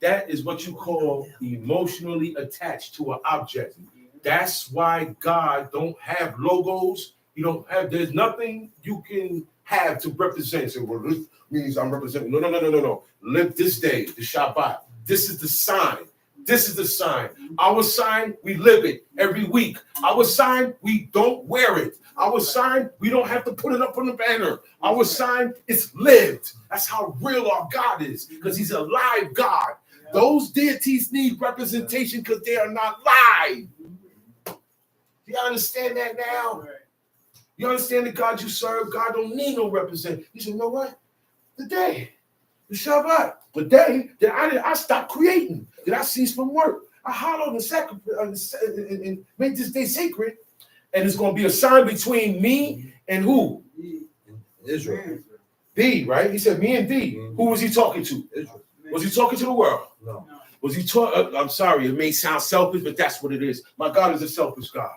That is what you call emotionally attached to an object. That's why God don't have logos. You don't have, there's nothing you can have to represent. So, well, this means I'm representing. No. Live this day, the Shabbat. This is the sign. This is the sign. Our sign, we live it every week. Our sign, we don't wear it. Our sign, we don't have to put it up on the banner. Our sign is lived. That's how real our God is, because he's a live God. Those deities need representation because they are not live. Do you understand that now? You understand the God you serve? God don't need no representation. You say, you know what? The day, the Shabbat, the day that I stopped creating, that I ceased from work. I hollowed and sacrificed and made this day sacred. And it's going to be a sign between me and who? Israel. Thee, right? He said me and thee. Who was he talking to? Israel. Was he talking to the world? No. Was he talking? I'm sorry, it may sound selfish, but that's what it is. My God is a selfish God.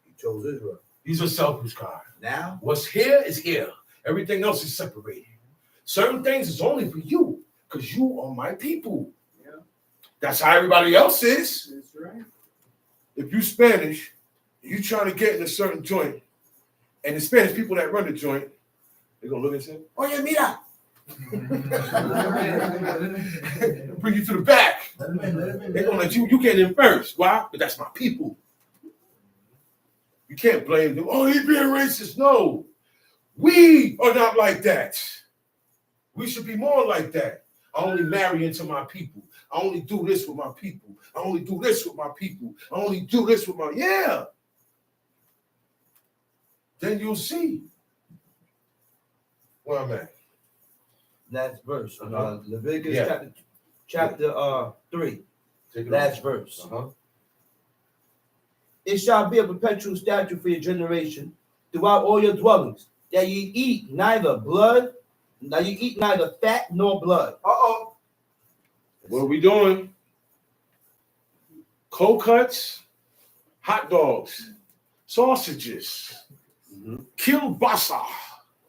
He chose Israel. He's a selfish God. Now, What's here is here. Everything else is separated. Certain things is only for you because you are my people. Yeah. That's how everybody else is. That's right. If you Spanish, you trying to get in a certain joint, and the Spanish people that run the joint, they're going to look and say, oh, yeah, mira. Bring you to the back. They're going to let you get in first. Why? But that's my people. You can't blame them. Oh, he's being racist. No. We are not like that. We should be more like that. I only marry into my people. I only do this with my people. I only do this with my people. I only do this with my, yeah. Then you'll see where I'm at. last verse. Uh-huh. Leviticus Yeah. chapter 3. Take it Last off. verse. Uh-huh. It shall be a perpetual statute for your generation throughout all your dwellings, that ye eat neither fat nor blood. Uh-oh. What are we doing? Cold cuts, hot dogs, sausages, kielbasa.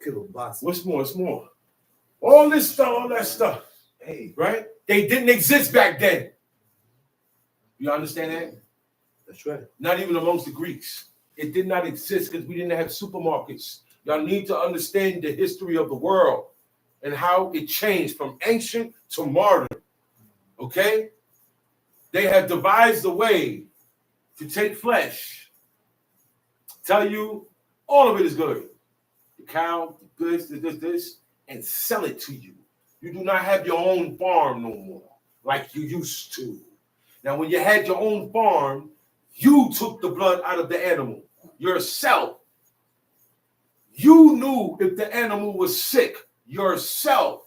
Kielbasa. What's more? What's more? All this stuff, all that stuff, Hey, right? They didn't exist back then. You understand that? that's right. Not even amongst the Greeks. It did not exist because we didn't have supermarkets. Y'all need to understand the history of the world and how it changed from ancient to modern. Okay? They have devised a way to take flesh, tell you all of it is good. The cow, this, and sell it to you. You do not have your own farm no more like you used to. Now, when you had your own farm, you took the blood out of the animal yourself. You knew if the animal was sick yourself.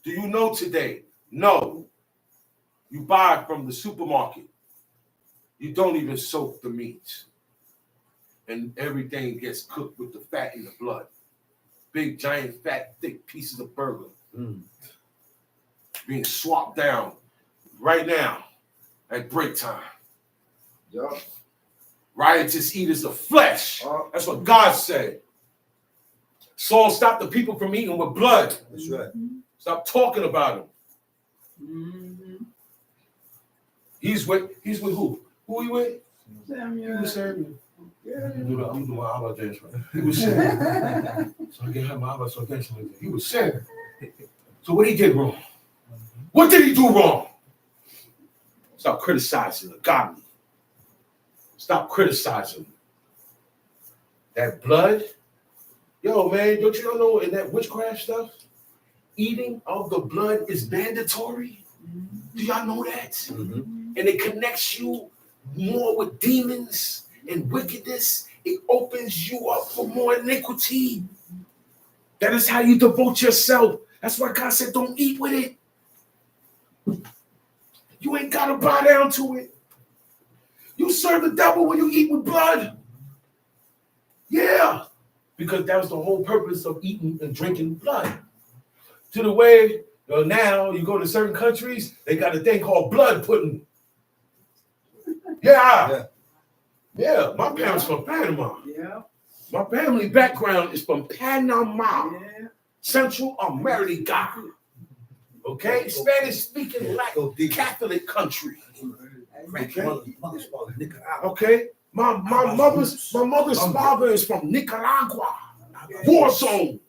Do you know today? No. You buy from the supermarket. You don't even soak the meat. And everything gets cooked with the fat and the blood. Big, giant, fat, thick pieces of burger being swapped down right now at break time. Yeah. Riotous eaters of flesh. That's what God said. Saul stopped the people from eating with blood. That's right. Stop talking about him. Mm-hmm. He's with who? Who he with? He Samuel. was Samuel. Yeah. You know my Abba dance, right? He was Samuel. So I get my Abba, so I dance like that. He was Samuel. So what he did wrong? What did he do wrong? Stop criticizing the godly. Stop criticizing that blood. Yo, man, don't you know in that witchcraft stuff, eating of the blood is mandatory? Do y'all know that? And it connects you more with demons and wickedness, it opens you up for more iniquity. That is how you devote yourself. That's why God said, don't eat with it. You ain't got to bow down to it. You serve the devil when you eat with blood. Yeah, because that was the whole purpose of eating and drinking blood. To the way now you go to certain countries, they got a thing called blood pudding. Yeah. My parents from Panama. Yeah. My family background is from Panama, Yeah. Central America. Okay, Spanish speaking Catholic country. Okay, my mother's father is from Nicaragua, war zone.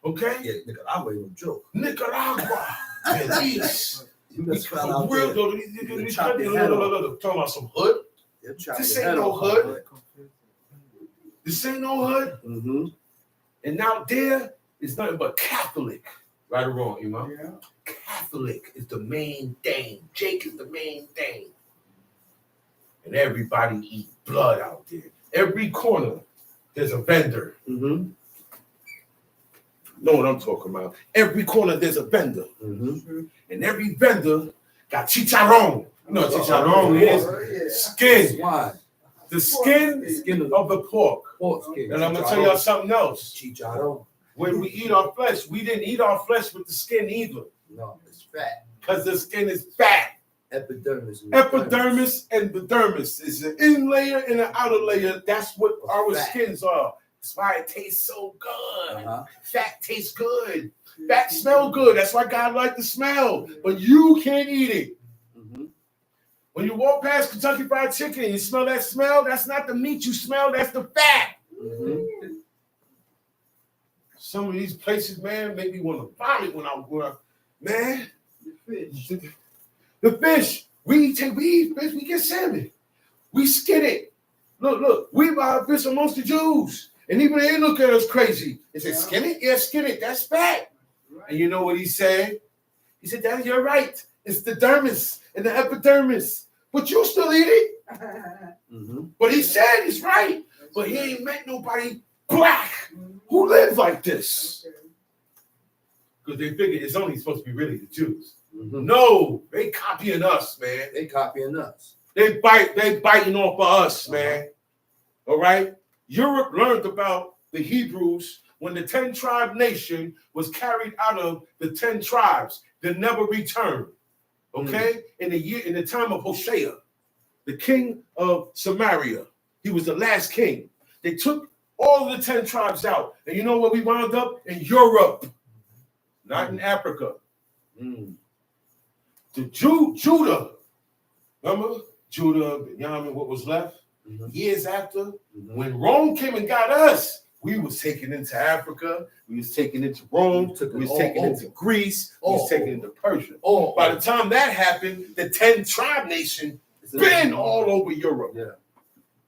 Okay, Nicaragua ain't no joke. Nicaragua. Jeez. You just found out Real that though. Talking about some hood. This ain't no hood. This ain't no hood. Mm-hmm. And out there, it's nothing but Catholic. Right or wrong, you know? Yeah. Catholic is the main thing. Jake is the main thing. And everybody eat blood out there. Every corner, there's a vendor. Mm-hmm. Know what I'm talking about? Every corner, there's a vendor. Mm-hmm. And every vendor got chicharron. You know what chicharron is? Skin. Why? The skin of the pork. Pork skin. And I'm going to tell y'all something else. Chicharron. When we eat our flesh, we didn't eat our flesh with the skin either. No, it's fat. Because the skin is fat. Epidermis. Epidermis and the dermis is an in layer and an outer layer. That's what our fat. skins are. That's why it tastes so good. Uh-huh. Fat tastes good. Fat smell good. That's why God likes the smell. But you can't eat it. Mm-hmm. When you walk past Kentucky Fried Chicken and you smell that smell, that's not the meat you smell, that's the fat. Mm-hmm. Some of these places, man, make me want to vomit when I'm going. Man, the fish. We eat fish, we get salmon. We skin it. Look, we buy fish amongst the Jews. And even they look at us crazy. They say, skin it? Yeah, skin it. That's fat. Right. And you know what he said? He said, Daddy, you're right. It's the dermis and the epidermis. But you still eat it. Mm-hmm. But he said he's right. But he ain't met nobody black who lives like this. Because they figured it's only supposed to be really the Jews. Mm-hmm. No, they copying us, man. They copying us. They biting off of us, man. All right? Europe learned about the Hebrews when the 10-tribe nation was carried out of the 10 tribes that never returned. Okay? In the time of Hoshea, the king of Samaria. He was the last king. They took all of the 10 tribes out. And you know where we wound up? In Europe. Not in Africa. Mm. The Judah. Remember? Judah, Benjamin, what was left? Mm-hmm. Years after, Mm-hmm. when Rome came and got us, we was taken into Africa, we was taken into Rome, we was taken into Greece, we was taken into Persia. By the time that happened, the 10-tribe nation been all over Europe. Yeah.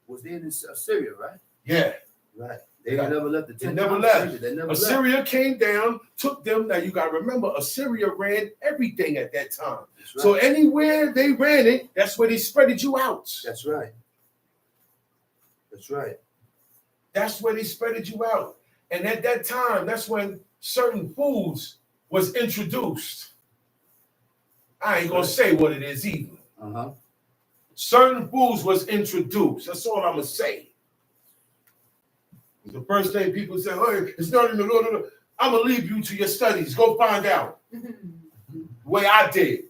Was they in Assyria, right? Yeah. Right. They never left the 10 They never tribes. left. They never Assyria left. came down, took them. Now you got to remember, Assyria ran everything at that time. That's right. So anywhere they ran it, that's where they spreaded you out. That's right. That's right. That's where they spreaded you out. And at that time, that's when certain foods was introduced. I ain't gonna say what it is either. Uh-huh. Certain foods was introduced. That's all I'm gonna say. The first thing people say, hey, it's not in the Lord. I'm gonna leave you to your studies. Go find out. The way I did.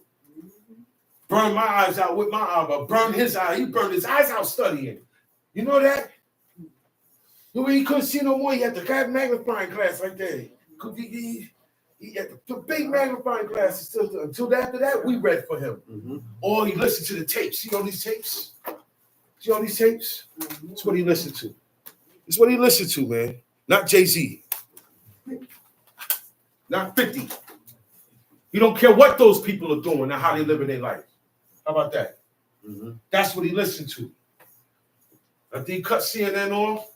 Burn my eyes out with my eye, but burn his eye. He burned his eyes out studying. You know that? The way he couldn't see no more, he had the magnifying glass right there. He had the big magnifying glasses. Until after that, we read for him. Mm-hmm. Or he listened to the tapes. See all these tapes? See all these tapes? That's what he listened to. It's what he listened to, man. Not Jay-Z. Not 50. He don't care what those people are doing and how they live in their life. How about that? Mm-hmm. That's what he listened to. After he cut CNN off,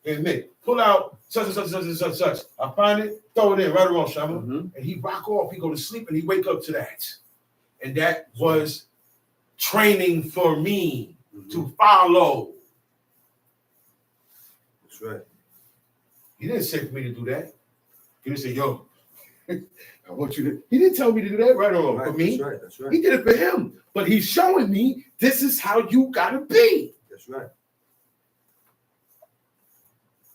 and Nick, pull out such and such and such and such and such. I find it, throw it in, right around Shama. Mm-hmm. And he rock off, he go to sleep, and he wake up to that. And that was training for me to follow. That's right. He didn't say for me to do that. He didn't say, yo, I want you to. He didn't tell me to do that right or wrong for me. That's right. That's right. He did it for him. But he's showing me this is how you gotta be. That's right.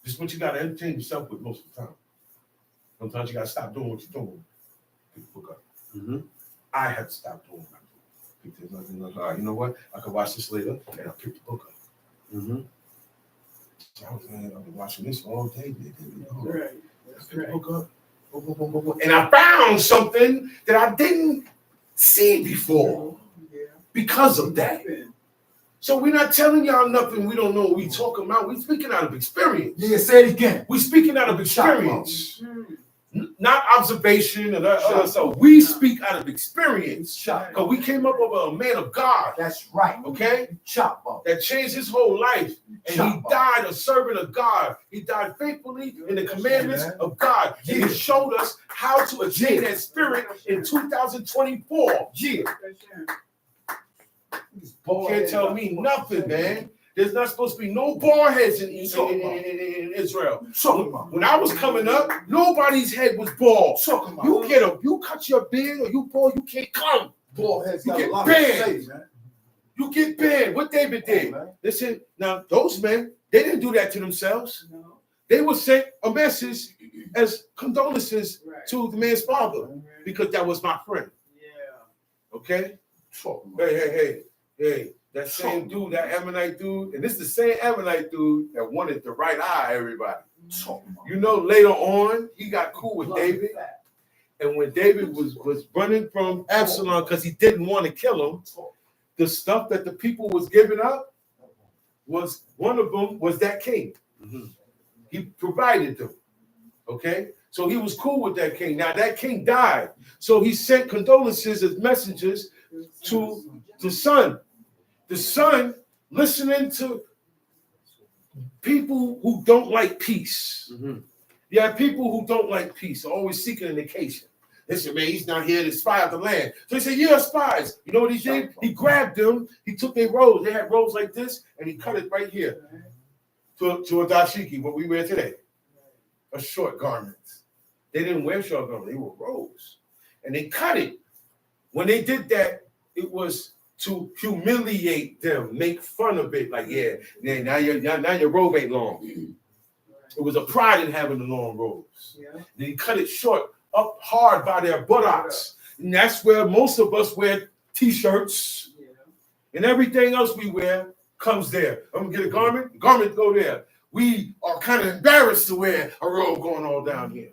This is what you gotta entertain yourself with most of the time. Sometimes you gotta stop doing what you're doing. Pick the book up. I have to stop doing what I'm doing. Pick this up. All right, you know what? I can watch this later, and I'll pick the book up. So I've been watching this all day. Right. That's Pick the right. book up. And I found something that I didn't see before because of that. So we're not telling y'all nothing we don't know what we talking about. We speaking out of experience. Yeah, say it again. We speaking out of experience. Not observation and other stuff. We speak out of experience. Because we came up with a man of God. That's right. Okay? Chop off. That changed his whole life. And he died a servant of God. He died faithfully in the commandments of God. And he showed us how to attain that spirit in 2024. Yeah. You can't tell me nothing, man. There's not supposed to be no bald heads in Israel. When I was coming up, nobody's head was bald. You cut your beard or you bald, you can't come. Bald heads You got a get lot banned. to say, man. You get banned. What David did. Listen, now those men, they didn't do that to themselves. They were sent a message as condolences to the man's father because that was my friend. Okay? Hey. That same dude, that Ammonite dude, and this is the same Ammonite dude that wanted the right eye, everybody. You know, later on, he got cool with David. And when David was running from Absalom because he didn't want to kill him, the stuff that the people was giving up was, one of them was that king. He provided them. Okay? So he was cool with that king. Now that king died. So he sent condolences as messengers to the son. The son listening to people who don't like peace. Yeah, people who don't like peace are always seeking an occasion. They said, man, he's not here to spy out the land. So he said, you're spies. You know what he did? He grabbed them. He took their robes. They had robes like this, and he cut it right here to a dashiki, what we wear today. A short garment. They didn't wear short garments. They were robes. And they cut it. When they did that, it was to humiliate them, make fun of it. Like, now your robe ain't long. It was a pride in having the long robes. Then he cut it short, up hard by their buttocks. And that's where most of us wear t-shirts. And everything else we wear comes there. I'm gonna get a garment go there. We are kind of embarrassed to wear a robe going all down here.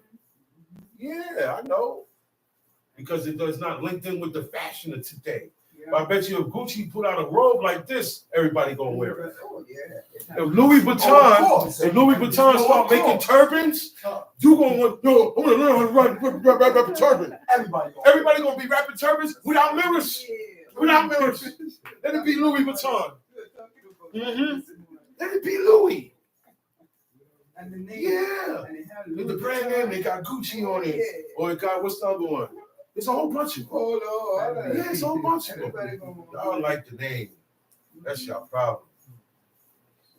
Yeah, I know. Because it does not link in with the fashion of today. I bet you if Gucci put out a robe like this, everybody gonna wear it. If Louis Vuitton start making turbans, you gonna want, I want to learn how to wrap a turban. Everybody gonna be wrapping turbans without mirrors. Let it be Louis Vuitton. Let it be Louis. Yeah. With the brand name, they got Gucci on it. Or it got, what's the other one? It's a whole bunch of them. Yeah, it's a whole bunch of them. Y'all like the name. That's your problem.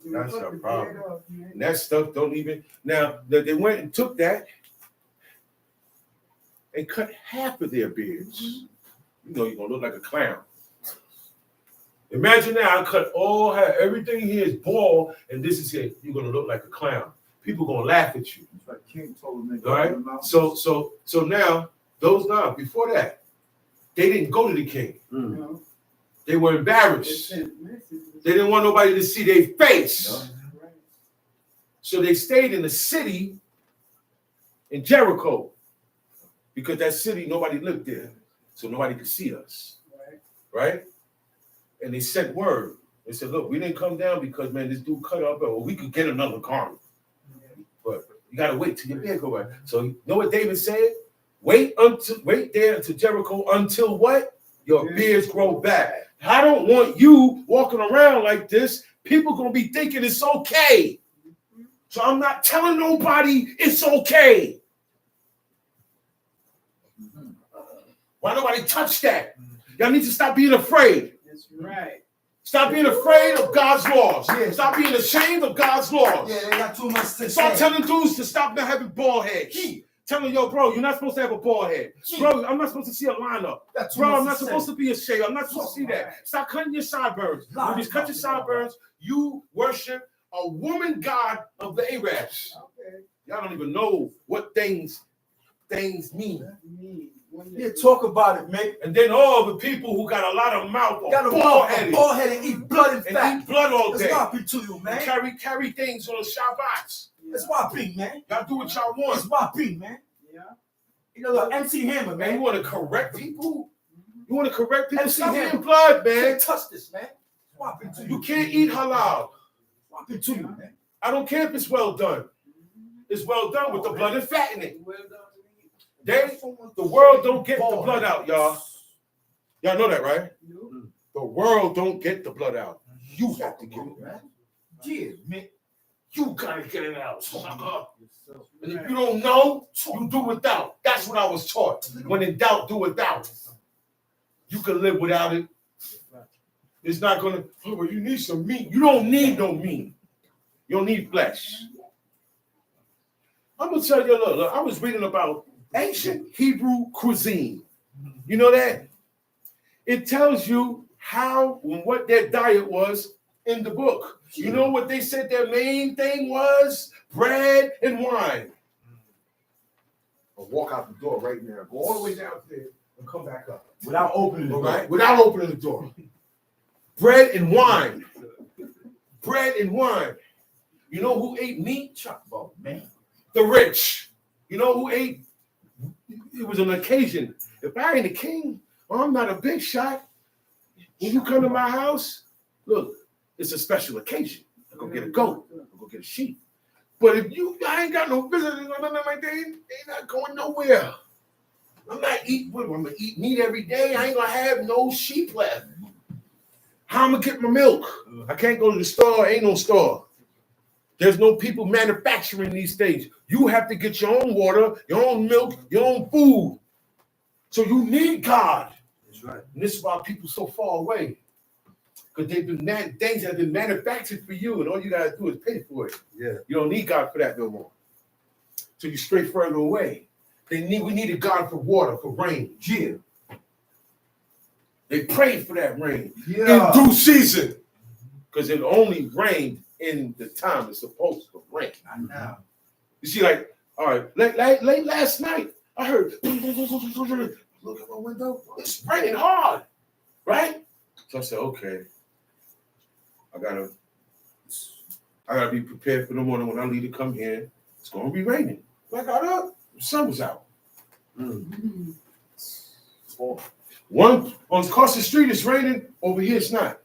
That's your problem. And that stuff don't even. Now, they went and took that and cut half of their beards. You know, you're going to look like a clown. Imagine now, I cut all hair. Everything here is bald, and this is it. You're going to look like a clown. People going to laugh at you. All right? So now, before that, they didn't go to the king. They were embarrassed. They didn't want nobody to see their face. So they stayed in the city in Jericho because that city, nobody lived there. So nobody could see us. Right? And they sent word. They said, look, we didn't come down because, man, this dude cut up, or we could get another garment. But you got to wait till your beard go right. So you know what David said? Wait there until Jericho until what? Your beards grow back. I don't want you walking around like this. People gonna be thinking it's okay. So I'm not telling nobody it's okay. Why nobody touch that? Y'all need to stop being afraid. That's right. Stop being afraid of God's laws. Yeah. Stop being ashamed of God's laws. Yeah, they got too much to Stop say. telling dudes to stop not having bald heads. Telling yo, bro, you're not supposed to have a bald head. Bro, I'm not supposed to see a lineup. Bro, I'm not supposed to be a shade. I'm not supposed to see that. Stop cutting your sideburns. When you cut your sideburns, you worship a woman god of the Arabs. Okay. Y'all don't even know what things mean. Yeah, talk about it, mate. And then all the people who got a lot of mouth Got a bald-headed bald head and eat blood and and fat. eat blood all That's day. why I be to you, man. Carry things on the Shabbats. That's why I be, man. Y'all do what y'all want. That's why I be, man. Yeah. You know, like MC Hammer, Man, you man. want to correct people? You want to correct people? MC Stop Hammer. eating blood, You man. can't touch this, man. That's why I be to you. You can't eat halal. That's why I be to you, man. I don't care if it's well done. It's well done with the blood and fat in it. Well done. The world don't get the blood out, y'all. Y'all know that, right? You. The world don't get the blood out. You have to get it, man. Yeah, man. You gotta get it out, sucker. And if you don't know, you do without. That's what I was taught. When in doubt, do without. You can live without it. It's not gonna, oh, well, you need some meat. You don't need no meat. You don't need flesh. I'm gonna tell you, look, I was reading about ancient Hebrew cuisine. You know that? It tells you how and what their diet was in the book. You know what they said their main thing was? Bread and wine. I'll walk out the door right now. Go all the way down there and come back up. Without opening the All door. right? Without opening the door. Bread and wine. Bread and wine. You know who ate meat? Chuck ball, man. The rich. You know who ate? It was an occasion. If I ain't a king, or I'm not a big shot, when you come to my house, look, it's a special occasion. I'm gonna get a goat. I'm gonna get a sheep. But if I ain't got no visitors or nothing like that, they not going nowhere. I'm not eating. I'm gonna eat meat every day. I ain't gonna have no sheep left. How I'm gonna get my milk? I can't go to the store. Ain't no store. There's no people manufacturing these things. You have to get your own water, your own milk, your own food. So you need God. That's right. And this is why people so far away. Because things have been manufactured for you, and all you gotta do is pay for it. Yeah. You don't need God for that no more. So you stray further away. We needed God for water, for rain. Yeah. They prayed for that rain Yeah. in due season. Because it only rained in the time it's supposed to rain. I know. You see, like, all right, late last night, I heard, look at my window, it's raining hard, right? So I said, okay, I gotta be prepared for the morning when I leave to come here. It's gonna be raining. When I got up, the sun was out. One on across the street it's raining, over here it's not.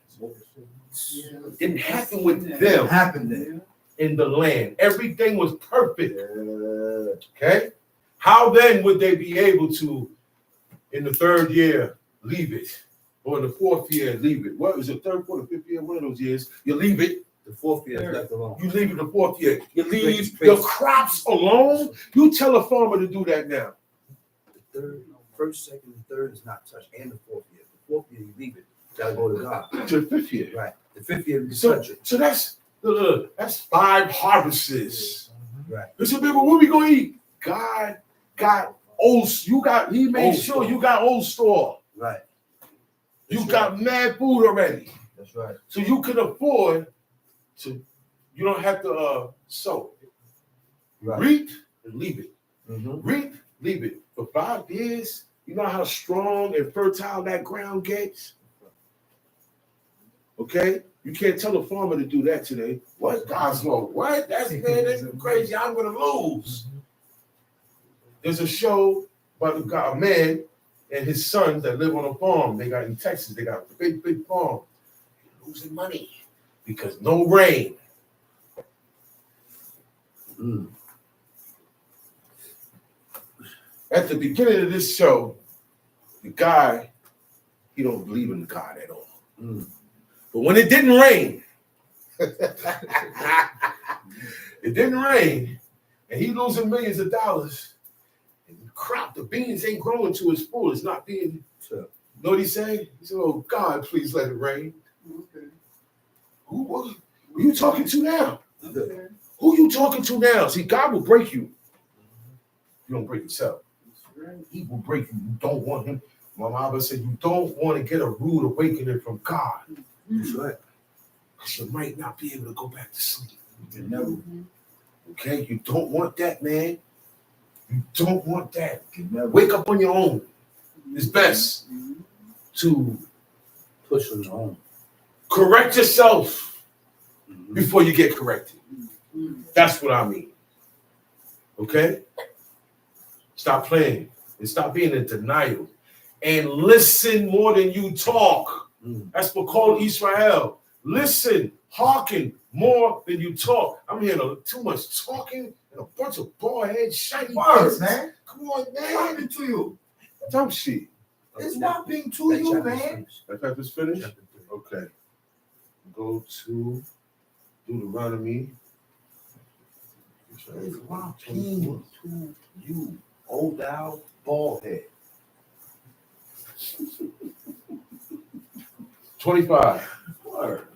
It didn't happen with them Happened there. in the land. Everything was perfect. Okay? How then would they be able to, in the third year, leave it? Or in the fourth year, leave it? What was it, third, fourth, fifth year? One of those years. You leave it. The fourth year is left alone. You leave it the fourth year. You leave your crops alone. You tell a farmer to do that now. The third, first, second, and third is not touched, and the fourth year. The fourth year you leave it. Gotta go to God. To the fifth year. Right. The fifth year you So, touch it. so that's 5 harvests. Right. They said, people, what we gonna eat? God got old. He made Old sure store. you got old store. Right. You That's got mad food already. That's right. So you can afford to, you don't have to sow. Right. Reap and leave it. Mm-hmm. Reap, leave it. For 5 years, you know how strong and fertile that ground gets? Okay? You can't tell a farmer to do that today. What? God's law. What? That's crazy. I'm gonna lose. There's a show about a man and his sons that live on a farm. They got in Texas, they got a big farm. They're losing money because no rain. At the beginning of this show, the guy, he don't believe in God at all. But when it didn't rain, and he losing millions of dollars, and the beans ain't growing to his full. It's not being Know what he said? He said, "Oh God, please let it rain." Okay. Who you talking to now? Okay. Who you talking to now? See, God will break you. You don't break yourself. That's right. He will break you. You don't want him. My mama said you don't want to get a rude awakening from God. That's right. Because you might not be able to go back to sleep. You never. Okay? You don't want that, man. You don't want that. You never Wake up on your own. It's best to push on your own. correct yourself before you get corrected. That's what I mean. Okay? Stop playing and stop being in denial. And listen more than you talk. That's what called Israel. Listen, hearken more than you talk. I'm hearing too much talking and a bunch of bald head shiny Words, words. man. Come on, What man. happened to you? Dumb shit. It's not being to you, man. That chapter's finished? Okay. Go to Deuteronomy. It's walking to you, old thou bald head. 25. Word.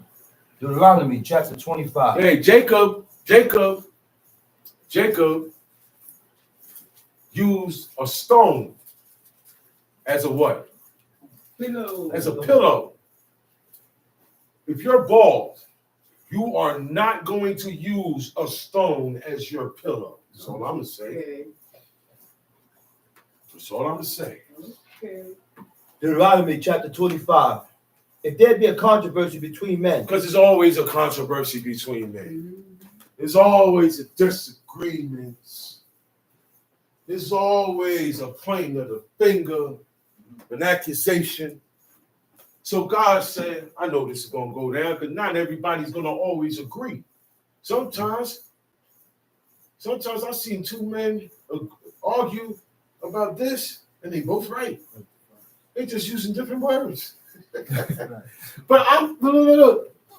Deuteronomy chapter 25. Hey, Jacob used a stone as a what? Pillow. As a pillow. If you're bald, you are not going to use a stone as your pillow. That's all I'm going to say. Okay. That's all I'm going to say. Okay. Deuteronomy chapter 25. If there be a controversy between men, Because there's always a controversy between men. There's always a disagreement. There's always a pointing of the finger, an accusation. So God said, I know this is going to go down because not everybody's going to always agree. Sometimes I've seen two men argue about this and they both right. They're just using different words. But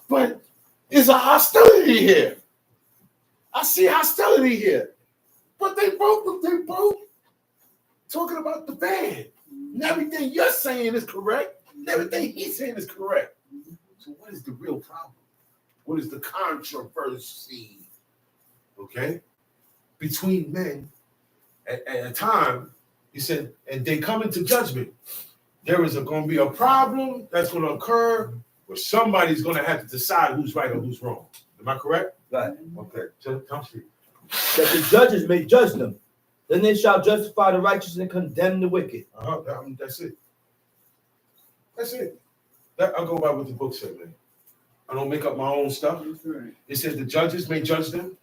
but there's a hostility here. I see hostility here. But they both talking about the bad. And everything you're saying is correct. And everything he's saying is correct. So what is the real problem? What is the controversy? Okay? Between men at a time, he said, and they come into judgment. There is going to be a problem that's going to occur where somebody's going to have to decide who's right or who's wrong. Am I correct? right, Okay. So, come see. that the judges may judge them. Then they shall justify the righteous and condemn the wicked. That's it. That's it. I'll go by what the book said, man. I don't make up my own stuff. That's right. It says the judges may judge them.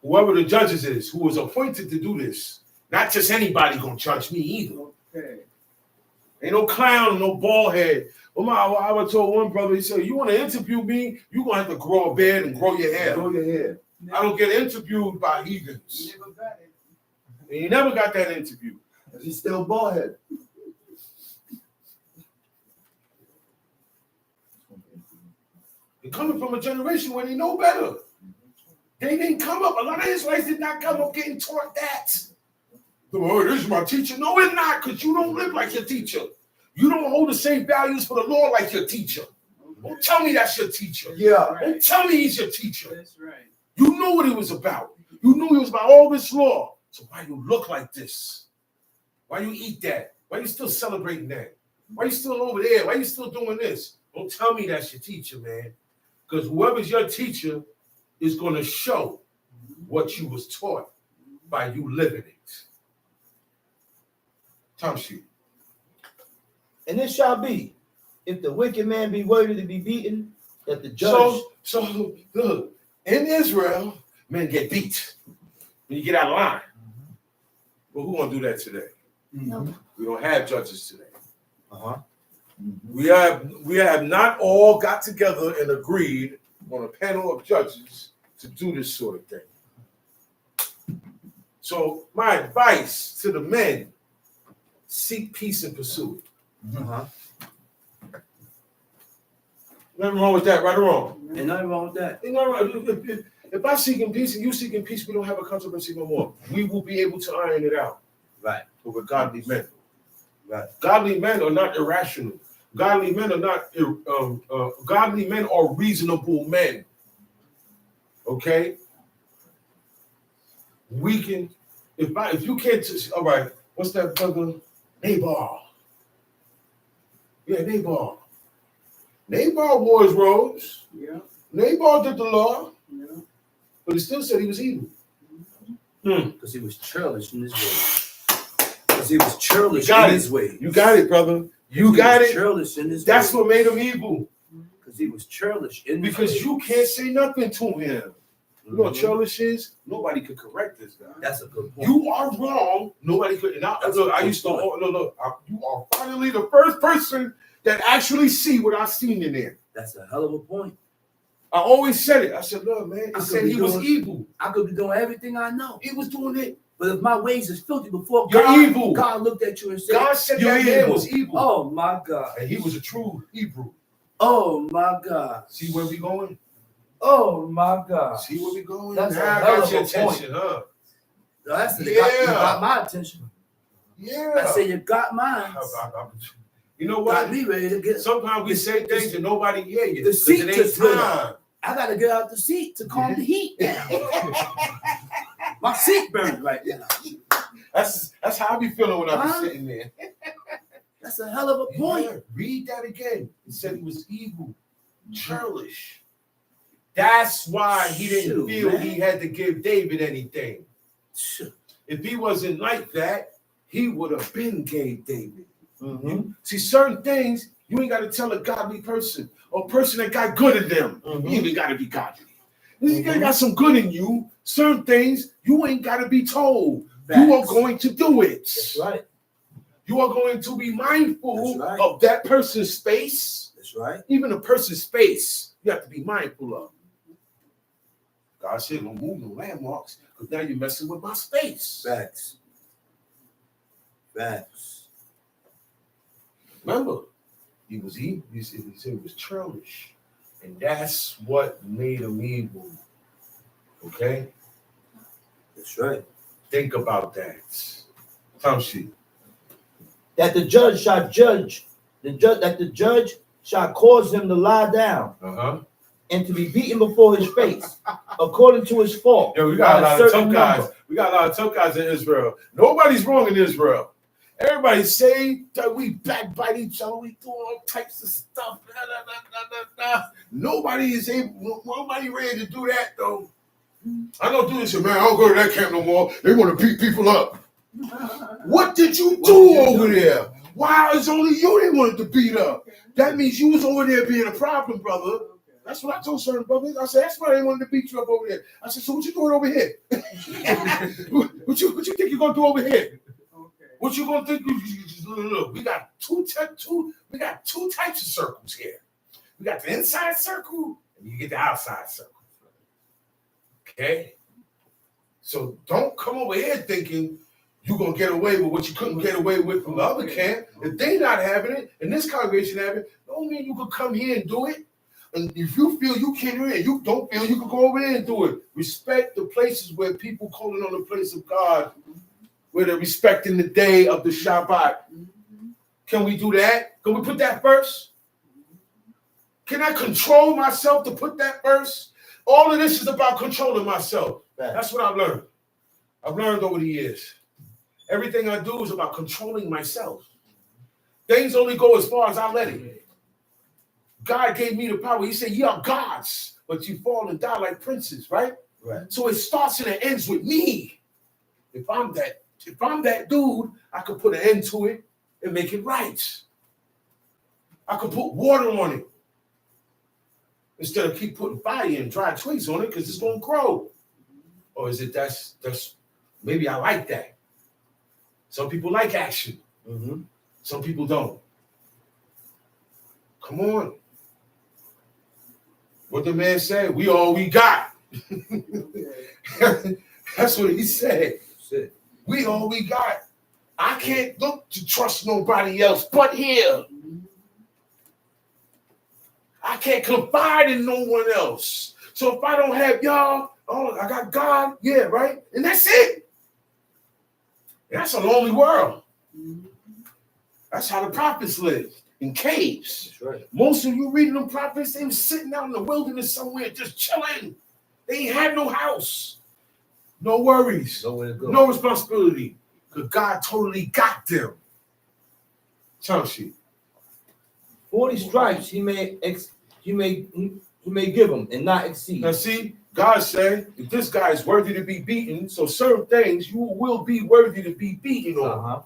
Whoever the judges is, who was appointed to do this, not just anybody gonna judge me either. Okay. Ain't no clown, no bald head. I told one brother, he said, you want to interview me, you're going to have to grow a beard and grow your hair. Grow your hair. I don't get interviewed by heathens. Never got it. And you never got that interview. He's still bald head. They're coming from a generation where they know better. They didn't come up. A lot of Israelites did not come up getting taught that. Oh, this is my teacher. No, it's not, because you don't live like your teacher. You don't hold the same values for the Lord like your teacher. Don't tell me that's your teacher. Yeah. Don't tell me he's your teacher. That's right. You know what he was about. You knew he was about all this law. So why you look like this? Why you eat that? Why you still celebrating that? Why you still over there? Why you still doing this? Don't tell me that's your teacher, man. Because whoever's your teacher is going to show what you was taught by you living it. Time sheet. And it shall be, if the wicked man be worthy to be beaten, that the judge. So look, in Israel, men get beat when you get out of line. But who gonna do that today? No. We don't have judges today. Uh-huh. We have not all got together and agreed on a panel of judges to do this sort of thing. So my advice to the men: seek peace and pursue it. Uh-huh. Nothing wrong with that, right or wrong? Ain't nothing wrong with that. Ain't nothing wrong. If I'm seeking peace and you seeking peace, we don't have a controversy no more. We will be able to iron it out Right. with a godly men. Right. Godly men are not irrational. Godly men are not. Godly men are reasonable men. Okay. We can. If you can't. All right. What's that brother? Nabal. Yeah, Nabal. Nabal wore his robes. Yeah. Nabal did the law, Yeah. but he still said he was evil. Because he was churlish in his way. Because he was churlish You got in it. his way. You got it, brother. You He got was it. churlish in his That's way. what made him evil. Because he was churlish in his Because way. you can't say nothing to him. You know what Mhm. churlish is? Nobody could correct this guy. That's a good point. You are wrong. Nobody could. And That's look, a I good used to. point. Look. You are finally the first person that actually see what I seen in there. That's a hell of a point. I always said it. I said, look, man. I It could said be he was doing- evil. I could be doing everything I know. He was doing it. But if my ways is filthy before You're God, evil. God looked at you and said, God said "You're that man evil." was evil. Oh my God. And he was a true Hebrew. Oh my God. See where we going? Oh my God. See where we going? That's now a I hell got of your a attention, huh? That's you Yeah. got my attention. Yeah. I said you got mine. You know Got what? me ready to get. Sometimes we say things and nobody hear you. The 'cause seat it ain't just lit time. I gotta get out the seat to calm the heat down. My seat burning right now. That's how I be feeling when I be Huh? sitting there. That's a hell of a point. Yeah, read that again. He said he was evil, churlish. That's why he didn't Shoot, feel man. he had to give David anything. Shoot. If he wasn't like that, he would have been gave David. Mhm. See, certain things you ain't got to tell a godly person or a person that got good in them. Mhm. You even got to be godly. You got some good in you. Certain things you ain't got to be told. You are Facts. going to do it. That's right. You are going to be mindful That's right. of that person's space. That's right. Even a person's space, you have to be mindful of. God said, don't move no landmarks because now you're messing with my space. Facts. Facts. Remember, he said he was churlish. And that's what made him evil. Okay? That's right. Think about that. Time sheet. That the judge shall judge, that the judge shall cause him to lie down Uh-huh. and to be beaten before his face, according to his fault. Yo, we got a by lot of certain tough guys. number. We got a lot of tough guys in Israel. Nobody's wrong in Israel. Everybody say that we backbite each other. We do all types of stuff. Blah, blah, blah, blah, blah. Nobody is able. Nobody ready to do that though. I don't do this shit, man. I don't go to that camp no more. They want to beat people up. What did you do over there? Why is only you they wanted to beat up? That means you was over there being a problem, brother. That's what I told certain brothers. I said, that's why they wanted to beat you up over there. I said, so what you doing over here? what you think you're gonna do over here? What you gonna think? Look, we got two types of circles here. We got the inside circle and you get the outside circle. Okay? So don't come over here thinking you're gonna get away with what you couldn't get away with from the other camp. If they not having it and this congregation having it, don't mean you could come here and do it. And if you feel you can't do it, and you don't feel you can go over there and do it. Respect the places where people calling on the place of God, where they're respecting the day of the Shabbat. Can we do that? Can we put that first? Can I control myself to put that first? All of this is about controlling myself. That's what I've learned. I've learned over the years. Everything I do is about controlling myself. Things only go as far as I let it. God gave me the power. He said, you are gods, but you fall and die like princes, right? Right. So it starts and it ends with me. If I'm that dude, I could put an end to it and make it right. I could put water on it instead of keep putting fire and dry twigs on it because it's gonna grow. Or is it that's maybe I like that. Some people like action. Mm-hmm. Some people don't. Come on. What the man said, we all we got. That's what he said. We all we got. I can't look to trust nobody else but him. I can't confide in no one else. So if I don't have y'all, oh, I got God, yeah, right? And that's it. That's a lonely world. That's how the prophets lived, in caves. That's right. Most of you reading them prophets, they were sitting out in the wilderness somewhere just chilling. They ain't had no house, no worries, Nowhere to go. no responsibility, because God totally got them. Chauncey. 40 stripes he may give him and not exceed. Now see, God said, if this guy is worthy to be beaten, so certain things you will be worthy to be beaten on.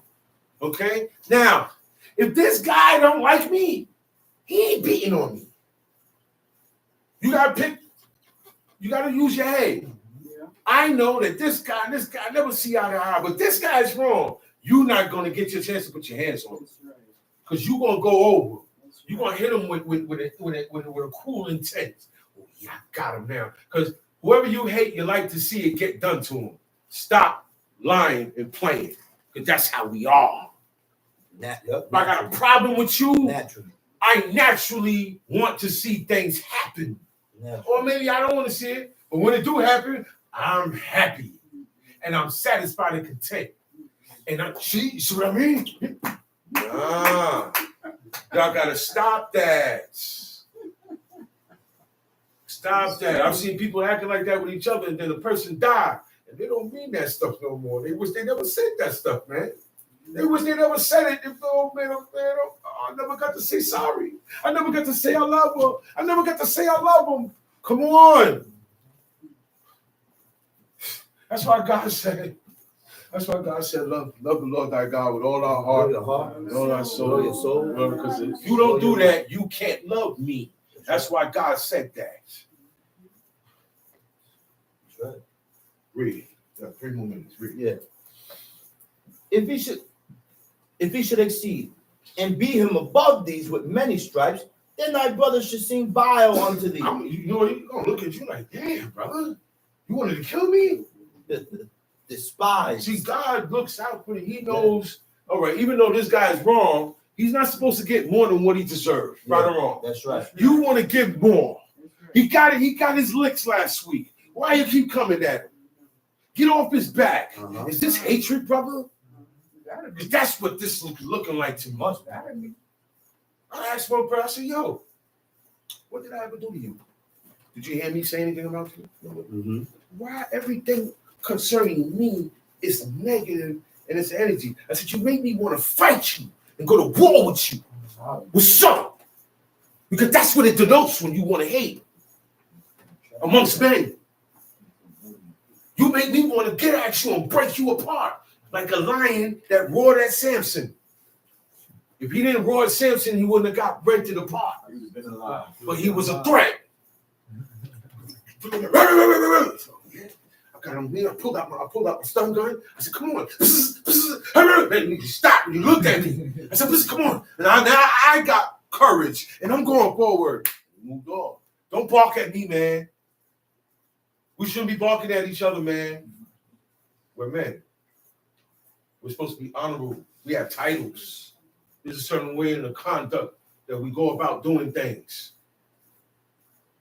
Okay? Now, if this guy don't like me, he ain't beating on me. You gotta use your head. Yeah. I know that this guy never see eye to eye, but this guy's wrong. You're not gonna get your chance to put your hands on him. That's right. Because you're gonna go over. That's You're right. gonna hit him with a cruel intent. Oh, yeah, I got him now. Because whoever you hate, you like to see it get done to him. Stop lying and playing. Because that's how we are. If I got a problem with you, Naturally. I naturally want to see things happen. Or maybe I don't want to see it, but when it do happen, I'm happy. And I'm satisfied and content. And see what I mean? Y'all gotta stop that. Stop that. I've seen people acting like that with each other, and then the person died, and they don't mean that stuff no more. They wish they never said that stuff, man. They wish they never said it. If I never got to say sorry. I never got to say I love her. I never got to say I love him. Come on. That's why God said, love the Lord thy God with all our heart, with all our soul, your soul. Because if you don't do that, you can't love me. That's why God said that. That's right. Read. Yeah, 3 more minutes. Read. Yeah. If he should exceed and beat him above these with many stripes, then thy brother should seem vile unto thee. You know, he's gonna look at you like, damn, brother, you wanted to kill me? Despise. See, God looks out for you. He knows, all right, even though this guy is wrong, he's not supposed to get more than what he deserves, right or wrong. That's right. You want to give more. That's right. He got it. He got his licks last week. Why you keep coming at him? Get off his back. Is this hatred, brother? Because that's what this is looking like to me. I asked one person, I said, yo, what did I ever do to you? Did you hear me say anything about you? Mm-hmm. Why everything concerning me is negative and it's energy? I said, you make me want to fight you and go to war with you. What's up? Because that's what it denotes when you want to hate amongst men. You make me want to get at you and break you apart like a lion that roared at Samson. If he didn't roar at Samson, he wouldn't have got rented apart. But he was a threat. I got him there. I pulled out my stun gun. I said, come on. Man, he stopped and he looked at me. I said, come on. And now I got courage and I'm going forward. Moved on. Don't bark at me, man. We shouldn't be barking at each other, man. We're men. We're supposed to be honorable. We have titles. There's a certain way in the conduct that we go about doing things.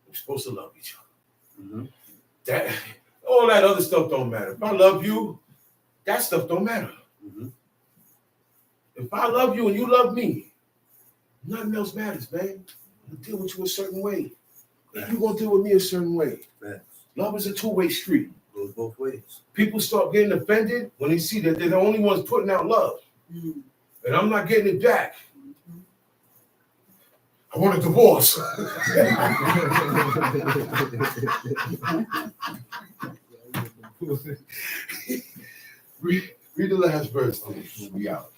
We're supposed to love each other. Mm-hmm. That all that other stuff don't matter. If I love you, that stuff don't matter. Mm-hmm. If I love you and you love me, nothing else matters, man. I'm gonna deal with you a certain way. And you're gonna deal with me a certain way. Right. Love is a two-way street. Goes both ways. People start getting offended when they see that they're the only ones putting out love. Mm. And I'm not getting it back. I want a divorce. read the last verse, please. We'll be out.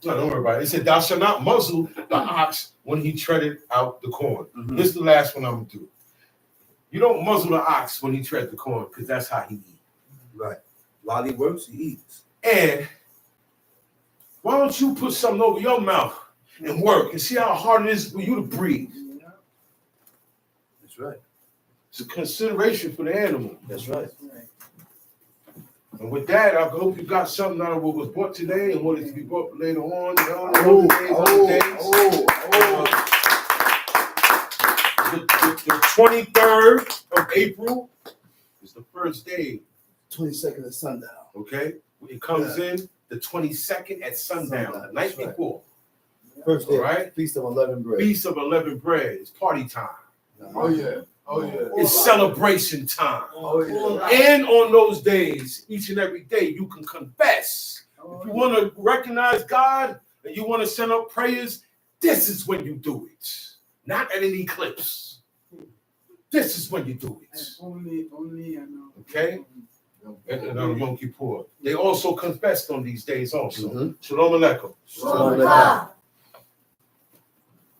No, don't worry about it. It said, thou shalt not muzzle the ox when he treaded out the corn. Mm-hmm. This is the last one I'm going to do. You don't muzzle the ox when he treads the corn because that's how he eats. Right. While he works, he eats. And why don't you put something over your mouth and work and see how hard it is for you to breathe? That's right. It's a consideration for the animal. That's right. And with that, I hope you got something out of what was brought today and what is to be brought later on. The 23rd of April is the first day. 22nd of sundown. Okay? It comes in the 22nd at sundown, the night That's right. before. First day, All right. Feast of Unleavened Bread. Feast of Unleavened Bread. It's party time. Oh yeah. Oh yeah. It's celebration time. Oh yeah. And on those days, each and every day, you can confess. If you want to recognize God and you want to send up prayers, this is when you do it. Not at an eclipse. This is when you do it. Only, I know. Okay? And on Yom Kippur. They also confessed on these days also. Mhm. Shalom Aleichem.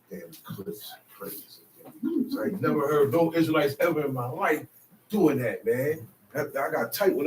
Damn eclipse. Praise. I never heard no Israelites ever in my life doing that, man. I got tight when